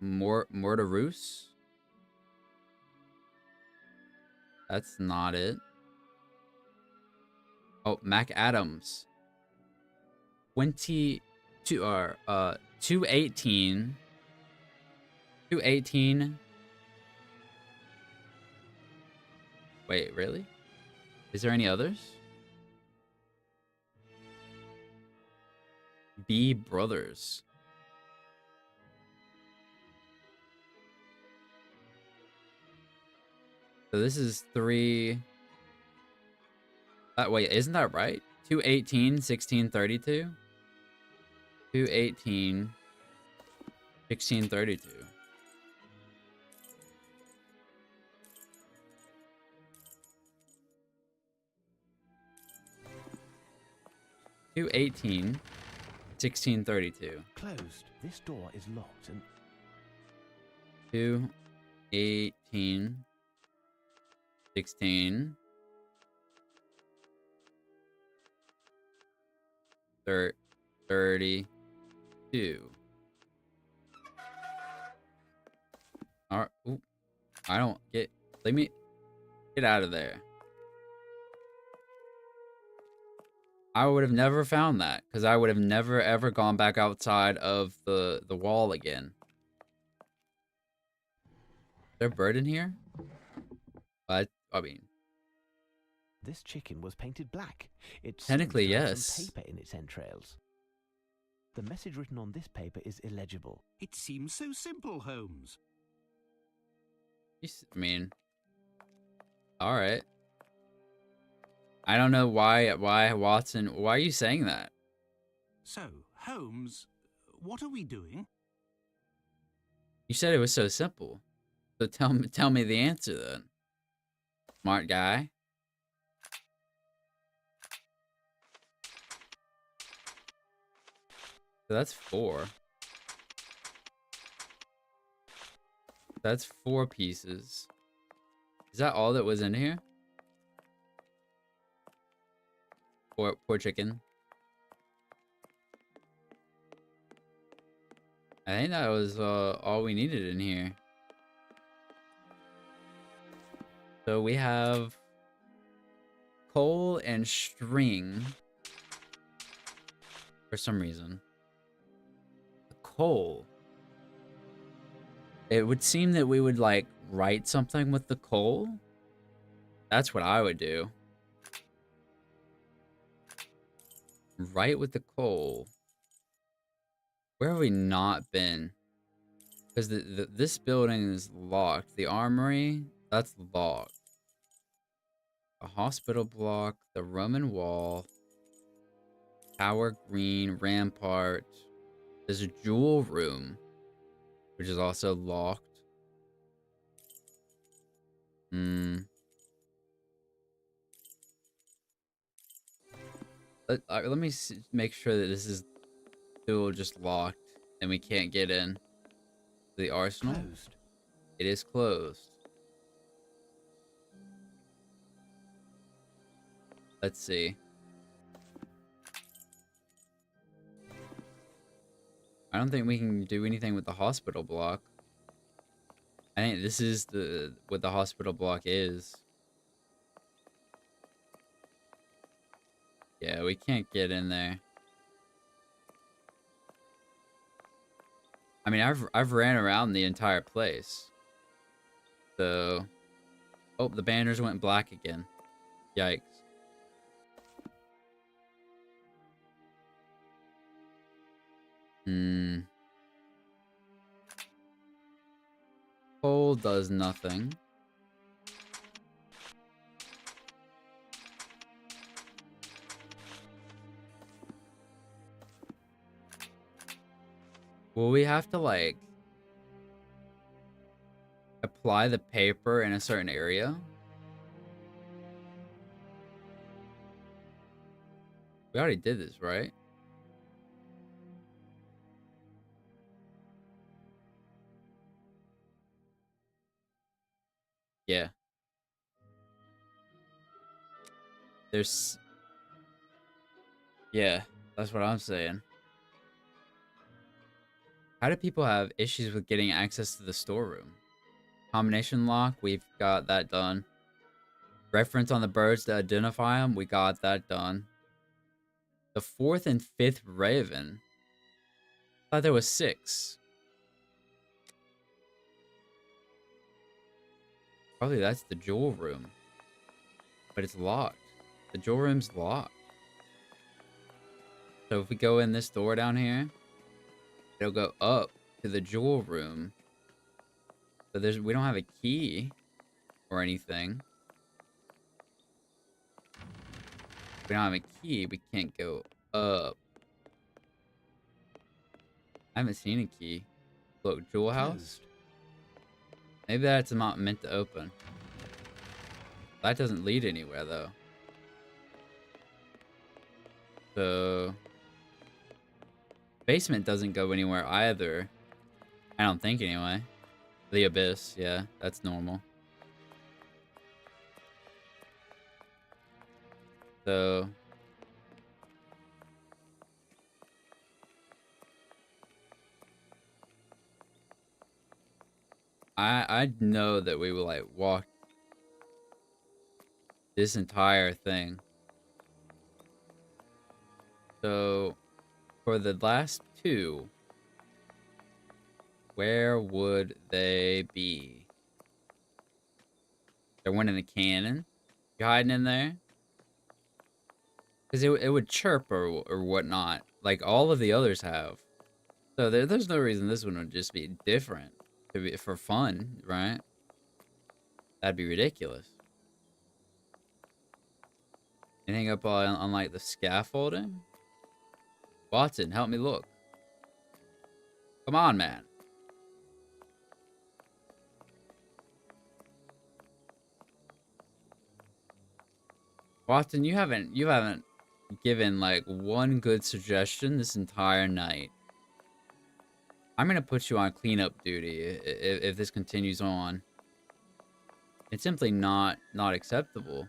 Mortarus. That's not it. Oh, McAdams. 218. 218. Wait, really? Is there any others? B Brothers. So this is 3. Wait, isn't that right? 218, 1632? 218, 1632. Two 1632. Closed. This door is locked and 218 16 32. All right. Ooh, I don't get. Let me get out of there. I would have never found that because I would have never ever gone back outside of the wall again. Is there a bird in here? I mean, this chicken was painted black. It technically, seems to have yes. some paper in its entrails. The message written on this paper is illegible. It seems so simple, Holmes. I mean, all right. I don't know why Watson. Why are you saying that? So, Holmes, what are we doing? You said it was so simple. So tell me the answer then. Smart guy. So that's 4. That's 4 pieces. Is that all that was in here? Poor chicken. I think that was all we needed in here. So we have coal and string for some reason. The coal. It would seem that we would like write something with the coal. That's what I would do. Right with the coal. Where have we not been? Because this building is locked. The armory, that's locked. A hospital block, the Roman wall, Tower Green, Rampart. There's a jewel room. which is also locked. Let me make sure that this is still just locked and we can't get in the arsenal. Closed. It is closed. Let's see. I don't think we can do anything with the hospital block. I think this is what the hospital block is. Yeah, we can't get in there. I mean, I've ran around the entire place. So, oh, the banners went black again. Yikes. Coal does nothing. Will we have to, like, apply the paper in a certain area? We already did this, right? Yeah. Yeah, that's what I'm saying. How do people have issues with getting access to the storeroom? Combination lock, we've got that done. Reference on the birds to identify them, we got that done. The 4th and 5th Raven. I thought there was 6. Probably that's the jewel room. But it's locked. The jewel room's locked. So if we go in this door down here, it'll go up to the jewel room. So we don't have a key or anything. If we don't have a key, we can't go up. I haven't seen a key. Look, jewel house. Maybe that's not meant to open. That doesn't lead anywhere though. So basement doesn't go anywhere either. I don't think anyway. The abyss, yeah, that's normal. So I know that we will like walk this entire thing. So for the last 2, where would they be? There one in the cannon. You hiding in there? Because it would chirp or whatnot, like all of the others have. So there's no reason this one would just be different for fun, right? That'd be ridiculous. Anything up on like the scaffolding? Watson, help me look. Come on, man. Watson, you haven't given like one good suggestion this entire night. I'm gonna put you on cleanup duty if this continues on. It's simply not acceptable.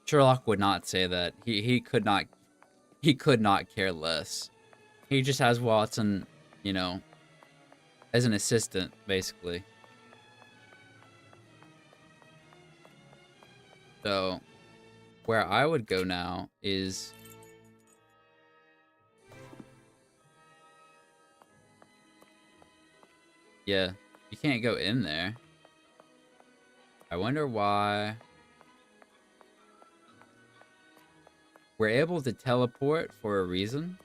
Sherlock would not say that. He could not care less. He just has Watson, you know, as an assistant, basically. So, where I would go now is... Yeah, you can't go in there. I wonder why... We're able to teleport for a reason.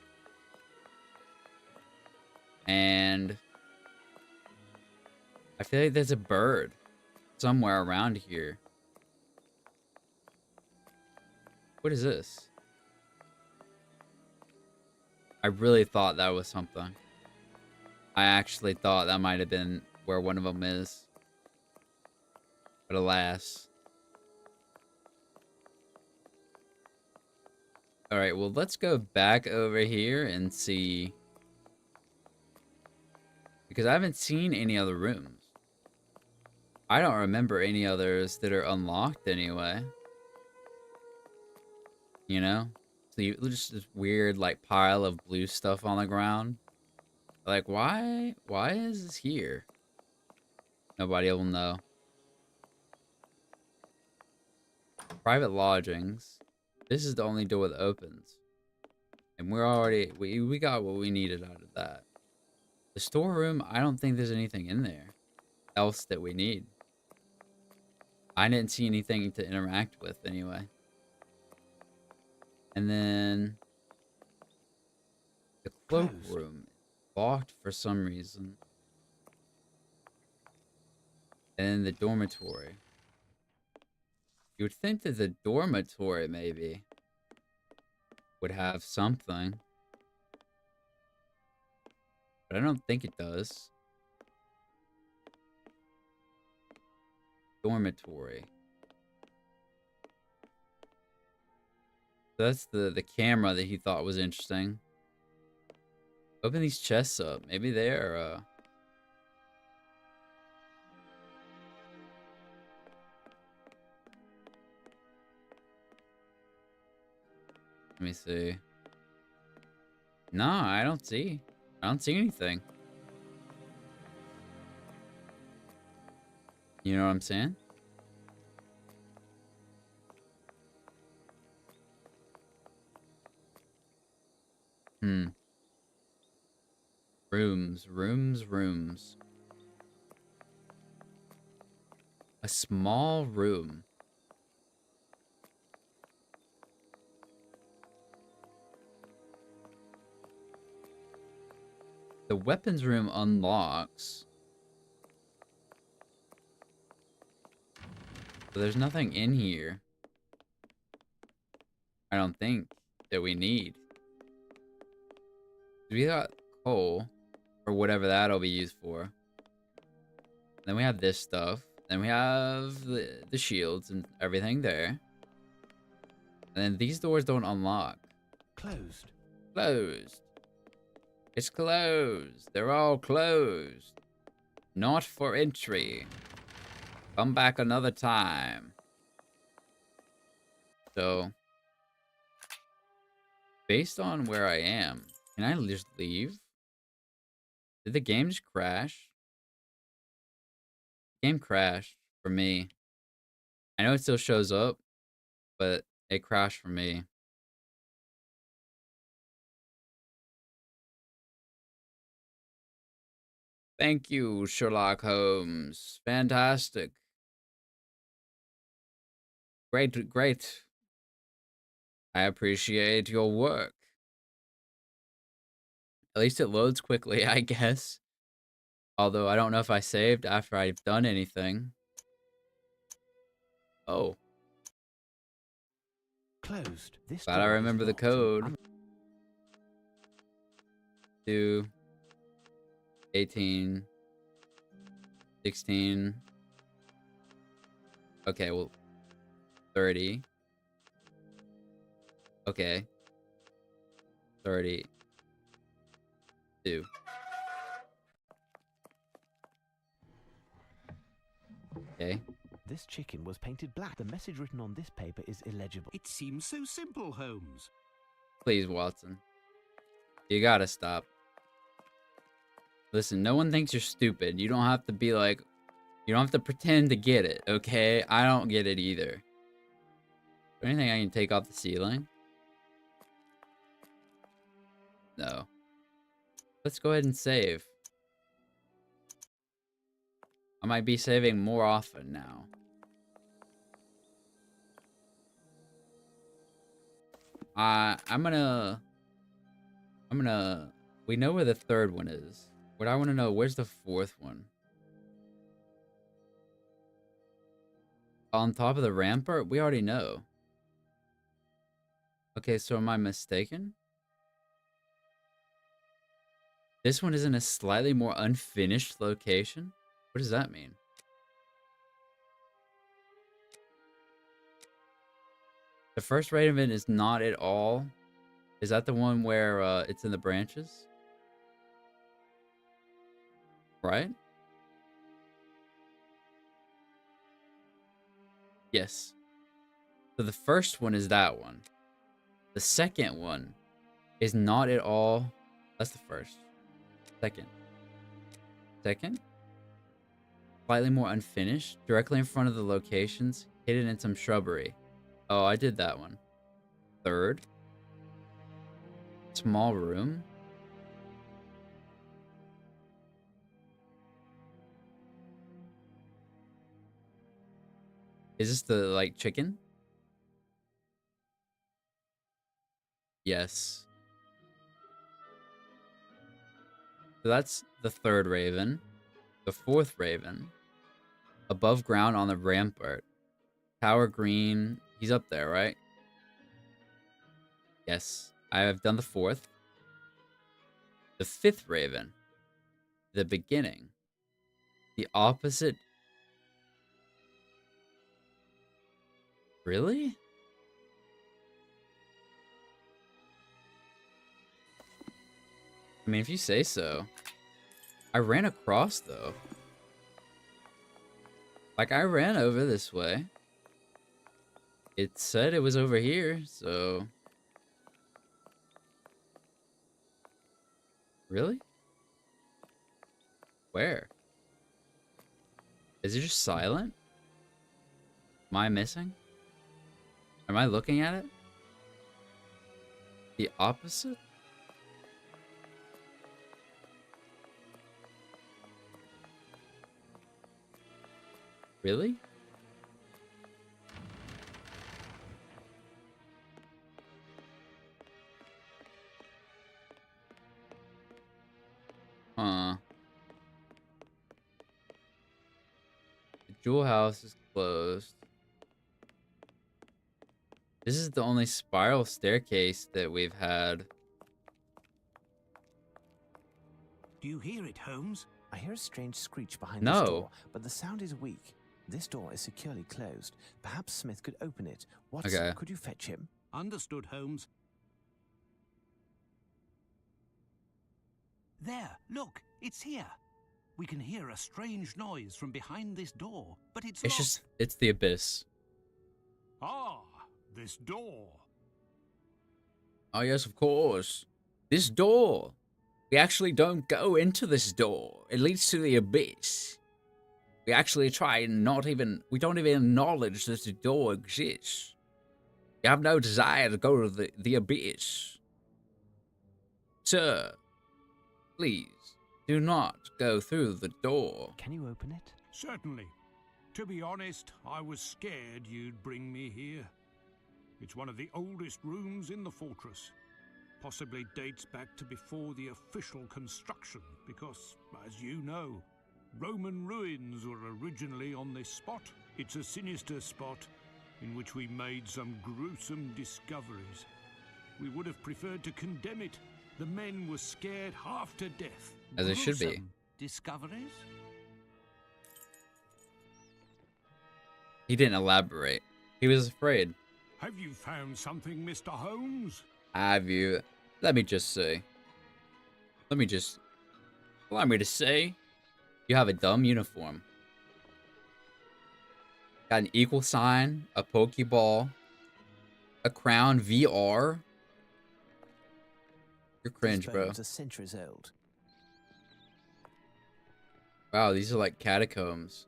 And... I feel like there's a bird somewhere around here. What is this? I really thought that was something. I actually thought that might have been where one of them is. But alas. Alright, well, let's go back over here and see. Because I haven't seen any other rooms. I don't remember any others that are unlocked anyway. You know? So you just this weird, like, pile of blue stuff on the ground. Like, why is this here? Nobody will know. Private lodgings. This is the only door that opens. And we're already, we got what we needed out of that. The storeroom, I don't think there's anything in there else that we need. I didn't see anything to interact with anyway. And then the cloakroom locked for some reason. And then the dormitory. You would think that the dormitory maybe would have something. But I don't think it does. Dormitory. So that's the camera that he thought was interesting. Open these chests up. Maybe they're let me see. No, I don't see anything. You know what I'm saying? Rooms. A small room. The weapons room unlocks. But there's nothing in here. I don't think that we need. We got coal, or whatever that'll be used for. Then we have this stuff. Then we have the shields and everything there. And then these doors don't unlock. Closed. Closed. It's closed. They're all closed. Not for entry. Come back another time. So, based on where I am, can I just leave? Did the game just crash? Game crashed for me. I know it still shows up, but it crashed for me. Thank you, Sherlock Holmes. Fantastic. Great. I appreciate your work. At least it loads quickly, I guess. Although I don't know if I saved after I've done anything. Oh. Closed. This Glad I remember the code. 2, 18, 16. Okay, well, 30. Okay. 32. Okay. This chicken was painted black. The message written on this paper is illegible. It seems so simple, Holmes. Please, Watson. You gotta stop. Listen, no one thinks you're stupid. You don't have to be like... You don't have to pretend to get it, okay? I don't get it either. Is there anything I can take off the ceiling? No. Let's go ahead and save. I might be saving more often now. I'm gonna... We know where the third one is. What I want to know, where's the fourth one? On top of the rampart? We already know. Okay, so am I mistaken? This one is in a slightly more unfinished location? What does that mean? The first Raven is not at all. Is that the one where it's in the branches? Right? Yes. So the first one is that one. The second one is not at all. That's the first. Second. Second? Slightly more unfinished. Directly in front of the locations. Hidden in some shrubbery. Oh, I did that one. Third. Small room. Is this the, like, chicken? Yes. So that's the third Raven. The fourth Raven. Above ground on the rampart. Tower green. He's up there, right? Yes. I have done the fourth. The fifth Raven. The beginning. The opposite. Really? I mean, if you say so. I ran across, though. Like, I ran over this way. It said it was over here, so... Really? Where? Is it just silent? Am I missing? Am I looking at it? The opposite? Really? Huh. The jewel house is closed. This is the only spiral staircase that we've had. Do you hear it, Holmes? I hear a strange screech behind No. this door, but the sound is weak. This door is securely closed. Perhaps Smith could open it. Watson, Okay. could you fetch him? Understood, Holmes. There, look, it's here. We can hear a strange noise from behind this door, but it's locked. It's the abyss. Ah, this door. Oh, yes, of course. This door. We actually don't go into this door. It leads to the abyss. We actually try and we don't even acknowledge that the door exists. We have no desire to go to the abyss. Sir, please, do not go through the door. Can you open it? Certainly. To be honest, I was scared you'd bring me here. It's one of the oldest rooms in the fortress. Possibly dates back to before the official construction, because, as you know, Roman ruins were originally on this spot. It's a sinister spot in which we made some gruesome discoveries. We would have preferred to condemn it. The men were scared half to death. As it should be. Gruesome discoveries? He didn't elaborate. He was afraid. Have you found something, Mr. Holmes? Have you? Let me just say. Allow me to say. You have a dumb uniform. Got an equal sign, a Pokeball, a crown, VR. You're cringe, These bro. bones are centuries old. Wow, these are like catacombs.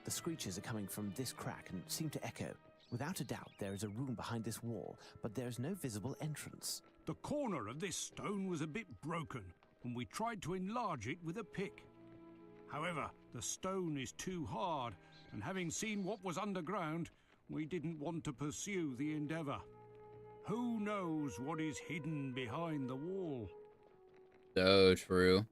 The screeches are coming from this crack and seem to echo. Without a doubt, there is a room behind this wall, but there is no visible entrance. The corner of this stone was a bit broken, and we tried to enlarge it with a pick. However, the stone is too hard, and having seen what was underground, we didn't want to pursue the endeavor. Who knows what is hidden behind the wall? So true.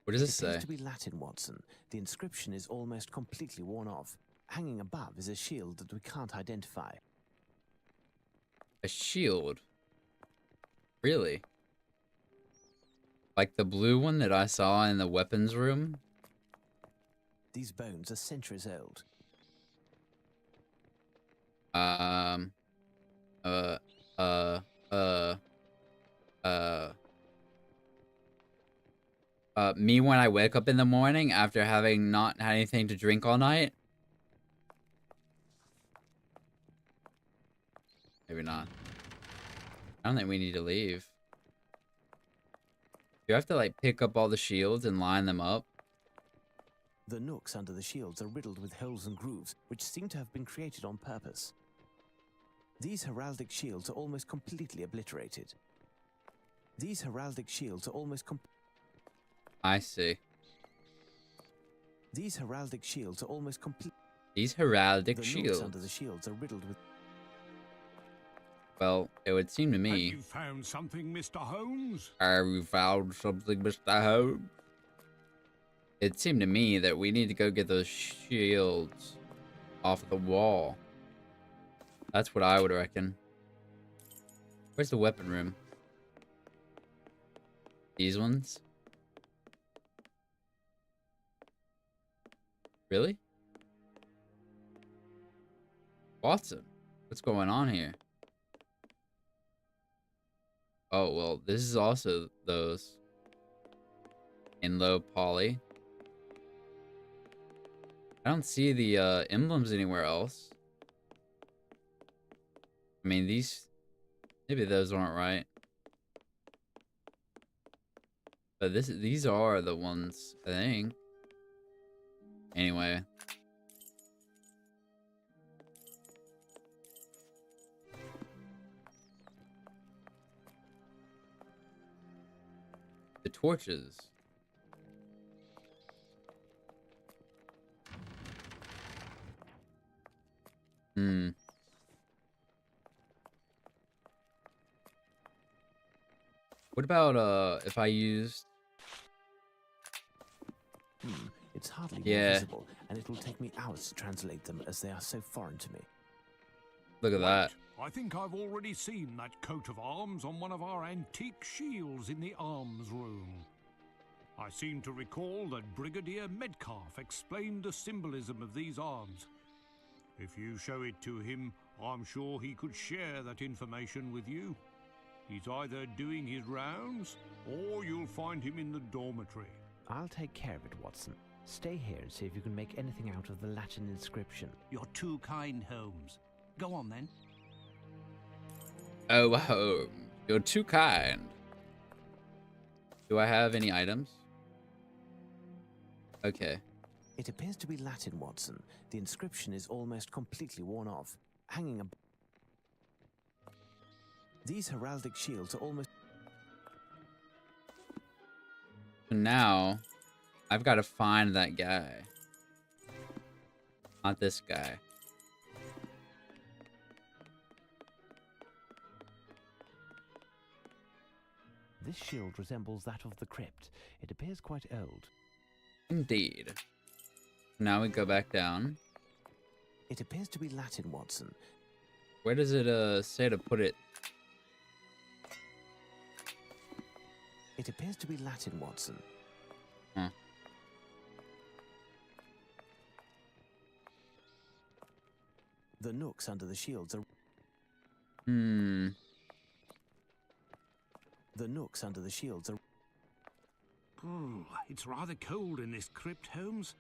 What does it It say? appears to be Latin, Watson. The inscription is almost completely worn off. Hanging above is a shield that we can't identify. A shield. Really? Like the blue one that I saw in the weapons room? These bones are centuries old. Um, uh, uh, uh, uh, me when I wake up in the morning after having not had anything to drink all night? Maybe not. I don't think we need to leave. You have to, like, pick up all the shields and line them up. The nooks under the shields are riddled with holes and grooves, which seem to have been created on purpose. These heraldic shields are almost completely obliterated. These heraldic shields are almost I see. These heraldic shields are almost complete. These heraldic The shields. nooks under the shields are riddled with. Well, it would seem to Have me. you found something, Mr. Holmes? Have you found something, Mr. Holmes? It seemed to me that we need to go get those shields off the wall. That's what I would reckon. Where's the weapon room? These ones? Really? Watson, what's going on here? Oh, well, this is also those. In low poly. I don't see the emblems anywhere else. I mean, these... Maybe those aren't right. But these are the ones, I think. Anyway. The torches. Hmm. What about if I used... It's hardly Yeah. visible, and it will take me hours to translate them as they are so foreign to me. Look at that. I think I've already seen that coat of arms on one of our antique shields in the arms room. I seem to recall that Brigadier Metcalf explained the symbolism of these arms. If you show it to him, I'm sure he could share that information with you. He's either doing his rounds, or you'll find him in the dormitory. I'll take care of it, Watson. Stay here and see if you can make anything out of the Latin inscription. You're too kind, Holmes. Go on, then. Oh, Holmes, you're too kind. Do I have any items? Okay. It appears to be Latin, Watson. The inscription is almost completely worn off, hanging above. These heraldic shields are almost... So now, I've got to find that guy. Not this guy. This shield resembles that of the crypt. It appears quite old. Indeed. Now we go back down. It appears to be Latin, Watson. Where does it say to put it? It appears to be Latin, Watson. Huh. The nooks under the shields are... Hmm. The nooks under the shields are... Oh, it's rather cold in this crypt, Holmes.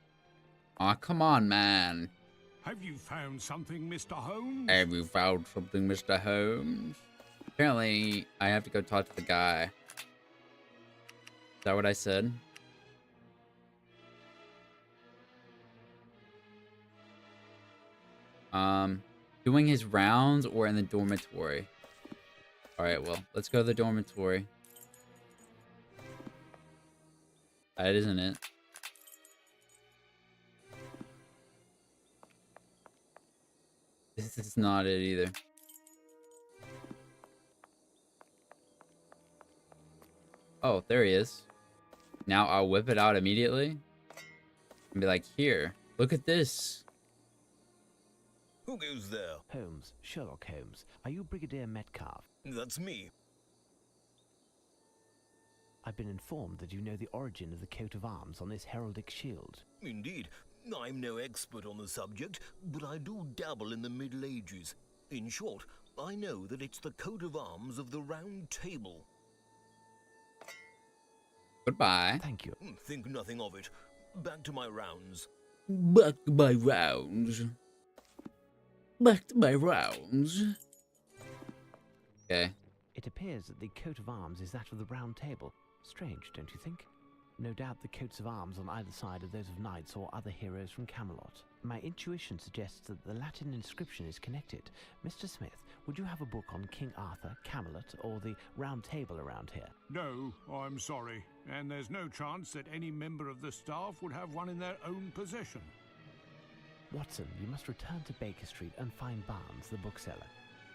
Aw, come on, man. Have you found something, Mr. Holmes? Have you found something, Mr. Holmes? Apparently, I have to go talk to the guy. Is that what I said? Doing his rounds or in the dormitory? Alright, well, let's go to the dormitory. That isn't it. This is not it either. Oh, there he is. Now I'll whip it out immediately. And be like, here, look at this. Who goes there? Holmes, Sherlock Holmes, are you Brigadier Metcalf? That's me. I've been informed that you know the origin of the coat of arms on this heraldic shield. Indeed. I'm no expert on the subject, but I do dabble in the Middle Ages. In short, I know that it's the coat of arms of the Round Table. Goodbye. Thank you. Think nothing of it. Back to my rounds. Back to my rounds. Back to my rounds. Okay. It appears that the coat of arms is that of the Round Table. Strange, don't you think? No doubt the coats of arms on either side are those of knights or other heroes from Camelot. My intuition suggests that the Latin inscription is connected. Mr. Smith, would you have a book on King Arthur, Camelot, or the Round Table around here? No, I'm sorry. And there's no chance that any member of the staff would have one in their own possession. Watson, you must return to Baker Street and find Barnes, the bookseller.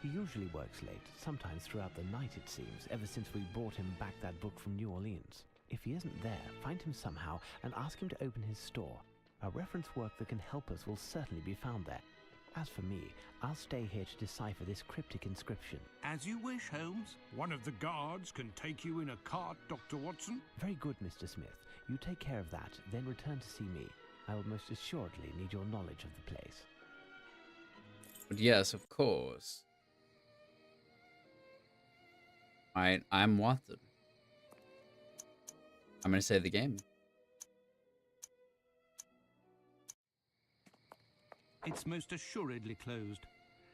He usually works late, sometimes throughout the night it seems, ever since we brought him back that book from New Orleans. If he isn't there, find him somehow and ask him to open his store. A reference work that can help us will certainly be found there. As for me, I'll stay here to decipher this cryptic inscription. As you wish, Holmes. One of the guards can take you in a cart, Dr. Watson. Very good, Mr. Smith. You take care of that, then return to see me. I will most assuredly need your knowledge of the place. But yes, of course. Alright, I'm Watson. I'm gonna save the game. It's most assuredly closed.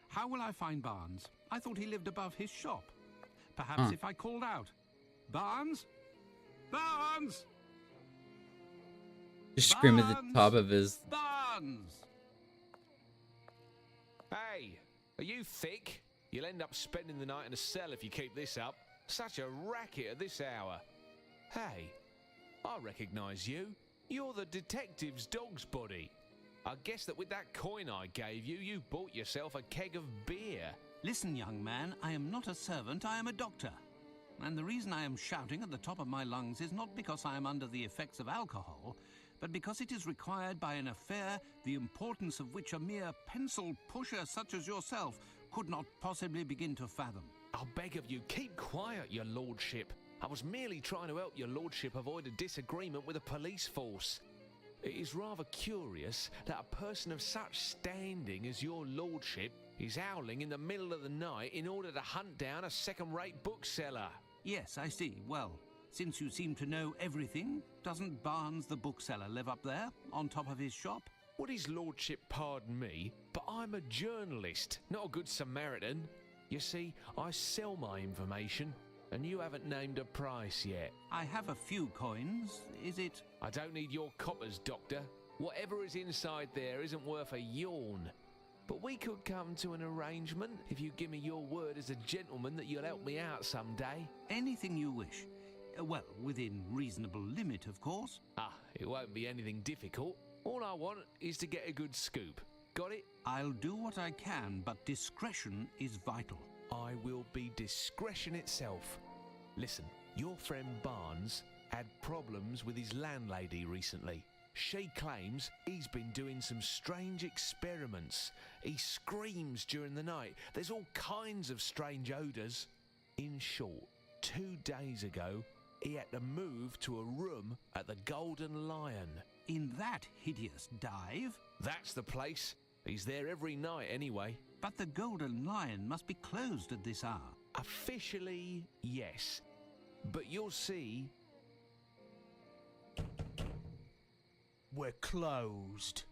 How will I find Barnes? I thought he lived above his shop. Perhaps if I called out, Barnes? Barnes! Just scream at the top of his... Barnes! Hey, are you thick? You'll end up spending the night in a cell if you keep this up. Such a racket at this hour. Hey, I recognise you. You're the detective's dog's body. I guess that with that coin I gave you, you bought yourself a keg of beer. Listen, young man, I am not a servant, I am a doctor. And the reason I am shouting at the top of my lungs is not because I am under the effects of alcohol, but because it is required by an affair the importance of which a mere pencil pusher such as yourself could not possibly begin to fathom. I'll beg of you, keep quiet, your lordship. I was merely trying to help your lordship avoid a disagreement with the police force. It is rather curious that a person of such standing as your lordship is howling in the middle of the night in order to hunt down a second-rate bookseller. Yes, I see. Well, since you seem to know everything, doesn't Barnes the bookseller live up there, on top of his shop? Would his lordship pardon me, but I'm a journalist, not a good Samaritan. You see, I sell my information, and you haven't named a price yet. I have a few coins. Is it... I don't need your coppers, Doctor. Whatever is inside there isn't worth a yawn. But we could come to an arrangement if you give me your word as a gentleman that you'll help me out someday. Anything you wish. Well, within reasonable limit, of course. Ah, it won't be anything difficult. All I want is to get a good scoop. Got it? I'll do what I can, but discretion is vital. I will be discretion itself. Listen, your friend Barnes had problems with his landlady recently. She claims he's been doing some strange experiments. He screams during the night. There's all kinds of strange odours. In short, 2 days ago, he had to move to a room at the Golden Lion. In that hideous dive? That's the place. He's there every night anyway. But the Golden Lion must be closed at this hour. Officially, yes. But you'll see... We're closed.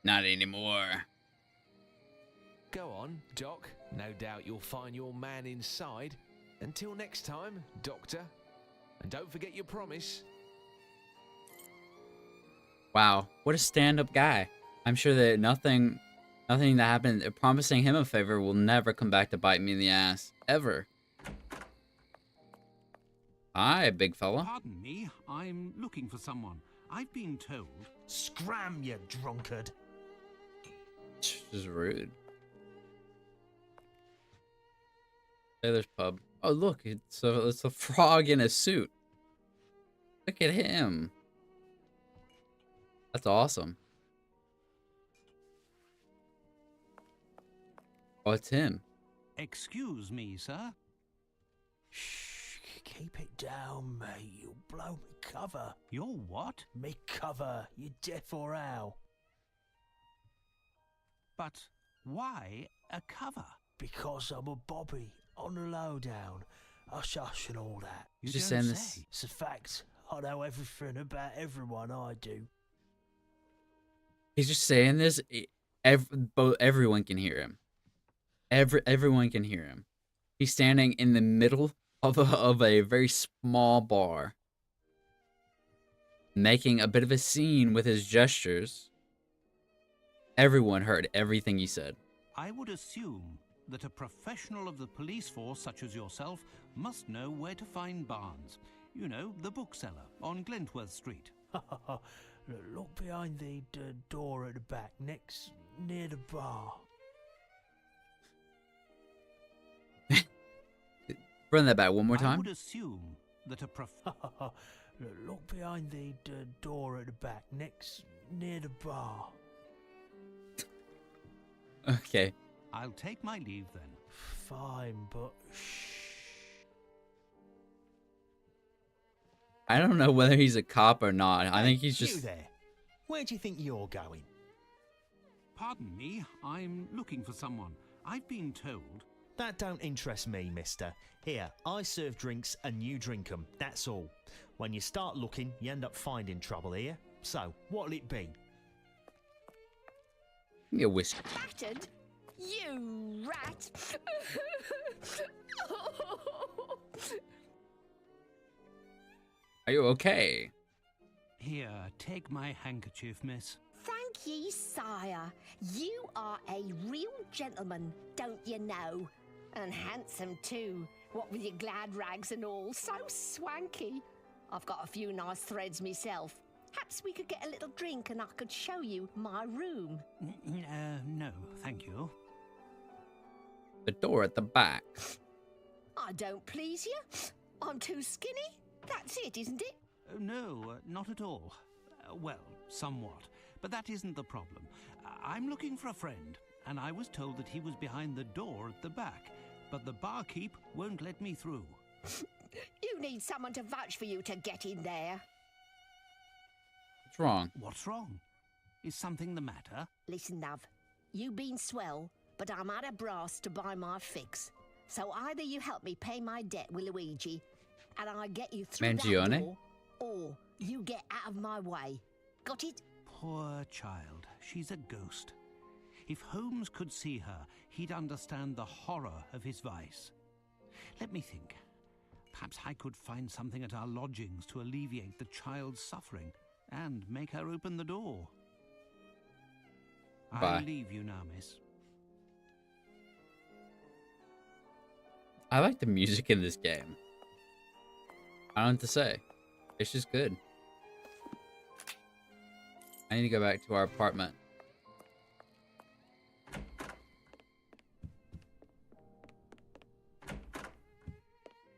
Not anymore. Go on, Doc. No doubt you'll find your man inside. Until next time, Doctor. And don't forget your promise. Wow, what a stand-up guy. I'm sure that nothing that happened promising him a favor will never come back to bite me in the ass. Ever. Hi, big fella. Pardon me, I'm looking for someone. I've been told... Scram, you drunkard. This is rude. Taylor's pub. Oh, look, it's a frog in a suit. Look at him. That's awesome. Oh, it's him. Excuse me, sir. Shh, Keep it down, mate. You'll blow me cover. You're what? Me cover. You deaf or how? But why a cover? Because I'm a bobby on the lowdown. Hush hush and all that. You just saying this. It's a fact. I know everything about everyone, I do. He's just saying this. Everyone can hear him. Everyone can hear him. He's standing in the middle of a very small bar, making a bit of a scene with his gestures. Everyone heard everything he said. I would assume that a professional of the police force such as yourself must know where to find Barnes. You know, the bookseller on Glentworth Street. Look behind the door at the back, near the bar. Run that back one more time. I would assume that a Look behind the door at the back, near the bar. Okay. I'll take my leave then. Fine, but shh. I don't know whether he's a cop or not. I think he's just... You there. Where do you think you're going? Pardon me, I'm looking for someone. I've been told... That don't interest me, mister. Here, I serve drinks and you drink 'em, that's all. When you start looking, you end up finding trouble here. So, what'll it be? Give me a whiskey. Battered? You rat! Are you okay? Here, take my handkerchief, miss. Thank ye, sire. You are a real gentleman, don't you know? And handsome too. What with your glad rags and all, so swanky. I've got a few nice threads myself. Perhaps we could get a little drink and I could show you my room. No, thank you. The door at the back. I don't please you. I'm too skinny. That's it, isn't it? No, not at all. Well, somewhat. But that isn't the problem. I'm looking for a friend, and I was told that he was behind the door at the back, but the barkeep won't let me through. You need someone to vouch for you to get in there. What's wrong? What's wrong? Is something the matter? Listen, love. You been swell, but I'm out of brass to buy my fix. So either you help me pay my debt with Luigi, and I get you through Mangione? that door, or you get out of my way. Got it? Poor child. She's a ghost. If Holmes could see her, he'd understand the horror of his vice. Let me think. Perhaps I could find something at our lodgings to alleviate the child's suffering and make her open the door. Bye. I'll leave you now, miss. I like the music in this game. I don't know what to say. It's just good. I need to go back to our apartment.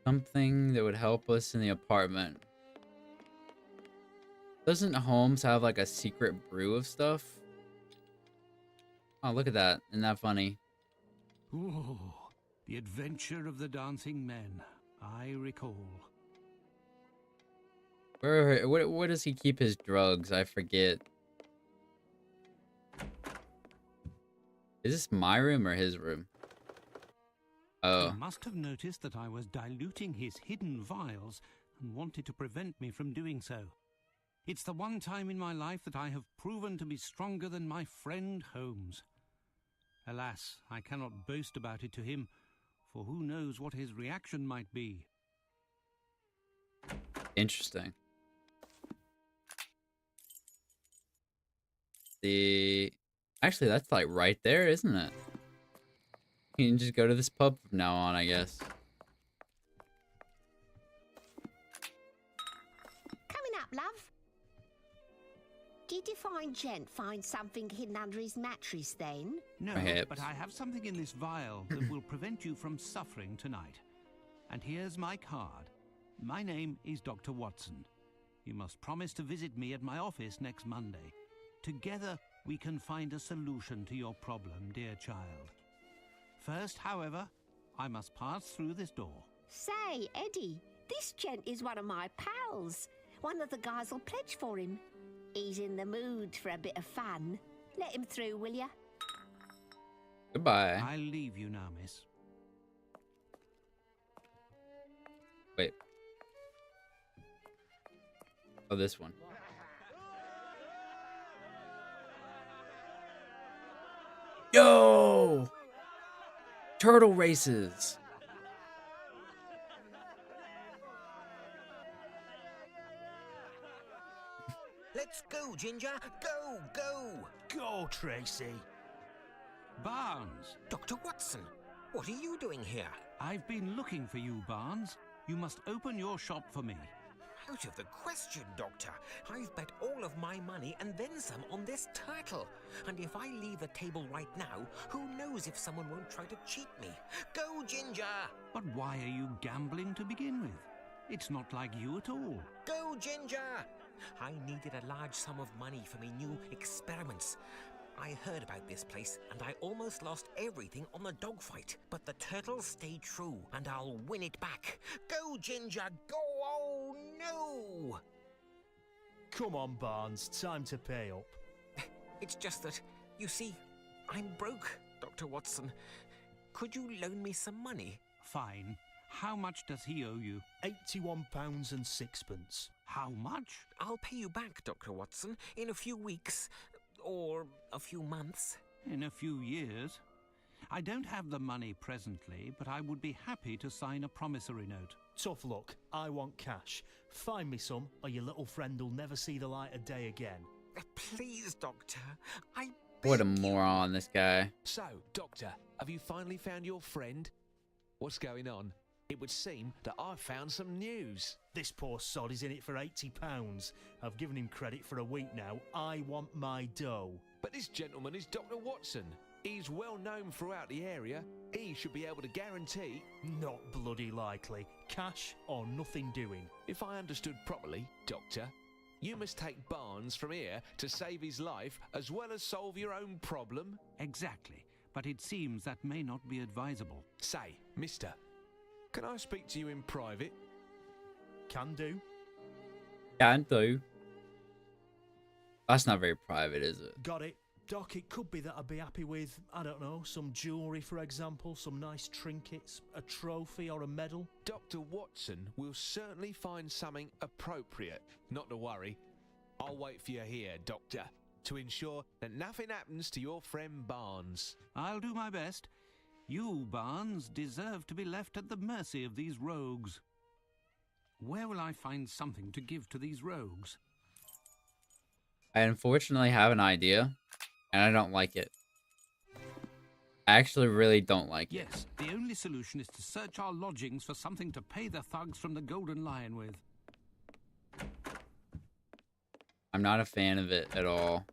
Something that would help us in the apartment. Doesn't Holmes have like a secret brew of stuff? Oh, look at that. Isn't that funny? Ooh, the adventure of the dancing men. I recall. Where does he keep his drugs? I forget. Is this my room or his room? Oh. He must have noticed that I was diluting his hidden vials and wanted to prevent me from doing so. It's the one time in my life that I have proven to be stronger than my friend Holmes. Alas, I cannot boast about it to him, for who knows what his reaction might be. Interesting. Actually, that's like right there, isn't it? You can just go to this pub from now on, I guess. Coming up, love. Did you find something hidden under his mattress then? No, but I have something in this vial that will prevent you from suffering tonight. And here's my card. My name is Dr. Watson. You must promise to visit me at my office next Monday. Together, we can find a solution to your problem, dear child. First, however, I must pass through this door. Say, Eddie, This gent is one of my pals. One of the guys will pledge for him. He's in the mood for a bit of fun. Let him through, will ya? Goodbye. I'll leave you now, miss. Wait. Oh, this one. Yo! Turtle races. Let's go, Ginger. Go, go. Go, Tracy. Barnes! Dr. Watson, what are you doing here? I've been looking for you, Barnes. You must open your shop for me. Out of the question, Doctor. I've bet all of my money and then some on this turtle. And if I leave the table right now, who knows if someone won't try to cheat me? Go, Ginger! But why are you gambling to begin with? It's not like you at all. Go, Ginger! I needed a large sum of money for my new experiments. I heard about this place, and I almost lost everything on the dogfight. But the turtles stayed true, and I'll win it back. Go, Ginger, go! Oh, no! Come on, Barnes, time to pay up. It's just that, you see, I'm broke, Dr. Watson. Could you loan me some money? Fine. How much does he owe you? £81 and sixpence. How much? I'll pay you back, Dr. Watson, in a few weeks. Or a few months. In a few years. I don't have the money presently, but I would be happy to sign a promissory note. Tough luck. I want cash. Find me some, or your little friend will never see the light of day again. Please, Doctor. What a moron, this guy. So, Doctor, have you finally found your friend? What's going on? It would seem that I've found some news. This poor sod is in it for £80. I've given him credit for a week now. I want my dough. But this gentleman is Dr. Watson. He's well known throughout the area. He should be able to guarantee... Not bloody likely. Cash or nothing doing. If I understood properly, Doctor, you must take Barnes from here to save his life as well as solve your own problem? Exactly. But it seems that may not be advisable. Say, mister, can I speak to you in private? Can do. Can do. That's not very private, is it? Got it. Doc, it could be that I'd be happy with, I don't know, some jewellery, for example, some nice trinkets, a trophy or a medal. Dr. Watson will certainly find something appropriate. Not to worry. I'll wait for you here, Doctor, to ensure that nothing happens to your friend Barnes. I'll do my best. You, Barnes, deserve to be left at the mercy of these rogues. Where will I find something to give to these rogues? I unfortunately have an idea, and I don't like it. I actually really don't like it. Yes, the only solution is to search our lodgings for something to pay the thugs from the Golden Lion with. I'm not a fan of it at all.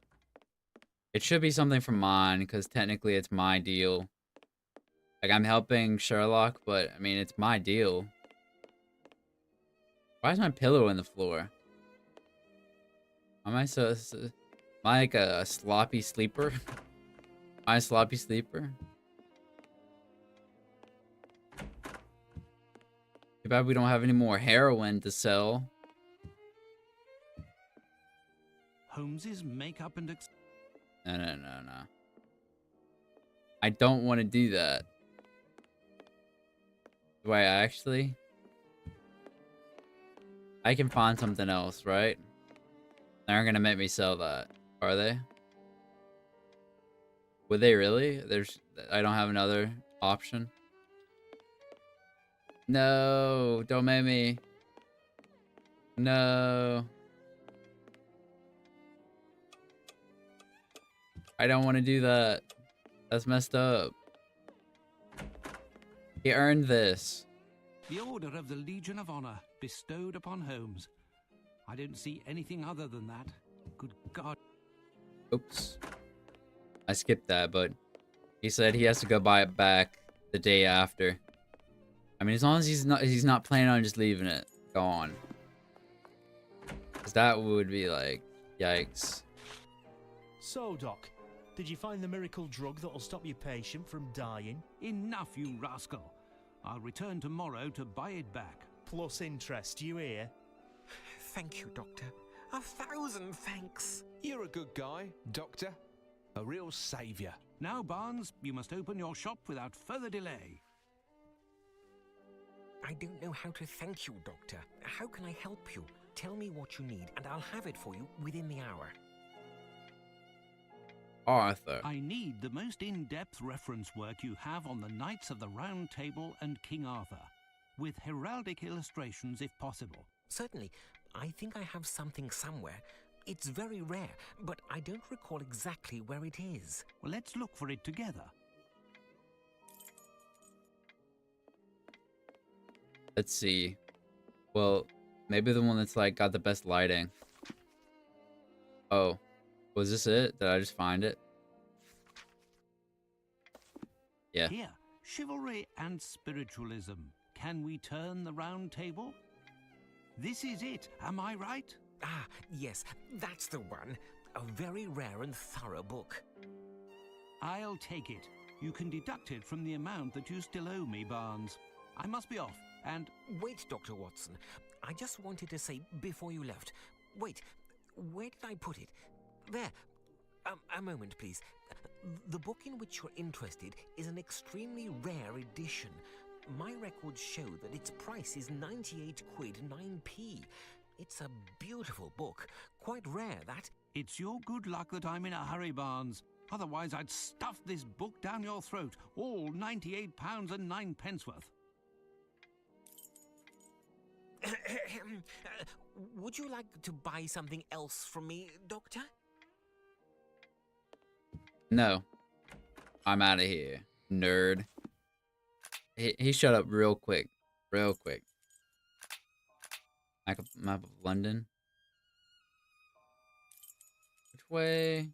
It should be something from mine, because technically it's my deal. Like, I'm helping Sherlock, but, I mean, it's my deal. Why is my pillow in the floor? Am I am I like a sloppy sleeper? Am I a sloppy sleeper? Too bad we don't have any more heroin to sell. Holmes's makeup and No. I don't want to do that. Do I actually? I can find something else, right? They're gonna make me sell that, are they? Would they really? I don't have another option. No, don't make me. No. I don't want to do that. That's messed up. He earned this. the Order of the Legion of Honor bestowed upon Holmes. I don't see anything other than that. Good God. Oops. I skipped that, but he said he has to go buy it back the day after. I mean, as long as he's not planning on just leaving it gone. Because that would be like, yikes. So, Doc, did you find the miracle drug that'll stop your patient from dying? Enough, you rascal. I'll return tomorrow to buy it back. plus interest, you hear? Thank you, Doctor. 1,000 thanks. You're a good guy, Doctor. A real saviour. Now, Barnes, you must open your shop without further delay. I don't know how to thank you, Doctor. How can I help you? Tell me what you need, and I'll have it for you within the hour. Arthur. I need the most in-depth reference work you have on the Knights of the Round Table and King Arthur, with heraldic illustrations if possible. Certainly. I think I have something somewhere. It's very rare, but I don't recall exactly where it is. Well, let's look for it together. Let's see. Well, maybe the one that's like got the best lighting. Oh, was this it? Did I just find it? Yeah. Here, chivalry and spiritualism. Can we turn the round table? This is it, am I right? Ah, yes, that's the one. A very rare and thorough book. I'll take it. You can deduct it from the amount that you still owe me, Barnes. I must be off, and... Wait, Dr. Watson. I just wanted to say before you left. Wait, where did I put it? There. A moment, please. The book in which you're interested is an extremely rare edition. My records show that its price is 98 quid 9p. It's a beautiful book. Quite rare, that. It's your good luck that I'm in a hurry, Barnes. Otherwise, I'd stuff this book down your throat, all £98 and 9p worth. Would you like to buy something else from me, Doctor? No. I'm out of here, nerd. He shut up real quick. Real quick. Map of London. Which way?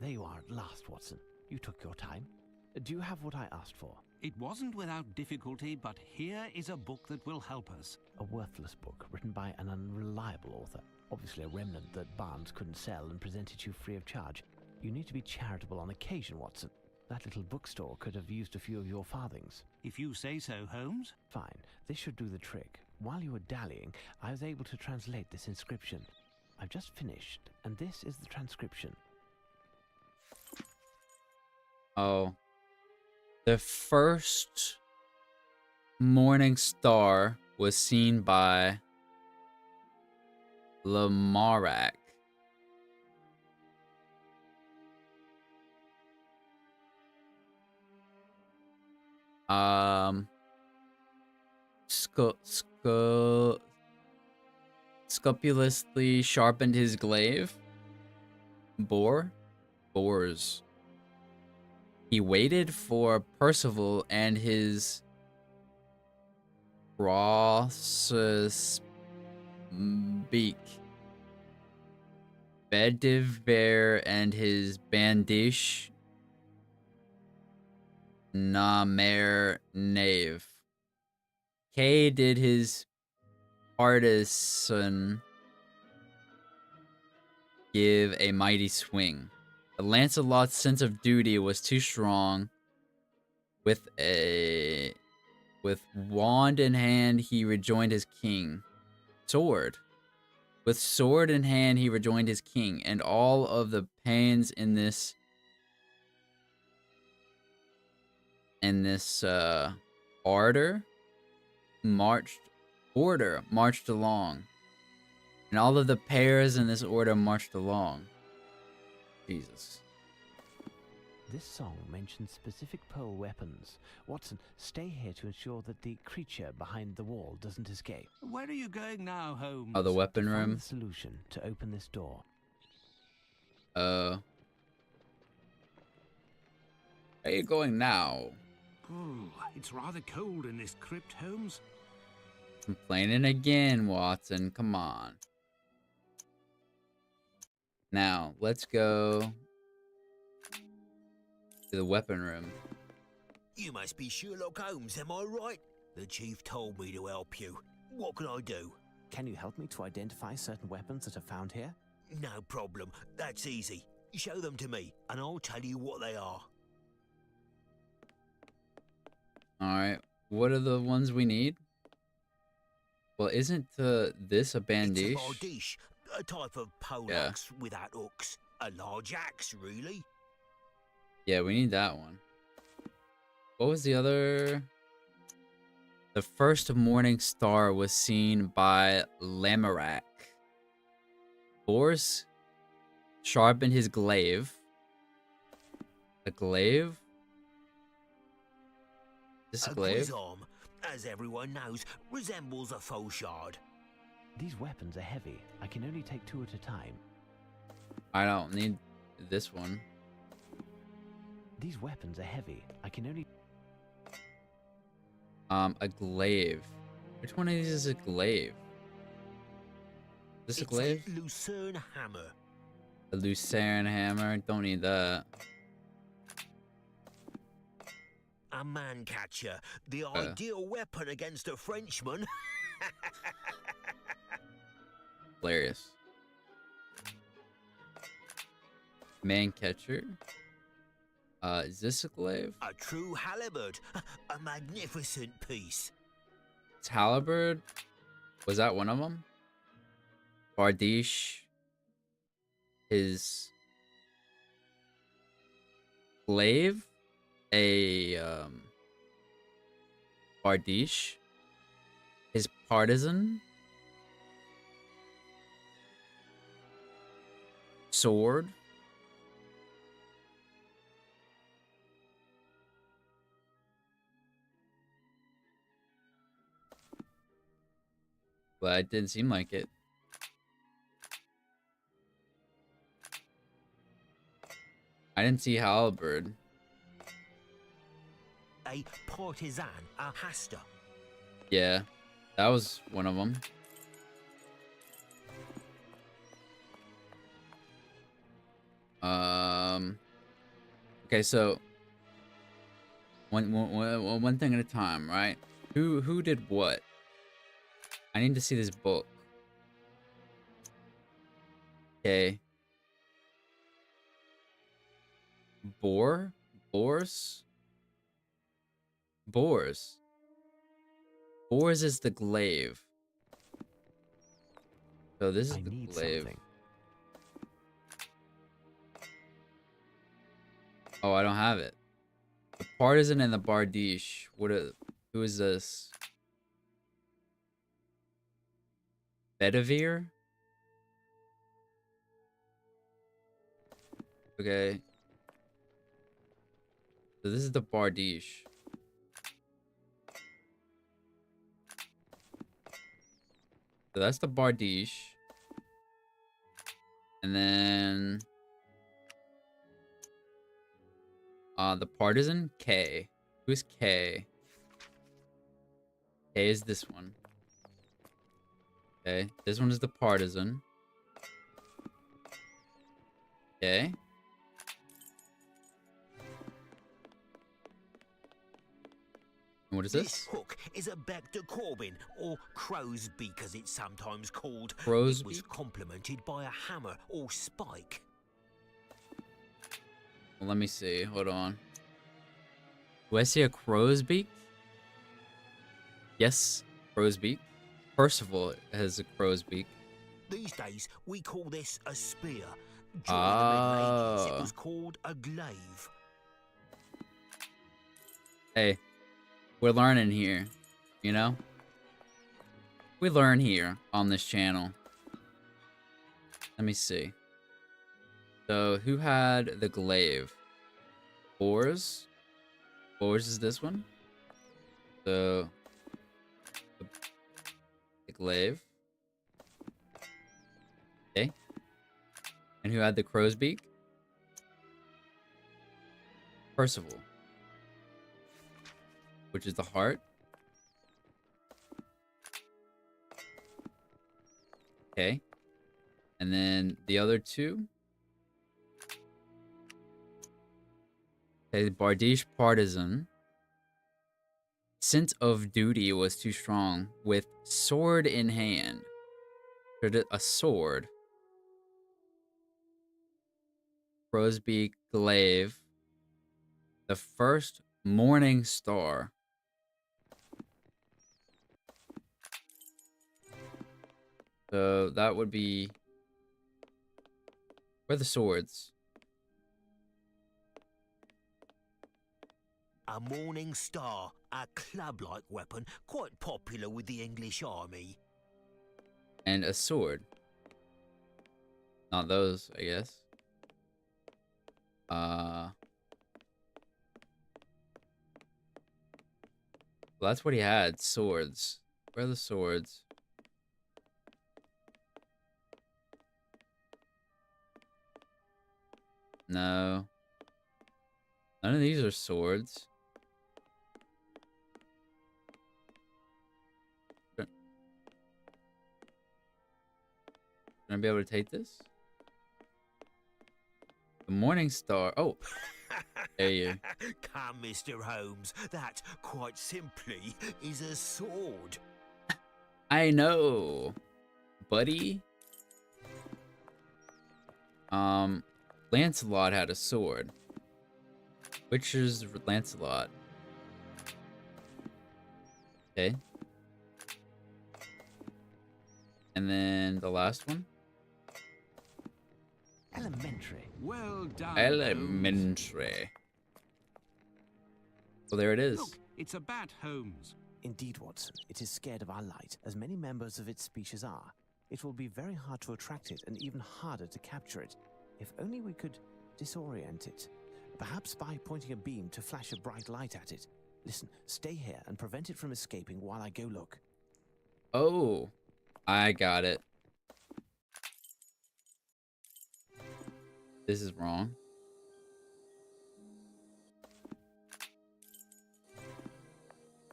There you are at last, Watson. You took your time. Do you have what I asked for? It wasn't without difficulty, but here is a book that will help us. A worthless book written by an unreliable author. Obviously a remnant that Barnes couldn't sell and present it to you free of charge. You need to be charitable on occasion, Watson. That little bookstore could have used a few of your farthings. If you say so, Holmes. Fine. This should do the trick. While you were dallying, I was able to translate this inscription. I've just finished, and this is the transcription. Oh. The first morning star was seen by Lamarac. Scrupulously sharpened his glaive. Boars. He waited for Percival and his Ross's beak. Bedivere and his Bandish Namer Knave. Kay did his artisan give a mighty swing. But Lancelot's sense of duty was too strong. With wand in hand, he rejoined his king. With sword in hand, he rejoined his king, and all of the pains in this order marched along. And all of the pairs in this order marched along. Jesus. This song mentions specific pole weapons. Watson, stay here to ensure that the creature behind the wall doesn't escape. Where are you going now, Holmes? Oh, the weapon Find room? the solution to open this door. Where are you going now? Oh, it's rather cold in this crypt, Holmes. Complaining again, Watson. Come on. Now, let's go to the weapon room. You must be Sherlock Holmes, am I right? The chief told me to help you. What can I do? Can you help me to identify certain weapons that are found here? No problem. That's easy. Show them to me, and I'll tell you what they are. Alright. What are the ones we need? Well, isn't this a bandish? It's a bardiche, a type of Yeah. poleaxe without hooks. A large axe, really. Yeah, we need that one. What was the other? The first morning star was seen by Lamorak. Bors sharpened his glaive. A glaive? Is this a glaive? Guisarme, as everyone knows, resembles a faux shard. These weapons are heavy. I can only take 2 at a time. I don't need this one. These weapons are heavy. I can only... A glaive. Which one of these is a glaive? Is this a glaive? It's a lucerne hammer. A lucerne hammer. Don't need that. A man catcher, the ideal weapon against a Frenchman. Hilarious. Man catcher. Is this a glaive? A true halberd, a magnificent piece. It's halberd. Was that one of them? Bardiche. His glaive. A bardiche. His partisan. Sword. But it didn't seem like it. I didn't see halberd. A partisan, a hasta. Yeah, that was one of them. Okay, so one thing at a time, right? Who did what? I need to see this book. Okay. Bors. Bors is the glaive. So this is the glaive. Something. Oh, I don't have it. The partisan and the bardiche. Who is this? Bedivere? Okay. So this is the bardiche. So that's the bardiche. And then the partisan, K. Who's K? K is this one. Okay, this one is the partisan. Okay. And what is this? This hook is a bec de Corbin, or crow's beak as it's sometimes called. Crow's It was beak? complemented by a hammer or spike. Well, let me see. Hold on. Do I see a crow's beak? Yes, crow's beak. Percival has a crow's beak. These days, we call this a spear. During the Middle Ages, it was called a glaive. Hey, we're learning here, you know? We learn here on this channel. Let me see. So, who had the glaive? Bors? Bors is this one. So, the glaive. Okay. And who had the crow's beak? Percival. Which is the heart. Okay. And then the other two. Okay, the Bardiche partisan. Sense of duty was too strong. With sword in hand. A sword. Crowsbeak glaive. The first morning star. So that would be... Where are the swords? A Morning Star, a club-like weapon, quite popular with the English army. And a sword. Not those, I guess. Well, that's what he had. Swords. Where are the swords? No. None of these are swords. Gonna be able to take this? The Morning Star. Oh, there you. Come, Mr. Holmes, that, quite simply, is a sword. I know, buddy. Lancelot had a sword. Which is Lancelot? Okay. And then the last one? Elementary. Well done. Elementary. Well, there it is. Look, it's a bat, Holmes. Indeed, Watson. It is scared of our light, as many members of its species are. It will be very hard to attract it, and even harder to capture it. If only we could disorient it. Perhaps by pointing a beam to flash a bright light at it. Listen, stay here and prevent it from escaping while I go look. Oh, I got it. This is wrong.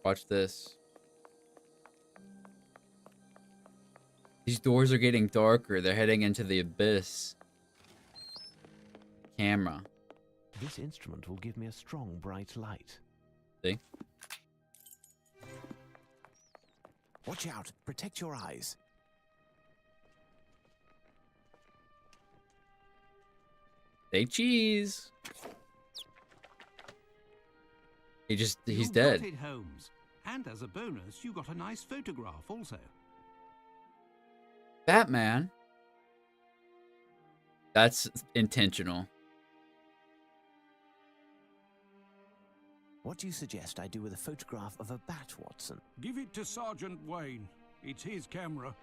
Watch this. These doors are getting darker. They're heading into the abyss. Camera. This instrument will give me a strong, bright light. See? Watch out. Protect your eyes. Say cheese. He's You dead. got it, Holmes. And as a bonus, you got a nice photograph also. Batman. That's intentional. What do you suggest I do with a photograph of a bat, Watson? Give it to Sergeant Wayne. It's his camera.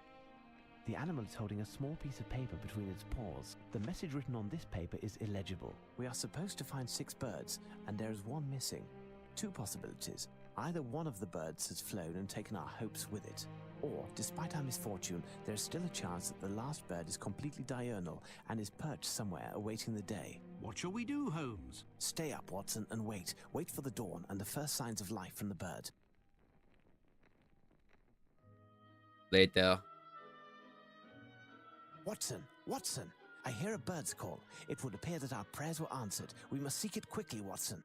The animal is holding a small piece of paper between its paws. The message written on this paper is illegible. We are supposed to find 6 birds, and there is one missing. 2 possibilities. Either one of the birds has flown and taken our hopes with it, or, despite our misfortune, there is still a chance that the last bird is completely diurnal and is perched somewhere awaiting the day. What shall we do, Holmes? Stay up, Watson, and wait. Wait for the dawn and the first signs of life from the bird. Later. Watson! Watson! I hear a bird's call. It would appear that our prayers were answered. We must seek it quickly, Watson.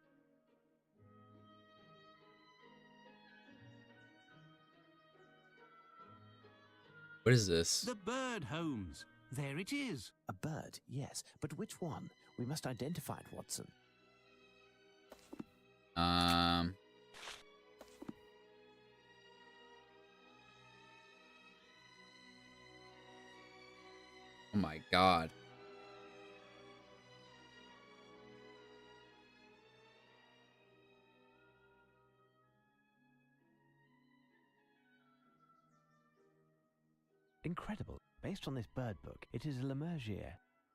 What is this? The bird, Holmes. There it is. A bird, yes. But which one? We must identify it, Watson. Oh my god. Incredible. Based on this bird book, it is a Lemergier.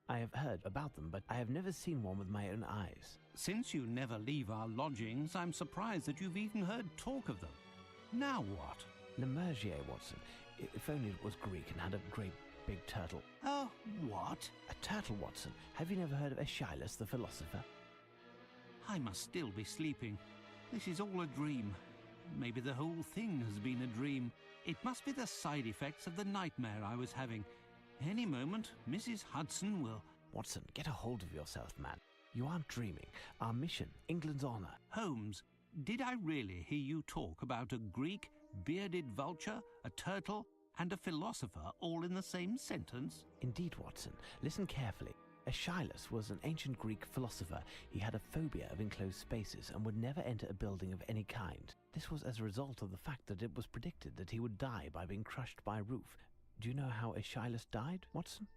I have heard about them, but I have never seen one with my own eyes. Since you never leave our lodgings, I'm surprised that you've even heard talk of them. Now what? Lemergier, Watson. If only it was Greek and had a great big turtle. What? A turtle, Watson. Have you never heard of Aeschylus the philosopher? I must still be sleeping. This is all a dream. Maybe the whole thing has been a dream. It must be the side effects of the nightmare I was having. Any moment, Mrs. Hudson will... Watson, get a hold of yourself, man. You aren't dreaming. Our mission, England's honor. Holmes, did I really hear you talk about a Greek, bearded vulture, a turtle, and a philosopher all in the same sentence? Indeed, Watson. Listen carefully. Aeschylus was an ancient Greek philosopher. He had a phobia of enclosed spaces and would never enter a building of any kind. This was as a result of the fact that it was predicted that he would die by being crushed by a roof. Do you know how Aeschylus died, Watson?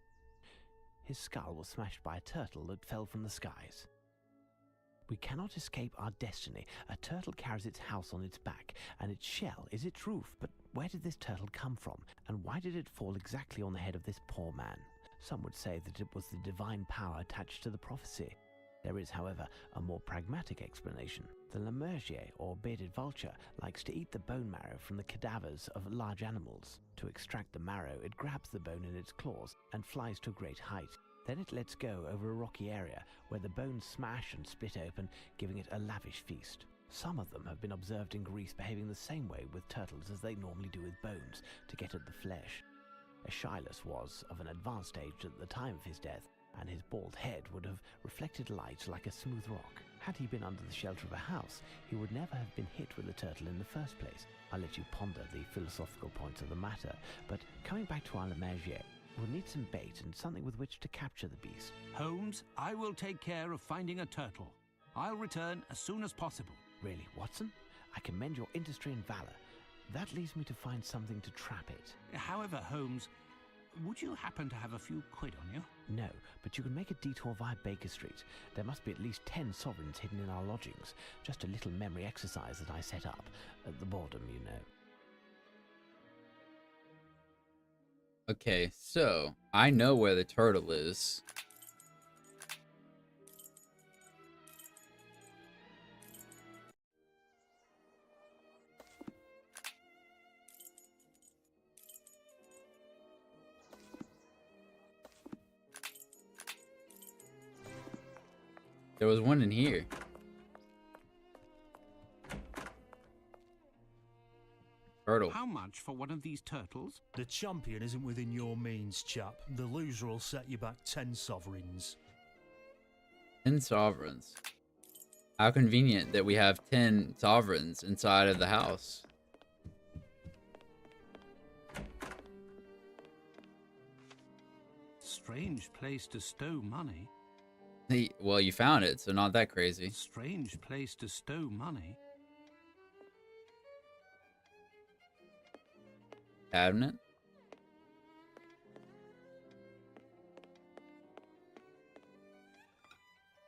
His skull was smashed by a turtle that fell from the skies. We cannot escape our destiny. A turtle carries its house on its back, and its shell is its roof. But where did this turtle come from, and why did it fall exactly on the head of this poor man? Some would say that it was the divine power attached to the prophecy. There is, however, a more pragmatic explanation. The lemurgier, or bearded vulture, likes to eat the bone marrow from the cadavers of large animals. To extract the marrow, it grabs the bone in its claws and flies to a great height. Then it lets go over a rocky area where the bones smash and split open, giving it a lavish feast. Some of them have been observed in Greece behaving the same way with turtles as they normally do with bones, to get at the flesh. Aeschylus was of an advanced age at the time of his death, and his bald head would have reflected light like a smooth rock. Had he been under the shelter of a house, he would never have been hit with a turtle in the first place. I'll let you ponder the philosophical points of the matter, but coming back to our lemurgier, we'll need some bait and something with which to capture the beast. Holmes, I will take care of finding a turtle. I'll return as soon as possible. Really, Watson? I commend your industry and valor. That leaves me to find something to trap it. However, Holmes, would you happen to have a few quid on you? No, but you can make a detour via Baker Street. There must be at least 10 sovereigns hidden in our lodgings. Just a little memory exercise that I set up. At the boredom, you know. Okay, so I know where the turtle is. There was one in here. Turtle. How much for one of these turtles? The champion isn't within your means, chap. The loser will set you back 10 sovereigns. 10 sovereigns. How convenient that we have 10 sovereigns inside of the house. Strange place to stow money. Well, you found it, so not that crazy. Strange place to stow money. Cabinet.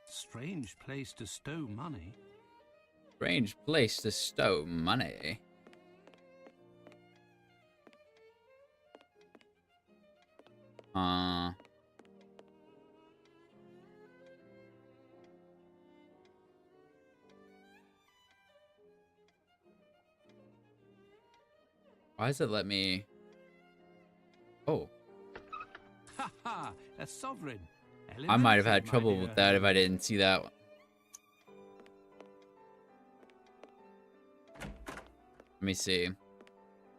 Strange place to stow money. Strange place to stow money. Why does it let me? Oh. Ha ha! A sovereign. I might have had trouble with that if I didn't see that one. Let me see.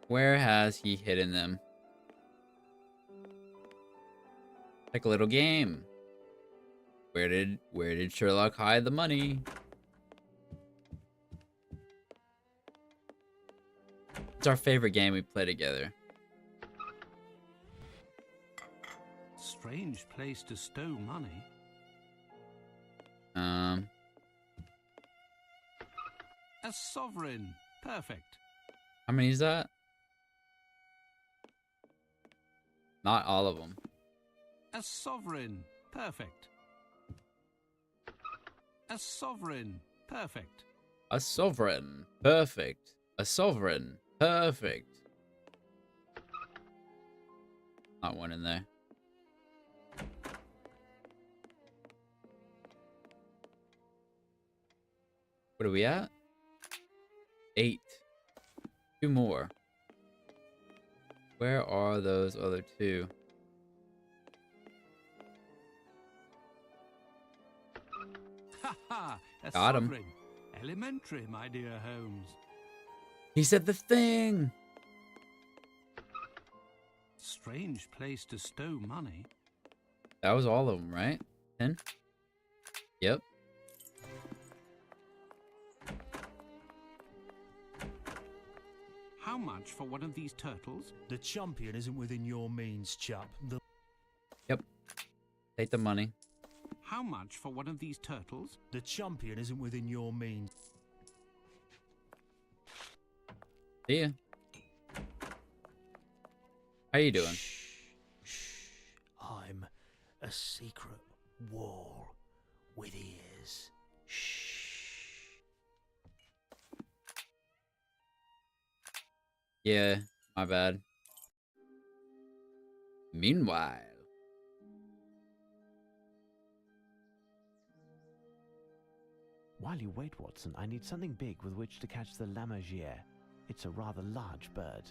Where has he hidden them? Like a little game. Where did Sherlock hide the money? It's our favorite game we play together. Strange place to stow money. A sovereign. Perfect. How many is that? Not all of them. A sovereign. Perfect. A sovereign. Perfect. A sovereign. Perfect. A sovereign. Perfect. Not one in there. What are we at? 8. 2 more. Where are those other 2? Ha ha! A Got him. sovereign. Elementary, my dear Holmes. He said the thing. Strange place to stow money. That was all of them, right? 10? Yep. How much for one of these turtles? The champion isn't within your means, chap. Yep. Take the money. How much for one of these turtles? The champion isn't within your means. See ya. How you doing? I'm a secret wall with ears. Yeah, my bad. Meanwhile. While you wait, Watson, I need something big with which to catch the lammergeier. It's a rather large bird.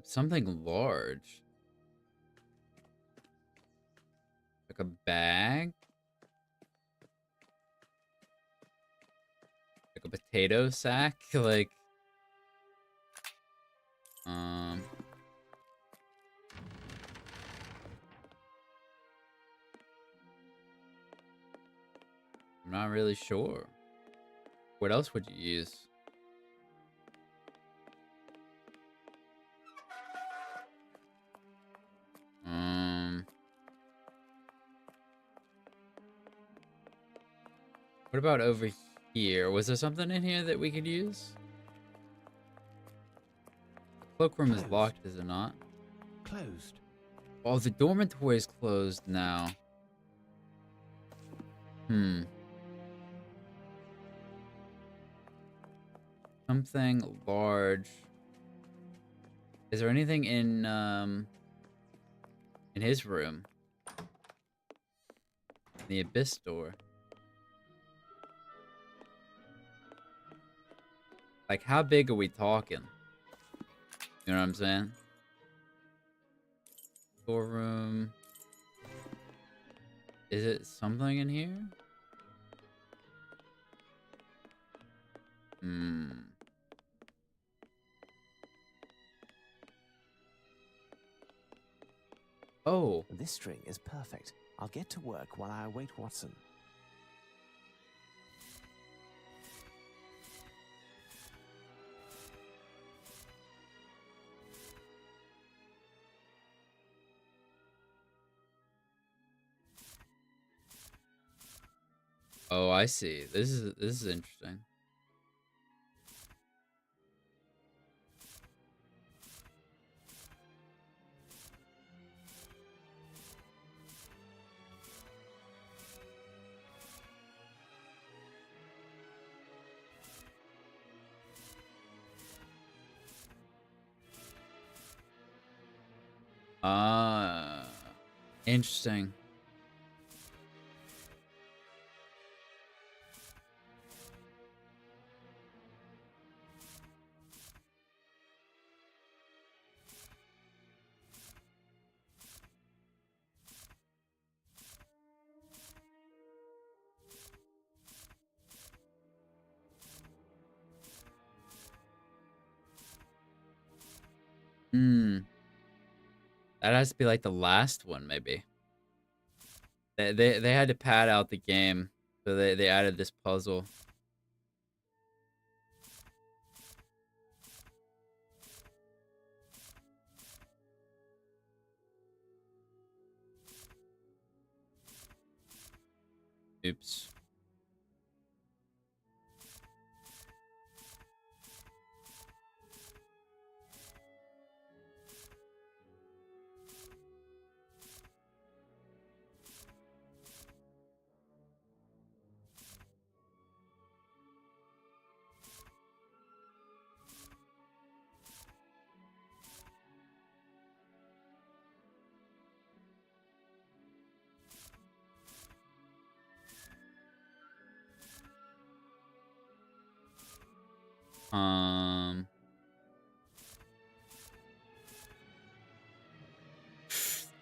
Something large. Like a bag? Like a potato sack? Like, I'm not really sure. What else would you use? What about over here? Was there something in here that we could use? The cloakroom is locked, is it not? Closed. Oh, the dormitory is closed now. Something large. Is there anything in his room? The abyss door. Like, how big are we talking? You know what I'm saying? Storeroom. Is it something in here? Oh. This string is perfect. I'll get to work while I await Watson. Oh, I see. This is interesting. Interesting. That has to be like the last one, maybe. They had to pad out the game, so they added this puzzle. Oops.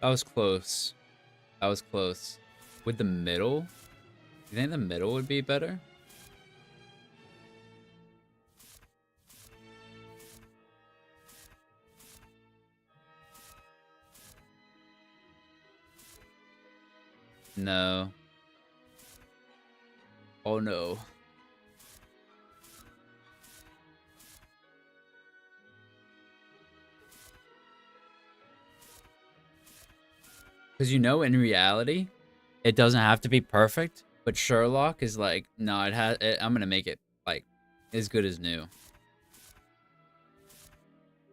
That was close. That was close. With the middle? You think the middle would be better? No. Oh no. Because you know, in reality, it doesn't have to be perfect. But Sherlock is like, no, I'm gonna make it like as good as new.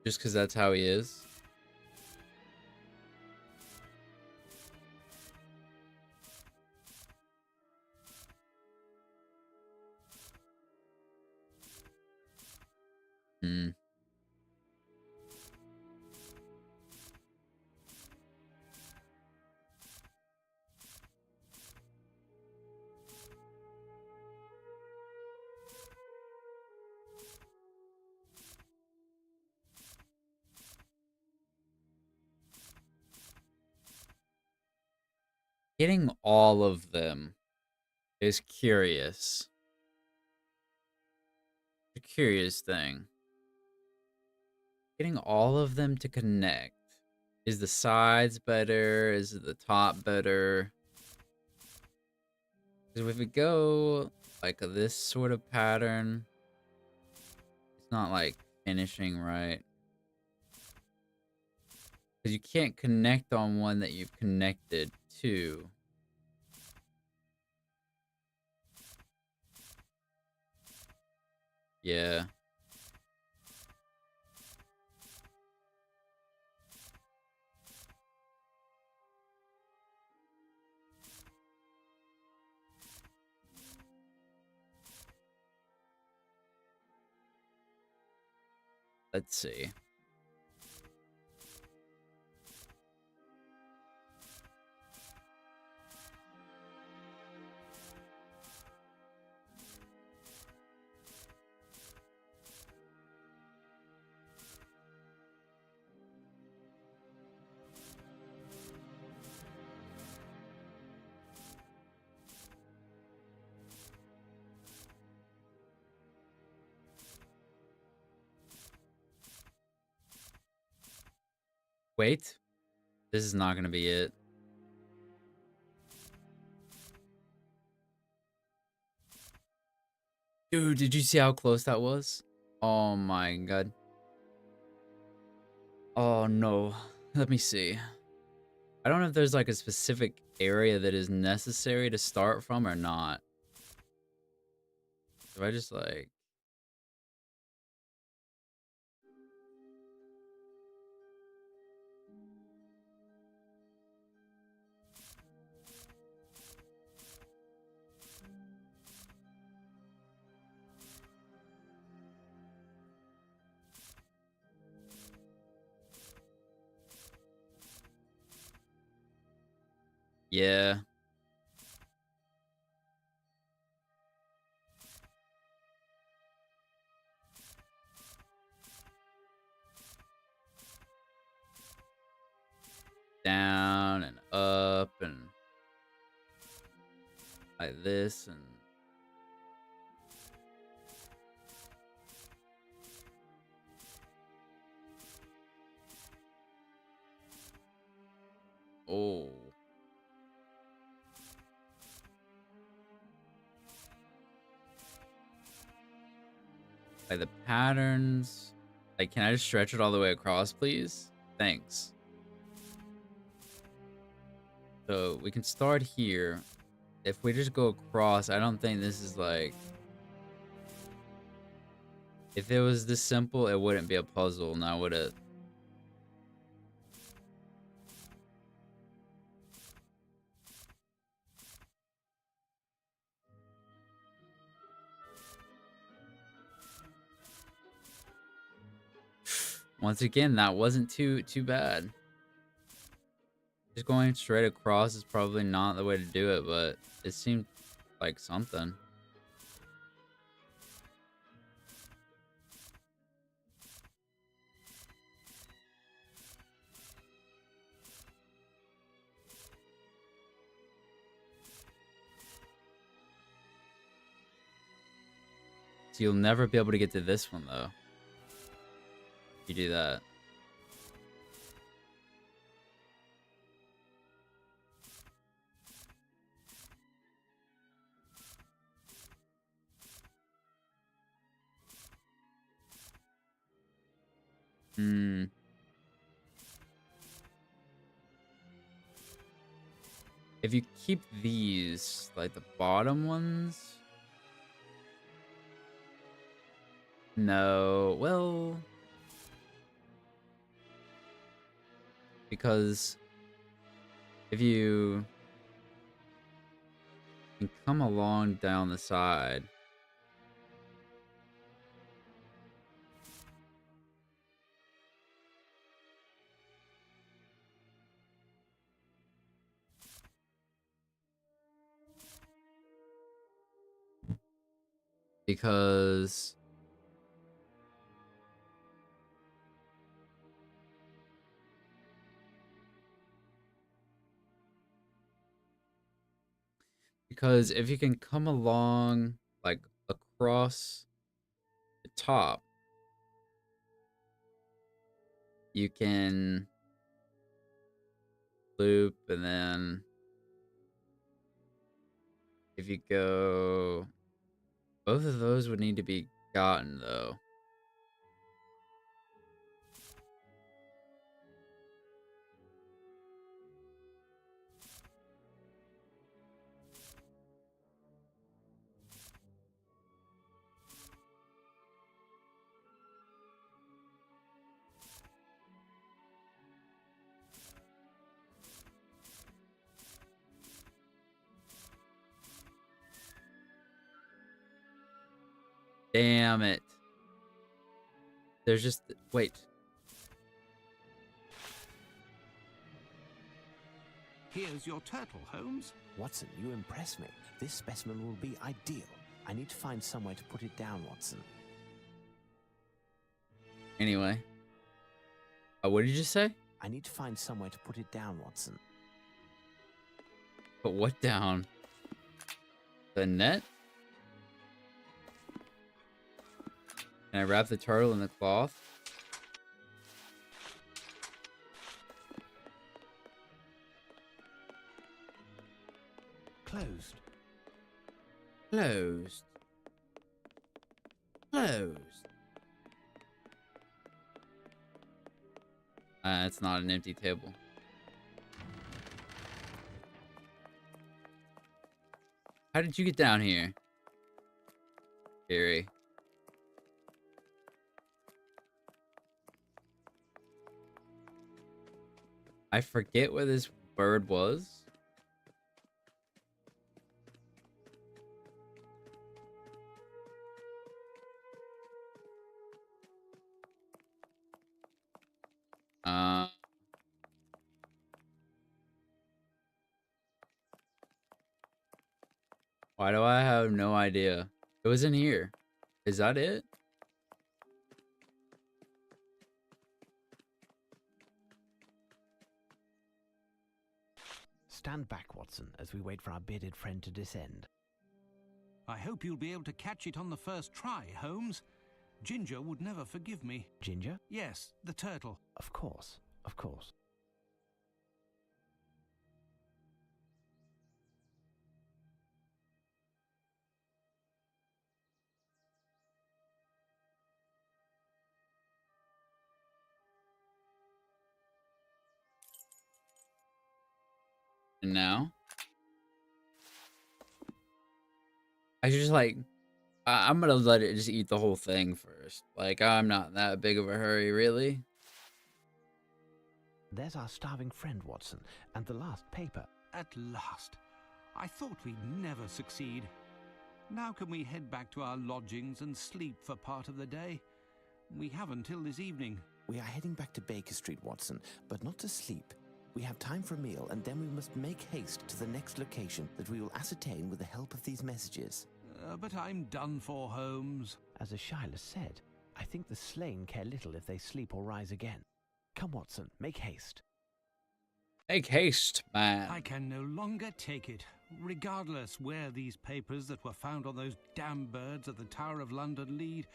Just because that's how he is. Hmm. Getting all of them is curious. A curious thing. Getting all of them to connect. Is the sides better? Is the top better? Because if we go like this sort of pattern, it's not like finishing right. Because you can't connect on one that you've connected to. Yeah. Let's see. Wait. This is not going to be it. Dude, did you see how close that was? Oh my god. Oh no. Let me see. I don't know if there's like a specific area that is necessary to start from or not. If I just like... Yeah. Down and up and like this and... Oh. Like the patterns. Like, can I just stretch it all the way across, please? Thanks. So we can start here. If we just go across, I don't think this is like... If it was this simple, it wouldn't be a puzzle, now would it? Once again, that wasn't too bad. Just going straight across is probably not the way to do it, but it seemed like something. So you'll never be able to get to this one, though. You do that. Hmm. If you keep these, like the bottom ones... No, well... Because if you can come along down the side, because if you can come along like across the top, you can loop, and then if you go, both of those would need to be gotten though. Damn it. There's just... Wait. Here's your turtle, Holmes. Watson, you impress me. This specimen will be ideal. I need to find somewhere to put it down, Watson. Anyway. What did you just say? I need to find somewhere to put it down, Watson. Put what down? The net? Can I wrap the turtle in the cloth? Closed. Closed. Closed. It's not an empty table. How did you get down here? Gary. I forget where this bird was. Why do I have no idea? It was in here. Is that it? Stand back, Watson, as we wait for our bearded friend to descend. I hope you'll be able to catch it on the first try, Holmes. Ginger would never forgive me. Ginger? Yes, the turtle. Of course, of course. And now? I should just like... I'm gonna let it just eat the whole thing first. Like, I'm not in that big of a hurry, really. There's our starving friend, Watson, and the last paper. At last. I thought we'd never succeed. Now can we head back to our lodgings and sleep for part of the day? We have until this evening. We are heading back to Baker Street, Watson, but not to sleep. We have time for a meal, and then we must make haste to the next location that we will ascertain with the help of these messages. But I'm done for, Holmes. As Ashila said, I think the slain care little if they sleep or rise again. Come, Watson, make haste. Make haste, man. I can no longer take it. Regardless where these papers that were found on those damn birds at the Tower of London lead,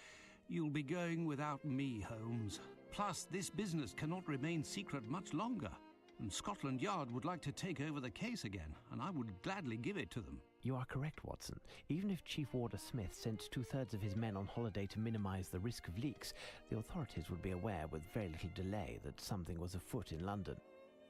you'll be going without me, Holmes. Plus, this business cannot remain secret much longer. And Scotland Yard would like to take over the case again, and I would gladly give it to them. You are correct, Watson. Even if Chief Warder Smith sent 2/3 of his men on holiday to minimize the risk of leaks, the authorities would be aware with very little delay that something was afoot in London.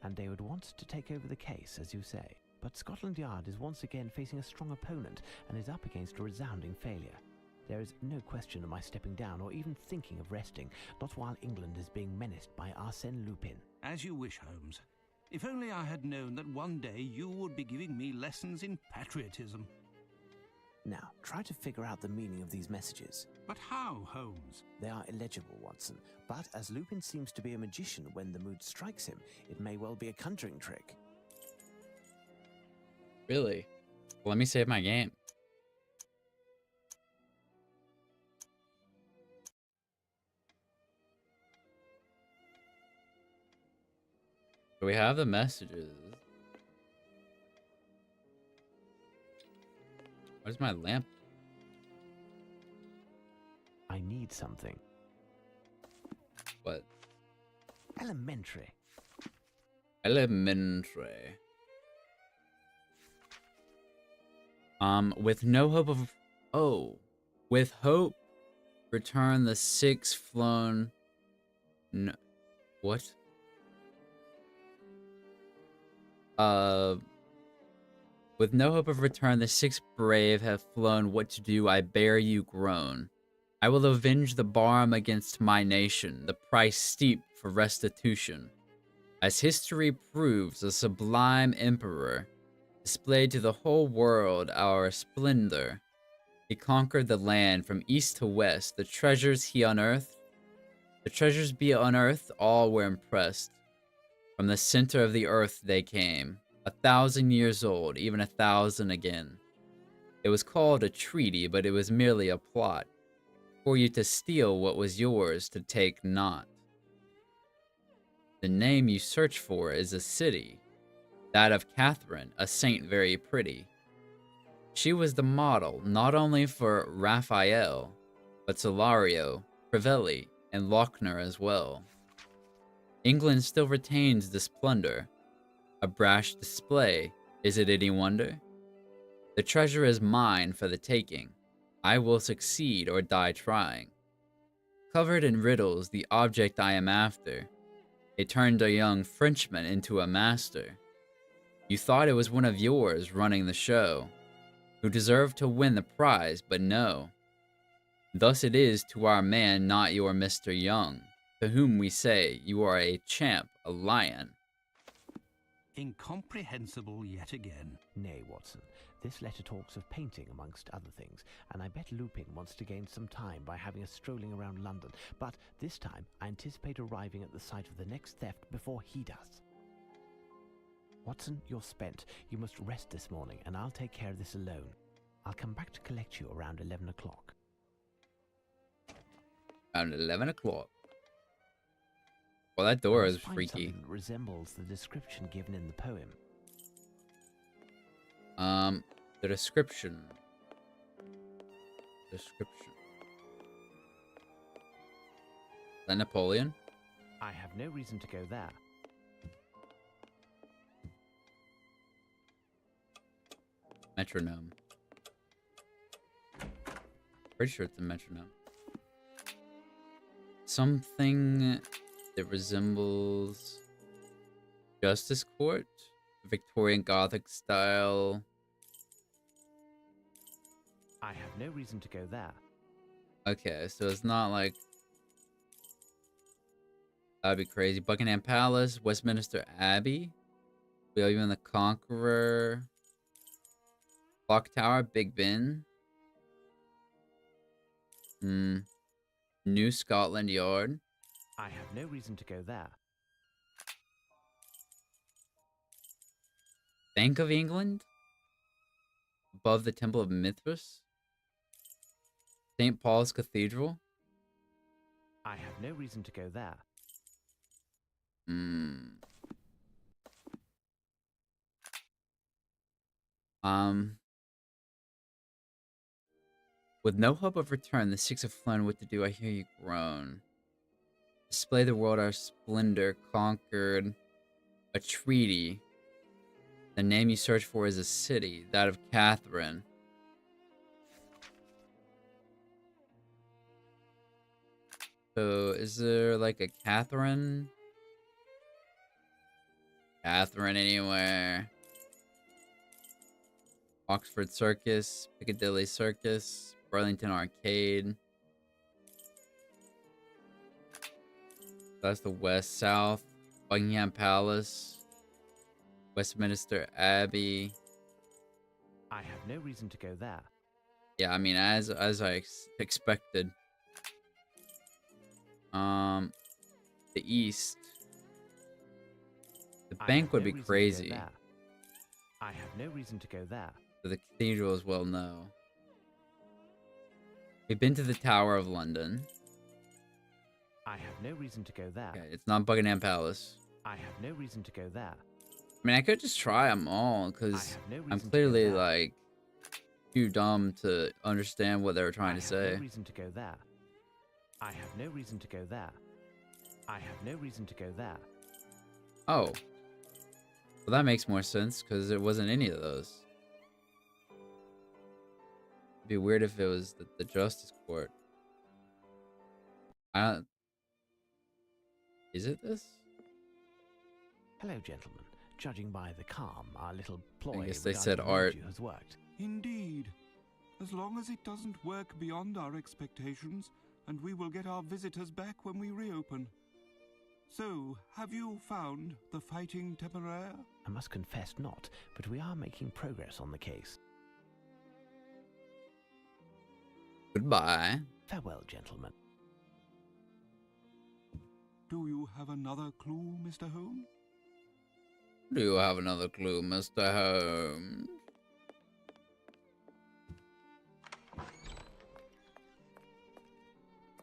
And they would want to take over the case, as you say. But Scotland Yard is once again facing a strong opponent and is up against a resounding failure. There is no question of my stepping down or even thinking of resting, not while England is being menaced by Arsène Lupin. As you wish, Holmes. If only I had known that one day you would be giving me lessons in patriotism. Now, try to figure out the meaning of these messages. But how, Holmes? They are illegible, Watson, but as Lupin seems to be a magician when the mood strikes him, it may well be a conjuring trick. Really? Well, let me save my game. So we have the messages. Where's my lamp? I need something. What? Elementary. Elementary. With no hope of... Oh. With hope, return the 6 flown... No. What? With no hope of return, the 6 brave have flown. What to do, I bear you groan. I will avenge the barm against my nation, the price steep for restitution. As history proves, a sublime emperor displayed to the whole world our splendor. He conquered the land from east to west. The treasures be unearthed, all were impressed. From the center of the earth they came, 1,000 years old, even 1,000 again. It was called a treaty, but it was merely a plot, for you to steal what was yours, to take not. The name you search for is a city, that of Catherine, a saint very pretty. She was the model, not only for Raphael, but Solario, Crivelli, and Lochner as well. England still retains the splendor. A brash display, is it any wonder? The treasure is mine for the taking. I will succeed or die trying. Covered in riddles, the object I am after. It turned a young Frenchman into a master. You thought it was one of yours running the show, who deserved to win the prize, but no. Thus it is to our man, not your Mr. Young, to whom we say, you are a champ, a lion. Incomprehensible yet again. Nay, Watson, this letter talks of painting amongst other things, and I bet Lupin wants to gain some time by having us strolling around London, but this time I anticipate arriving at the site of the next theft before he does. Watson, you're spent. You must rest this morning, and I'll take care of this alone. I'll come back to collect you around 11 o'clock. Around 11 o'clock. Well, that door is freaky. Something that resembles the description given in the poem. The description. Is that Napoleon? I have no reason to go there. Metronome. Pretty sure it's a metronome. Something that resembles Justice Court, Victorian Gothic style. I have no reason to go there. Okay, so it's not like... That'd be crazy. Buckingham Palace, Westminster Abbey, William the Conqueror, Clock Tower, Big Ben, New Scotland Yard. I have no reason to go there. Bank of England, above the Temple of Mithras, St. Paul's Cathedral. I have no reason to go there. With no hope of return, the 6 have flown. What to do? I hear you groan. Display the world our splendor, conquered a treaty. The name you search for is a city, that of Catherine. So, is there like a Catherine? Catherine anywhere? Oxford Circus, Piccadilly Circus, Burlington Arcade. That's the west, south. Buckingham Palace, Westminster Abbey. I have no reason to go there. Yeah, I mean, as I expected. The east. The bank would be crazy. I have no reason to go there. But the cathedral as well, no. We've been to the Tower of London. I have no reason to go there. Okay, it's not Buckingham Palace. I have no reason to go there. I mean, I could just try them all, because I'm clearly, like, too dumb to understand what they were trying to say. I have no reason to go there. I have no reason to go there. I have no reason to go there. Oh. Well, that makes more sense, because it wasn't any of those. It'd be weird if it was the Justice Court. I don't... Is it this? Hello, gentlemen. Judging by the calm, our little ploy I guess they regarding said the art. mildew has worked. Indeed. As long as it doesn't work beyond our expectations, and we will get our visitors back when we reopen. So, have you found the Fighting Temeraire? I must confess not, but we are making progress on the case. Goodbye. Farewell, gentlemen. Do you have another clue, Mr. Holmes? Do you have another clue, Mr. Holmes?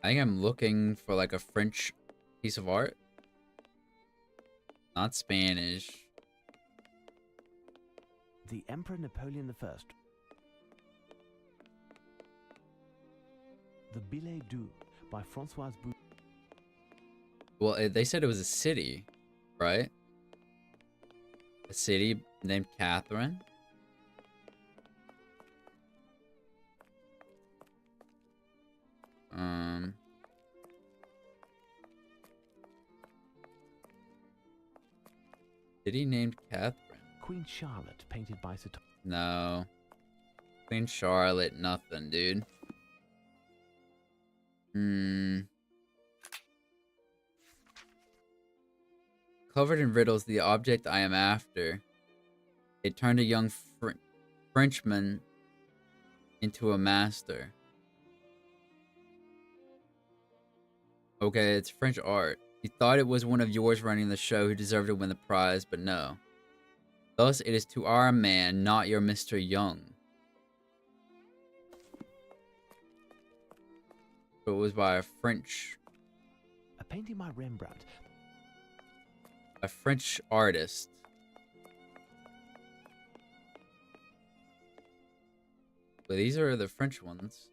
I think I'm looking for like a French piece of art. Not Spanish. The Emperor Napoleon I. The Billet Doux by Françoise Bou. Well, they said it was a city, right? A city named Catherine. City named Catherine. Queen Charlotte, painted by Sir Thomas. No. Queen Charlotte, nothing, dude. Covered in riddles, the object I am after. It turned a young Frenchman into a master. Okay, it's French art. He thought it was one of yours running the show who deserved to win the prize, but no. Thus, it is to our man, not your Mr. Young. It was by a French... A painting by Rembrandt. A French artist. Well, these are the French ones.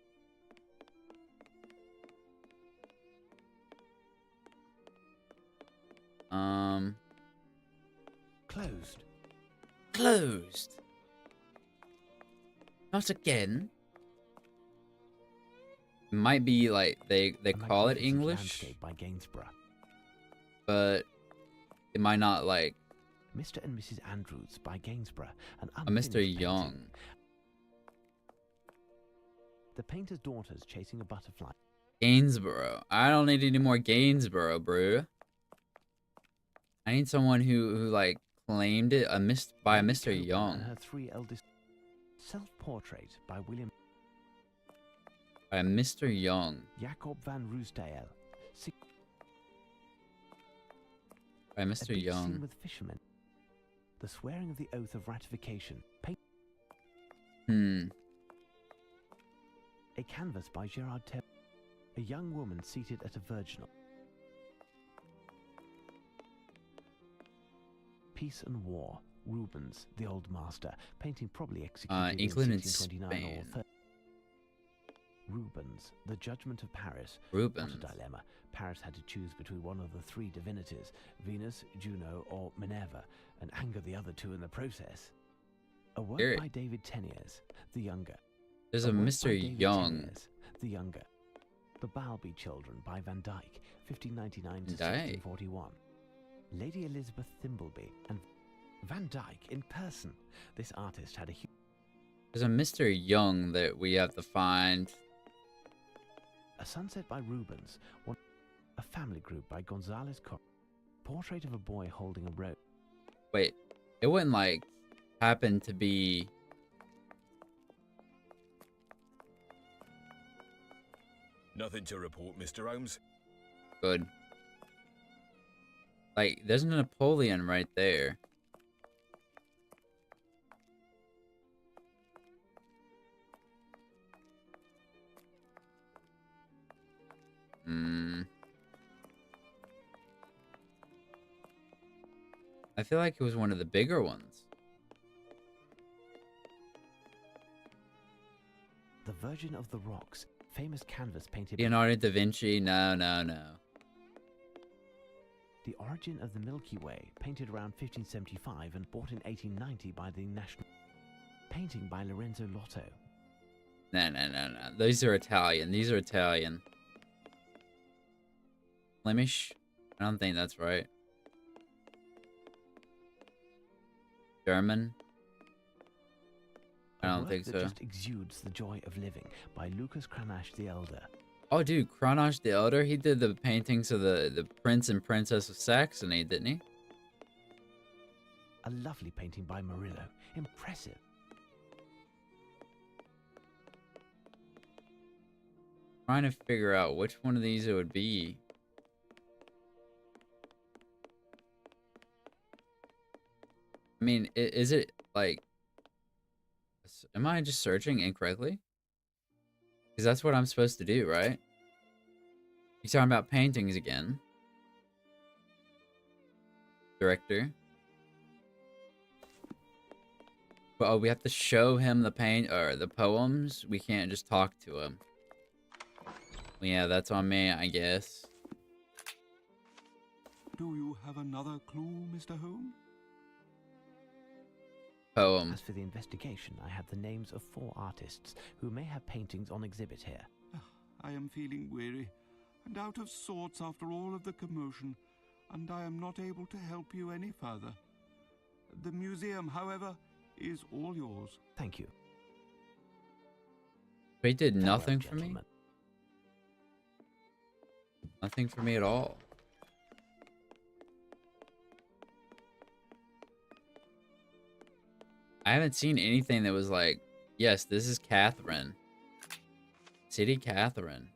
Closed. Closed. Not again. It might be like they call it English, by Gainsborough. but it might not like Mr. and Mrs. Andrews by Gainsborough. a Mr. Young. The painter's daughters chasing a butterfly. Gainsborough. I don't need any more Gainsborough, bro. I need someone who like claimed it by a Mr. Young. And her three eldest. Self-portrait by William. By a Mr. Young. Jacob van Roosdale. By Mr. Young. Scene with fishermen. The swearing of the oath of ratification. A canvas by Gerard Ter. A young woman seated at a virginal. Peace and War. Rubens, the Old Master. Painting probably executed England in and 1629 Spain. Rubens, The Judgment of Paris. Rubens. What a dilemma. Paris had to choose between one of the three divinities, Venus, Juno, or Minerva, and anger the other two in the process. A work Here. by David Teniers, the younger. There's a work by Mr. David Young. Teniers, the younger. The Balby Children by Van Dyck, 1599 to Dyck. 1641. Lady Elizabeth Thimbleby and Van Dyck in person. This artist had a huge... There's a Mr. Young that we have to find. A Sunset by Rubens. A Family Group by Gonzalez Cor. Portrait of a boy holding a rope. Wait, it wouldn't like happen to be. Nothing to report, Mr. Holmes. Good. Like, there's a Napoleon right there. I feel like it was one of the bigger ones. The Virgin of the Rocks, famous canvas painted by Leonardo da Vinci? No, no, no. The Origin of the Milky Way, painted around 1575 and bought in 1890 by the National. Painting by Lorenzo Lotto. No, no, no, no. These are Italian. These are Italian. Flemish? I don't think that's right. German? I don't think so. That just exudes the joy of living by Lucas Cranach the Elder. Oh, dude, Cranach the Elder, he did the paintings of the Prince and Princess of Saxony, didn't he? A lovely painting by Murillo. Impressive. Trying to figure out which one of these it would be. I mean, is it like... Am I just searching incorrectly? Because that's what I'm supposed to do, right? You're talking about paintings again. Director. But oh, we have to show him the paint or the poems. We can't just talk to him. Well, yeah, that's on me, I guess. Do you have another clue, Mr. Holmes? Poem. As for the investigation, I have the names of 4 artists who may have paintings on exhibit here. I am feeling weary and out of sorts after all of the commotion, and I am not able to help you any further. The museum, however, is all yours. Thank you. They did Farewell, nothing for me? gentlemen. Nothing for me at all. I haven't seen anything that was like, yes, this is Catherine. City Catherine.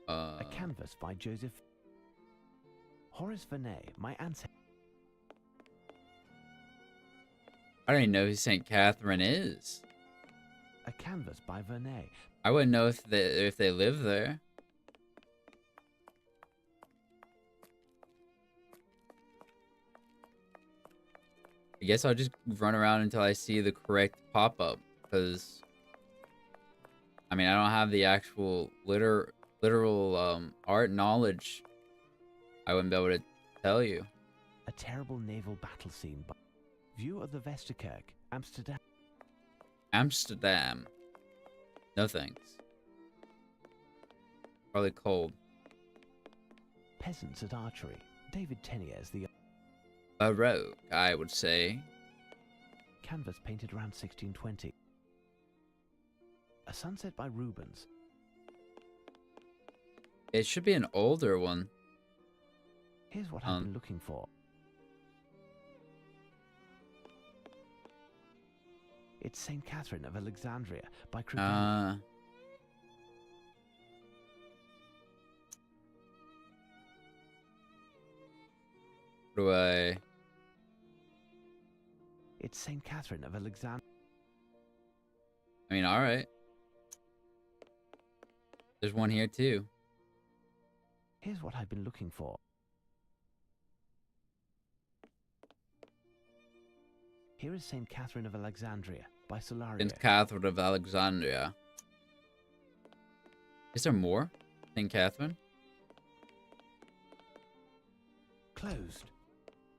A canvas by Joseph Horace Vernet, my ancestor. I don't even know who St. Catherine is. A canvas by Vernet. I wouldn't know if they live there. I guess I'll just run around until I see the correct pop-up, because I mean, I don't have the actual literal art knowledge. I wouldn't be able to tell you. A terrible naval battle scene by View of the Westerkerk, Amsterdam. Amsterdam. No thanks. Probably cold. Peasants at Archery, David Teniers, the A rogue, I would say. canvas painted around 1620. A sunset by Rubens. It should be an older one. Here's what I've been looking for. It's St. Catherine of Alexandria by Krupelli. Do I... It's St. Catherine of Alexandria. I mean, alright. There's one here too. Here's what I've been looking for. Here is St. Catherine of Alexandria by Solario. St. Catherine of Alexandria. Is there more? St. Catherine? Closed.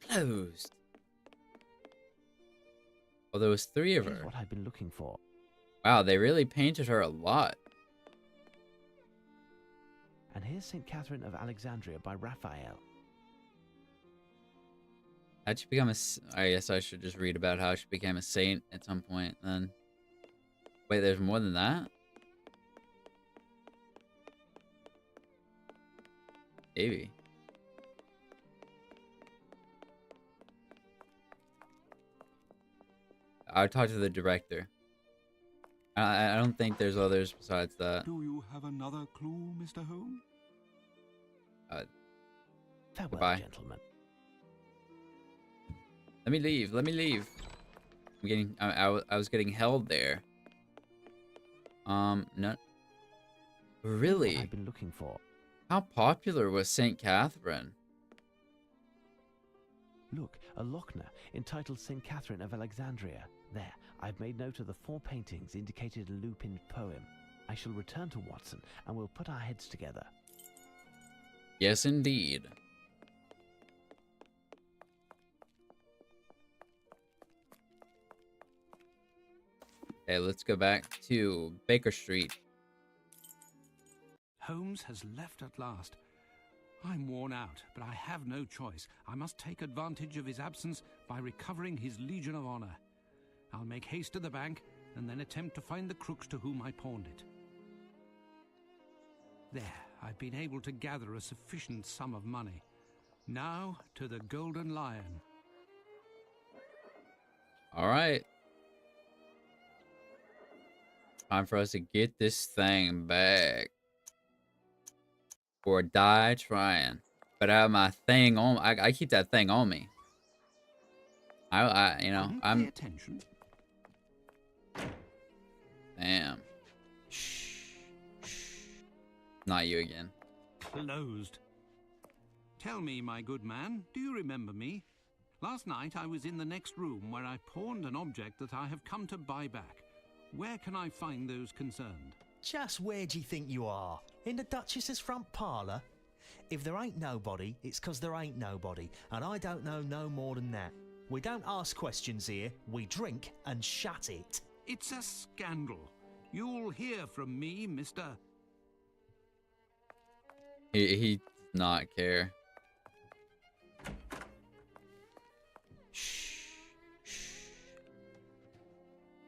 Closed. Oh, there was 3 of Here's her. what I've been looking for. Wow, they really painted her a lot. And here's St. Catherine of Alexandria by Raphael. How'd she become a... I guess I should just read about how she became a saint at some point, then. Wait, there's more than that? Maybe. I'll talk to the director. I don't think there's others besides that. Do you have another clue, Mr. Holmes? Farewell, Goodbye. gentlemen. Let me leave. Let me leave. I'm getting... I was getting held there. No. Really? What I've been looking for. How popular was St. Catherine? Look, a Lochner entitled St. Catherine of Alexandria. There, I've made note of the 4 paintings indicated in Lupin's poem. I shall return to Watson, and we'll put our heads together. Yes, indeed. Okay, let's go back to Baker Street. Holmes has left at last. I'm worn out, but I have no choice. I must take advantage of his absence by recovering his Legion of Honor. I'll make haste to the bank and then attempt to find the crooks to whom I pawned it. There, I've been able to gather a sufficient sum of money. Now to the Golden Lion. All right. Time for us to get this thing back. Or die trying. But I have my thing on. I keep that thing on me. You know, I'm. Pay attention. Damn. Not you again. Closed. Tell me, my good man, do you remember me? Last night I was in the next room where I pawned an object that I have come to buy back. Where can I find those concerned? Just where do you think you are? In the Duchess's front parlour? If there ain't nobody, it's 'cause there ain't nobody, and I don't know no more than that. We don't ask questions here, we drink and shut it. It's a scandal. You'll hear from me, Mr. He does not care.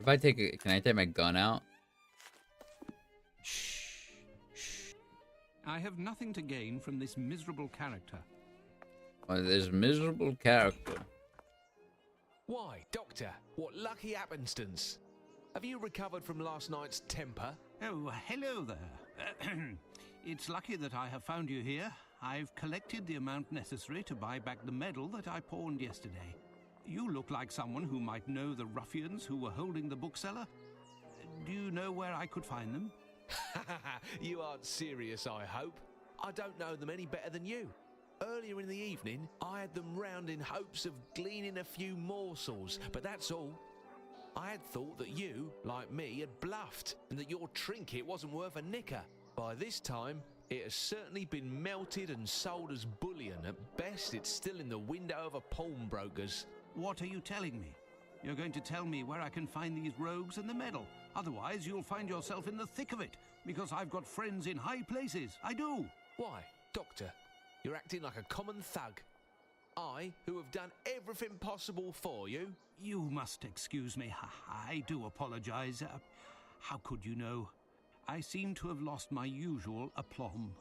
If I take it, can I take my gun out? I have nothing to gain from this miserable character. Oh, this miserable character. Why, Doctor, what lucky happenstance. Have you recovered from last night's temper? Oh, hello there. It's lucky that I have found you here. I've collected the amount necessary to buy back the medal that I pawned yesterday. You look like someone who might know the ruffians who were holding the bookseller. Do you know where I could find them? You aren't serious, I hope. I don't know them any better than you. Earlier in the evening, I had them round in hopes of gleaning a few morsels, but that's all. I had thought that you, like me, had bluffed, and that your trinket wasn't worth a nicker. By this time, it has certainly been melted and sold as bullion. At best, it's still in the window of a pawnbroker's. What are you telling me? You're going to tell me where I can find these rogues and the medal. Otherwise, you'll find yourself in the thick of it, because I've got friends in high places. I do. Why, Doctor, you're acting like a common thug. I, who have done everything possible for you. You must excuse me. I do apologize. How could you know? I seem to have lost my usual aplomb.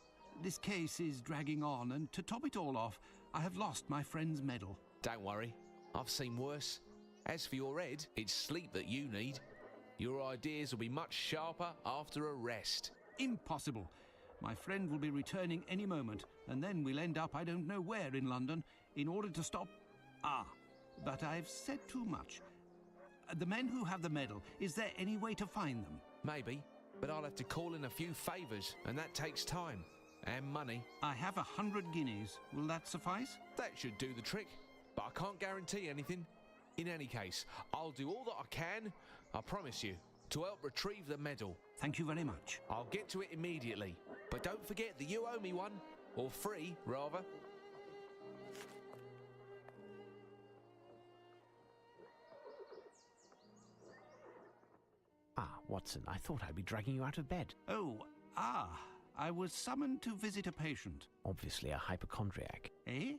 This case is dragging on, and to top it all off, I have lost my friend's medal. Don't worry, I've seen worse. As for your head, it's sleep that you need. Your ideas will be much sharper after a rest. Impossible. My friend will be returning any moment, and then we'll end up I don't know where in London in order to stop... but I've said too much. The men who have the medal, is there any way to find them? Maybe, but I'll have to call in a few favours, and that takes time. And money. I have 100 guineas. Will that suffice? That should do the trick, but I can't guarantee anything. In any case, I'll do all that I can, I promise you, to help retrieve the medal. Thank you very much. I'll get to it immediately, but don't forget that you owe me one, or 3, rather. Watson, I thought I'd be dragging you out of bed. I was summoned to visit a patient. Obviously a hypochondriac. Eh?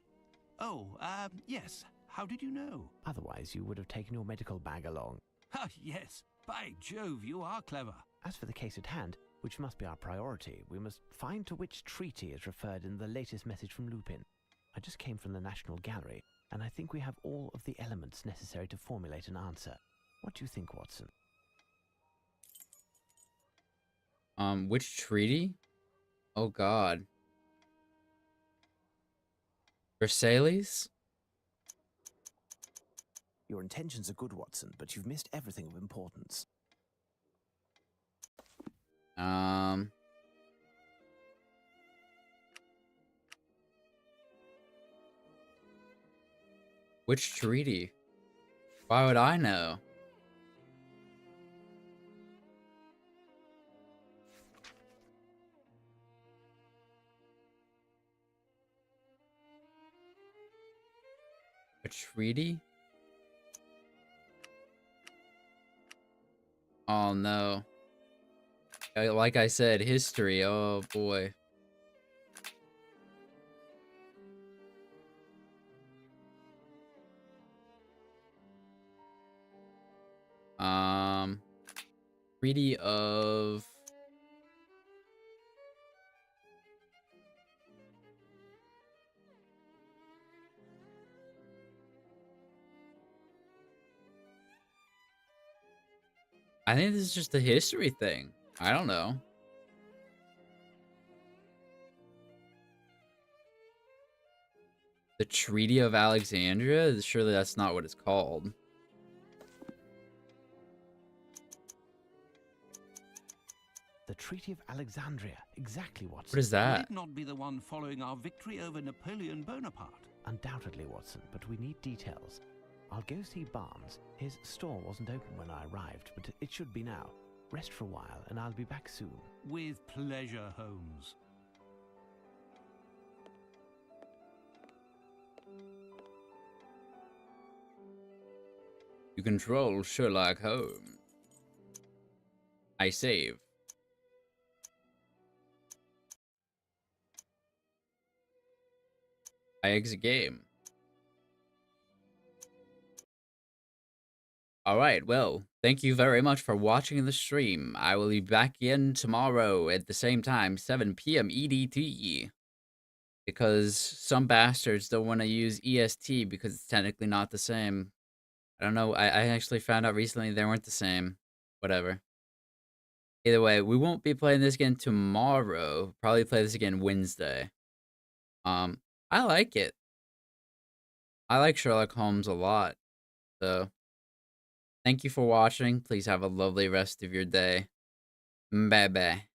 Yes. How did you know? Otherwise, you would have taken your medical bag along. Ah, yes. By Jove, you are clever. As for the case at hand, which must be our priority, we must find to which treaty is referred in the latest message from Lupin. I just came from the National Gallery, and I think we have all of the elements necessary to formulate an answer. What do you think, Watson? Which treaty? Oh God. Versailles? Your intentions are good, Watson, but you've missed everything of importance. Which treaty? Why would I know? A treaty? Oh no. Like I said, history. Oh boy. Treaty of... I think this is just a history thing. I don't know. The Treaty of Alexandria? Surely that's not what it's called. The Treaty of Alexandria. Exactly, Watson. What is that? Will it not be the one following our victory over Napoleon Bonaparte? Undoubtedly, Watson, but we need details. I'll go see Barnes. His store wasn't open when I arrived, but it should be now. Rest for a while, and I'll be back soon. With pleasure, Holmes. You control Sherlock Holmes. I save. I exit game. Alright, well, thank you very much for watching the stream. I will be back in tomorrow at the same time, 7 p.m. EDT. Because some bastards don't want to use EST because it's technically not the same. I don't know, I actually found out recently they weren't the same. Whatever. Either way, we won't be playing this again tomorrow. Probably play this again Wednesday. I like it. I like Sherlock Holmes a lot. So, thank you for watching. Please have a lovely rest of your day. Bye-bye.